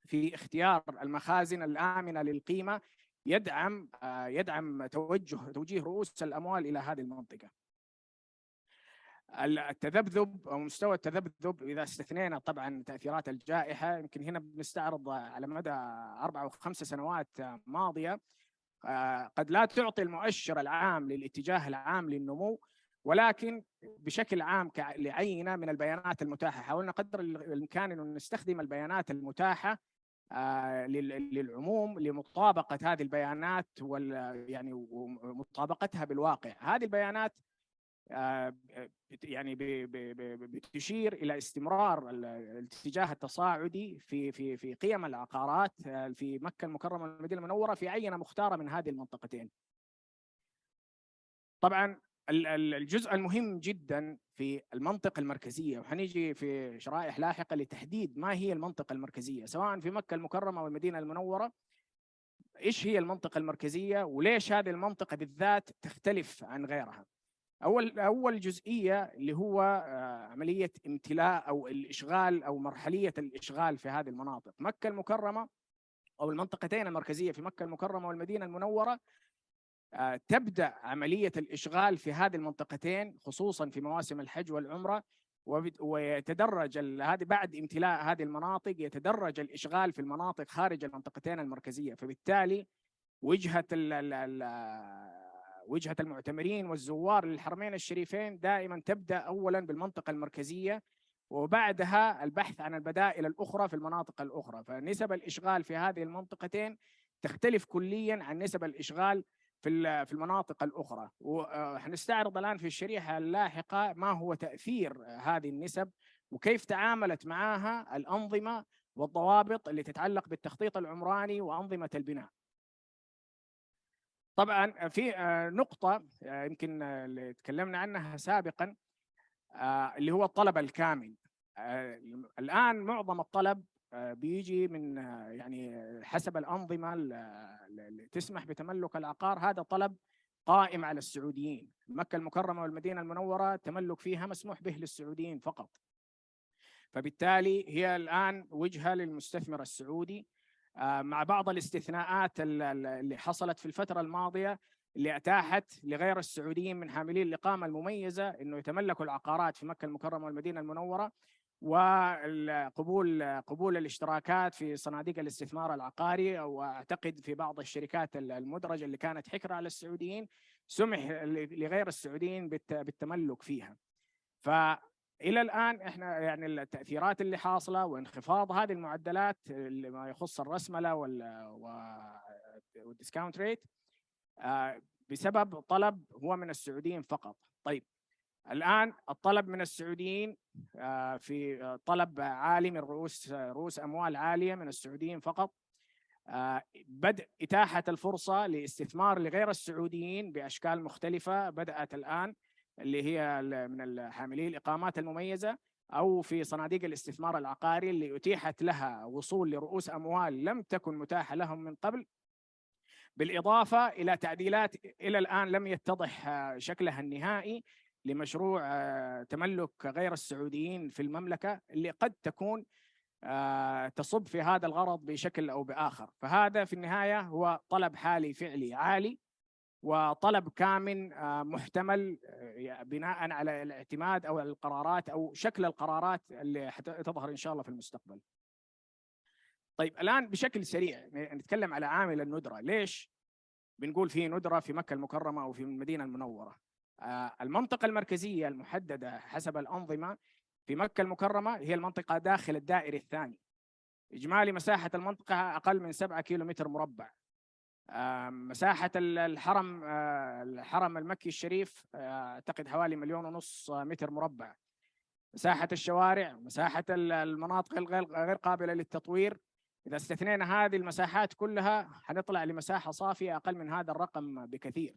في اختيار المخازن الآمنة للقيمة يدعم توجيه رؤوس الأموال إلى هذه المنطقة. التذبذب او مستوى التذبذب اذا استثنينا طبعا تاثيرات الجائحه، يمكن هنا بنستعرض على مدى 4 و5 سنوات ماضيه قد لا تعطي المؤشر العام للاتجاه العام للنمو، ولكن بشكل عام لعينه من البيانات المتاحه حاولنا قدر الامكان انه نستخدم البيانات المتاحه للعموم لمطابقه هذه البيانات يعني ومطابقتها بالواقع. هذه البيانات يعني بتشير الى استمرار الاتجاه التصاعدي في قيم العقارات في مكة المكرمة والمدينة المنورة في عينة مختارة من هذه المنطقتين. طبعا الجزء المهم جدا في المنطقة المركزية، وحنيجي في شرائح لاحقة لتحديد ما هي المنطقة المركزية سواء في مكة المكرمة والمدينة المنورة. ايش هي المنطقة المركزية وليش هذه المنطقة بالذات تختلف عن غيرها؟ أول جزئية اللي هو عملية امتلاء أو الإشغال أو مرحلية الإشغال في هذه المناطق. مكة المكرمة أو المنطقتين المركزية في مكة المكرمة والمدينة المنورة تبدأ عملية الإشغال في هذه المنطقتين خصوصا في مواسم الحج والعمرة، ويتدرج هذه بعد امتلاء هذه المناطق يتدرج الإشغال في المناطق خارج المنطقتين المركزية. فبالتالي وجهة المعتمرين والزوار للحرمين الشريفين دائما تبدأ أولا بالمنطقة المركزية، وبعدها البحث عن البدائل الأخرى في المناطق الأخرى. فنسب الإشغال في هذه المنطقتين تختلف كليا عن نسب الإشغال في المناطق الأخرى، وحنستعرض الآن في الشريحة اللاحقة ما هو تأثير هذه النسب وكيف تعاملت معها الأنظمة والضوابط اللي تتعلق بالتخطيط العمراني وأنظمة البناء. طبعا في نقطة يمكن اللي تكلمنا عنها سابقا اللي هو الطلب الكامل. الآن معظم الطلب بيجي من يعني حسب الأنظمة اللي تسمح بتملك العقار، هذا طلب قائم على السعوديين. مكة المكرمة والمدينة المنورة التملك فيها مسموح به للسعوديين فقط، فبالتالي هي الآن وجهة للمستثمر السعودي، مع بعض الاستثناءات اللي حصلت في الفترة الماضية اللي أتاحت لغير السعوديين من حاملي الإقامة المميزة إنه يتملكوا العقارات في مكة المكرمة والمدينة المنورة، وقبول الاشتراكات في صناديق الاستثمار العقاري، واعتقد في بعض الشركات المدرجة اللي كانت حكر على السعوديين سمح لغير السعوديين بالتملك فيها. فإلى الآن احنا يعني التأثيرات اللي حاصلة وانخفاض هذه المعدلات اللي ما يخص الرسملة والديسكاونت ريت بسبب طلب هو من السعوديين فقط. طيب الآن الطلب من السعوديين في طلب عالي من رؤوس أموال عالية من السعوديين فقط، بدء إتاحة الفرصة لاستثمار لغير السعوديين بأشكال مختلفة بدأت الآن، اللي هي من حاملي الإقامات المميزة أو في صناديق الاستثمار العقاري اللي أتيحت لها وصول لرؤوس أموال لم تكن متاحة لهم من قبل، بالإضافة إلى تعديلات إلى الآن لم يتضح شكلها النهائي لمشروع تملك غير السعوديين في المملكة، اللي قد تكون تصب في هذا الغرض بشكل أو بآخر. فهذا في النهاية هو طلب حالي فعلي عالي، وطلب كامن محتمل بناء على الاعتماد أو القرارات أو شكل القرارات اللي تظهر إن شاء الله في المستقبل. طيب الآن بشكل سريع نتكلم على عامل الندرة. ليش بنقول في ندرة في مكة المكرمة أو في المدينة المنورة؟ المنطقة المركزية المحددة حسب الأنظمة في مكة المكرمة هي المنطقة داخل الدائري الثاني، إجمالي مساحة المنطقة أقل من 7 كيلومتر مربع. مساحة الحرم المكي الشريف أعتقد حوالي 1.5 مليون متر مربع. مساحة الشوارع، مساحة المناطق الغير قابلة للتطوير، إذا استثنينا هذه المساحات كلها حنطلع لمساحة صافية أقل من هذا الرقم بكثير.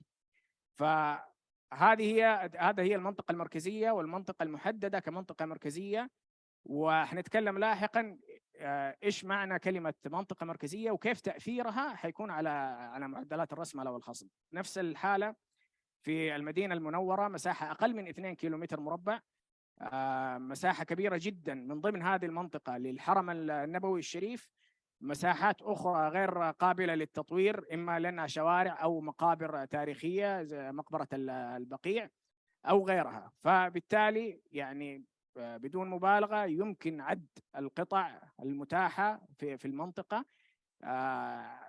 هذه هي المنطقة المركزية والمنطقة المحددة كمنطقة مركزية. وحنتكلم لاحقا إيش معنى كلمة منطقة مركزية وكيف تأثيرها حيكون على معدلات الرسملة والخصم. نفس الحالة في المدينة المنورة، مساحة أقل من 2 كيلومتر مربع، مساحة كبيرة جدا من ضمن هذه المنطقة للحرم النبوي الشريف، مساحات أخرى غير قابلة للتطوير، إما لأنها شوارع أو مقابر تاريخية زي مقبرة البقيع أو غيرها. فبالتالي يعني بدون مبالغة يمكن عد القطع المتاحة في المنطقة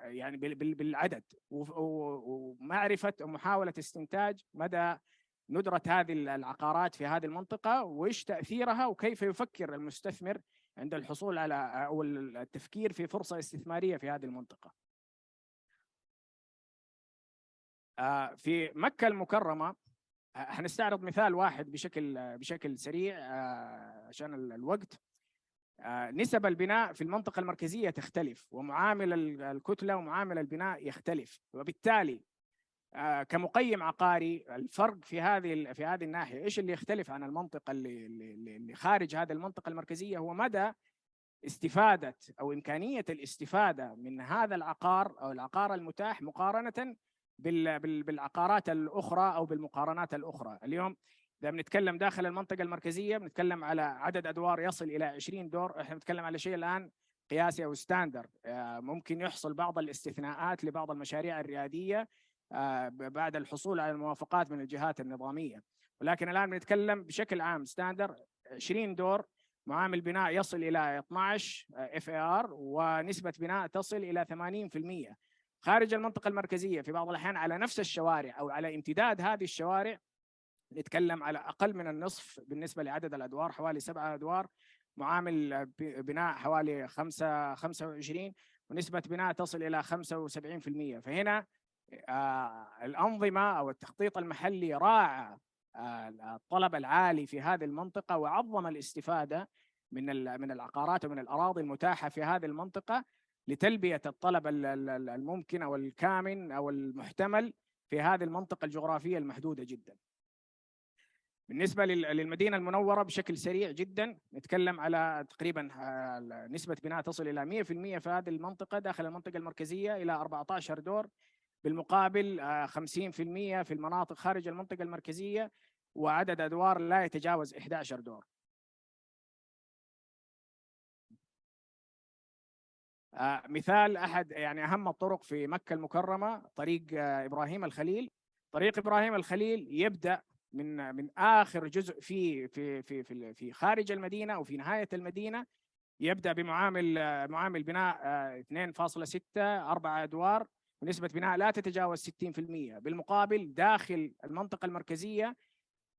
يعني بالعدد، ومعرفة ومحاولة استنتاج مدى ندرة هذه العقارات في هذه المنطقة وإيش تأثيرها وكيف يفكر المستثمر عند الحصول على أو التفكير في فرصة استثمارية في هذه المنطقة. في مكة المكرمة هنستعرض مثال واحد بشكل سريع عشان الوقت. نسب البناء في المنطقة المركزية تختلف، ومعامل الكتلة ومعامل البناء يختلف، وبالتالي كمقيم عقاري الفرق في هذه الناحية ايش اللي يختلف عن المنطقة اللي خارج هذه المنطقة المركزية، هو مدى استفادة أو إمكانية الاستفادة من هذا العقار أو العقار المتاح مقارنة بالعقارات الأخرى أو بالمقارنات الأخرى. اليوم إذا بنتكلم داخل المنطقة المركزية بنتكلم على عدد أدوار يصل إلى 20 دور، إحنا بنتكلم على شيء الآن قياسي أو ستاندر. ممكن يحصل بعض الاستثناءات لبعض المشاريع الريادية بعد الحصول على الموافقات من الجهات النظامية، ولكن الآن بنتكلم بشكل عام ستاندر 20 دور، معامل بناء يصل إلى 12 FAR، ونسبة بناء تصل إلى 80%. خارج المنطقة المركزية في بعض الأحيان على نفس الشوارع أو على امتداد هذه الشوارع نتكلم على أقل من النصف بالنسبة لعدد الأدوار، حوالي 7 أدوار، معامل بناء حوالي 25، ونسبة بناء تصل إلى 75%. فهنا الأنظمة أو التخطيط المحلي راعى الطلب العالي في هذه المنطقة وعظم الاستفادة من العقارات ومن الأراضي المتاحة في هذه المنطقة لتلبية الطلب الممكن أو الكامن أو المحتمل في هذه المنطقة الجغرافية المحدودة جدا. بالنسبة للمدينة المنورة بشكل سريع جدا نتكلم على تقريبا نسبة بناء تصل إلى 100% في هذه المنطقة داخل المنطقة المركزية إلى 14 دور، بالمقابل 50% في المناطق خارج المنطقة المركزية، وعدد أدوار لا يتجاوز 11 دور. مثال أحد يعني أهم الطرق في مكة المكرمة طريق إبراهيم الخليل. طريق إبراهيم الخليل يبدأ من آخر جزء في خارج المدينة أو في نهاية المدينة، يبدأ معامل بناء 2.6 4 أدوار ونسبة بناء لا تتجاوز 60%. بالمقابل داخل المنطقة المركزية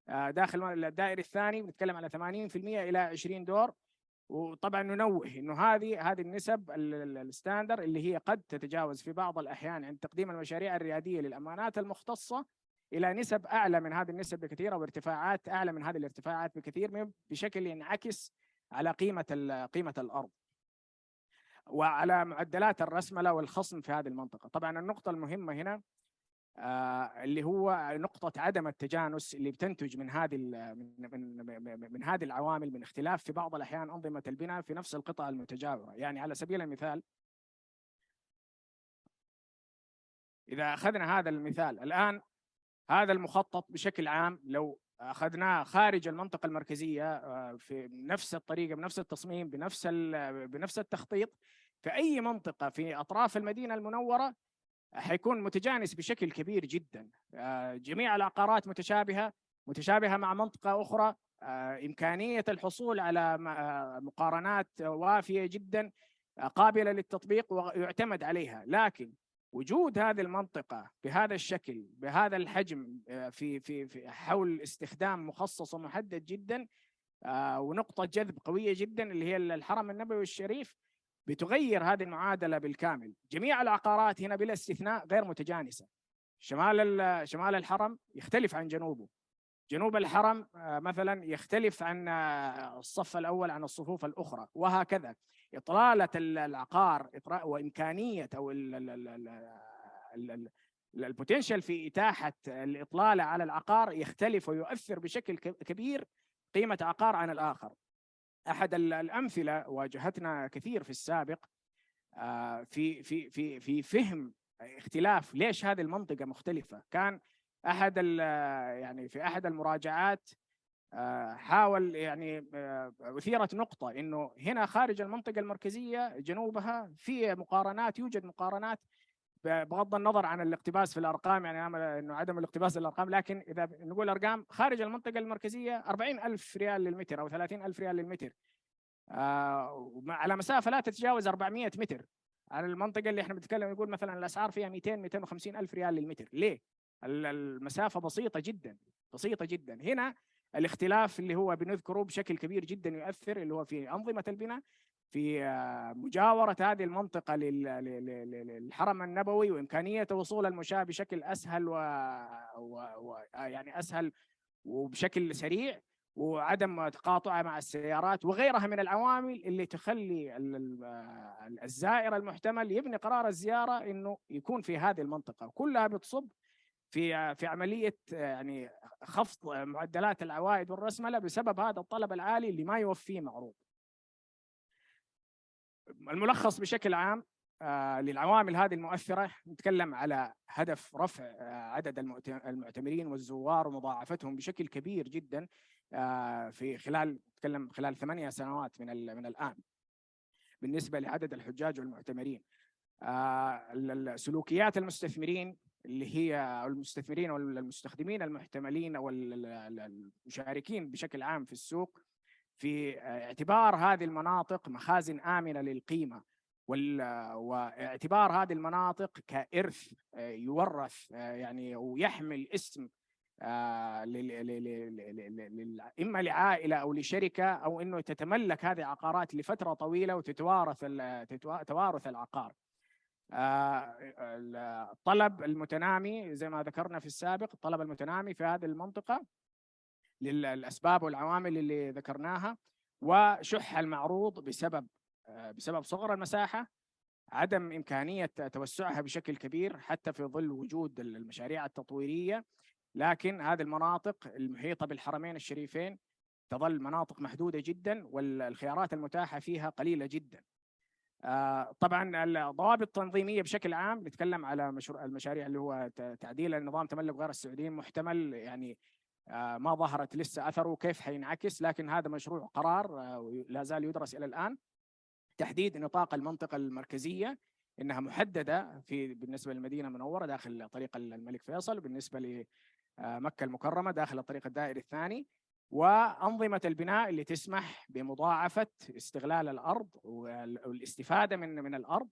داخل الدائري الثاني بنتكلم على 80% إلى 20 دور. وطبعا ننوه انه هذه النسب الستاندر اللي هي قد تتجاوز في بعض الاحيان عند تقديم المشاريع الرياديه للامانات المختصه الى نسب اعلى من هذه النسب بكثير، او ارتفاعات اعلى من هذه الارتفاعات بكثير، بشكل ينعكس على قيمه الارض وعلى معدلات الرسمله والخصم في هذه المنطقه. طبعا النقطه المهمه هنا اللي هو نقطة عدم التجانس اللي بتنتج من هذه العوامل، من اختلاف في بعض الأحيان أنظمة البناء في نفس القطع المتجاورة. يعني على سبيل المثال إذا أخذنا هذا المثال الآن، هذا المخطط بشكل عام لو أخذناه خارج المنطقة المركزية في نفس الطريقة بنفس التصميم بنفس التخطيط في أي منطقة في أطراف المدينة المنورة حيكون متجانس بشكل كبير جدا. جميع العقارات متشابهة مع منطقة أخرى، إمكانية الحصول على مقارنات وافية جدا قابلة للتطبيق ويعتمد عليها. لكن وجود هذه المنطقة بهذا الشكل بهذا الحجم في حول استخدام مخصص ومحدد جدا ونقطة جذب قوية جدا اللي هي الحرم النبوي الشريف، بتغير هذه المعادلة بالكامل. جميع العقارات هنا بلا استثناء غير متجانسة. شمال الحرم يختلف عن جنوبه، جنوب الحرم مثلا يختلف عن الصف الأول عن الصفوف الأخرى، وهكذا. إطلالة العقار وإمكانية أو البوتنشال في إتاحة الإطلالة على العقار يختلف ويؤثر بشكل كبير قيمة عقار عن الآخر. أحد الأمثلة واجهتنا كثير في السابق في فهم اختلاف ليش هذه المنطقة مختلفة. كان يعني في أحد المراجعات حاول يعني أثيرت نقطة إنه هنا خارج المنطقة المركزية جنوبها في مقارنات، يوجد مقارنات بغض النظر عن الاقتباس في الأرقام، يعني إنه عدم الاقتباس في الأرقام، لكن إذا نقول أرقام خارج المنطقة المركزية 40,000 ريال للمتر أو 30,000 ريال للمتر على مسافة لا تتجاوز 400 متر. على المنطقة اللي احنا بنتكلم يقول مثلا الأسعار فيها 200-250 ألف ريال للمتر. ليه؟ المسافة بسيطة جدا بسيطة جدا. هنا الاختلاف اللي هو بنذكره بشكل كبير جدا يؤثر، اللي هو في أنظمة البناء، في مجاورة هذه المنطقة للحرم النبوي وإمكانية وصول المشاة بشكل أسهل يعني أسهل وبشكل سريع، وعدم تقاطعها مع السيارات وغيرها من العوامل اللي تخلي الزائر المحتمل يبني قرار الزيارة إنه يكون في هذه المنطقة. كلها بتصب في عملية يعني خفض معدلات العوائد والرسملة بسبب هذا الطلب العالي اللي ما يوفيه معروض. الملخص بشكل عام للعوامل هذه المؤثرة، نتكلم على هدف رفع عدد المعتمرين والزوار ومضاعفتهم بشكل كبير جدا في خلال 8 سنوات من الآن بالنسبة لعدد الحجاج والمعتمرين. سلوكيات المستثمرين اللي هي المستثمرين والمستخدمين المحتملين أو المشاركين بشكل عام في السوق، في اعتبار هذه المناطق مخازن آمنة للقيمة واعتبار هذه المناطق كإرث يورث يعني ويحمل اسم إما لعائلة أو لشركة، أو إنه تتملك هذه العقارات لفترة طويلة وتوارث العقار. الطلب المتنامي زي ما ذكرنا في السابق، الطلب المتنامي في هذه المنطقة للأسباب والعوامل اللي ذكرناها، وشح المعروض بسبب صغر المساحة، عدم إمكانية توسعها بشكل كبير حتى في ظل وجود المشاريع التطويرية، لكن هذه المناطق المحيطة بالحرمين الشريفين تظل مناطق محدودة جدا والخيارات المتاحة فيها قليلة جدا. طبعا الضوابط التنظيمية بشكل عام نتكلم على المشاريع اللي هو تعديل النظام تملك غير السعوديين، محتمل يعني ما ظهرت لسه أثره كيف حينعكس، لكن هذا مشروع قرار لا زال يدرس إلى الآن. تحديد نطاق المنطقة المركزية إنها محددة بالنسبة للمدينة المنورة داخل طريق الملك فيصل، وبالنسبة لمكة المكرمة داخل الطريق الدائري الثاني، وأنظمة البناء اللي تسمح بمضاعفة استغلال الأرض والاستفادة من الأرض،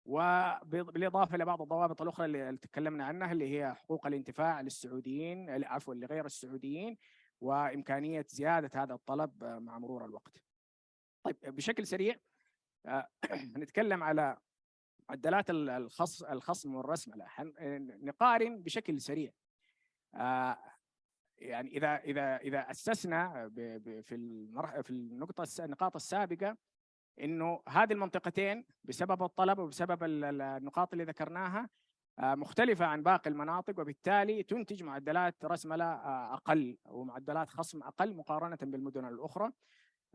وبالإضافة إلى بعض الضوابط الأخرى اللي تكلمنا عنها اللي هي حقوق الانتفاع للسعوديين، عفوا لغير السعوديين، وإمكانية زيادة هذا الطلب مع مرور الوقت. طيب بشكل سريع نتكلم على معدلات الخصم والرسملة. نقارن بشكل سريع. يعني إذا أسسنا في النقاط السابقة إنه هذه المنطقتين بسبب الطلب وبسبب النقاط اللي ذكرناها مختلفة عن باقي المناطق، وبالتالي تنتج معدلات رسملة أقل ومعدلات خصم أقل مقارنة بالمدن الأخرى.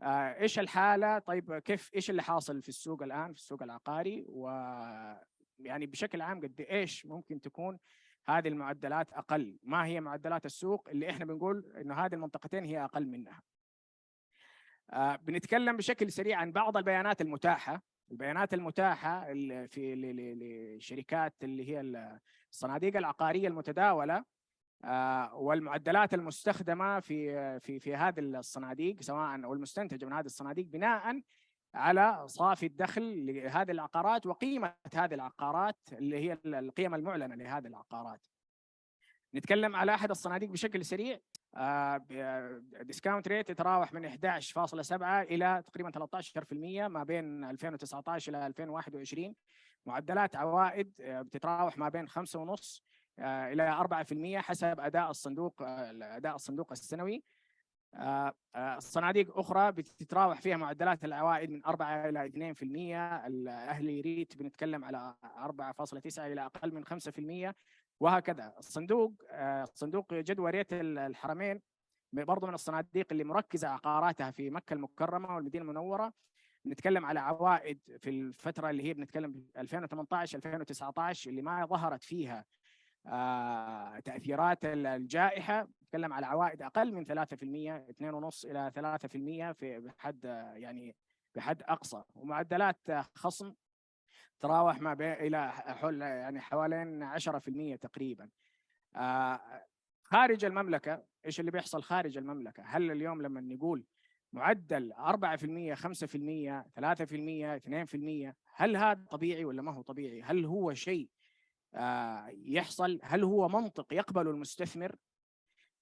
إيش الحالة؟ طيب إيش اللي حاصل في السوق الآن في السوق العقاري، ويعني بشكل عام قد إيش ممكن تكون هذه المعدلات أقل؟ ما هي معدلات السوق اللي إحنا بنقول إنه هذه المنطقتين هي أقل منها؟ بنتكلم بشكل سريع عن بعض البيانات المتاحة. البيانات المتاحة في للشركات اللي هي الصناديق العقارية المتداولة، والمعدلات المستخدمة في هذه الصناديق سواء أو المستنتجة من هذه الصناديق بناء على صافي الدخل لهذه العقارات وقيمة هذه العقارات اللي هي القيمة المعلنة لهذه العقارات. نتكلم على أحد الصناديق بشكل سريع، ديسكاونت ريت يتراوح من 11.7 إلى تقريبا 13% ما بين 2019 إلى 2021. معدلات عوائد بتتراوح ما بين 5.5 إلى 4% حسب أداء الصندوق السنوي. الصناديق أخرى بتتراوح فيها معدلات العوائد من 4 إلى 2%. الأهلي ريت بنتكلم على 4.9 إلى أقل من 5%، وهكذا. صندوق جدوى ريت الحرمين برضو من الصناديق اللي مركزة عقاراتها في مكة المكرمة والمدينة المنورة. بنتكلم على عوائد في الفترة اللي هي بنتكلم 2018-2019 اللي ما ظهرت فيها تأثيرات الجائحة. نتكلم على عوائد أقل من 3%، 2.5 إلى 3% بحد أقصى، ومعدلات خصم تراوح ما بين إلى حوالين 10% تقريبا. خارج المملكة إيش اللي بيحصل خارج المملكة؟ هل اليوم لما نقول معدل 4%، 5%، 3%، 2%، هل هذا طبيعي ولا ما هو طبيعي؟ هل هو شيء يحصل؟ هل هو منطق يقبله المستثمر؟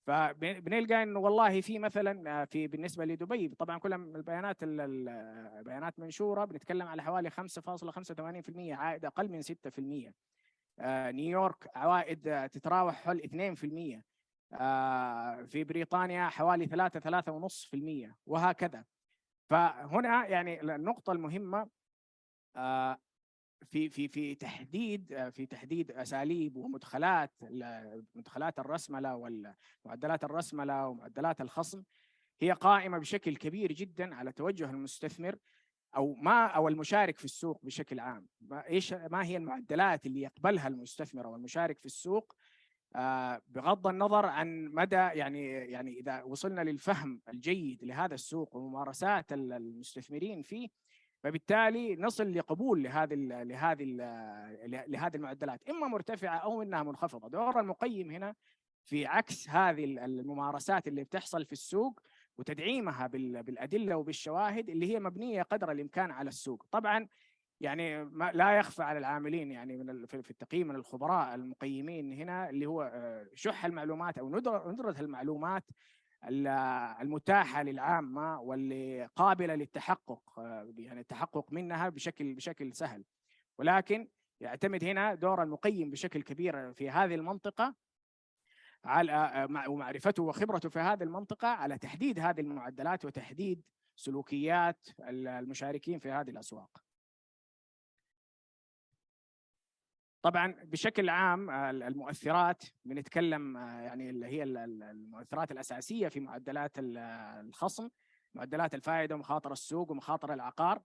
فبنلقى انه والله في مثلا بالنسبه لدبي طبعا كل البيانات منشوره، بنتكلم على حوالي 5.85% عائد اقل من 6%. نيويورك عوائد تتراوح حول 2%. في بريطانيا حوالي 3.5%، وهكذا. فهنا يعني النقطه المهمه في تحديد اساليب ومدخلات الرسمله ومعدلات الرسمله ومعدلات الخصم، هي قائمه بشكل كبير جدا على توجه المستثمر او المشارك في السوق بشكل عام. ما هي المعدلات اللي يقبلها المستثمر او المشارك في السوق، بغض النظر عن مدى يعني اذا وصلنا للفهم الجيد لهذا السوق وممارسات المستثمرين فيه، فبالتالي نصل لقبول لهذه المعدلات، اما مرتفعه او انها منخفضه. دور المقيم هنا في عكس هذه الممارسات اللي بتحصل في السوق وتدعيمها بالادله وبالشواهد اللي هي مبنيه قدر الامكان على السوق. طبعا يعني لا يخفى على العاملين يعني في التقييم من الخبراء المقيمين هنا اللي هو شح المعلومات او ندره المعلومات المتاحة للعامة واللي قابلة للتحقق، يعني التحقق منها بشكل سهل. ولكن يعتمد هنا دور المقيم بشكل كبير في هذه المنطقة على ومعرفته وخبرته في هذه المنطقة على تحديد هذه المعدلات وتحديد سلوكيات المشاركين في هذه الأسواق. طبعا بشكل عام المؤثرات بنتكلم يعني اللي هي المؤثرات الأساسية في معدلات الخصم، معدلات الفائدة ومخاطر السوق ومخاطر العقار.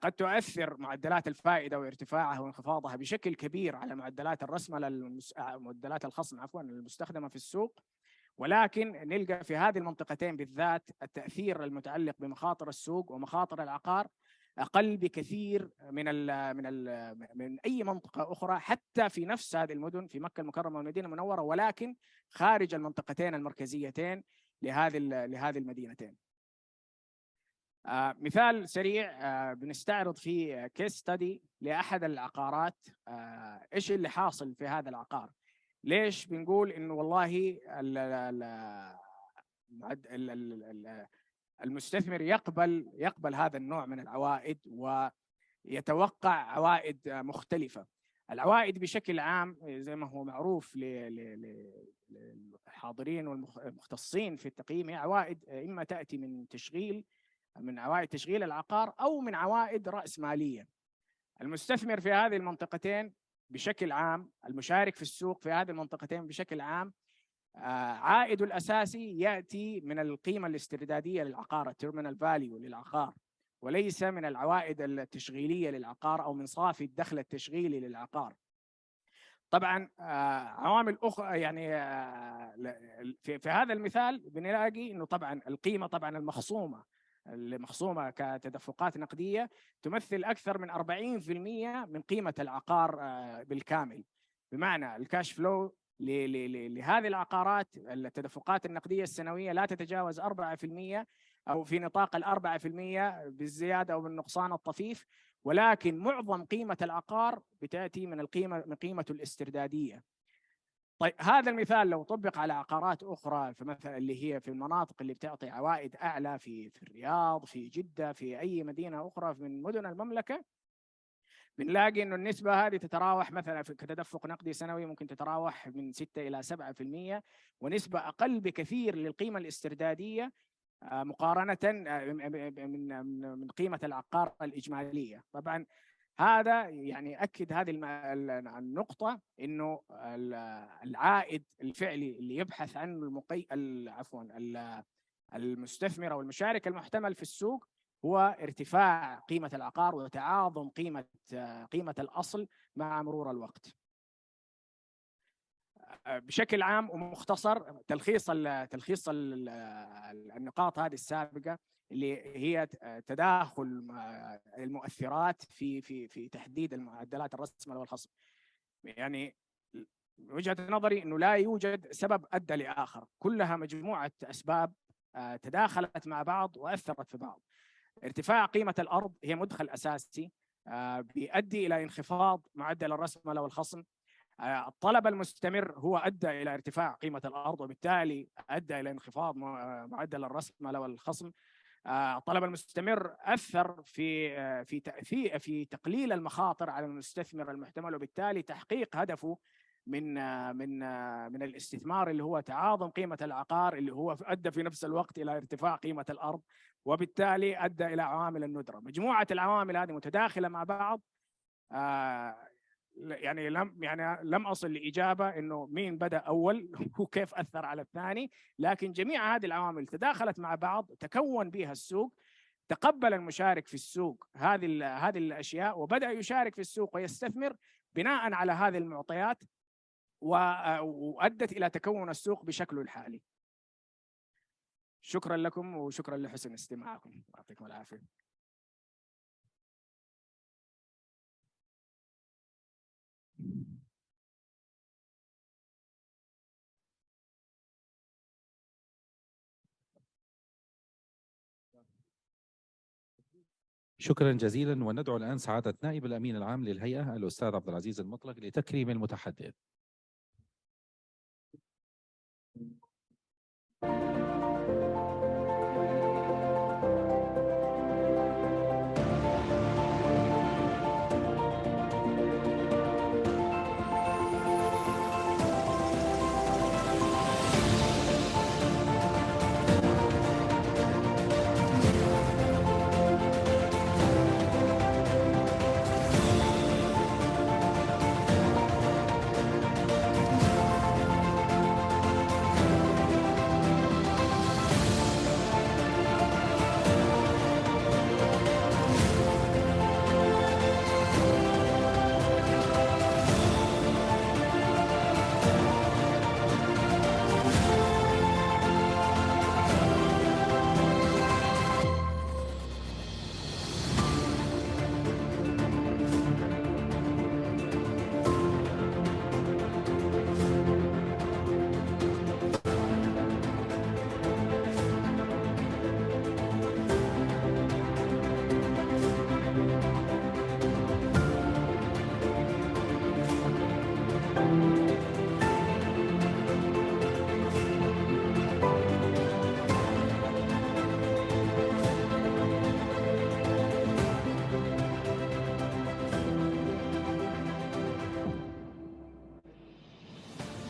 قد تؤثر معدلات الفائدة وارتفاعها وانخفاضها بشكل كبير على معدلات الرسملة معدلات الخصم عفوا المستخدمة في السوق، ولكن نلقى في هذه المنطقتين بالذات التأثير المتعلق بمخاطر السوق ومخاطر العقار أقل بكثير من أي منطقة أخرى، حتى في نفس هذه المدن في مكة المكرمة والمدينة المنورة، ولكن خارج المنطقتين المركزيتين لهذه المدينتين. مثال سريع بنستعرض في كيس ستدي لأحد العقارات. إيش اللي حاصل في هذا العقار؟ ليش بنقول إنه والله المستثمر يقبل هذا النوع من العوائد ويتوقع عوائد مختلفة؟ العوائد بشكل عام زي ما هو معروف للحاضرين والمختصين في التقييم هي عوائد إما تأتي من عوائد تشغيل العقار أو من عوائد رأس مالية. المستثمر في هذه المنطقتين بشكل عام، المشارك في السوق في هذه المنطقتين بشكل عام، عائده الأساسي يأتي من القيمة الاستردادية للعقار، التيرمينال فاليو للعقار، وليس من العوائد التشغيلية للعقار أو من صافي الدخل التشغيلي للعقار. طبعا عوامل أخرى يعني في هذا المثال بنلاقي إنه طبعا القيمة طبعا المخصومة كتدفقات نقدية تمثل أكثر من 40% من قيمة العقار بالكامل، بمعنى الكاش فلو لهذه العقارات التدفقات النقدية السنوية لا تتجاوز 4% أو في نطاق 4% بالزيادة أو بالنقصان الطفيف، ولكن معظم قيمة العقار بتأتي من قيمته الاستردادية. طيب هذا المثال لو طبق على عقارات أخرى فمثلا اللي هي في المناطق اللي بتعطي عوائد أعلى في الرياض، في جدة، في أي مدينة أخرى من مدن المملكة، بنلاقي إنه النسبة هذه تتراوح مثلا في كتدفق نقدي سنوي ممكن تتراوح من 6 إلى 7%، ونسبة أقل بكثير للقيمة الاستردادية مقارنة من قيمة العقار الإجمالية. طبعا هذا يعني أكد هذه النقطة إنه العائد الفعلي اللي يبحث عنه المستثمر أو المشارك المحتمل في السوق هو ارتفاع قيمة العقار وتعاظم قيمة الأصل مع مرور الوقت. بشكل عام ومختصر تلخيص النقاط هذه السابقة اللي هي تداخل المؤثرات في تحديد المعدلات الرسملة والخصم. يعني وجهة نظري انه لا يوجد سبب ادى لاخر، كلها مجموعة اسباب تداخلت مع بعض واثرت في بعض. ارتفاع قيمة الارض هي مدخل اساسي بيؤدي الى انخفاض معدل الرسملة والخصم. الطلب المستمر هو ادى الى ارتفاع قيمة الارض وبالتالي ادى الى انخفاض معدل الرسملة والخصم. الطلب المستمر اثر في تقليل المخاطر على المستثمر المحتمل وبالتالي تحقيق هدفه من الاستثمار اللي هو تعاظم قيمة العقار اللي هو ادى في نفس الوقت الى ارتفاع قيمة الارض وبالتالي ادى الى عوامل الندرة. مجموعة العوامل هذه متداخلة مع بعض. يعني لم أصل لإجابة إنه مين بدأ أول وكيف أثر على الثاني، لكن جميع هذه العوامل تداخلت مع بعض تكون بها السوق. تقبل المشارك في السوق هذه الأشياء وبدأ يشارك في السوق ويستثمر بناء على هذه المعطيات وأدت إلى تكون السوق بشكله الحالي. شكرا لكم وشكرا لحسن استماعكم، يعطيكم العافية. شكرا جزيلا، وندعو الآن سعادة نائب الأمين العام للهيئة الأستاذ عبد العزيز المطلق لتكريم المتحدث.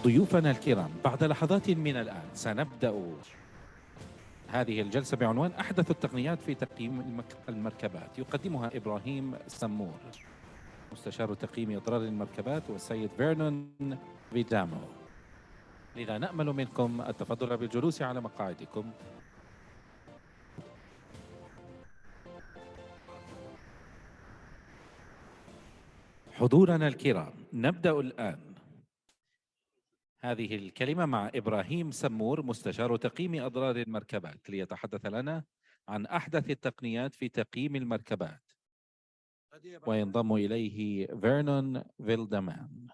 ضيوفنا الكرام، بعد لحظات من الآن سنبدأ هذه الجلسة بعنوان أحدث التقنيات في تقييم المركبات. يقدمها إبراهيم سمور مستشار تقييم إضرار المركبات، والسيد فيرنون فيدامو. لذا نأمل منكم التفضل بالجلوس على مقاعدكم. حضورنا الكرام، نبدأ الآن هذه الكلمة مع إبراهيم سمور مستشار تقييم أضرار المركبات ليتحدث لنا عن أحدث التقنيات في تقييم المركبات، وينضم إليه فيرنون فيلدمان.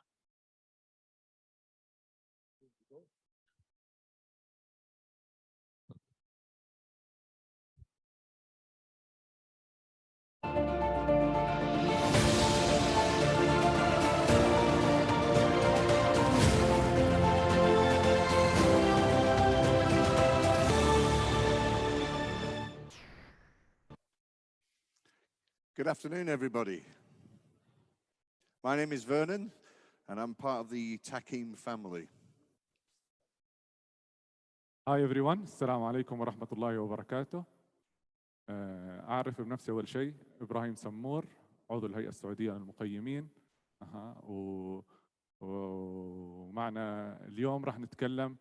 Good afternoon, everybody. My name is Vernon, and I'm part of the Taqeeim family. Hi everyone, السلام عليكم ورحمة الله وبركاته. أعرف بنفسي أول شيء إبراهيم سمور، عضو الهيئة السعودية للمقيمين. ومعنا اليوم راح نتكلم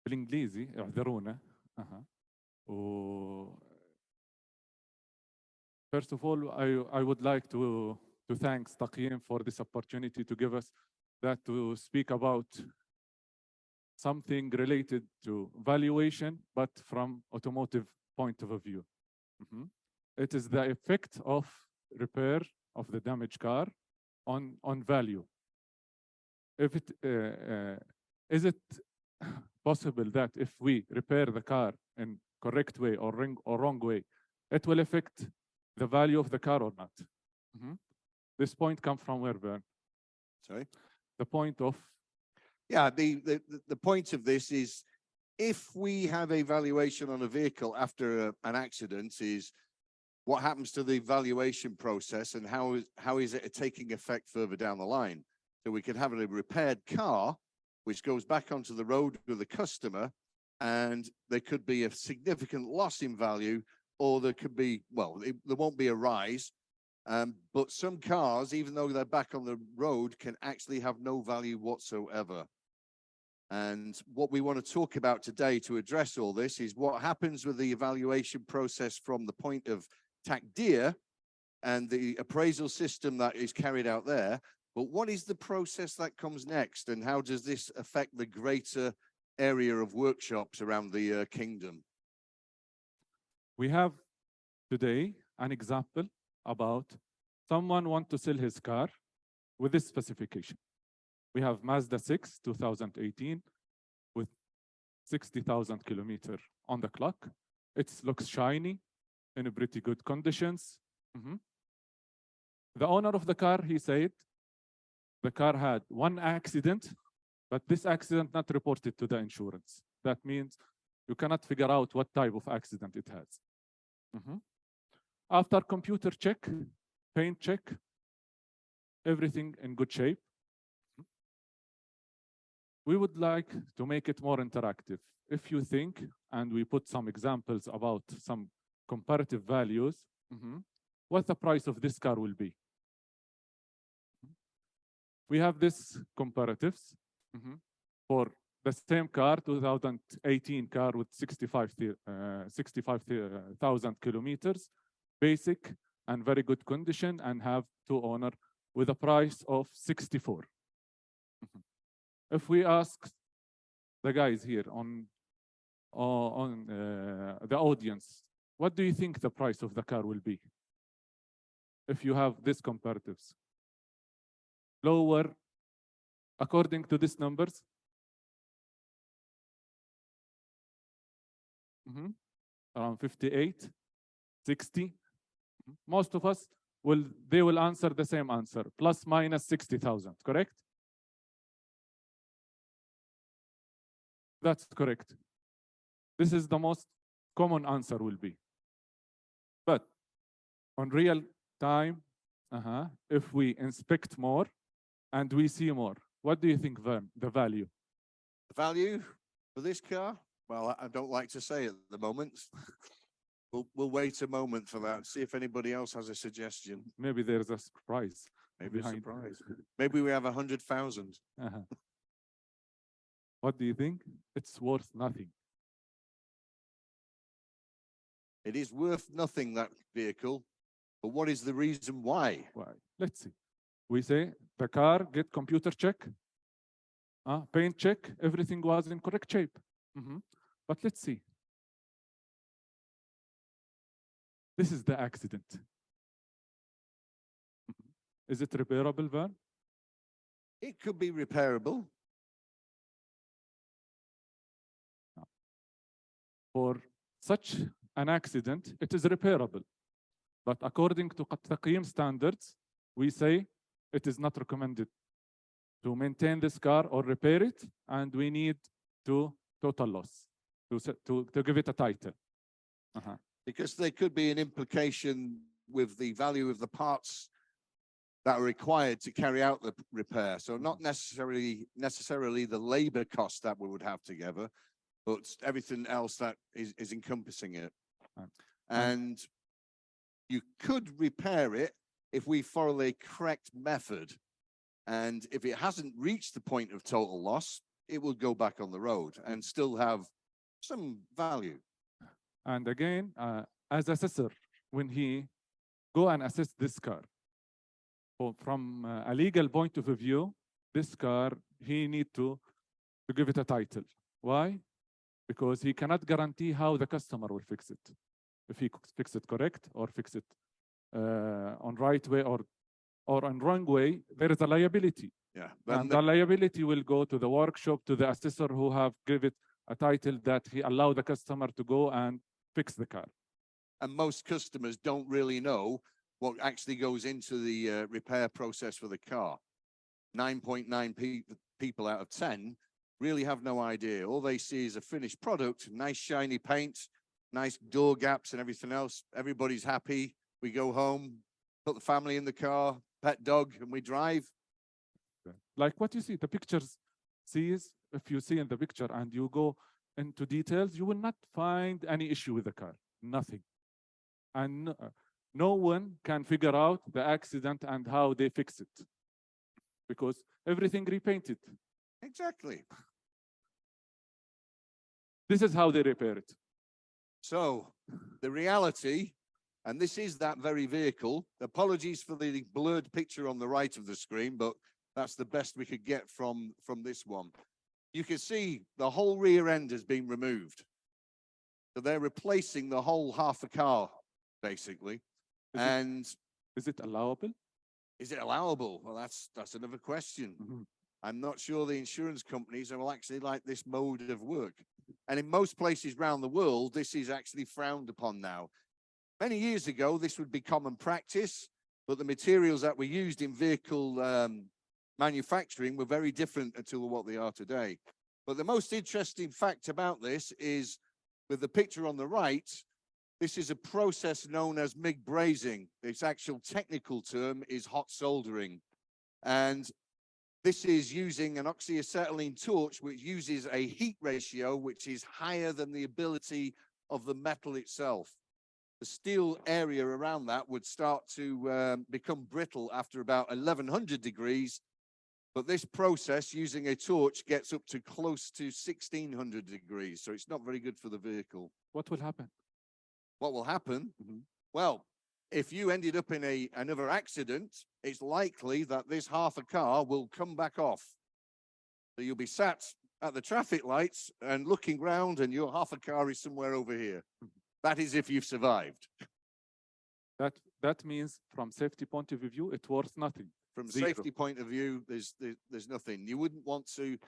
بالإنجليزي، اعذرونا. First of all, I would like to thank تقييم for this opportunity to give us that to speak about something related to valuation, but from automotive point of view. It is the effect of repair of the damaged car on value. If it is it possible that if we repair the car in correct way or wrong way, it will affect the value of the car or not? This point comes from where, Bern? Sorry? The point of... Yeah, the point of this is if we have a valuation on a vehicle after an accident, is what happens to the valuation process and how is it taking effect further down the line? So we could have a repaired car which goes back onto the road with the customer, and there could be a significant loss in value, or there could be, well, there won't be a rise, but some cars, even though they're back on the road, can actually have no value whatsoever. And what we want to talk about today to address all this is what happens with the evaluation process from the point of تقدير and the appraisal system that is carried out there, but what is the process that comes next, and how does this affect the greater area of workshops around the kingdom? We have today an example about someone wants to sell his car with this specification. We have Mazda 6 2018 with 60,000 kilometers on the clock. It looks shiny, in pretty good conditions. The owner of the car, he said, the car had one accident, but this accident not reported to the insurance. That means you cannot figure out what type of accident it has. After computer check, paint check, everything in good shape. We would like to make it more interactive. If you think, and we put some examples about some comparative values, what the price of this car will be. We have this comparatives for the same car, 2018 car with 65,000 kilometers, basic and very good condition, and have two owner with a price of 64. If we ask the guys here on the audience, what do you think the price of the car will be? If you have these comparatives, lower, according to these numbers, around 58, 60. Most of us they will answer the same answer, plus minus 60,000, correct? That's correct. This is the most common answer will be. But on real time, if we inspect more and we see more, What do you think, Vern, the value? The value for this car? Well, I don't like to say at the moment. We'll wait a moment for that. See if anybody else has a suggestion. Maybe there's a surprise. Maybe a behind. surprise. Maybe we have 100,000. What do you think? It's worth nothing. It is worth nothing, that vehicle. But what is the reason why? Why? Let's see. We say the car get computer check, paint check, everything was in correct shape. But let's see. This is the accident. Is it repairable, Van? It could be repairable. For such an accident, it is repairable. But according to تقييم standards, we say it is not recommended to maintain this car or repair it, and we need to total loss, to give it a title. Because there could be an implication with the value of the parts that are required to carry out the repair. So not necessarily the labor cost that we would have together, but everything else that is encompassing it. And you could repair it if we follow the correct method. And if it hasn't reached the point of total loss, it will go back on the road and still have some value. And again, as assessor, when he go and assess this car, from a legal point of view, this car, he need to give it a title. Why? Because he cannot guarantee how the customer will fix it. If he fix it correct or fix it on right way or on wrong way, there is a liability. Yeah. And the liability will go to the workshop, to the assessor who have give it a title that he allow the customer to go and fix the car. And most customers don't really know what actually goes into the repair process for the car. 9.9 people out of 10 really have no idea. All they see is a finished product, nice shiny paint, nice door gaps and everything else. Everybody's happy. We go home, put the family in the car, pet dog, and we drive. Like what you see, the pictures sees, if you see in the picture and you go into details, you will not find any issue with the car, nothing. And no one can figure out the accident and how they fix it because everything repainted. Exactly. This is how they repair it. So the reality, and this is that very vehicle. Apologies for the blurred picture on the right of the screen, but that's the best we could get from this one. You can see the whole rear end has been removed. So they're replacing the whole half a car, basically. Is it allowable? Is it allowable? Well, that's another question. I'm not sure the insurance companies will actually like this mode of work. And in most places around the world, this is actually frowned upon now. Many years ago, this would be common practice, but the materials that were used in vehicle manufacturing were very different to what they are today. But the most interesting fact about this is, with the picture on the right, this is a process known as MIG brazing. Its actual technical term is hot soldering. And this is using an oxyacetylene torch, which uses a heat ratio which is higher than the ability of the metal itself. The steel area around that would start to become brittle after about 1100 degrees. But this process using a torch gets up to close to 1600 degrees. So it's not very good for the vehicle. What will happen? What will happen? Well, if you ended up in another accident, it's likely that this half a car will come back off. So you'll be sat at the traffic lights and looking round and your half a car is somewhere over here. That is if you've survived. That means from safety point of view, it's worth nothing. From Zero. safety point of view, there's nothing. You wouldn't want to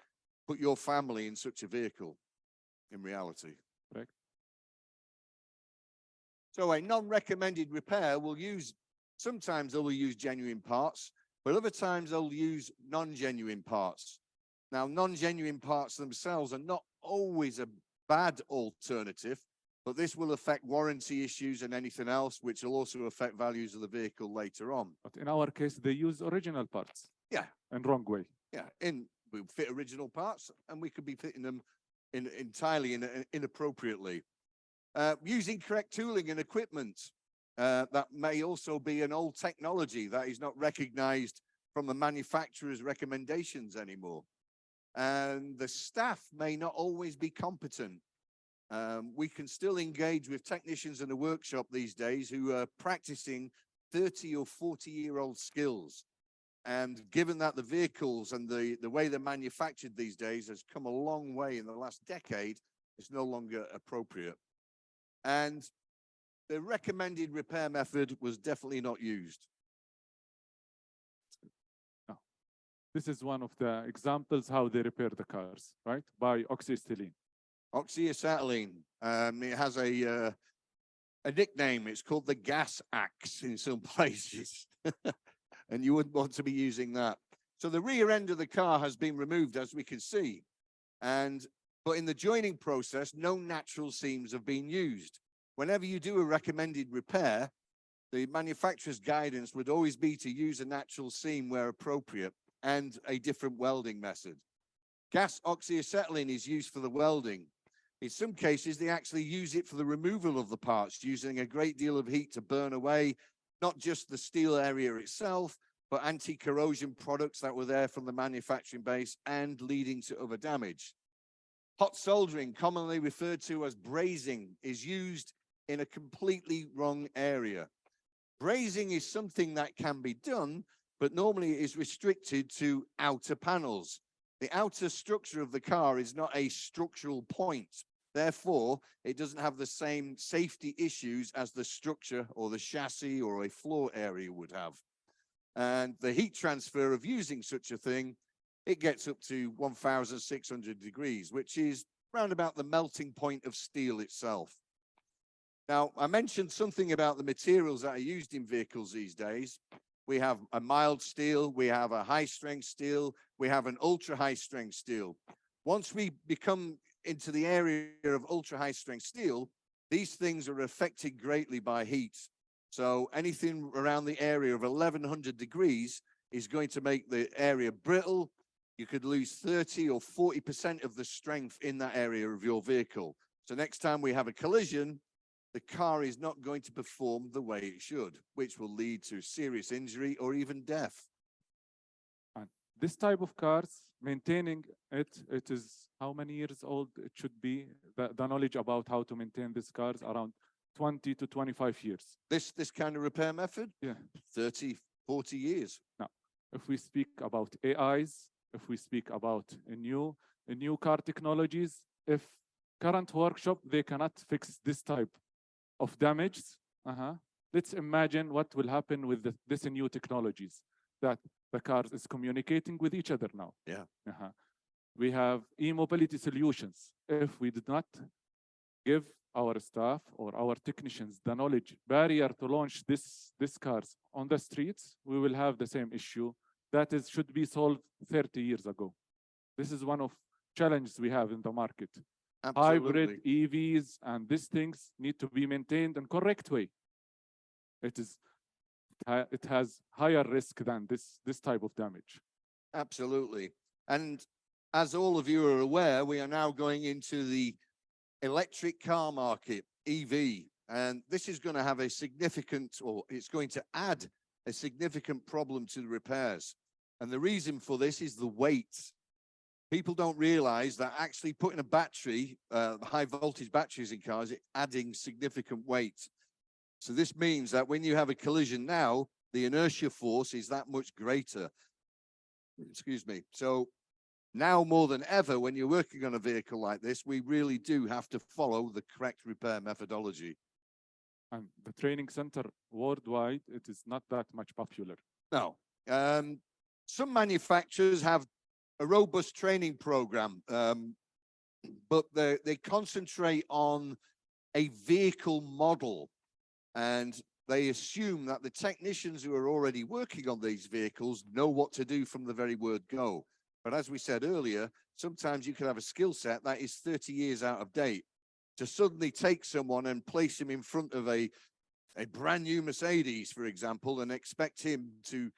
put your family in such a vehicle in reality. Correct. So a non-recommended repair will sometimes they'll use genuine parts, but other times they'll use non-genuine parts. Now, non-genuine parts themselves are not always a bad alternative, but this will affect warranty issues and anything else, which will also affect values of the vehicle later on. But in our case, they use original parts. Yeah. And wrong way. Yeah, we fit original parts, and we could be fitting them entirely inappropriately. Using correct tooling and equipment, that may also be an old technology that is not recognized from the manufacturer's recommendations anymore. And the staff may not always be competent. We can still engage with technicians in a workshop these days who are practicing 30 or 40-year-old skills. And given that the vehicles and the way they're manufactured these days has come a long way in the last decade, it's no longer appropriate. And the recommended repair method was definitely not used. No. This is one of the examples how they repair the cars, right? By oxyacetylene. Oxyacetylene. It has a nickname. It's called the gas axe in some places. And you wouldn't want to be using that. So the rear end of the car has been removed, as we can see. But in the joining process, no natural seams have been used. Whenever you do a recommended repair, the manufacturer's guidance would always be to use a natural seam where appropriate and a different welding method. Gas oxyacetylene is used for the welding. In some cases, they actually use it for the removal of the parts, using a great deal of heat to burn away not just the steel area itself, but anti-corrosion products that were there from the manufacturing base and leading to other damage. Hot soldering, commonly referred to as brazing, is used in a completely wrong area. Brazing is something that can be done, but normally it is restricted to outer panels. The outer structure of the car is not a structural point. Therefore, it doesn't have the same safety issues as the structure or the chassis or a floor area would have. And the heat transfer of using such a thing, it gets up to 1,600 degrees, which is round about the melting point of steel itself. Now, I mentioned something about the materials that are used in vehicles these days. We have a mild steel, we have a high-strength steel, we have an ultra-high-strength steel. Once we become into the area of ultra-high-strength steel, these things are affected greatly by heat. So anything around the area of 1,100 degrees is going to make the area brittle. You could lose 30 or 40% of the strength in that area of your vehicle. So next time we have a collision, the car is not going to perform the way it should, which will lead to serious injury or even death. And this type of cars, maintaining it is how many years old it should be? The knowledge about how to maintain these cars around 20 to 25 years. This kind of repair method? Yeah. 30, 40 years. Now, if we speak about AIs, if we speak about a new car technologies, if current workshop, they cannot fix this type of damage, let's imagine what will happen with this new technologies, that the cars is communicating with each other now. Yeah. We have e-mobility solutions. If we did not give our staff or our technicians the knowledge barrier to launch this cars on the streets, we will have the same issue that should be solved 30 years ago. This is one of challenges we have in the market. Absolutely. Hybrid EVs and these things need to be maintained in correct way. It has higher risk than this type of damage. Absolutely. And as all of you are aware, we are now going into the electric car market, EV, and this is going to have a significant, or it's going to add a significant problem to the repairs. And the reason for this is the weight. People don't realize that actually putting a battery, high voltage batteries in cars, is adding significant weight. So this means that when you have a collision now, the inertia force is that much greater. Excuse me. So now more than ever, when you're working on a vehicle like this, we really do have to follow the correct repair methodology. And the training center worldwide, it is not that much popular. No. Some manufacturers have a robust training program, but they concentrate on a vehicle model, and they assume that the technicians who are already working on these vehicles know what to do from the very word go. But as we said earlier, sometimes you can have a skill set that is 30 years out of date. To suddenly take someone and place him in front of a brand new Mercedes, for example, and expect him to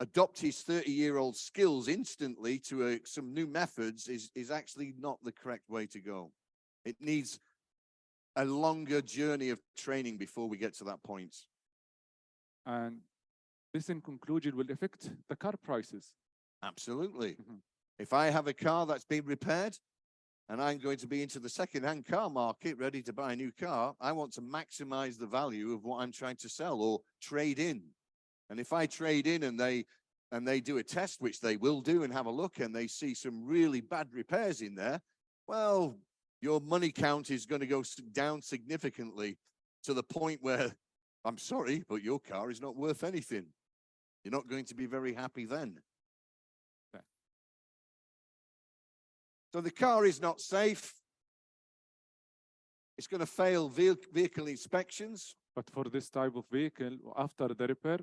adopt his 30-year-old skills instantly to some new methods is actually not the correct way to go. It needs a longer journey of training before we get to that point. And this, in conclusion, will affect the car prices. Absolutely. If I have a car that's been repaired and I'm going to be into the second-hand car market ready to buy a new car, I want to maximize the value of what I'm trying to sell or trade in. And if I trade in and they do a test, which they will do, and have a look, and they see some really bad repairs in there, well, your money count is going to go down significantly to the point where, I'm sorry, but your car is not worth anything. You're not going to be very happy then. So the car is not safe. It's going to fail vehicle inspections. But for this type of vehicle, after the repair,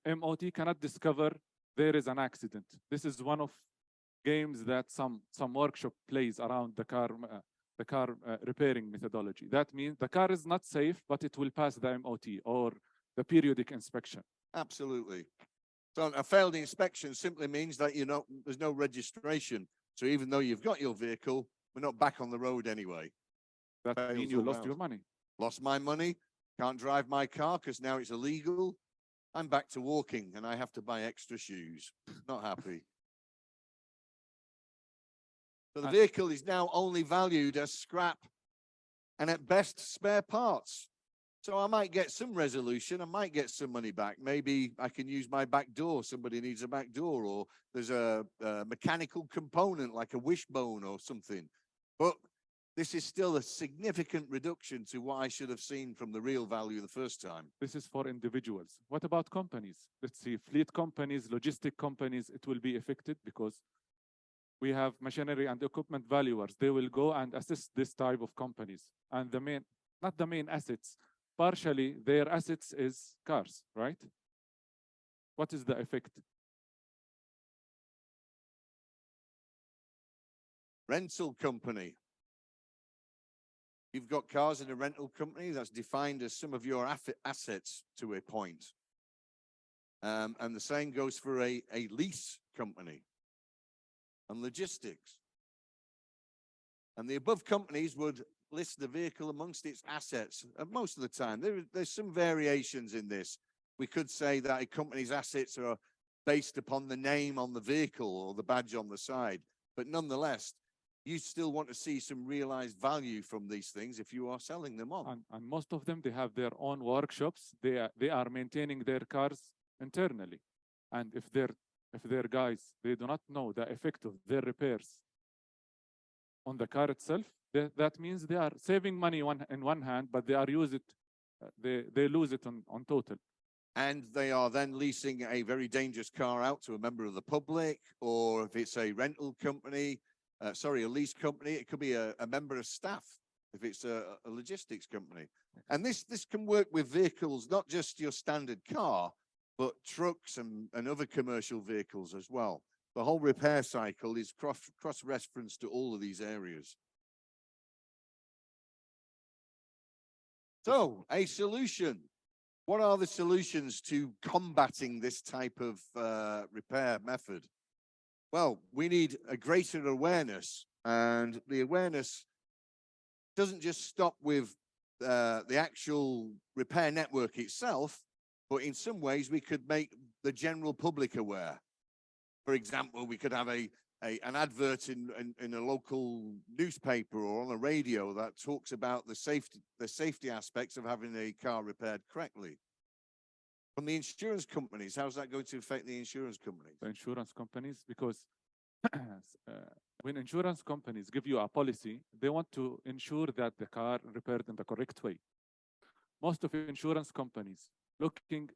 MOT cannot discover there is an accident. This is one of games that some workshop plays around the car repairing methodology. That means the car is not safe, but it will pass the MOT or the periodic inspection. Absolutely. So a failed inspection simply means that there's no registration. So even though you've got your vehicle, we're not back on the road anyway. That means you lost your money. Lost my money, can't drive my car because now it's illegal. I'm back to walking and I have to buy extra shoes. Not happy. So the vehicle is now only valued as scrap and at best spare parts. So I might get some resolution, I might get some money back. Maybe I can use my back door, somebody needs a back door, or there's a mechanical component like a wishbone or something. But this is still a significant reduction to what I should have seen from the real value the first time. This is for individuals. What about companies? Let's see, fleet companies, logistic companies, it will be affected because we have machinery and equipment valuers. They will go and assist this type of companies. And not the main assets, partially their assets is cars, right? What is the effect? Rental company. You've got cars in a rental company that's defined as some of your assets to a point. And the same goes for a lease company and logistics. And the above companies would list the vehicle amongst its assets most of the time. There's some variations in this. We could say that a company's assets are based upon the name on the vehicle or the badge on the side. But nonetheless, you still want to see some realized value from these things if you are selling them on. And most of them, they have their own workshops. They are maintaining their cars internally. And if their guys, they do not know the effect of their repairs on the car itself, that means they are saving money in one hand, but they lose it on total. And they are then leasing a very dangerous car out to a member of the public, or if it's a rental company, a lease company, it could be a member of staff if it's a logistics company. And this can work with vehicles, not just your standard car, but trucks and other commercial vehicles as well. The whole repair cycle is cross-reference to all of these areas. So, a solution. What are the solutions to combating this type of repair method? Well, we need a greater awareness, and the awareness doesn't just stop with the actual repair network itself, but in some ways we could make the general public aware. For example, we could have an advert in a local newspaper or on the radio that talks about the safety aspects of having a car repaired correctly. From the insurance companies, how's that going to affect the insurance companies? The insurance companies, because when insurance companies give you a policy, they want to ensure that the car repaired in the correct way. Most of insurance companies looking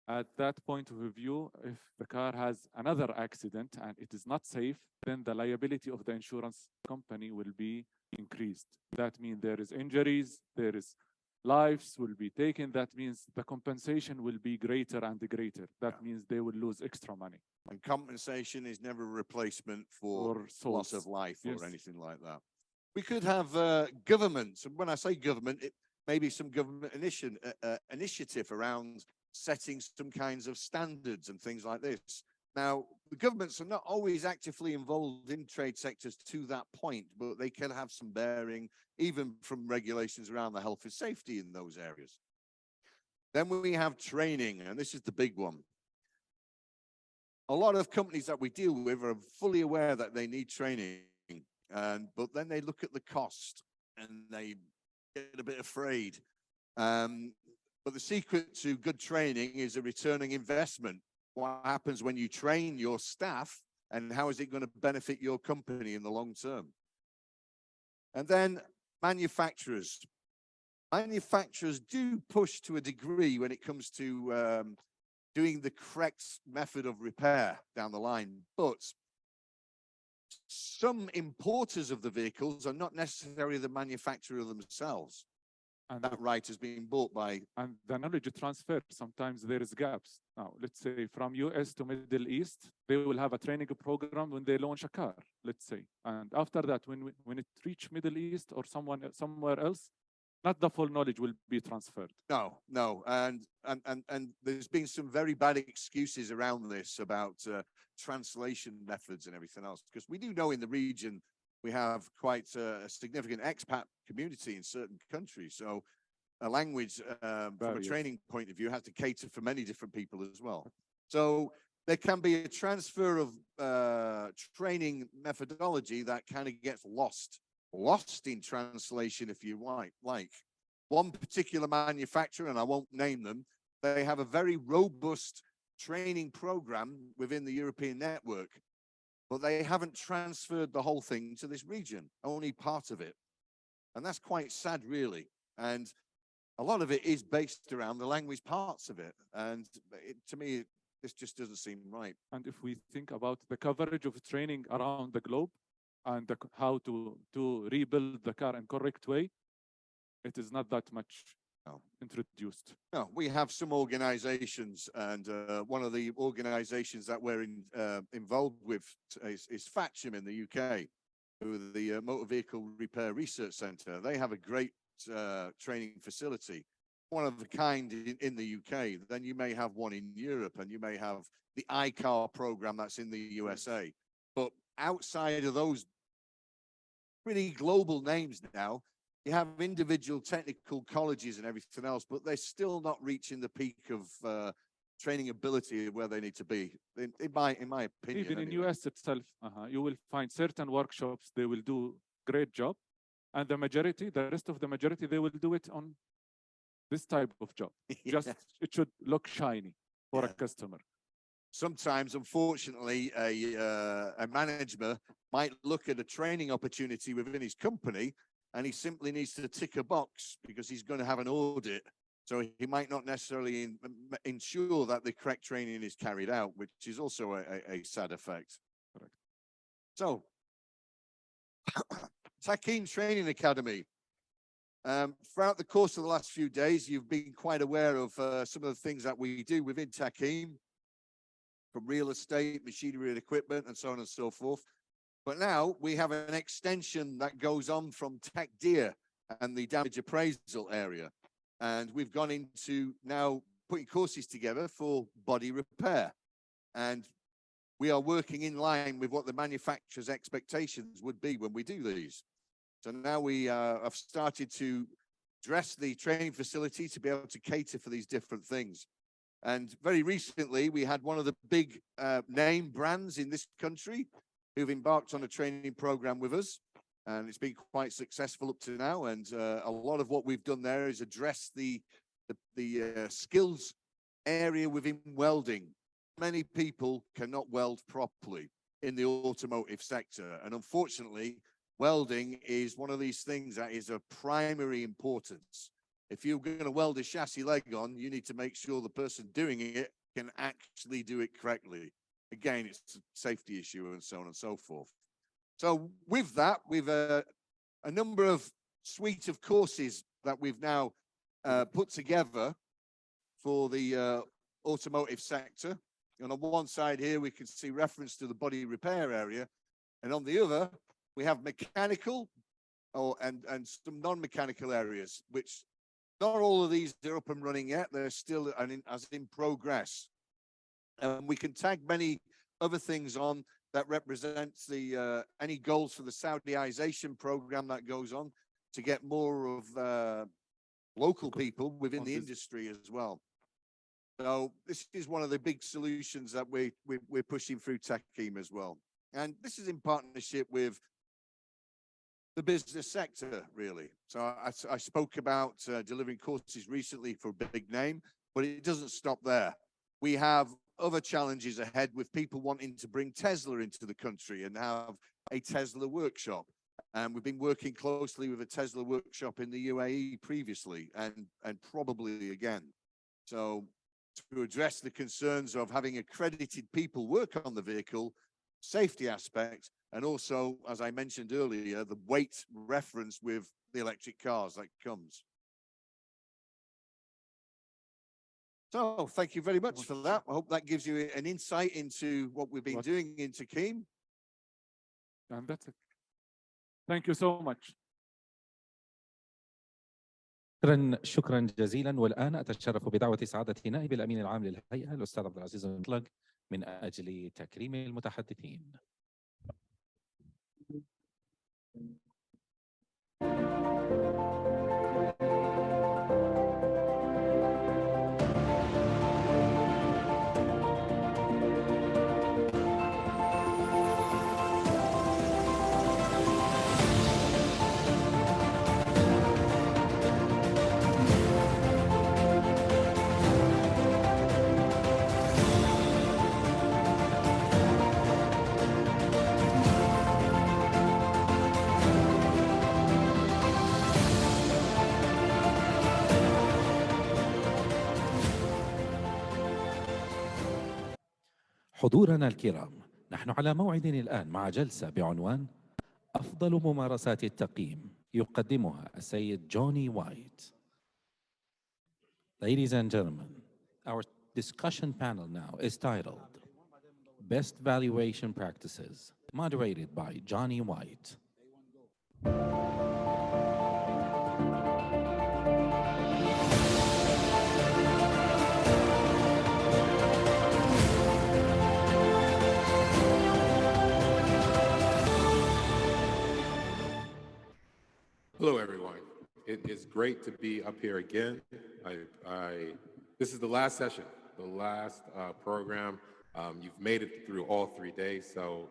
at that point of view, if the car has another accident and it is not safe, then the liability of the insurance company will be increased. That means there is injuries, there is lives will be taken. That means the compensation will be greater and greater. That means they will lose extra money. And compensation is never a replacement for loss of life or anything like that. We could have governments, and when I say government, it may be some government initiative around setting some kinds of standards and things like this. Now, the governments are not always actively involved in trade sectors to that point, but they can have some bearing even from regulations around the health and safety in those areas. Then we have training, and this is the big one. A lot of companies that we deal with are fully aware that they need training, but then they look at the cost and they get a bit afraid. But the secret to good training is a returning investment. What happens when you train your staff, and how is it going to benefit your company in the long term? And then manufacturers. Manufacturers do push to a degree when it comes to doing the correct method of repair down the line, but some importers of the vehicles are not necessarily the manufacturer themselves. And that right has been bought by. And the knowledge transfer, sometimes there is gaps. Now, let's say from US to Middle East, they will have a training program when they launch a car, let's say. And after that, when it reach Middle East or somewhere else, not the full knowledge will be transferred. No. And there's been some very bad excuses around this about translation methods and everything else, because we do know in the region, we have quite a significant expat community in certain countries. So a language from a training point of view has to cater for many different people as well. So there can be a transfer of training methodology that kind of gets lost in translation, if you like. One particular manufacturer, and I won't name them, they have a very robust training program within the European network, but they haven't transferred the whole thing to this region, only part of it. And that's quite sad, really. And a lot of it is based around the language parts of it. And to me, this just doesn't seem right. And if we think about the coverage of training around the globe and how to rebuild the car in correct way, it is not that much introduced. No, we have some organizations, and one of the organizations that we're involved with is FATCHM in the UK, who are the Motor Vehicle Repair Research Centre. They have a great training facility, one of a kind in the UK. Then you may have one in Europe, and you may have the iCar program that's in the USA. But outside of those pretty global names now, you have individual technical colleges and everything else, but they're still not reaching the peak of training ability where they need to be, in my opinion. Even anyway. in US itself, you will find certain workshops, they will do great job. And the rest of the majority, they will do it on this type of job. Just it should look shiny for a customer. Sometimes, unfortunately, a manager might look at a training opportunity within his company, and he simply needs to tick a box because he's going to have an audit. So he might not necessarily ensure that the correct training is carried out, which is also a sad effect. Correct. So, Taqeem Training Academy. Throughout the course of the last few days, you've been quite aware of some of the things that we do within Taqeem, from real estate, machinery and equipment, and so on and so forth. But now we have an extension that goes on from TechDeer and the damage appraisal area. And we've gone into now putting courses together for body repair. And we are working in line with what the manufacturer's expectations would be when we do these. So now we have started to dress the training facility to be able to cater for these different things. And very recently, we had one of the big name brands in this country who've embarked on a training program with us. And it's been quite successful up to now. And a lot of what we've done there is address the skills area within welding. Many people cannot weld properly in the automotive sector. And unfortunately, welding is one of these things that is of primary importance. If you're going to weld a chassis leg on, you need to make sure the person doing it can actually do it correctly. Again, it's a safety issue and so on and so forth. So with that, we've a number of suite of courses that we've now put together for the automotive sector. And on one side here, we can see reference to the body repair area. And on the other, we have mechanical and some non-mechanical areas, which Not all of these are up and running yet. They're still as in progress. We can tag many other things on that represents the any goals for the Saudiization program that goes on to get more of local people within the industry as well. So this is one of the big solutions that we're pushing through Taqeem as well. And this is in partnership with the business sector, really. So I spoke about delivering courses recently for a big name, but it doesn't stop there. We have other challenges ahead with people wanting to bring Tesla into the country and have a Tesla workshop. And we've been working closely with a Tesla workshop in the UAE previously and probably again. So to address the concerns of having accredited people work on the vehicle, safety aspects, and also, as I mentioned earlier, the weight reference with the electric cars that comes. So thank you very much for that. I hope that gives you an insight into what we've been doing in Taqeem. And that's it. Thank you so much. شكرا جزيلا. والآن أتشرف بدعوة سعادة نائب الأمين العام للهيئة الأستاذ عبد العزيز المطلق من أجل تكريم المتحدثين. حضورنا الكرام، نحن على موعد الآن مع جلسة بعنوان أفضل ممارسات التقييم يقدمها السيد جوني وايت. Ladies and gentlemen, our discussion panel now is titled Best Valuation Practices, moderated by Johnny White. Hello, everyone. It is great to be up here again. This is the last session, the last program. You've made it through all 3 days, so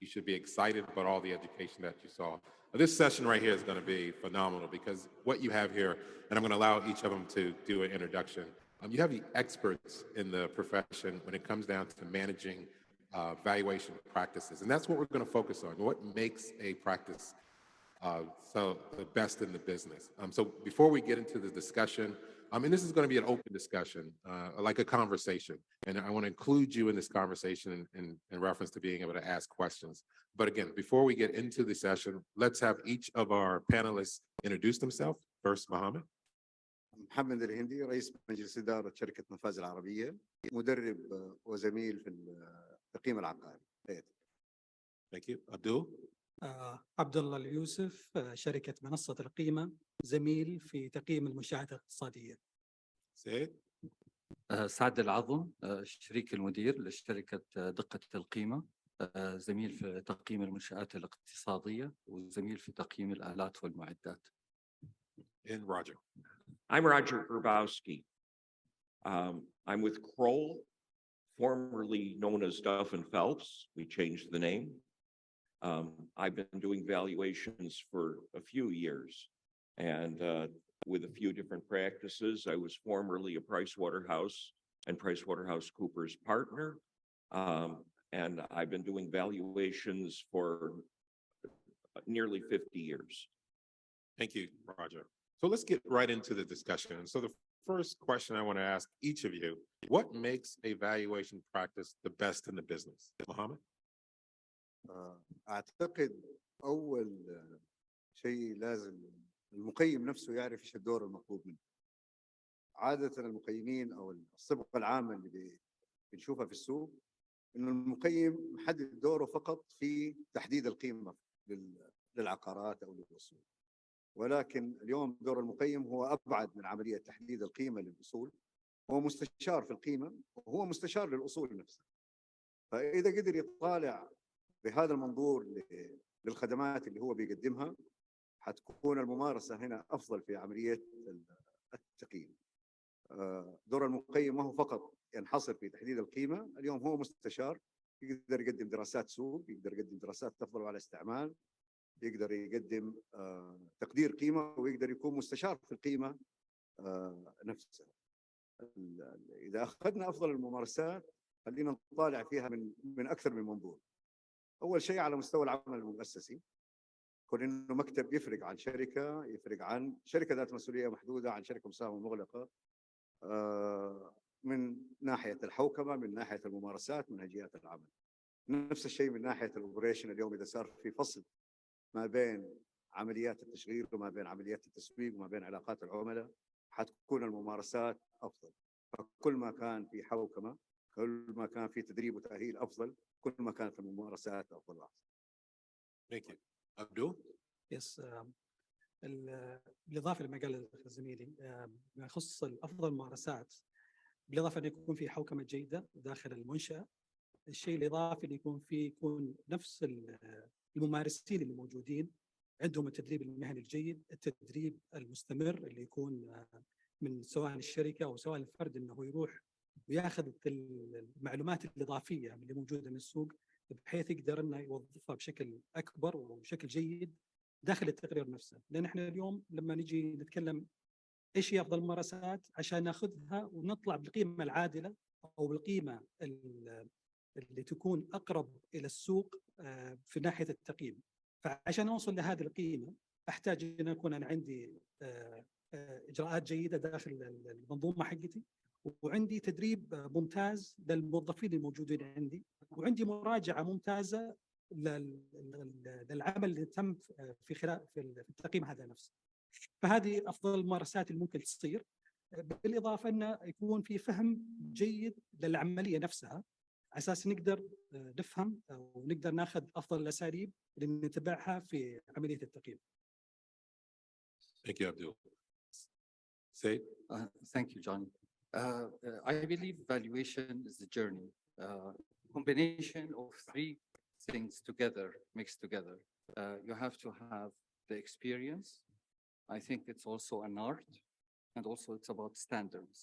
you should be excited about all the education that you saw. This session right here is going to be phenomenal because what you have here, and I'm going to allow each of them to do an introduction. You have the experts in the profession when it comes down to managing valuation practices, and that's what we're going to focus on. What makes a practice so the best in the business. So before we get into the discussion, and this is going to be an open discussion, like a conversation, and I want to include you in this conversation in reference to being able to ask questions. But again, before we get into the session, let's have each of our panelists introduce themselves. First, Mohammed. محمد الهندي رئيس مجلس إدارة شركة نفاذ العربية مدرب وزميل في التقييم العقاري. Thank you. Abdul. عبد الله اليوسف شركة منصة القيمة زميل في تقييم المنشآت الاقتصادية. سيد. سعد العظم شريك المدير لشركة دقة القيمة زميل في تقييم المنشآت الاقتصادية وزميل في تقييم الآلات والمعدات. And Roger. I'm Roger Grabowski. I'm with Kroll, formerly known as Duff and Phelps. We changed the name. I've been doing valuations for a few years and with a few different practices. I was formerly a Pricewaterhouse and PricewaterhouseCoopers partner. And I've been doing valuations for nearly 50 years. Thank you, Roger. So let's get right into the discussion. So the first question I want to ask each of you, what makes a valuation practice the best in the business? Mohammed? أعتقد أول شيء لازم المقيم نفسه يعرف إيش الدور المطلوب منه. عادة المقيمين أو الصبغة العامة اللي بنشوفها في السوق إنه المقيم محدد دوره فقط في تحديد القيمة للعقارات أو للأصول. ولكن اليوم دور المقيم هو أبعد من عملية تحديد القيمة للأصول. هو مستشار في القيمة وهو مستشار للأصول نفسها. فإذا قدر يطالع بهذا المنظور للخدمات اللي هو بيقدمها، حتكون الممارسة هنا أفضل في عملية التقييم. دور المقيم ما هو فقط ينحصر في تحديد القيمة، اليوم هو مستشار، يقدر يقدم دراسات سوق، يقدر يقدم دراسات تفضل على استعمال، يقدر يقدم تقدير قيمة، ويقدر يكون مستشار في القيمة نفسها. إذا أخذنا أفضل الممارسات خلينا نطالع فيها من أكثر من منظور. أول شيء على مستوى العمل المؤسسي، كون إنه مكتب يفرق عن شركة، يفرق عن شركة ذات مسؤولية محدودة عن شركة مساهمة مغلقة، من ناحية الحوكمة، من ناحية الممارسات، منهجيات العمل. نفس الشيء من ناحية الأوبريشن. اليوم إذا صار في فصل ما بين عمليات التشغيل وما بين عمليات التسويق وما بين علاقات العملاء، حتكون الممارسات أفضل. فكل ما كان في حوكمة، كل ما كان في تدريب وتأهيل أفضل، كل ما كانت الممارسات أفضل وأحسن. Thank you. Abdul? Yes. بالإضافة لما قال زميلي ما يخص أفضل الممارسات، بالإضافة أن يكون في حوكمة جيدة داخل المنشأة، الشيء الإضافي اللي يكون نفس الممارسين اللي موجودين عندهم التدريب المهني الجيد، التدريب المستمر اللي يكون من سواء الشركة أو سواء الفرد، أنه يروح وياخذ المعلومات الإضافية اللي موجودة من السوق، بحيث يقدر أنه يوظفها بشكل أكبر وبشكل جيد داخل التقرير نفسه. لأن إحنا اليوم لما نجي نتكلم إيش هي أفضل الممارسات، عشان ناخذها ونطلع بالقيمة العادلة أو بالقيمة اللي تكون أقرب إلى السوق في ناحية التقييم. فعشان أوصل لهذه القيمة أحتاج أن أكون أنا عندي إجراءات جيدة داخل المنظومة حقتي، وعندي تدريب ممتاز للموظفين الموجودين عندي، وعندي مراجعة ممتازة للعمل اللي تم في التقييم هذا نفسه. فهذه أفضل الممارسات اللي ممكن تصير، بالإضافة أنه يكون في فهم جيد للعملية نفسها، على أساس نقدر نفهم ونقدر ناخذ أفضل الأساليب اللي نتبعها في عملية التقييم. Thank you, Abdul. Say. Thank you, Johnny. I believe valuation is a journey, combination of three things together, mixed together. You have to have the experience. I think it's also an art, and also it's about standards.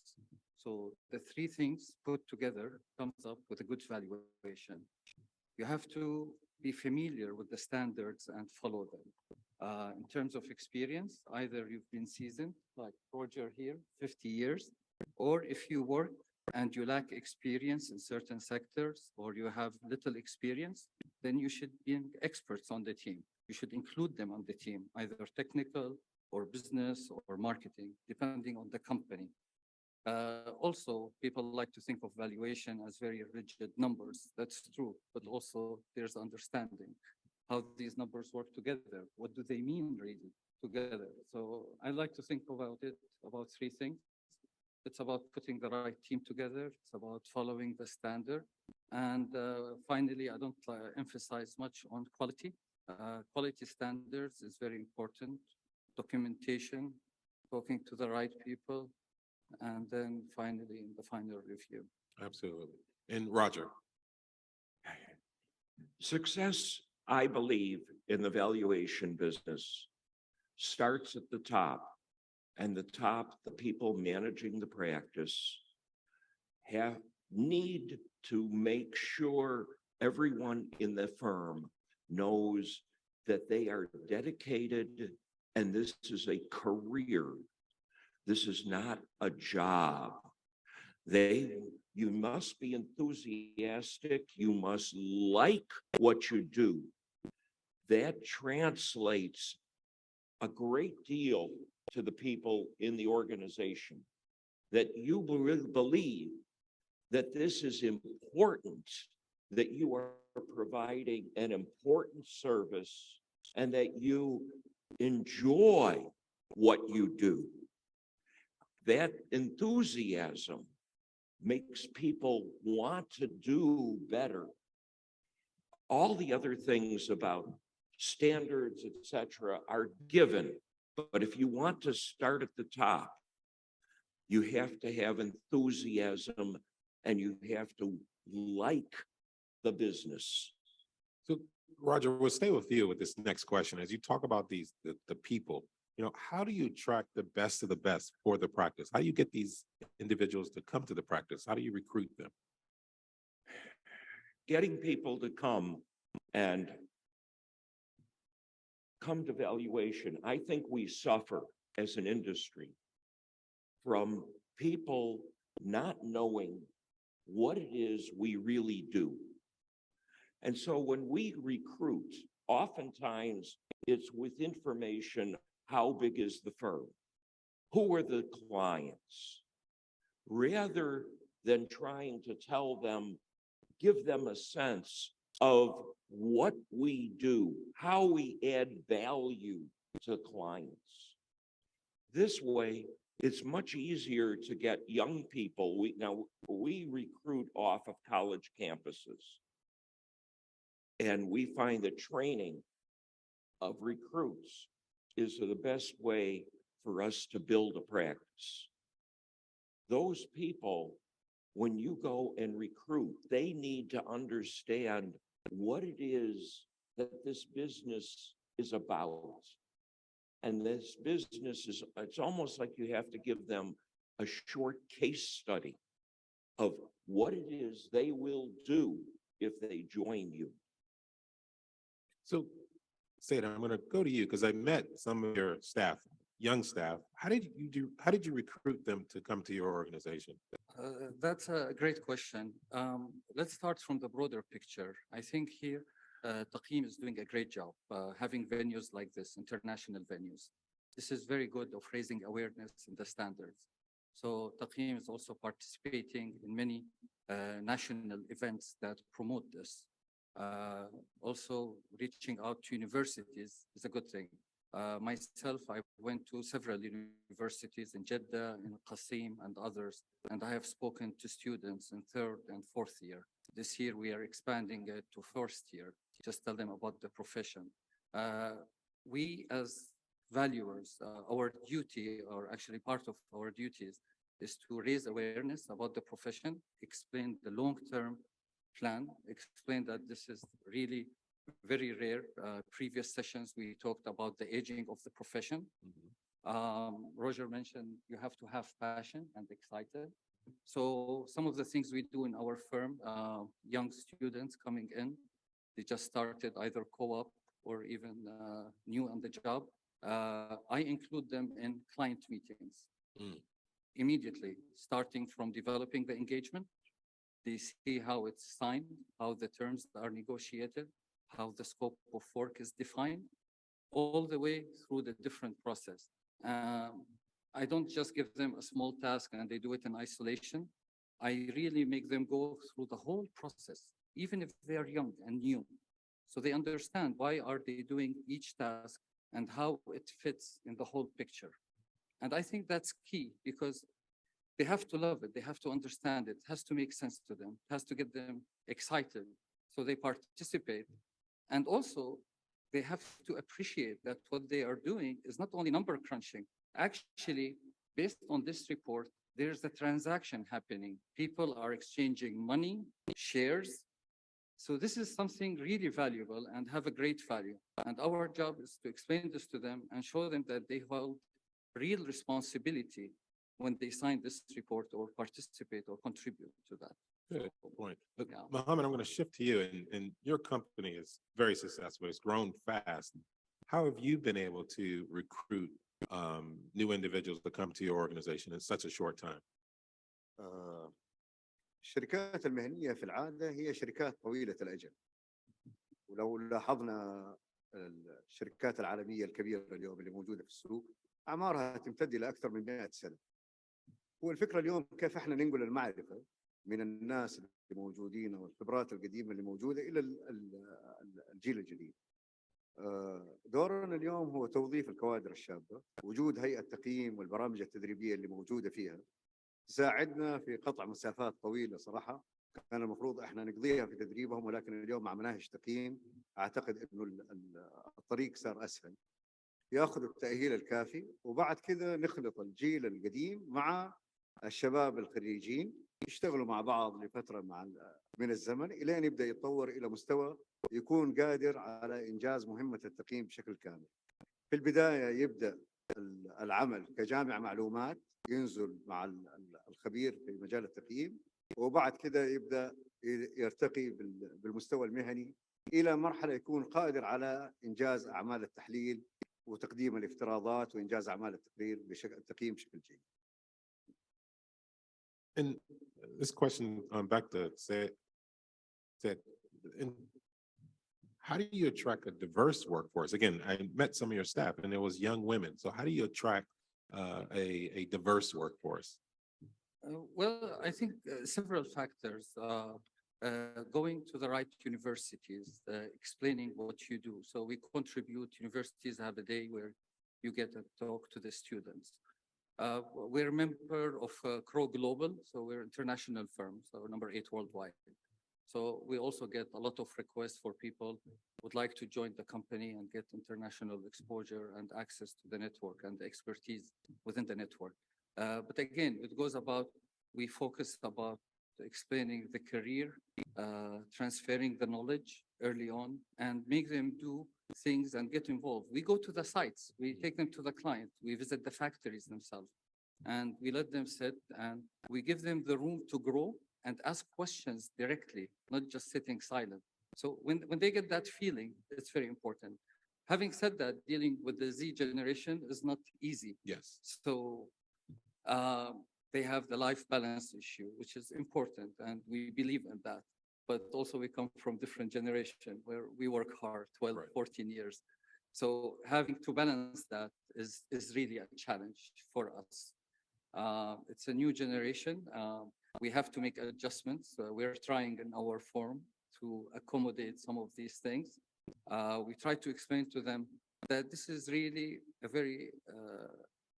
So the three things put together comes up with a good valuation. You have to be familiar with the standards and follow them. In terms of experience, either you've been seasoned, like Roger here, 50 years, or if you work and you lack experience in certain sectors, or you have little experience, then you should be experts on the team. You should include them on the team, either technical or business or marketing, depending on the company. Also, people like to think of valuation as very rigid numbers. That's true, but also there's understanding how these numbers work together. What do they mean really together? So I like to think about it about three things. It's about putting the right team together. It's about following the standard. And finally, I don't emphasize much on quality. Quality standards is very important. Documentation, talking to the right people, and then finally in the final review. Absolutely. And Roger. Success, I believe, in the valuation business starts at the top. And the top, the people managing the practice, need to make sure everyone in the firm knows that they are dedicated, and this is a career. This is not a job. You must be enthusiastic. You must like what you do. That translates a great deal to the people in the organization, that you believe that this is important, that you are providing an important service, and that you enjoy what you do. That enthusiasm makes people want to do better. All the other things about standards, etc., are given. But if you want to start at the top, you have to have enthusiasm and you have to like the business. So, Roger, we'll stay with you with this next question. As you talk about the people, how do you attract the best of the best for the practice? How do you get these individuals to come to the practice? How do you recruit them? Getting people to come to valuation. I think we suffer as an industry from people not knowing what it is we really do. And so when we recruit, oftentimes it's with information. How big is the firm? Who are the clients? Rather than trying to tell them, give them a sense of what we do, how we add value to clients. This way, it's much easier to get young people. We recruit off of college campuses. And we find that training of recruits is the best way for us to build a practice. Those people, when you go and recruit, they need to understand what it is that this business is about. And this business it's almost like you have to give them a short case study of what it is they will do if they join you. So, Seda, I'm going to go to you because I met some of your staff, young staff. How did you recruit them to come to your organization? That's a great question. Let's start from the broader picture. I think here, Taqeem is doing a great job having venues like this, international venues. This is very good of raising awareness in the standards. So Taqeem is also participating in many national events that promote this. Also reaching out to universities is a good thing. Myself, I went to several universities in Jeddah, in Qasim and others, and I have spoken to students in 3rd and 4th year. This year we are expanding it to 1st year, just tell them about the profession. We as valuers, our duty, or actually part of our duties, is to raise awareness about the profession, explain the long-term plan, explain that this is really very rare. Previous sessions, we talked about the aging of the profession. Roger mentioned you have to have passion and excited. So some of the things we do in our firm, young students coming in, they just started either co-op or even new on the job. I include them in client meetings immediately, starting from developing the engagement. They see how it's signed, how the terms are negotiated, how the scope of work is defined, all the way through the different process. I don't just give them a small task and they do it in isolation. I really make them go through the whole process, even if they are young and new. So they understand why are they doing each task and how it fits in the whole picture. And I think that's key because they have to love it. They have to understand it. It has to make sense to them. It has to get them excited so they participate. And also, they have to appreciate that what they are doing is not only number crunching. Actually, based on this report, there's a transaction happening. People are exchanging money, shares. So this is something really valuable and have a great value. And our job is to explain this to them and show them that they hold real responsibility when they sign this report or participate or contribute to that. Good point. Look, Mohammed, I'm going to shift to you. And your company is very successful. It's grown fast. How have you been able to recruit new individuals to come to your organization in such a short time? الشركات المهنية في العادة هي شركات طويلة الأجل. ولو لاحظنا الشركات العالمية الكبيرة اليوم اللي موجودة في السوق أعمارها تمتد إلى أكثر من 100 سنة. هو الفكرة اليوم كيف احنا ننقل المعرفة من الناس اللي موجودين والخبرات القديمة اللي موجودة إلى الجيل الجديد. دورنا اليوم هو توظيف الكوادر الشابة، وجود هيئة تقييم والبرامج التدريبية اللي موجودة فيها تساعدنا في قطع مسافات طويلة. صراحة كان المفروض احنا نقضيها في تدريبهم، ولكن اليوم مع مناهج تقييم اعتقد انه الطريق صار اسهل. ياخذوا التأهيل الكافي، وبعد كده نخلط الجيل القديم مع الشباب الخريجين يشتغلوا مع بعض لفترة من الزمن إلى أن يبدأ يتطور إلى مستوى يكون قادر على إنجاز مهمة التقييم بشكل كامل. في البداية يبدأ العمل كجامع معلومات، ينزل مع الخبير في مجال التقييم، وبعد كده يبدأ يرتقي بالمستوى المهني إلى مرحلة يكون قادر على إنجاز أعمال التحليل وتقديم الافتراضات وإنجاز أعمال التقييم بشكل جيد. And this question back to said, how do you attract a diverse workforce? Again, I met some of your staff and there was young women. So how do you attract a diverse workforce? Well, I think several factors. Going to the right universities, explaining what you do. So we contribute, universities have a day where you get to talk to the students. We're a member of Crow Global, so we're an international firm, so number 8 worldwide. So we also get a lot of requests for people who would like to join the company and get international exposure and access to the network and the expertise within the network. But again, it goes about, we focus about explaining the career, transferring the knowledge early on, and make them do things and get involved. We go to the sites, we take them to the client, we visit the factories themselves, and we let them sit and we give them the room to grow and ask questions directly, not just sitting silent. So when they get that feeling, it's very important. Having said that, dealing with the Z generation is not easy. Yes. So they have the life balance issue, which is important, and we believe in that. But also we come from different generation where we work hard, 12, 14 years. So having to balance that is really a challenge for us. It's a new generation. We have to make adjustments. We're trying in our form to accommodate some of these things. We try to explain to them that this is really a very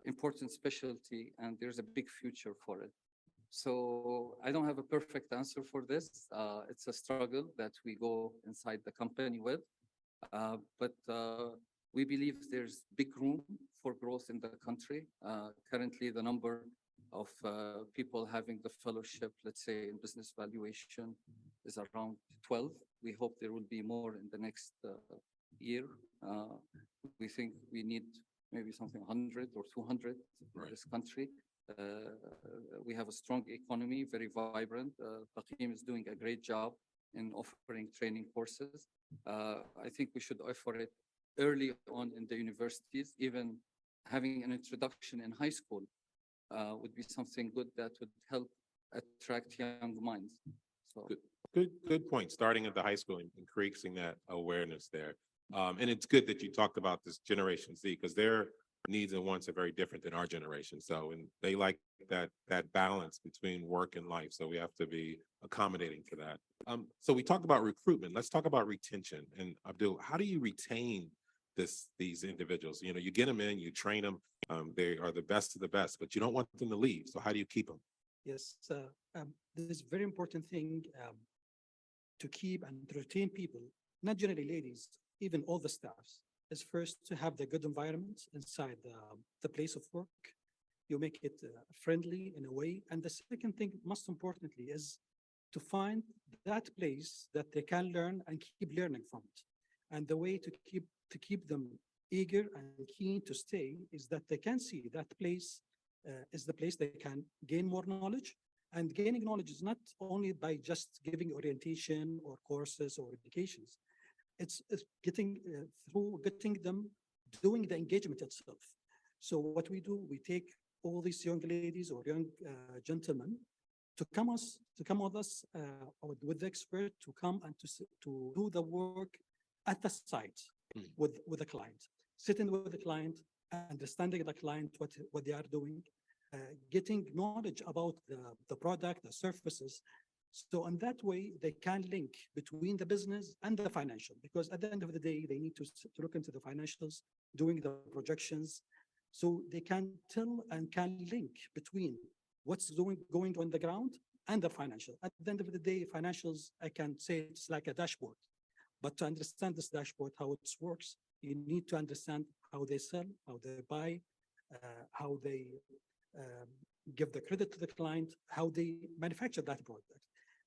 important specialty and there's a big future for it. So I don't have a perfect answer for this. It's a struggle that we go inside the company with, but we believe there's big room for growth in the country. Currently, the number of people having the fellowship, let's say in business valuation, is around 12. We hope there will be more in the next year. We think we need maybe something 100 or 200 in this country. We have a strong economy, very vibrant. Taqeem is doing a great job in offering training courses. I think we should offer it early on in the universities. Even having an introduction in high school would be something good that would help attract young minds. So. Good point. Starting at the high school and increasing that awareness there. And it's good that you talked about this Generation Z, because their needs and wants are very different than our generation. So, and they like that balance between work and life. So we have to be accommodating for that. So we talked about recruitment. Let's talk about retention. And Abdul, how do you retain these individuals? You know, you get them in, you train them. They are the best of the best, but you don't want them to leave. So how do you keep them? Yes, this is a very important thing to keep and to retain people, not generally ladies, even all the staffs, is first to have the good environment inside the place of work. You make it friendly in a way. And the second thing, most importantly, is to find that place that they can learn and keep learning from it. And the way to keep them eager and keen to stay is that they can see that place is the place they can gain more knowledge. And gaining knowledge is not only by just giving orientation or courses or educations. It's getting through getting them doing the engagement itself. So what we do, we take all these young ladies or young gentlemen to come with us with the expert to come and to do the work at the site with the client, sitting with the client, understanding the client what they are doing, getting knowledge about the product, the services. So in that way, they can link between the business and the financial, because at the end of the day, they need to look into the financials, doing the projections. So they can tell and can link between what's going on the ground and the financial. At the end of the day, financials, I can say it's like a dashboard. But to understand this dashboard, how it works, you need to understand how they sell, how they buy, how they give the credit to the client, how they manufacture that product.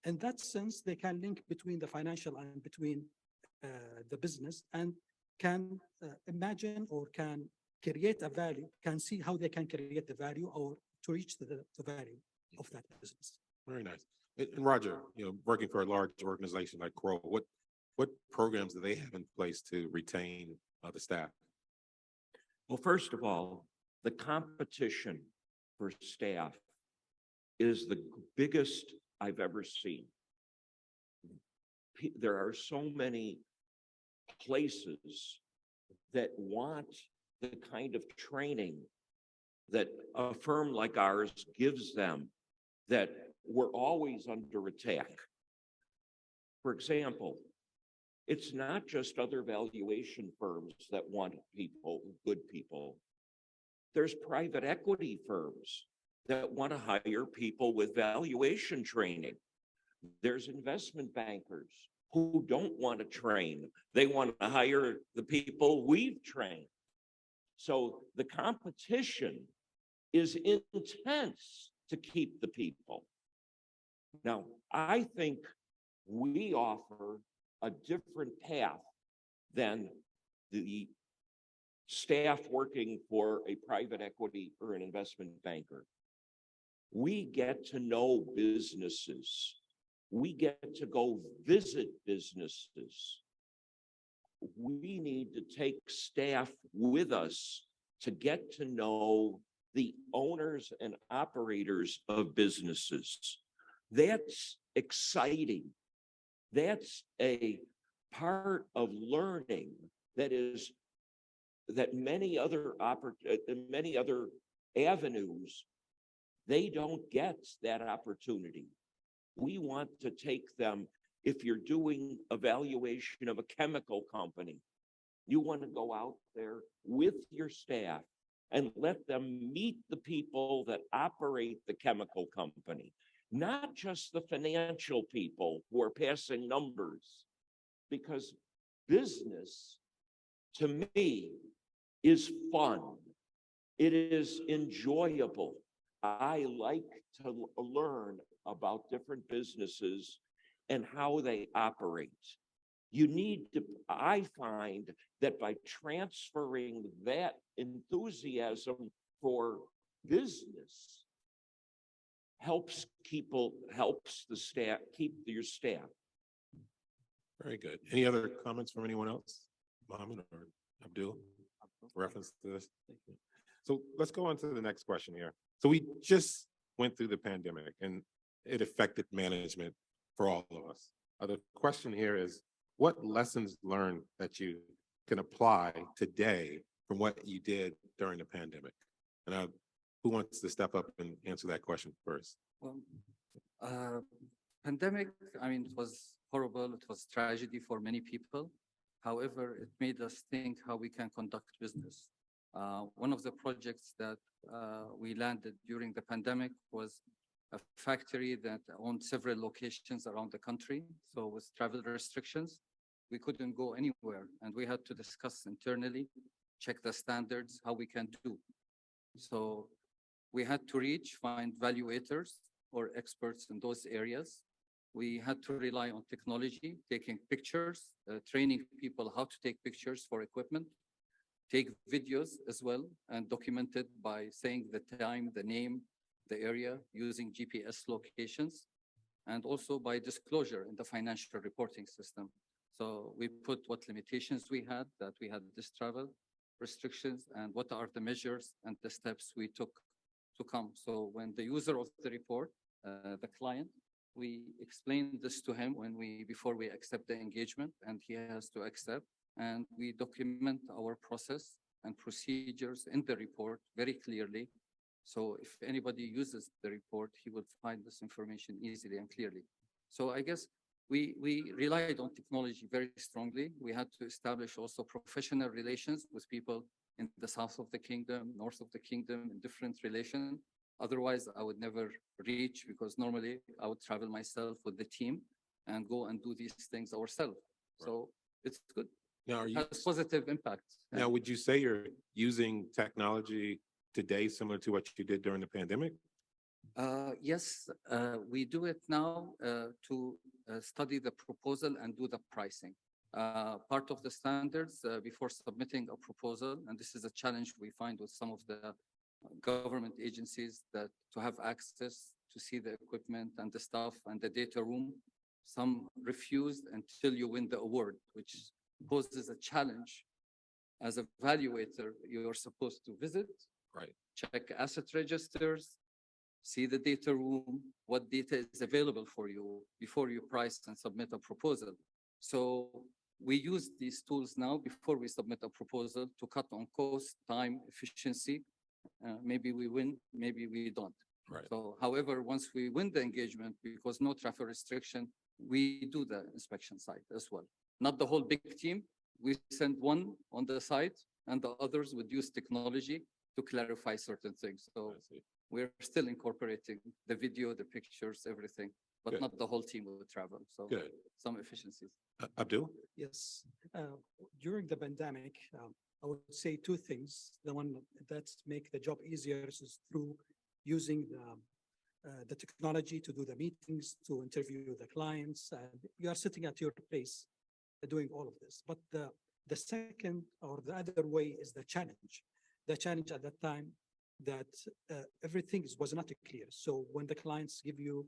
In that sense, they can link between the financial and between the business, and can imagine or can create a value, can see how they can create the value or to reach the value of that business. Very nice. And Roger, working for a large organization like Crow, what programs do they have in place to retain the staff? Well, first of all, the competition for staff is the biggest I've ever seen. There are so many places that want the kind of training that a firm like ours gives them, that we're always under attack. For example, it's not just other valuation firms that want people, good people. There's private equity firms that want to hire people with valuation training. There's investment bankers who don't want to train. They want to hire the people we've trained. So the competition is intense to keep the people. Now, I think we offer a different path than the staff working for a private equity or an investment banker. We get to know businesses. We get to go visit businesses. We need to take staff with us to get to know the owners and operators of businesses. That's exciting. That's a part of learning that many other avenues, they don't get that opportunity. We want to take them. If you're doing evaluation of a chemical company, you want to go out there with your staff and let them meet the people that operate the chemical company, not just the financial people who are passing numbers, because business, to me, is fun. It is enjoyable. I like to learn about different businesses and how they operate. You need to, I find that by transferring that enthusiasm for business helps the staff, keep your staff. Very good. Any other comments from anyone else? Mohammed or Abdul? Reference to this? So let's go on to the next question here. So we just went through the pandemic and it affected management for all of us. The question here is, what lessons learned that you can apply today from what you did during the pandemic? And who wants to step up and answer that question first? Well, pandemic, I mean, it was horrible. It was tragedy for many people. However, it made us think how we can conduct business. One of the projects that we landed during the pandemic was a factory that owned several locations around the country. So with travel restrictions, we couldn't go anywhere, and we had to discuss internally, check the standards, how we can do. So we had to find valuators or experts in those areas. We had to rely on technology, taking pictures, training people how to take pictures for equipment, take videos as well, and document it by saying the time, the name, the area, using GPS locations, and also by disclosure in the financial reporting system. So we put what limitations we had, that we had this travel restrictions, and what are the measures and the steps we took to come. So when the user of the report, the client, we explain this to him before we accept the engagement, and he has to accept. And we document our process and procedures in the report very clearly. So if anybody uses the report, he will find this information easily and clearly. So I guess we relied on technology very strongly. We had to establish also professional relations with people in the south of the kingdom, north of the kingdom, in different relations. Otherwise, I would never reach, because normally I would travel myself with the team and go and do these things ourselves. Right. So it's good. Now, are you, has positive impact. now, would you say you're using technology today similar to what you did during the pandemic? Yes, we do it now to study the proposal and do the pricing. Part of the standards before submitting a proposal, and this is a challenge we find with some of the government agencies, that to have access to see the equipment and the stuff and the data room, some refused until you win the award, which poses a challenge. As a evaluator, you are supposed to visit, right, check asset registers, see the data room, what data is available for you before you price and submit a proposal. So we use these tools now before we submit a proposal to cut on cost, time, efficiency. Maybe we win, maybe we don't. Right. So, however, once we win the engagement, because no traffic restriction, we do the inspection site as well. Not the whole big team. We send one on the site, and the others would use technology to clarify certain things. So we're still incorporating the video, the pictures, everything, but Good. not the whole team will travel. So Good. some efficiencies. Abdul? Yes. During the pandemic, I would say two things. The one that make the job easier is through using the technology to do the meetings, to interview the clients. You are sitting at your place doing all of this. But the second or the other way is the challenge. The challenge at that time that everything was not clear. So when the clients give you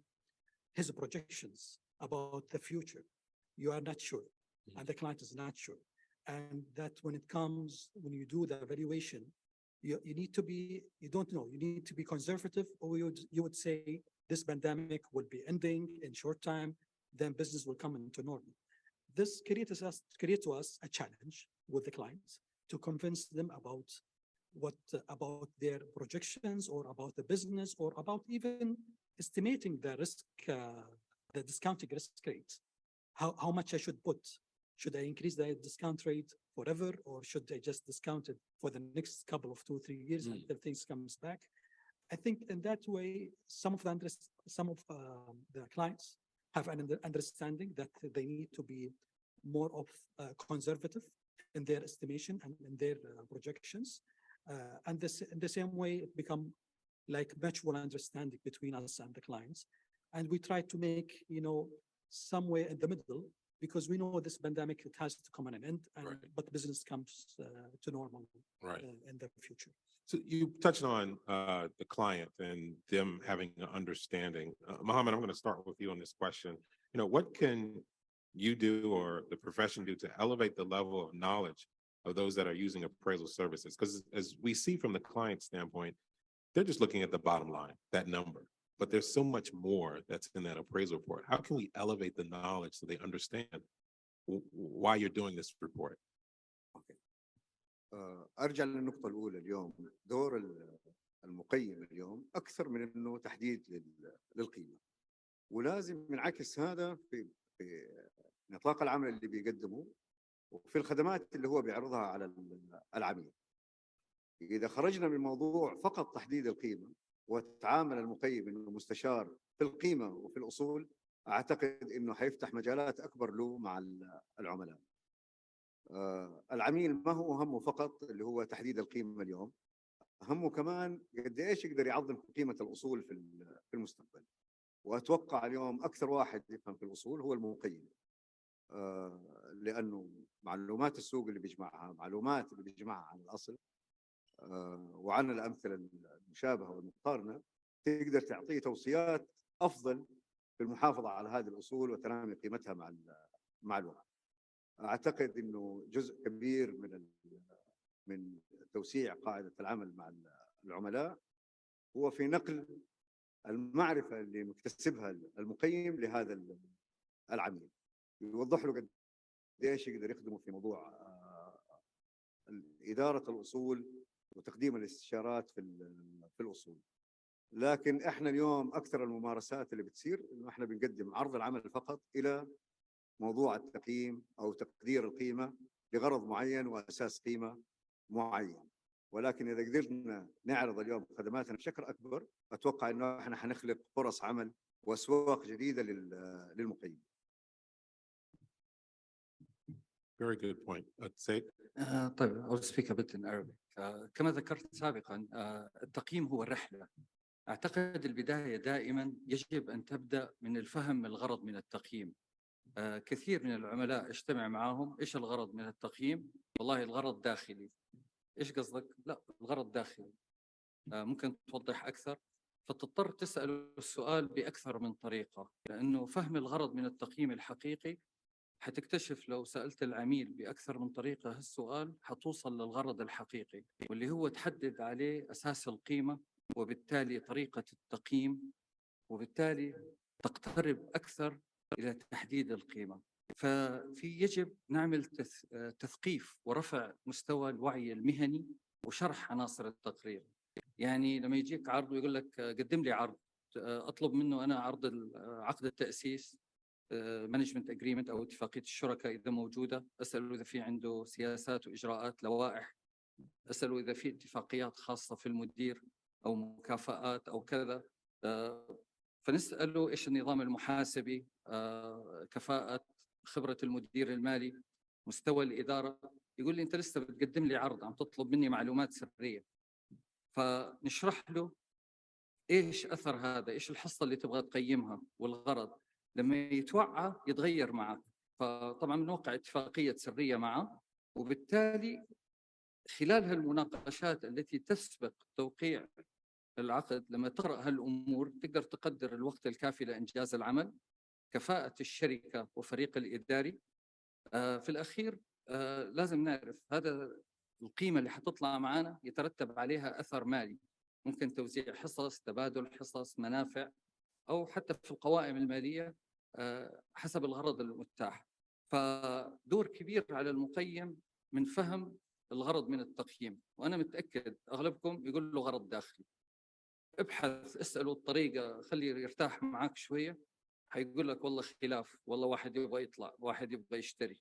his projections about the future, you are not sure, and the client is not sure. And that when you do the evaluation, you need to be, you don't know, you need to be conservative, or you would say this pandemic will be ending in short time, then business will come into normal. This creates to us a challenge with the clients to convince them about about their projections, or about the business, or about even estimating the risk, the discounting risk rate. How much I should put? Should I increase the discount rate forever, or should I just discount it for the next couple of 2-3 years until things comes back? I think in that way, some of the clients have an understanding that they need to be more of conservative in their estimation and in their projections. And this, in the same way, it become like mutual understanding between us and the clients. And we try to make, somewhere in the middle, because we know this pandemic, it has to come on an end, but business comes to normal in the future. So you touched on the client and them having an understanding. Mohammed, I'm going to start with you on this question. What can you do, or the profession do, to elevate the level of knowledge of those that are using appraisal services? Because as we see from the client standpoint, they're just looking at the bottom line, that number. But there's so much more that's in that appraisal report. How can we elevate the knowledge so they understand why you're doing this report? أرجع للنقطة الأولى. اليوم دور المقيم اليوم أكثر من إنه تحديد للقيمة، ولازم ينعكس هذا في نطاق العمل اللي بيقدمه وفي الخدمات اللي هو بيعرضها على العميل. إذا خرجنا من موضوع فقط تحديد القيمة وتعامل المقيم إنه مستشار في القيمة وفي الأصول، أعتقد إنه حيفتح مجالات أكبر له مع العملاء. العميل ما هو همه فقط اللي هو تحديد القيمة اليوم، همه كمان قد إيش يقدر يعظم قيمة الأصول في المستقبل. وأتوقع اليوم أكثر واحد يفهم في الأصول هو المقيم، لأنه معلومات السوق اللي بيجمعها، معلومات اللي بيجمعها عن الأصل وعن الأمثلة المشابهة والمقارنة، تقدر تعطيه توصيات أفضل في المحافظة على هذه الأصول وتنامي قيمتها مع الوقت. أعتقد إنه جزء كبير من توسيع قاعدة العمل مع العملاء هو في نقل المعرفة اللي مكتسبها المقيم لهذا العميل، يوضح له قد ايش يقدر يخدمه في موضوع إدارة الأصول وتقديم الاستشارات في الأصول. لكن احنا اليوم أكثر الممارسات اللي بتصير إنه احنا بنقدم عرض العمل فقط إلى موضوع التقييم أو تقدير القيمة لغرض معين وأساس قيمة معين. ولكن إذا قدرنا نعرض اليوم خدماتنا بشكل أكبر، أتوقع إنه احنا حنخلق فرص عمل وأسواق جديدة للمقيم. Very good point. Say. طيب I'll speak a bit in Arabic. كما ذكرت سابقا التقييم هو الرحلة. أعتقد البداية دائما يجب أن تبدأ من الفهم الغرض من التقييم. كثير من العملاء اجتمع معهم إيش الغرض من التقييم؟ والله الغرض داخلي. إيش قصدك؟ لا الغرض داخلي. ممكن توضح أكثر؟ فتضطر تسأل السؤال بأكثر من طريقة، لأنه فهم الغرض من التقييم الحقيقي حتكتشف لو سألت العميل بأكثر من طريقة هالسؤال حتوصل للغرض الحقيقي، واللي هو تحدد عليه أساس القيمة وبالتالي طريقة التقييم، وبالتالي تقترب أكثر إلى تحديد القيمة. يجب نعمل تثقيف ورفع مستوى الوعي المهني وشرح عناصر التقرير. يعني لما يجيك عرض ويقول لك قدم لي عرض، أطلب منه أنا عرض عقد التأسيس مانجمنت اجريمنت او اتفاقيه الشركاء اذا موجوده، اساله اذا في عنده سياسات واجراءات لوائح، اساله اذا في اتفاقيات خاصه في المدير او مكافآت او كذا، فنساله ايش النظام المحاسبي، كفاءه خبره المدير المالي، مستوى الاداره. يقول لي انت لسه بتقدم لي عرض عم تطلب مني معلومات سريه. فنشرح له ايش اثر هذا، ايش الحصه اللي تبغى تقيمها والغرض. لما يتوعى يتغير معك، فطبعا بنوقع اتفاقية سرية معه، وبالتالي خلال هالمناقشات التي تسبق توقيع العقد لما تقرأ هالأمور تقدر تقدر الوقت الكافي لإنجاز العمل، كفاءة الشركة وفريق الإداري. في الأخير لازم نعرف هذا القيمة اللي حتطلع معنا يترتب عليها أثر مالي، ممكن توزيع حصص، تبادل حصص، منافع، أو حتى في القوائم المالية حسب الغرض المتاح. فدور كبير على المقيم من فهم الغرض من التقييم، وأنا متأكد أغلبكم يقول له غرض داخلي. ابحث، اسأله الطريقة، خليه يرتاح معك شوية، حيقول لك والله خلاف، والله واحد يبغى يطلع، واحد يبغى يشتري.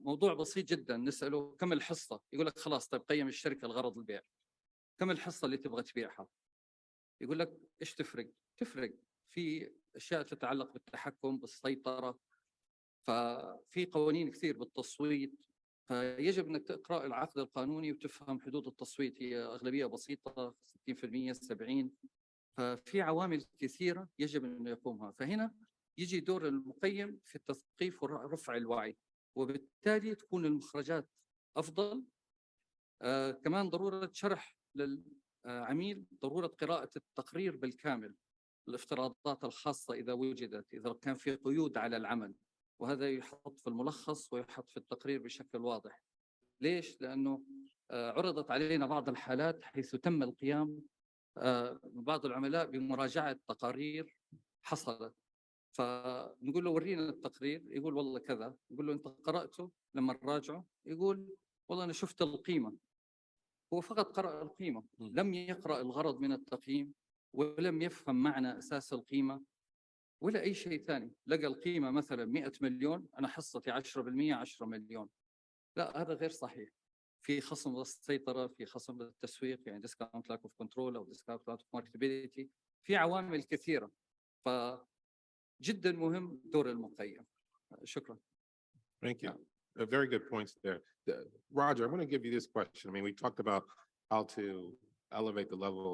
موضوع بسيط جدا، نسأله كم الحصة، يقول لك خلاص طيب قيم الشركة الغرض البيع، كم الحصة اللي تبغى تبيعها؟ يقول لك إيش تفرق؟ تفرق في أشياء تتعلق بالتحكم، بالسيطرة، ففي قوانين كثير بالتصويت، فيجب أنك تقرأ العقد القانوني وتفهم حدود التصويت، هي أغلبية بسيطة 60% 70، ففي عوامل كثيرة يجب أن يقومها. فهنا يجي دور المقيم في التثقيف ورفع الوعي، وبالتالي تكون المخرجات أفضل. كمان ضرورة شرح للعميل ضرورة قراءة التقرير بالكامل، الافتراضات الخاصة إذا وجدت، إذا كان في قيود على العمل، وهذا يحط في الملخص ويحط في التقرير بشكل واضح. ليش؟ لأنه عرضت علينا بعض الحالات حيث تم القيام بعض العملاء بمراجعة تقارير حصلت، فنقول له ورينا التقرير، يقول والله كذا، نقول له أنت قرأته؟ لما نراجعه يقول والله أنا شفت القيمة. هو فقط قرأ القيمة، لم يقرأ الغرض من التقييم، ولم يفهم معنى أساس القيمة ولا أي شيء ثاني. لقى القيمة مثلا 100 مليون، أنا حصتي 10% 10 مليون. لا، هذا غير صحيح. في خصم للسيطرة، في خصم للتسويق، يعني discount lack of control أو discount lack of marketability، في عوامل كثيرة. فجدا مهم دور المقيم. شكرا. Thank you. Very good points there. Roger, I'm going to give you this question. I mean, we talked about how to elevate the level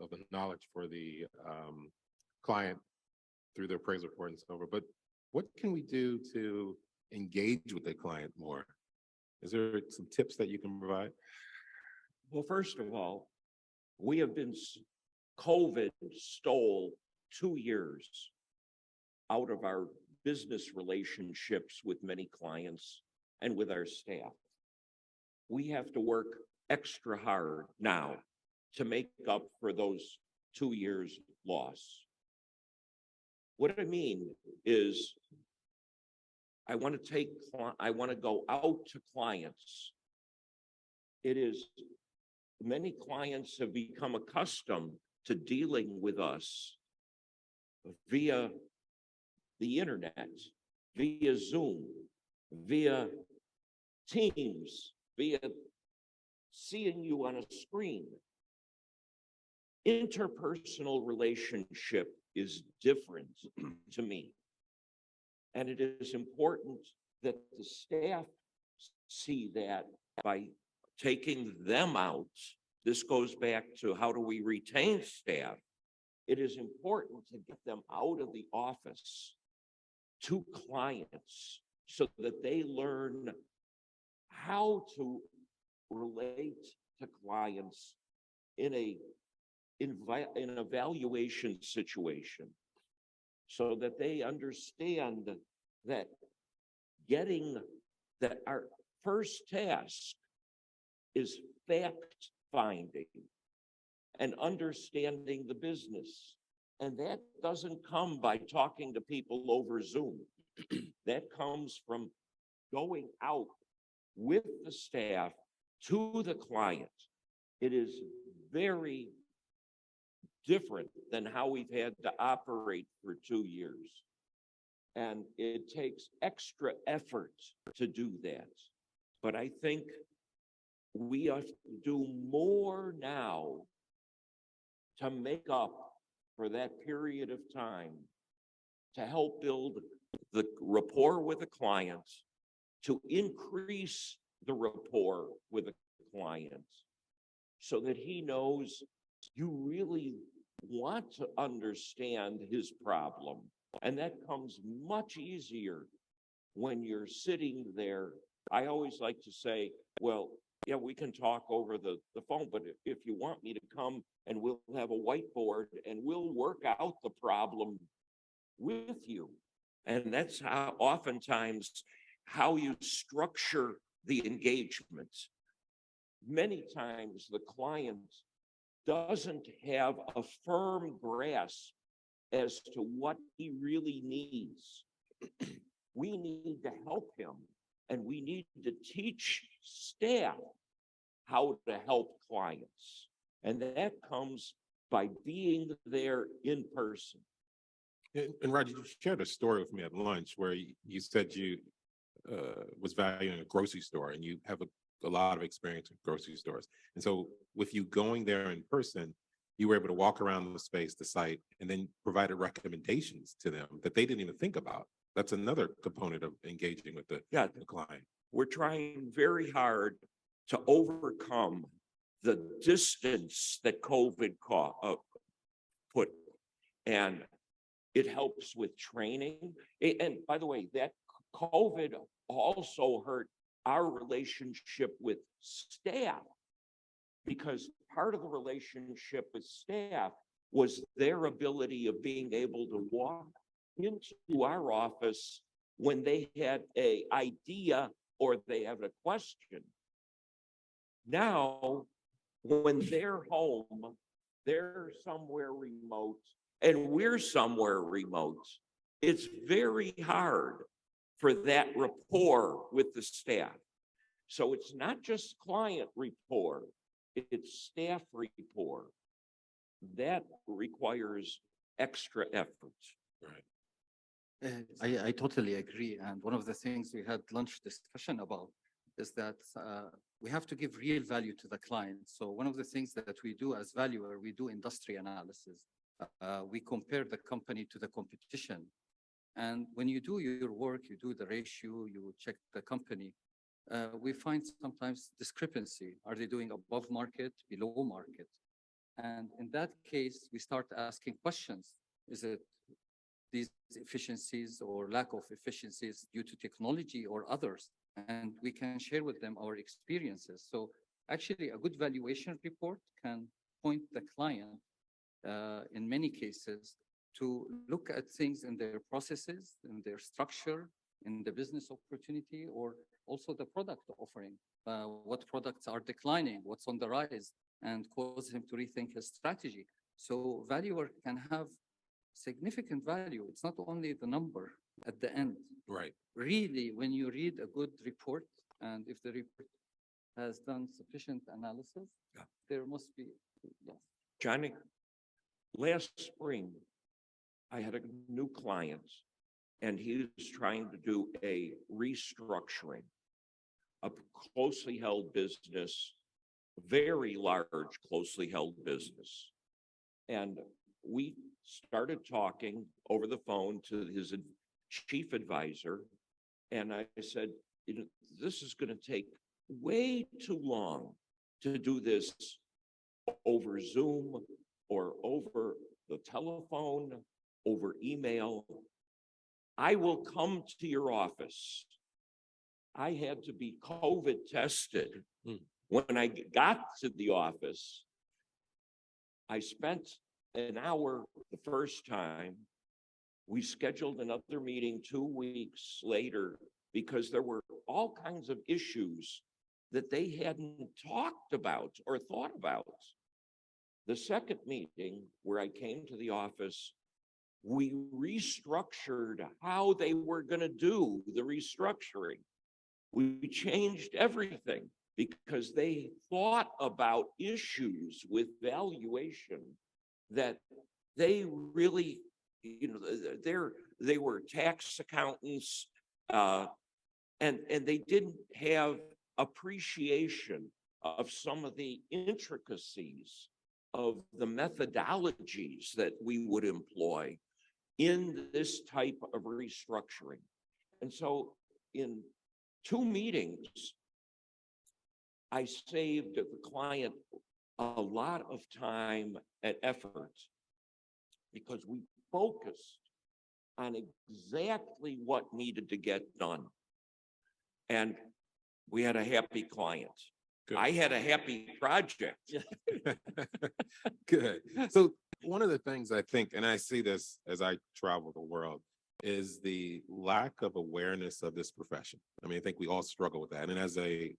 of the knowledge for the client through the appraisal report and so forth, but what can we do to engage with the client more? Is there some tips that you can provide? Well, first of all, we have been, COVID stole 2 years out of our business relationships with many clients and with our staff. We have to work extra hard now to make up for those 2 years loss. What I mean is I want to go out to clients. It is, many clients have become accustomed to dealing with us via the internet, via Zoom, via Teams, via seeing you on a screen. Interpersonal relationship is different to me. And it is important that the staff see that by taking them out. This goes back to how do we retain staff? It is important to get them out of the office to clients so that they learn how to relate to clients in an evaluation situation, so that they understand that that our first task is fact finding and understanding the business. And that doesn't come by talking to people over Zoom. That comes from going out with the staff to the client. It is very different than how we've had to operate for 2 years. And it takes extra effort to do that. But I think we have to do more now to make up for that period of time, to help build the rapport with the client, to increase the rapport with the client, so that he knows you really want to understand his problem. And that comes much easier when you're sitting there. I always like to say, well, yeah, we can talk over the phone, but if you want me to come and we'll have a whiteboard and we'll work out the problem with you. And that's how oftentimes how you structure the engagement. Many times the client doesn't have a firm grasp as to what he really needs. We need to help him, and we need to teach staff how to help clients. And that comes by being there in person. And Roger, you shared a story with me at lunch where you said you was valuing a grocery store, and you have a lot of experience with grocery stores. And so with you going there in person, you were able to walk around the space, the site, and then provided recommendations to them that they didn't even think about. That's another component of engaging with the client. We're trying very hard to overcome the distance that COVID put, and it helps with training. And by the way, that COVID also hurt our relationship with staff, because part of the relationship with staff was their ability of being able to walk into our office when they had an idea or they have a question. Now, when they're home, they're somewhere remote and we're somewhere remote. It's very hard for that rapport with the staff. So it's not just client rapport, it's staff rapport. That requires extra effort. Right. I totally agree. And one of the things we had lunch discussion about is that we have to give real value to the client. So one of the things that we do as valuer, we do industry analysis. We compare the company to the competition. And when you do your work, you do the ratio, you check the company, we find sometimes discrepancy. Are they doing above market, below market? And in that case, we start asking questions. Is it these efficiencies or lack of efficiencies due to technology or others? And we can share with them our experiences. So actually a good valuation report can point the client in many cases to look at things in their processes, in their structure, in the business opportunity, or also the product offering. What products are declining, what's on the rise, and cause him to rethink his strategy. So valuer can have significant value. It's not only the number at the end. Right. Really, when you read a good report, and if the report has done sufficient analysis, there must be, yes. Johnny, last spring, I had a new client, and he was trying to do a restructuring, a closely held business, very large, closely held business. And we started talking over the phone to his chief advisor, And I said, this is going to take way too long to do this over Zoom or over the telephone, over email. I will come to your office. I had to be COVID tested. When I got to the office, I spent an hour the first time. We scheduled another meeting 2 weeks later because there were all kinds of issues that they hadn't talked about or thought about. The second meeting where I came to the office, we restructured how they were going to do the restructuring. We changed everything because they thought about issues with valuation that they really, they were tax accountants, and they didn't have appreciation of some of the intricacies of the methodologies that we would employ in this type of restructuring. And so in 2 meetings, I saved the client a lot of time and effort because we focused on exactly what needed to get done. And we had a happy client. Good. I had a happy project. Good. So one of the things I think, and I see this as I travel the world, is the lack of awareness of this profession. I mean, I think we all struggle with that. And as a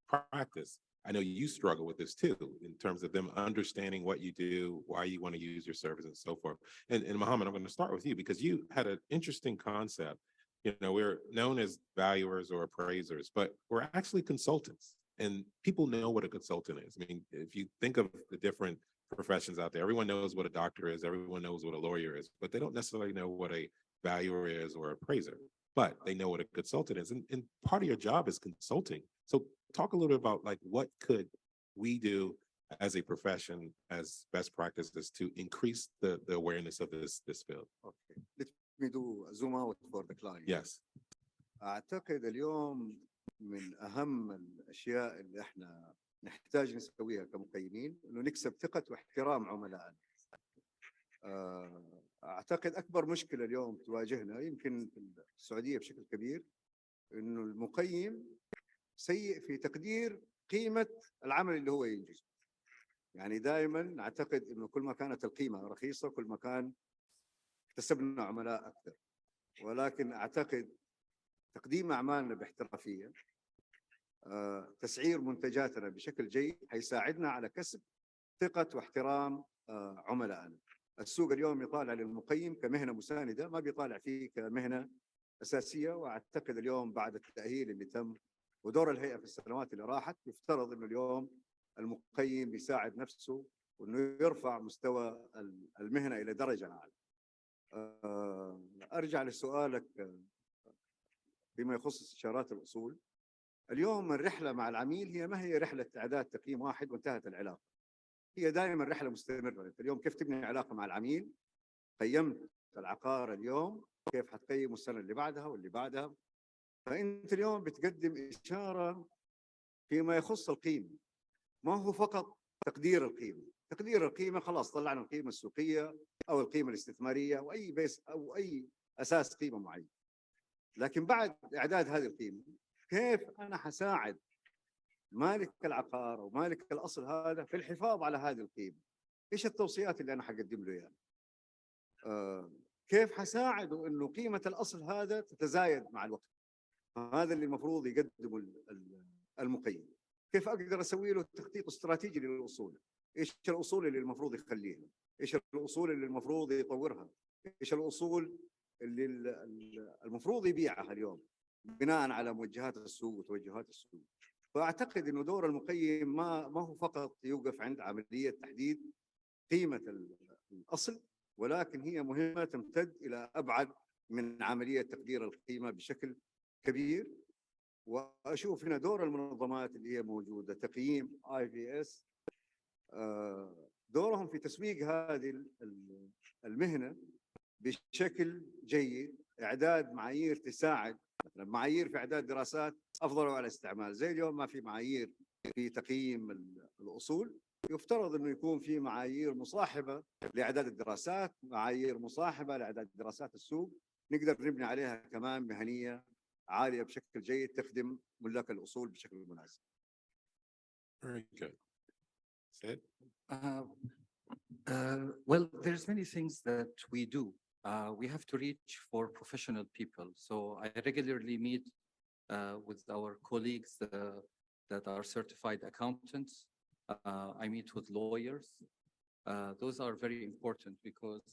practice, I know you struggle with this too, in terms of them understanding what you do, why you want to use your service and so forth. And Mohammed, I'm going to start with you because you had an interesting concept. We're known as valuers or appraisers, but we're actually consultants. And people know what a consultant is. I mean, if you think of the different professions out there, everyone knows what a doctor is, everyone knows what a lawyer is, but they don't necessarily know what a valuer is or appraiser, but they know what a consultant is. And part of your job is consulting. So talk a little bit about what could we do as a profession, as best practices to increase the awareness of this field. Okay. Let me do a zoom out for the client. Yes. أعتقد اليوم من أهم الأشياء اللي إحنا نحتاج نسويها كمقيمين إنه نكسب ثقة واحترام عملائنا. أعتقد أكبر مشكلة اليوم تواجهنا يمكن في السعودية بشكل كبير إنه المقيم سيء في تقدير قيمة العمل اللي هو ينجزه. يعني دائما أعتقد إنه كل ما كانت القيمة رخيصة كل ما كان اكتسبنا عملاء أكثر. ولكن أعتقد تقديم أعمالنا باحترافية، تسعير منتجاتنا بشكل جيد حيساعدنا على كسب ثقة واحترام عملائنا. السوق اليوم يطالع للمقيم كمهنة مساندة، ما بيطالع فيه كمهنة أساسية. وأعتقد اليوم بعد التأهيل اللي تم ودور الهيئة في السنوات اللي راحت، يفترض إنه اليوم المقيم بيساعد نفسه وإنه يرفع مستوى المهنة إلى درجة أعلى. أرجع لسؤالك فيما يخص استشارات الأصول. اليوم الرحلة مع العميل هي ما هي رحلة إعداد تقييم واحد وانتهت العلاقة، هي دائما رحلة مستمرة. أنت اليوم كيف تبني علاقة مع العميل؟ قيمت العقار اليوم، كيف حتقيم السنة اللي بعدها واللي بعدها؟ فأنت اليوم بتقدم إشارة فيما يخص القيمة، ما هو فقط تقدير القيمة. تقدير القيمة خلاص طلعنا القيمة السوقية أو القيمة الاستثمارية أو أي بيس أو أي أساس قيمة معين. لكن بعد إعداد هذه القيمة كيف أنا حساعد مالك العقار أو مالك الأصل هذا في الحفاظ على هذه القيمة؟ إيش التوصيات اللي أنا حقدم له يعني؟ كيف حساعده إنه قيمة الأصل هذا تتزايد مع الوقت؟ هذا اللي المفروض يقدمه المقيم. كيف أقدر أسوي له تخطيط استراتيجي للأصول؟ إيش الأصول اللي المفروض يخليها؟ إيش الأصول اللي المفروض يطورها؟ إيش الأصول اللي المفروض يبيعها اليوم بناء على موجهات السوق وتوجهات السوق؟ فأعتقد إنه دور المقيم ما هو فقط يوقف عند عملية تحديد قيمة الأصل، ولكن هي مهمة تمتد إلى أبعد من عملية تقدير القيمة بشكل كبير. وأشوف هنا دور المنظمات اللي هي موجودة، تقييم IVS، دورهم في تسويق هذه المهنة بشكل جيد إعداد معايير تساعد، مثلا معايير في إعداد دراسات أفضل على الاستعمال. زي اليوم ما في معايير في تقييم الأصول، يفترض أنه يكون في معايير مصاحبة لإعداد الدراسات، معايير مصاحبة لإعداد دراسات السوق، نقدر نبني عليها كمان مهنية عالية بشكل جيد تخدم ملاك الأصول بشكل مناسب. Very good. Sid? Well, there's many things that we do. We have to reach for professional people. So I regularly meet with our colleagues that are certified accountants. I meet with lawyers. Those are very important because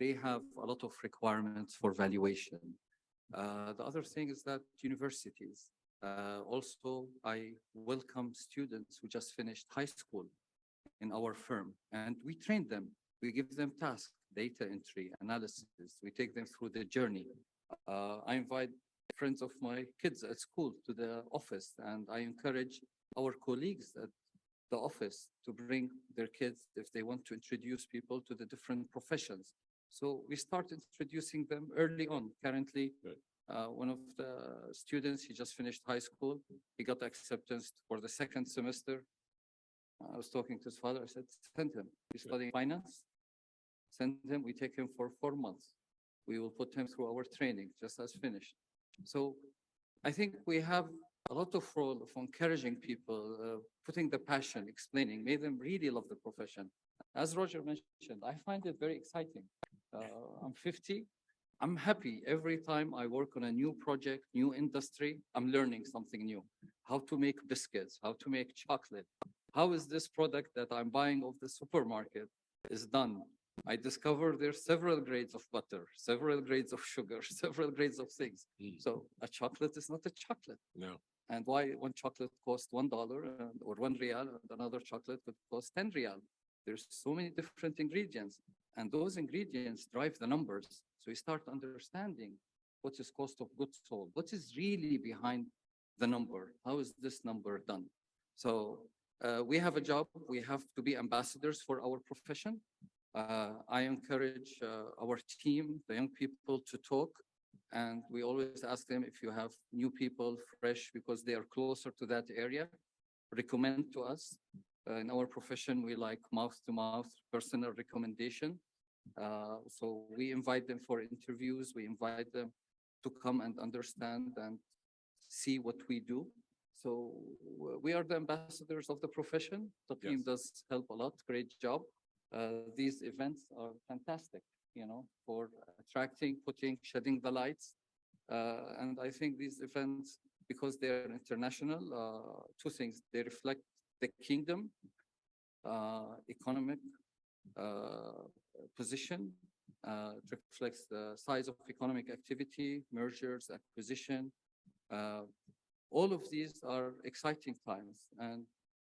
they have a lot of requirements for valuation. The other thing is that universities. Also, I welcome students who just finished high school in our firm, and we train them. We give them tasks, data entry, analysis. We take them through the journey. I invite friends of my kids at school to the office, and I encourage our colleagues at the office to bring their kids if they want to introduce people to the different professions. So we start introducing them early on. Currently, one of the students, he just finished high school. He got acceptance for the second semester. I was talking to his father. I said, send him. He's studying finance. Send him. We take him for 4 months. We will put him through our training just as finished. So I think we have a lot of role of encouraging people, putting the passion, explaining, made them really love the profession. As Roger mentioned, I find it very exciting. I'm 50. I'm happy every time I work on a new project, new industry, I'm learning something new. How to make biscuits, how to make chocolate. How is this product that I'm buying off the supermarket is done? I discover there's several grades of butter, several grades of sugar, several grades of things. So a chocolate is not a chocolate. No. And why one chocolate costs $1 or 1 rial and another chocolate could cost 10 rial? There's so many different ingredients, and those ingredients drive the numbers. So we start understanding what is cost of goods sold, what is really behind the number, how is this number done? So we have a job, we have to be ambassadors for our profession. I encourage our team, the young people, to talk, and we always ask them if you have new people, fresh, because they are closer to that area, recommend to us. In our profession, we like mouth-to-mouth personal recommendation. So we invite them for interviews. We invite them to come and understand and see what we do. So we are the ambassadors of the profession. Taqeem does help a lot. Great job. These events are fantastic, you know, for attracting, shedding the lights. And I think these events, because they're international, two things, they reflect the kingdom, economic position, it reflects the size of economic activity, mergers, acquisition. All of these are exciting times. And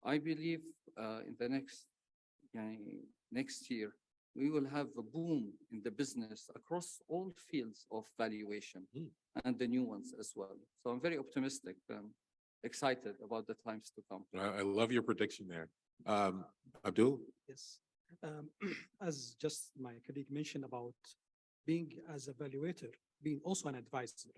I believe in the next year, we will have a boom in the business across all fields of valuation and the new ones as well. So I'm very optimistic and excited about the times to come. I love your prediction there. Abdul? Yes. As just my colleague mentioned about being as an evaluator, being also an advisor,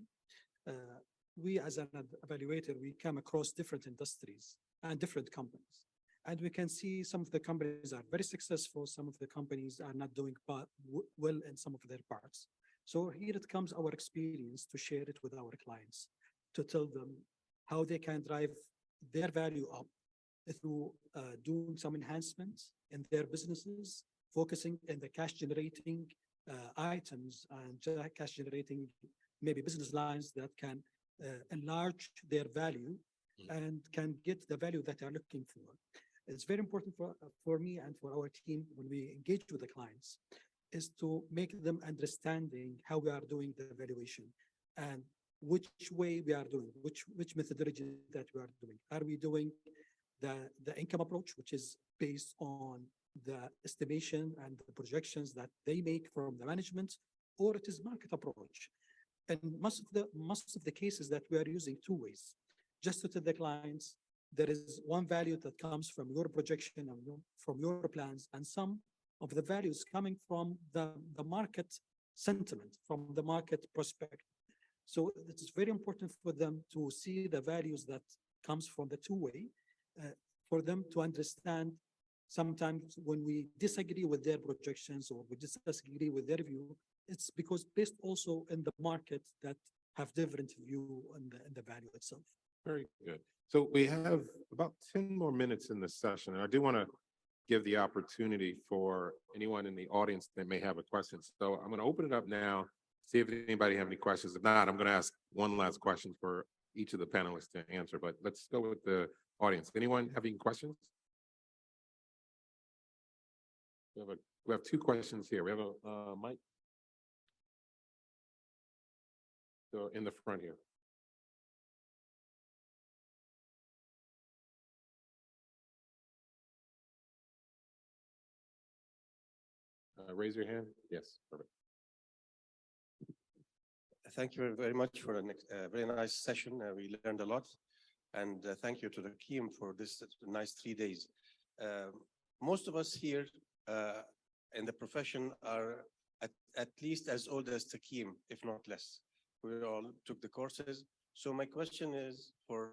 we as an evaluator, we come across different industries and different companies. And we can see some of the companies are very successful, some of the companies are not doing well in some of their parts. So here it comes our experience to share it with our clients, to tell them how they can drive their value up through doing some enhancements in their businesses, focusing in the cash generating items and cash generating maybe business lines that can enlarge their value and can get the value that they're looking for. It's very important for me and for our team when we engage with the clients is to make them understanding how we are doing the evaluation and which way we are doing, which methodology that we are doing. Are we doing the income approach, which is based on the estimation and the projections that they make from the management, or it is market approach? And most of the cases that we are using two ways, just to tell the clients, there is one value that comes from your projection and from your plans, and some of the values coming from the market sentiment, from the market perspective. So it's very important for them to see the values that comes from the two-way, for them to understand sometimes when we disagree with their projections or we disagree with their view, it's because based also in the market that have different view on the value itself. Very good. So we have about 10 more minutes in this session, and I do want to give the opportunity for anyone in the audience that may have a question. So I'm going to open it up now, see if anybody have any questions. If not, I'm going to ask one last question for each of the panelists to answer, but let's go with the audience. Anyone have any questions? We have two questions here. We have a mic. So in the front here. Raise your hand. Yes, perfect. Thank you very much for a very nice session. We learned a lot. And thank you to the Taqeem for this nice 3 days. Most of us here in the profession are at least as old as Taqeem, if not less. We all took the courses. So my question is for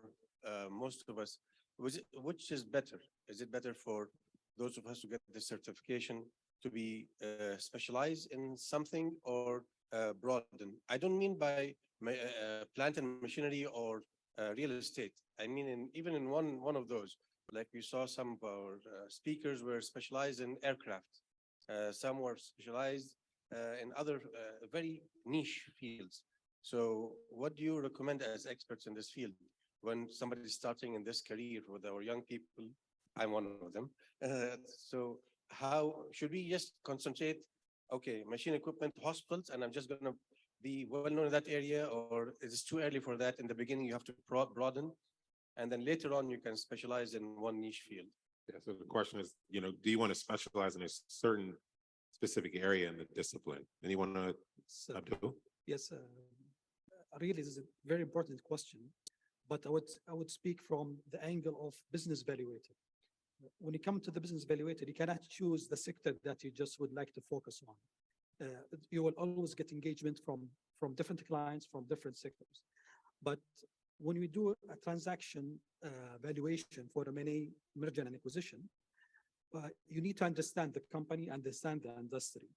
most of us, which is better? Is it better for those of us who get the certification to be specialized in something or broaden? I don't mean by plant and machinery or real estate. I mean even in one of those, like we saw some of our speakers were specialized in aircraft. Some were specialized in other very niche fields. So what do you recommend as experts in this field when somebody is starting in this career with our young people? I'm one of them. So how should we just concentrate, okay, machine equipment, hospitals, and I'm just going to be well known in that area, or is it too early for that? In the beginning, you have to broaden, and then later on, you can specialize in one niche field. Yeah, so the question is, do you want to specialize in a certain specific area in the discipline? Anyone know? Abdul? Yes, really, this is a very important question, but I would speak from the angle of business evaluator. When you come to the business evaluator, you cannot choose the sector that you just would like to focus on. You will always get engagement from different clients, from different sectors. But when we do a transaction valuation for a many merger and acquisition, you need to understand the company, understand the industry.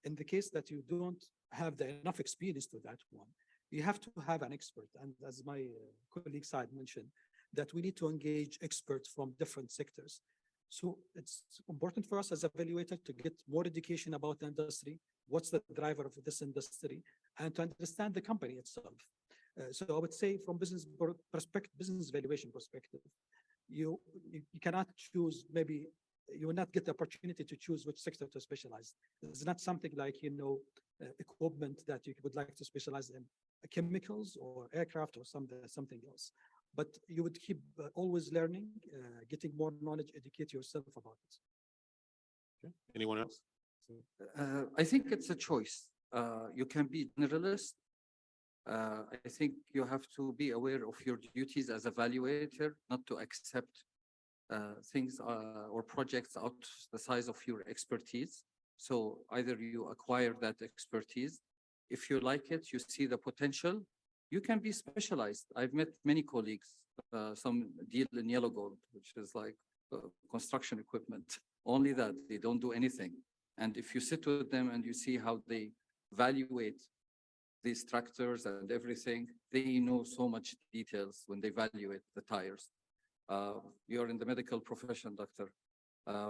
In the case that you don't have enough experience to that one, you have to have an expert. And as my colleague Saad mentioned, that we need to engage experts from different sectors. So it's important for us as evaluator to get more education about the industry, what's the driver of this industry, and to understand the company itself. So I would say from business valuation perspective, you cannot choose, maybe you will not get the opportunity to choose which sector to specialize. It's not something like, equipment that you would like to specialize in, chemicals or aircraft or something else. But you would keep always learning, getting more knowledge, educate yourself about it. Okay. Anyone else? I think it's a choice. You can be generalist. I think you have to be aware of your duties as evaluator, not to accept things or projects out the size of your expertise. So either you acquire that expertise. If you like it, you see the potential, you can be specialized. I've met many colleagues, some deal in yellow gold, which is like construction equipment. Only that, they don't do anything. And if you sit with them and you see how they evaluate these tractors and everything, they know so much details when they evaluate the tires. You're in the medical profession, doctor.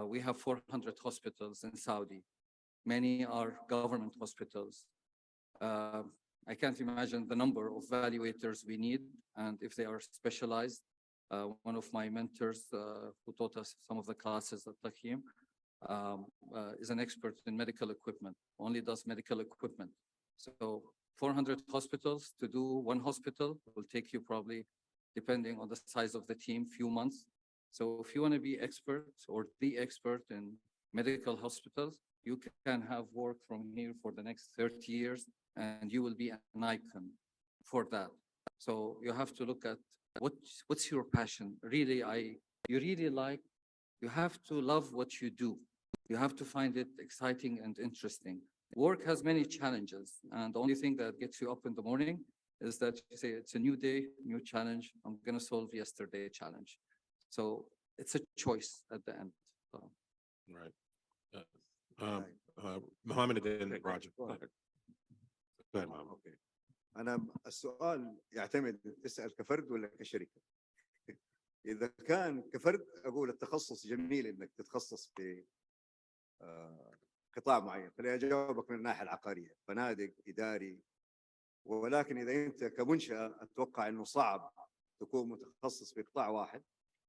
We have 400 hospitals in Saudi. Many are government hospitals. I can't imagine the number of evaluators we need, and if they are specialized. One of my mentors who taught us some of the classes at Taqeem is an expert in medical equipment, only does medical equipment. So 400 hospitals, to do one hospital will take you probably, depending on the size of the team, few months. So if you want to be expert or the expert in medical hospitals, you can have work from here for the next 30 years, and you will be an icon for that. So you have to look at what's your passion. Really, you have to love what you do. You have to find it exciting and interesting. Work has many challenges, and the only thing that gets you up in the morning is that you say, it's a new day, new challenge. I'm going to solve yesterday's challenge. So it's a choice at the end. So. Right. Mohammed and then Roger. Go ahead, Mohammed. اوكي. انا السؤال يعتمد تسأل كفرد ولا كشركة؟ إذا كان كفرد أقول التخصص جميل إنك تتخصص في قطاع معين، خليني أجاوبك من الناحية العقارية، فنادق، إداري. ولكن إذا أنت كمنشأة أتوقع إنه صعب تكون متخصص في قطاع واحد،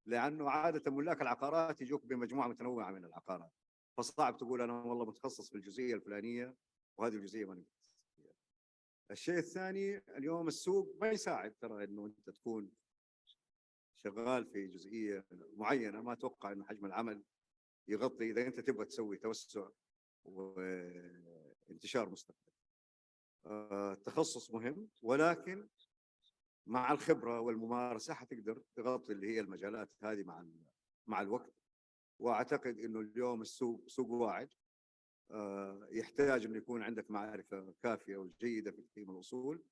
لأنه عادة ملاك العقارات يجوك بمجموعة متنوعة من العقارات، فصعب تقول أنا والله متخصص في الجزئية الفلانية وهذه الجزئية ماني متخصص فيها. الشيء الثاني، اليوم السوق ما يساعد ترى إنه أنت تكون شغال في جزئية معينة. ما أتوقع إنه حجم العمل يغطي إذا أنت تبغى تسوي توسع وانتشار مستقبل. التخصص مهم، ولكن مع الخبرة والممارسة حتقدر تغطي اللي هي المجالات هذه مع الوقت. وأعتقد إنه اليوم السوق سوق واعد، يحتاج إنه يكون عندك معرفة كافية وجيدة في تقييم الأصول،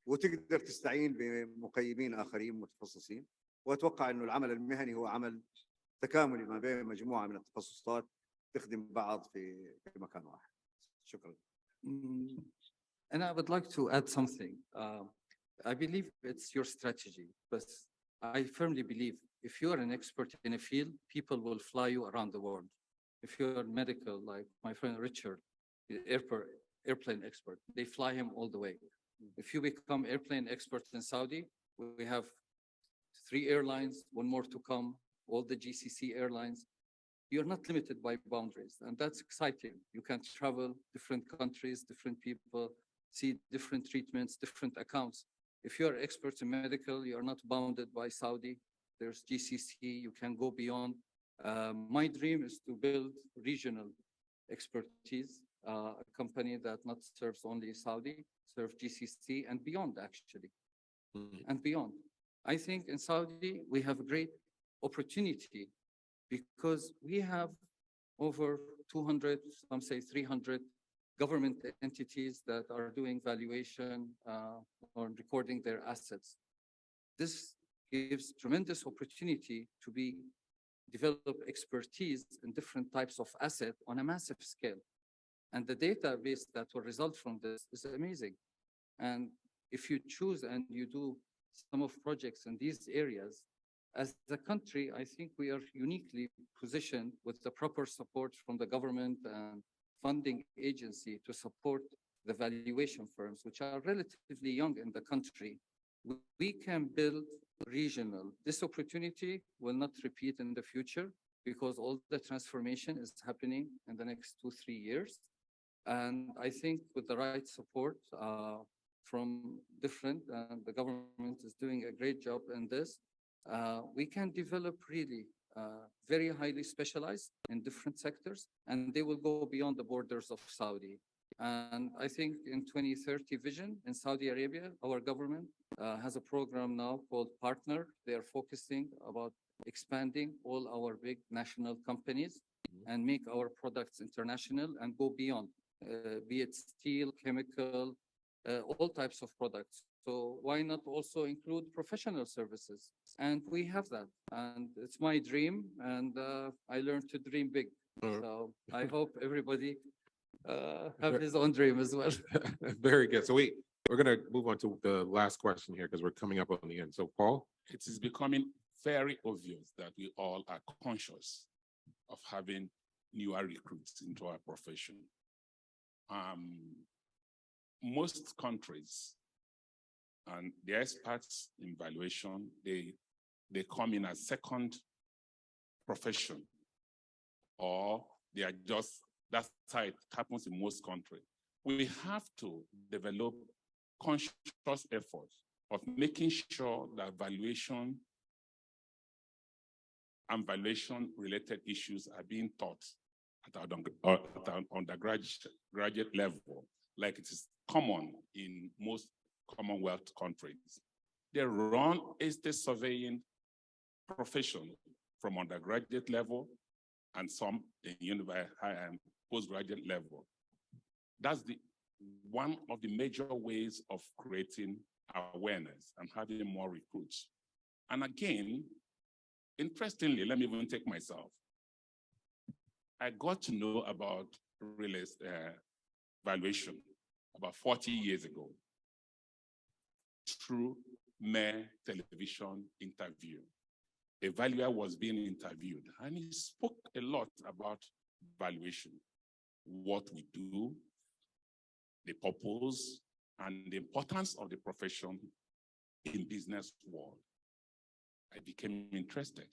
وتقدر تستعين بمقيمين آخرين متخصصين. وأتوقع إنه العمل المهني هو عمل تكاملي ما بين مجموعة من التخصصات تخدم بعض في مكان واحد. شكرا. And I would like to add something. I believe it's your strategy, but I firmly believe if you are an expert in a field, people will fly you around the world. If you're medical, like my friend Richard, the airplane expert, they fly him all the way. If you become airplane expert in Saudi, we have 3 airlines, 1 more to come, all the GCC airlines. You're not limited by boundaries, and that's exciting. You can travel different countries, different people, see different treatments, different accounts. If you're experts in medical, you're not bounded by Saudi. There's GCC, you can go beyond. My dream is to build regional expertise, a company that not serves only Saudi, serves GCC and beyond, actually, and beyond. I think in Saudi, we have a great opportunity because we have over 200, some say 300 government entities that are doing valuation or recording their assets. This gives tremendous opportunity to develop expertise in different types of asset on a massive scale. And the database that will result from this is amazing. And if you choose and you do some of projects in these areas, as a country, I think we are uniquely positioned with the proper support from the government and funding agency to support the valuation firms, which are relatively young in the country. We can build regional. This opportunity will not repeat in the future because all the transformation is happening in the next 2-3 years. And I think with the right support from different, and the government is doing a great job in this, we can develop really very highly specialized in different sectors, and they will go beyond the borders of Saudi. And I think in 2030 vision in Saudi Arabia, our government has a program now called Partner. They are focusing about expanding all our big national companies and make our products international and go beyond, be it steel, chemical, all types of products. So why not also include professional services? And we have that. And it's my dream. And I learned to dream big. So I hope everybody have his own dream as well. Very good. So we're going to move on to the last question here because we're coming up on the end. So Paul? It is becoming very obvious that we all are conscious of having newer recruits into our profession. Most countries and the experts in valuation, they come in as second profession, or they are just, that's how it happens in most countries. We have to develop conscious efforts of making sure that valuation and valuation-related issues are being taught at our undergraduate level, like it is common in most Commonwealth countries. They run estate surveying profession from undergraduate level and some in postgraduate level. That's one of the major ways of creating awareness and having more recruits. And again, interestingly, let me even take myself. I got to know about real estate valuation about 40 years ago through mere television interview. A valuer was being interviewed, and he spoke a lot about valuation, what we do, the purpose, and the importance of the profession in business world. I became interested.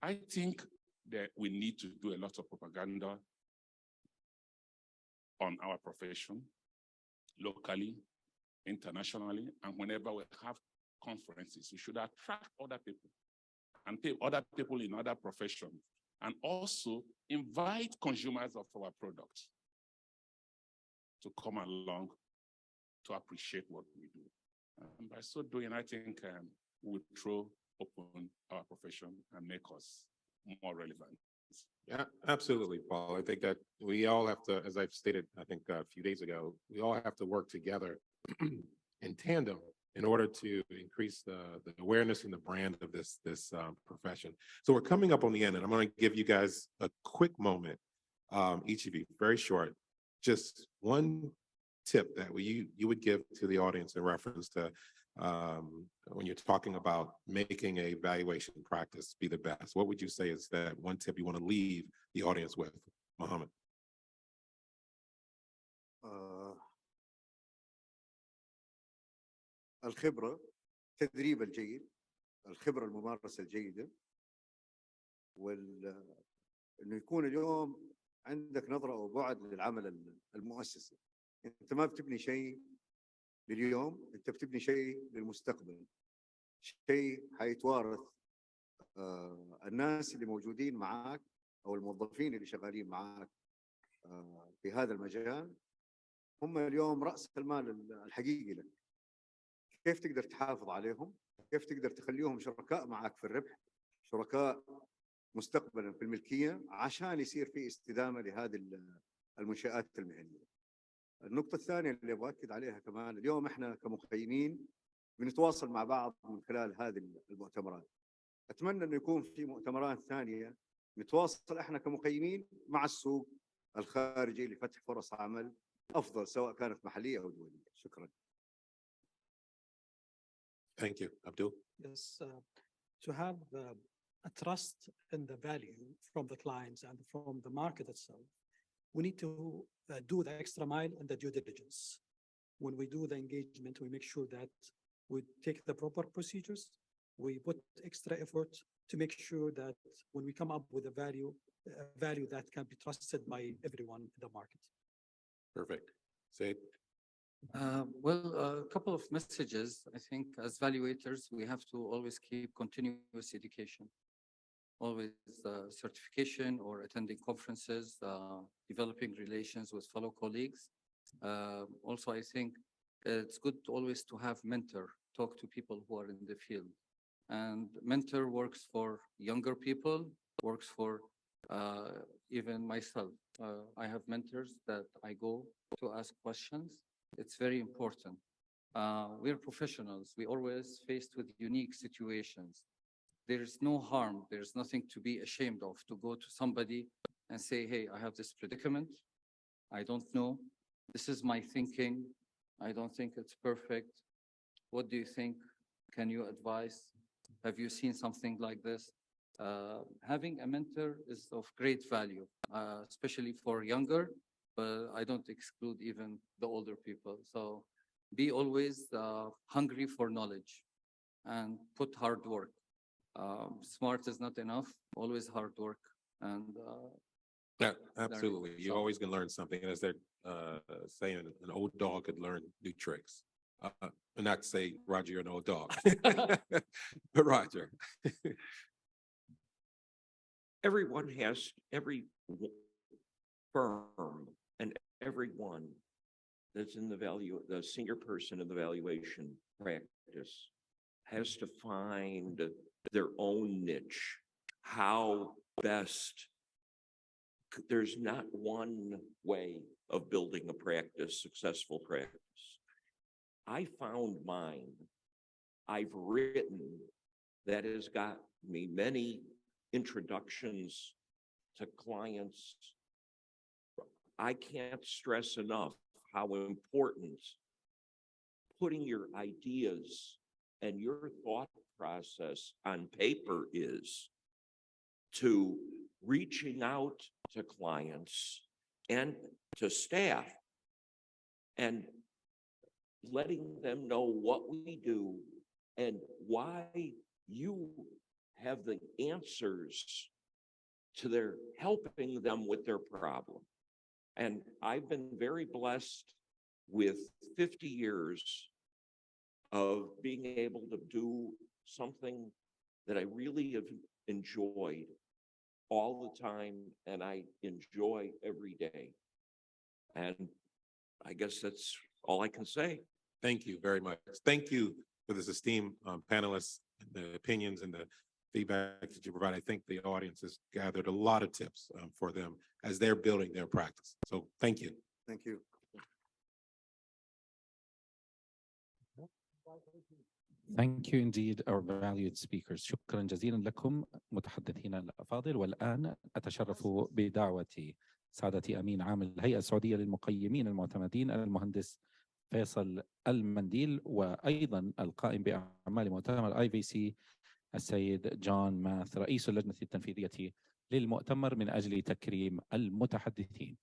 I think that we need to do a lot of propaganda on our profession, locally, internationally, and whenever we have conferences, we should attract other people and pay other people in other professions, and also invite consumers of our products to come along to appreciate what we do. And by so doing, I think we will throw open our profession and make us more relevant. Yeah, absolutely, Paul. I think that we all have to, as I've stated, I think a few days ago, we all have to work together in tandem in order to increase the awareness and the brand of this profession. So we're coming up on the end, and I'm going to give you guys a quick moment, each of you, very short, just one tip that you would give to the audience in reference to when you're talking about making a valuation practice be the best. What would you say is that one tip you want to leave the audience with, Mohammed? الخبرة، التدريب الجيد، الخبرة الممارسة الجيدة، إنه يكون اليوم عندك نظرة أو بعد للعمل المؤسسي. أنت ما بتبني شيء لليوم، أنت بتبني شيء للمستقبل، شيء حيتوارث. الناس اللي موجودين معاك أو الموظفين اللي شغالين معاك في هذا المجال هم اليوم رأس المال الحقيقي لك. كيف تقدر تحافظ عليهم؟ كيف تقدر تخليهم شركاء معك في الربح، شركاء مستقبلا في الملكية، عشان يصير في استدامة لهذه المنشآت المهنية. النقطة الثانية اللي أبغى أكد عليها كمان، اليوم إحنا كمقيمين بنتواصل مع بعض من خلال هذه المؤتمرات. أتمنى إنه يكون في مؤتمرات ثانية نتواصل إحنا كمقيمين مع السوق الخارجي لفتح فرص عمل أفضل، سواء كانت محلية أو دولية. شكرا. Thank you. Abdul? Yes, to have a trust in the value from the clients and from the market itself, we need to do the extra mile in the due diligence. When we do the engagement, we make sure that we take the proper procedures, we put extra effort to make sure that when we come up with a value that can be trusted by everyone in the market. Perfect. Said? Well, a couple of messages. I think as valuators, we have to always keep continuous education, always certification or attending conferences, developing relations with fellow colleagues. Also, I think it's good always to have mentor, talk to people who are in the field. And mentor works for younger people, works for even myself. I have mentors that I go to ask questions. It's very important. We're professionals. We always faced with unique situations. There's no harm. There's nothing to be ashamed of to go to somebody and say, hey, I have this predicament. I don't know. This is my thinking. I don't think it's perfect. What do you think? Can you advise? Have you seen something like this? Having a mentor is of great value, especially for younger, but I don't exclude even the older people. So be always hungry for knowledge and put hard work. Smart is not enough, always hard work. And yeah, absolutely. You're always going to learn something. As they're saying, an old dog could learn new tricks. Not to say, Roger, you're an old dog, but Roger. Every firm and everyone that's in the senior person in the valuation practice has to find their own niche, how best there's not one way of building a practice, successful practice. I found mine. I've written that has got me many introductions to clients. I can't stress enough how important putting your ideas and your thought process on paper is to reaching out to clients and to staff and letting them know what we do and why you have the answers to their helping them with their problem. And I've been very blessed with 50 years of being able to do something that I really have enjoyed all the time, and I enjoy every day. And I guess that's all I can say. Thank you very much. Thank you for this esteemed panelists, the opinions and the feedback that you provide. I think the audience has gathered a lot of tips for them as they're building their practice. So thank you. Thank you. Thank you indeed, our valued speakers. شكرا جزيلا لكم متحدثين الأفاضل. والآن أتشرف بدعوة سعادة أمين عام الهيئة السعودية للمقيمين المعتمدين المهندس فيصل المنديل، وأيضا القائم بأعمال مؤتمر IVC السيد جون ماث رئيس اللجنة التنفيذية للمؤتمر من أجل تكريم المتحدثين.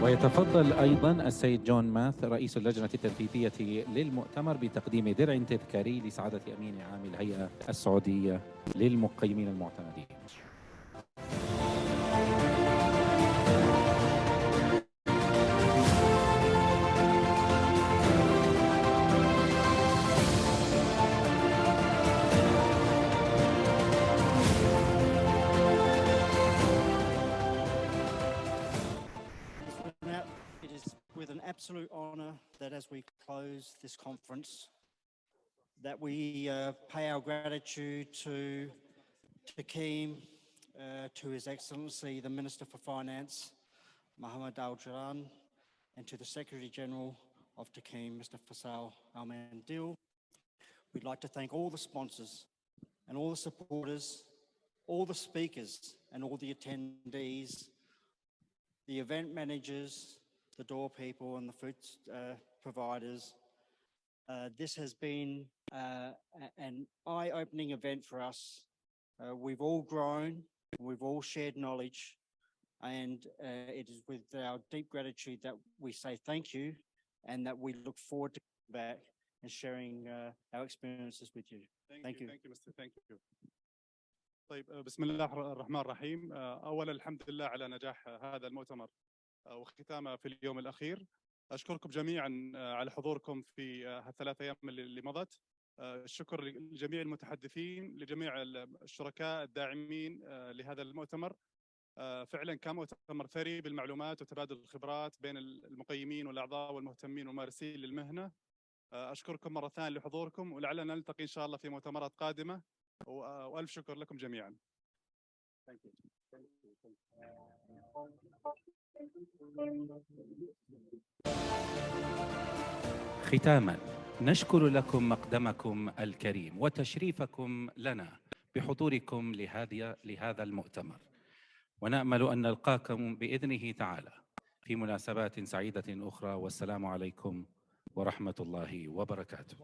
ويتفضل أيضا السيد جون ماث رئيس اللجنة التنفيذية للمؤتمر بتقديم درع تذكاري لسعادة أمين عام الهيئة السعودية للمقيمين المعتمدين. Absolute honor that as we close this conference, that we pay our gratitude to Taqeeim, to His Excellency the Minister for Finance, Mohammed Al-Jiran, and to the Secretary General of Taqeeim, Mr. Faisal Al-Mandil. We'd like to thank all the sponsors and all the supporters, all the speakers and all the attendees, the event managers, the door people and the food providers. This has been an eye-opening event for us. We've all grown, we've all shared knowledge, and it is with our deep gratitude that we say thank you and that we look forward to coming back and sharing our experiences with you. Thank you. Thank you, Mr. Thank you. طيب بسم الله الرحمن الرحيم. أولا الحمد لله على نجاح هذا المؤتمر وختامه في اليوم الأخير. أشكركم جميعا على حضوركم في هالثلاث أيام اللي مضت. الشكر لجميع المتحدثين، لجميع الشركاء الداعمين لهذا المؤتمر. فعلا كان مؤتمر ثري بالمعلومات وتبادل الخبرات بين المقيمين والأعضاء والمهتمين والممارسين للمهنة. أشكركم مرة ثانية لحضوركم، ولعلنا نلتقي إن شاء الله في مؤتمرات قادمة، وألف شكر لكم جميعا. ختاما نشكر لكم مقدمكم الكريم وتشريفكم لنا بحضوركم لهذا المؤتمر، ونأمل أن نلقاكم بإذنه تعالى في مناسبات سعيدة أخرى، والسلام عليكم ورحمة الله وبركاته.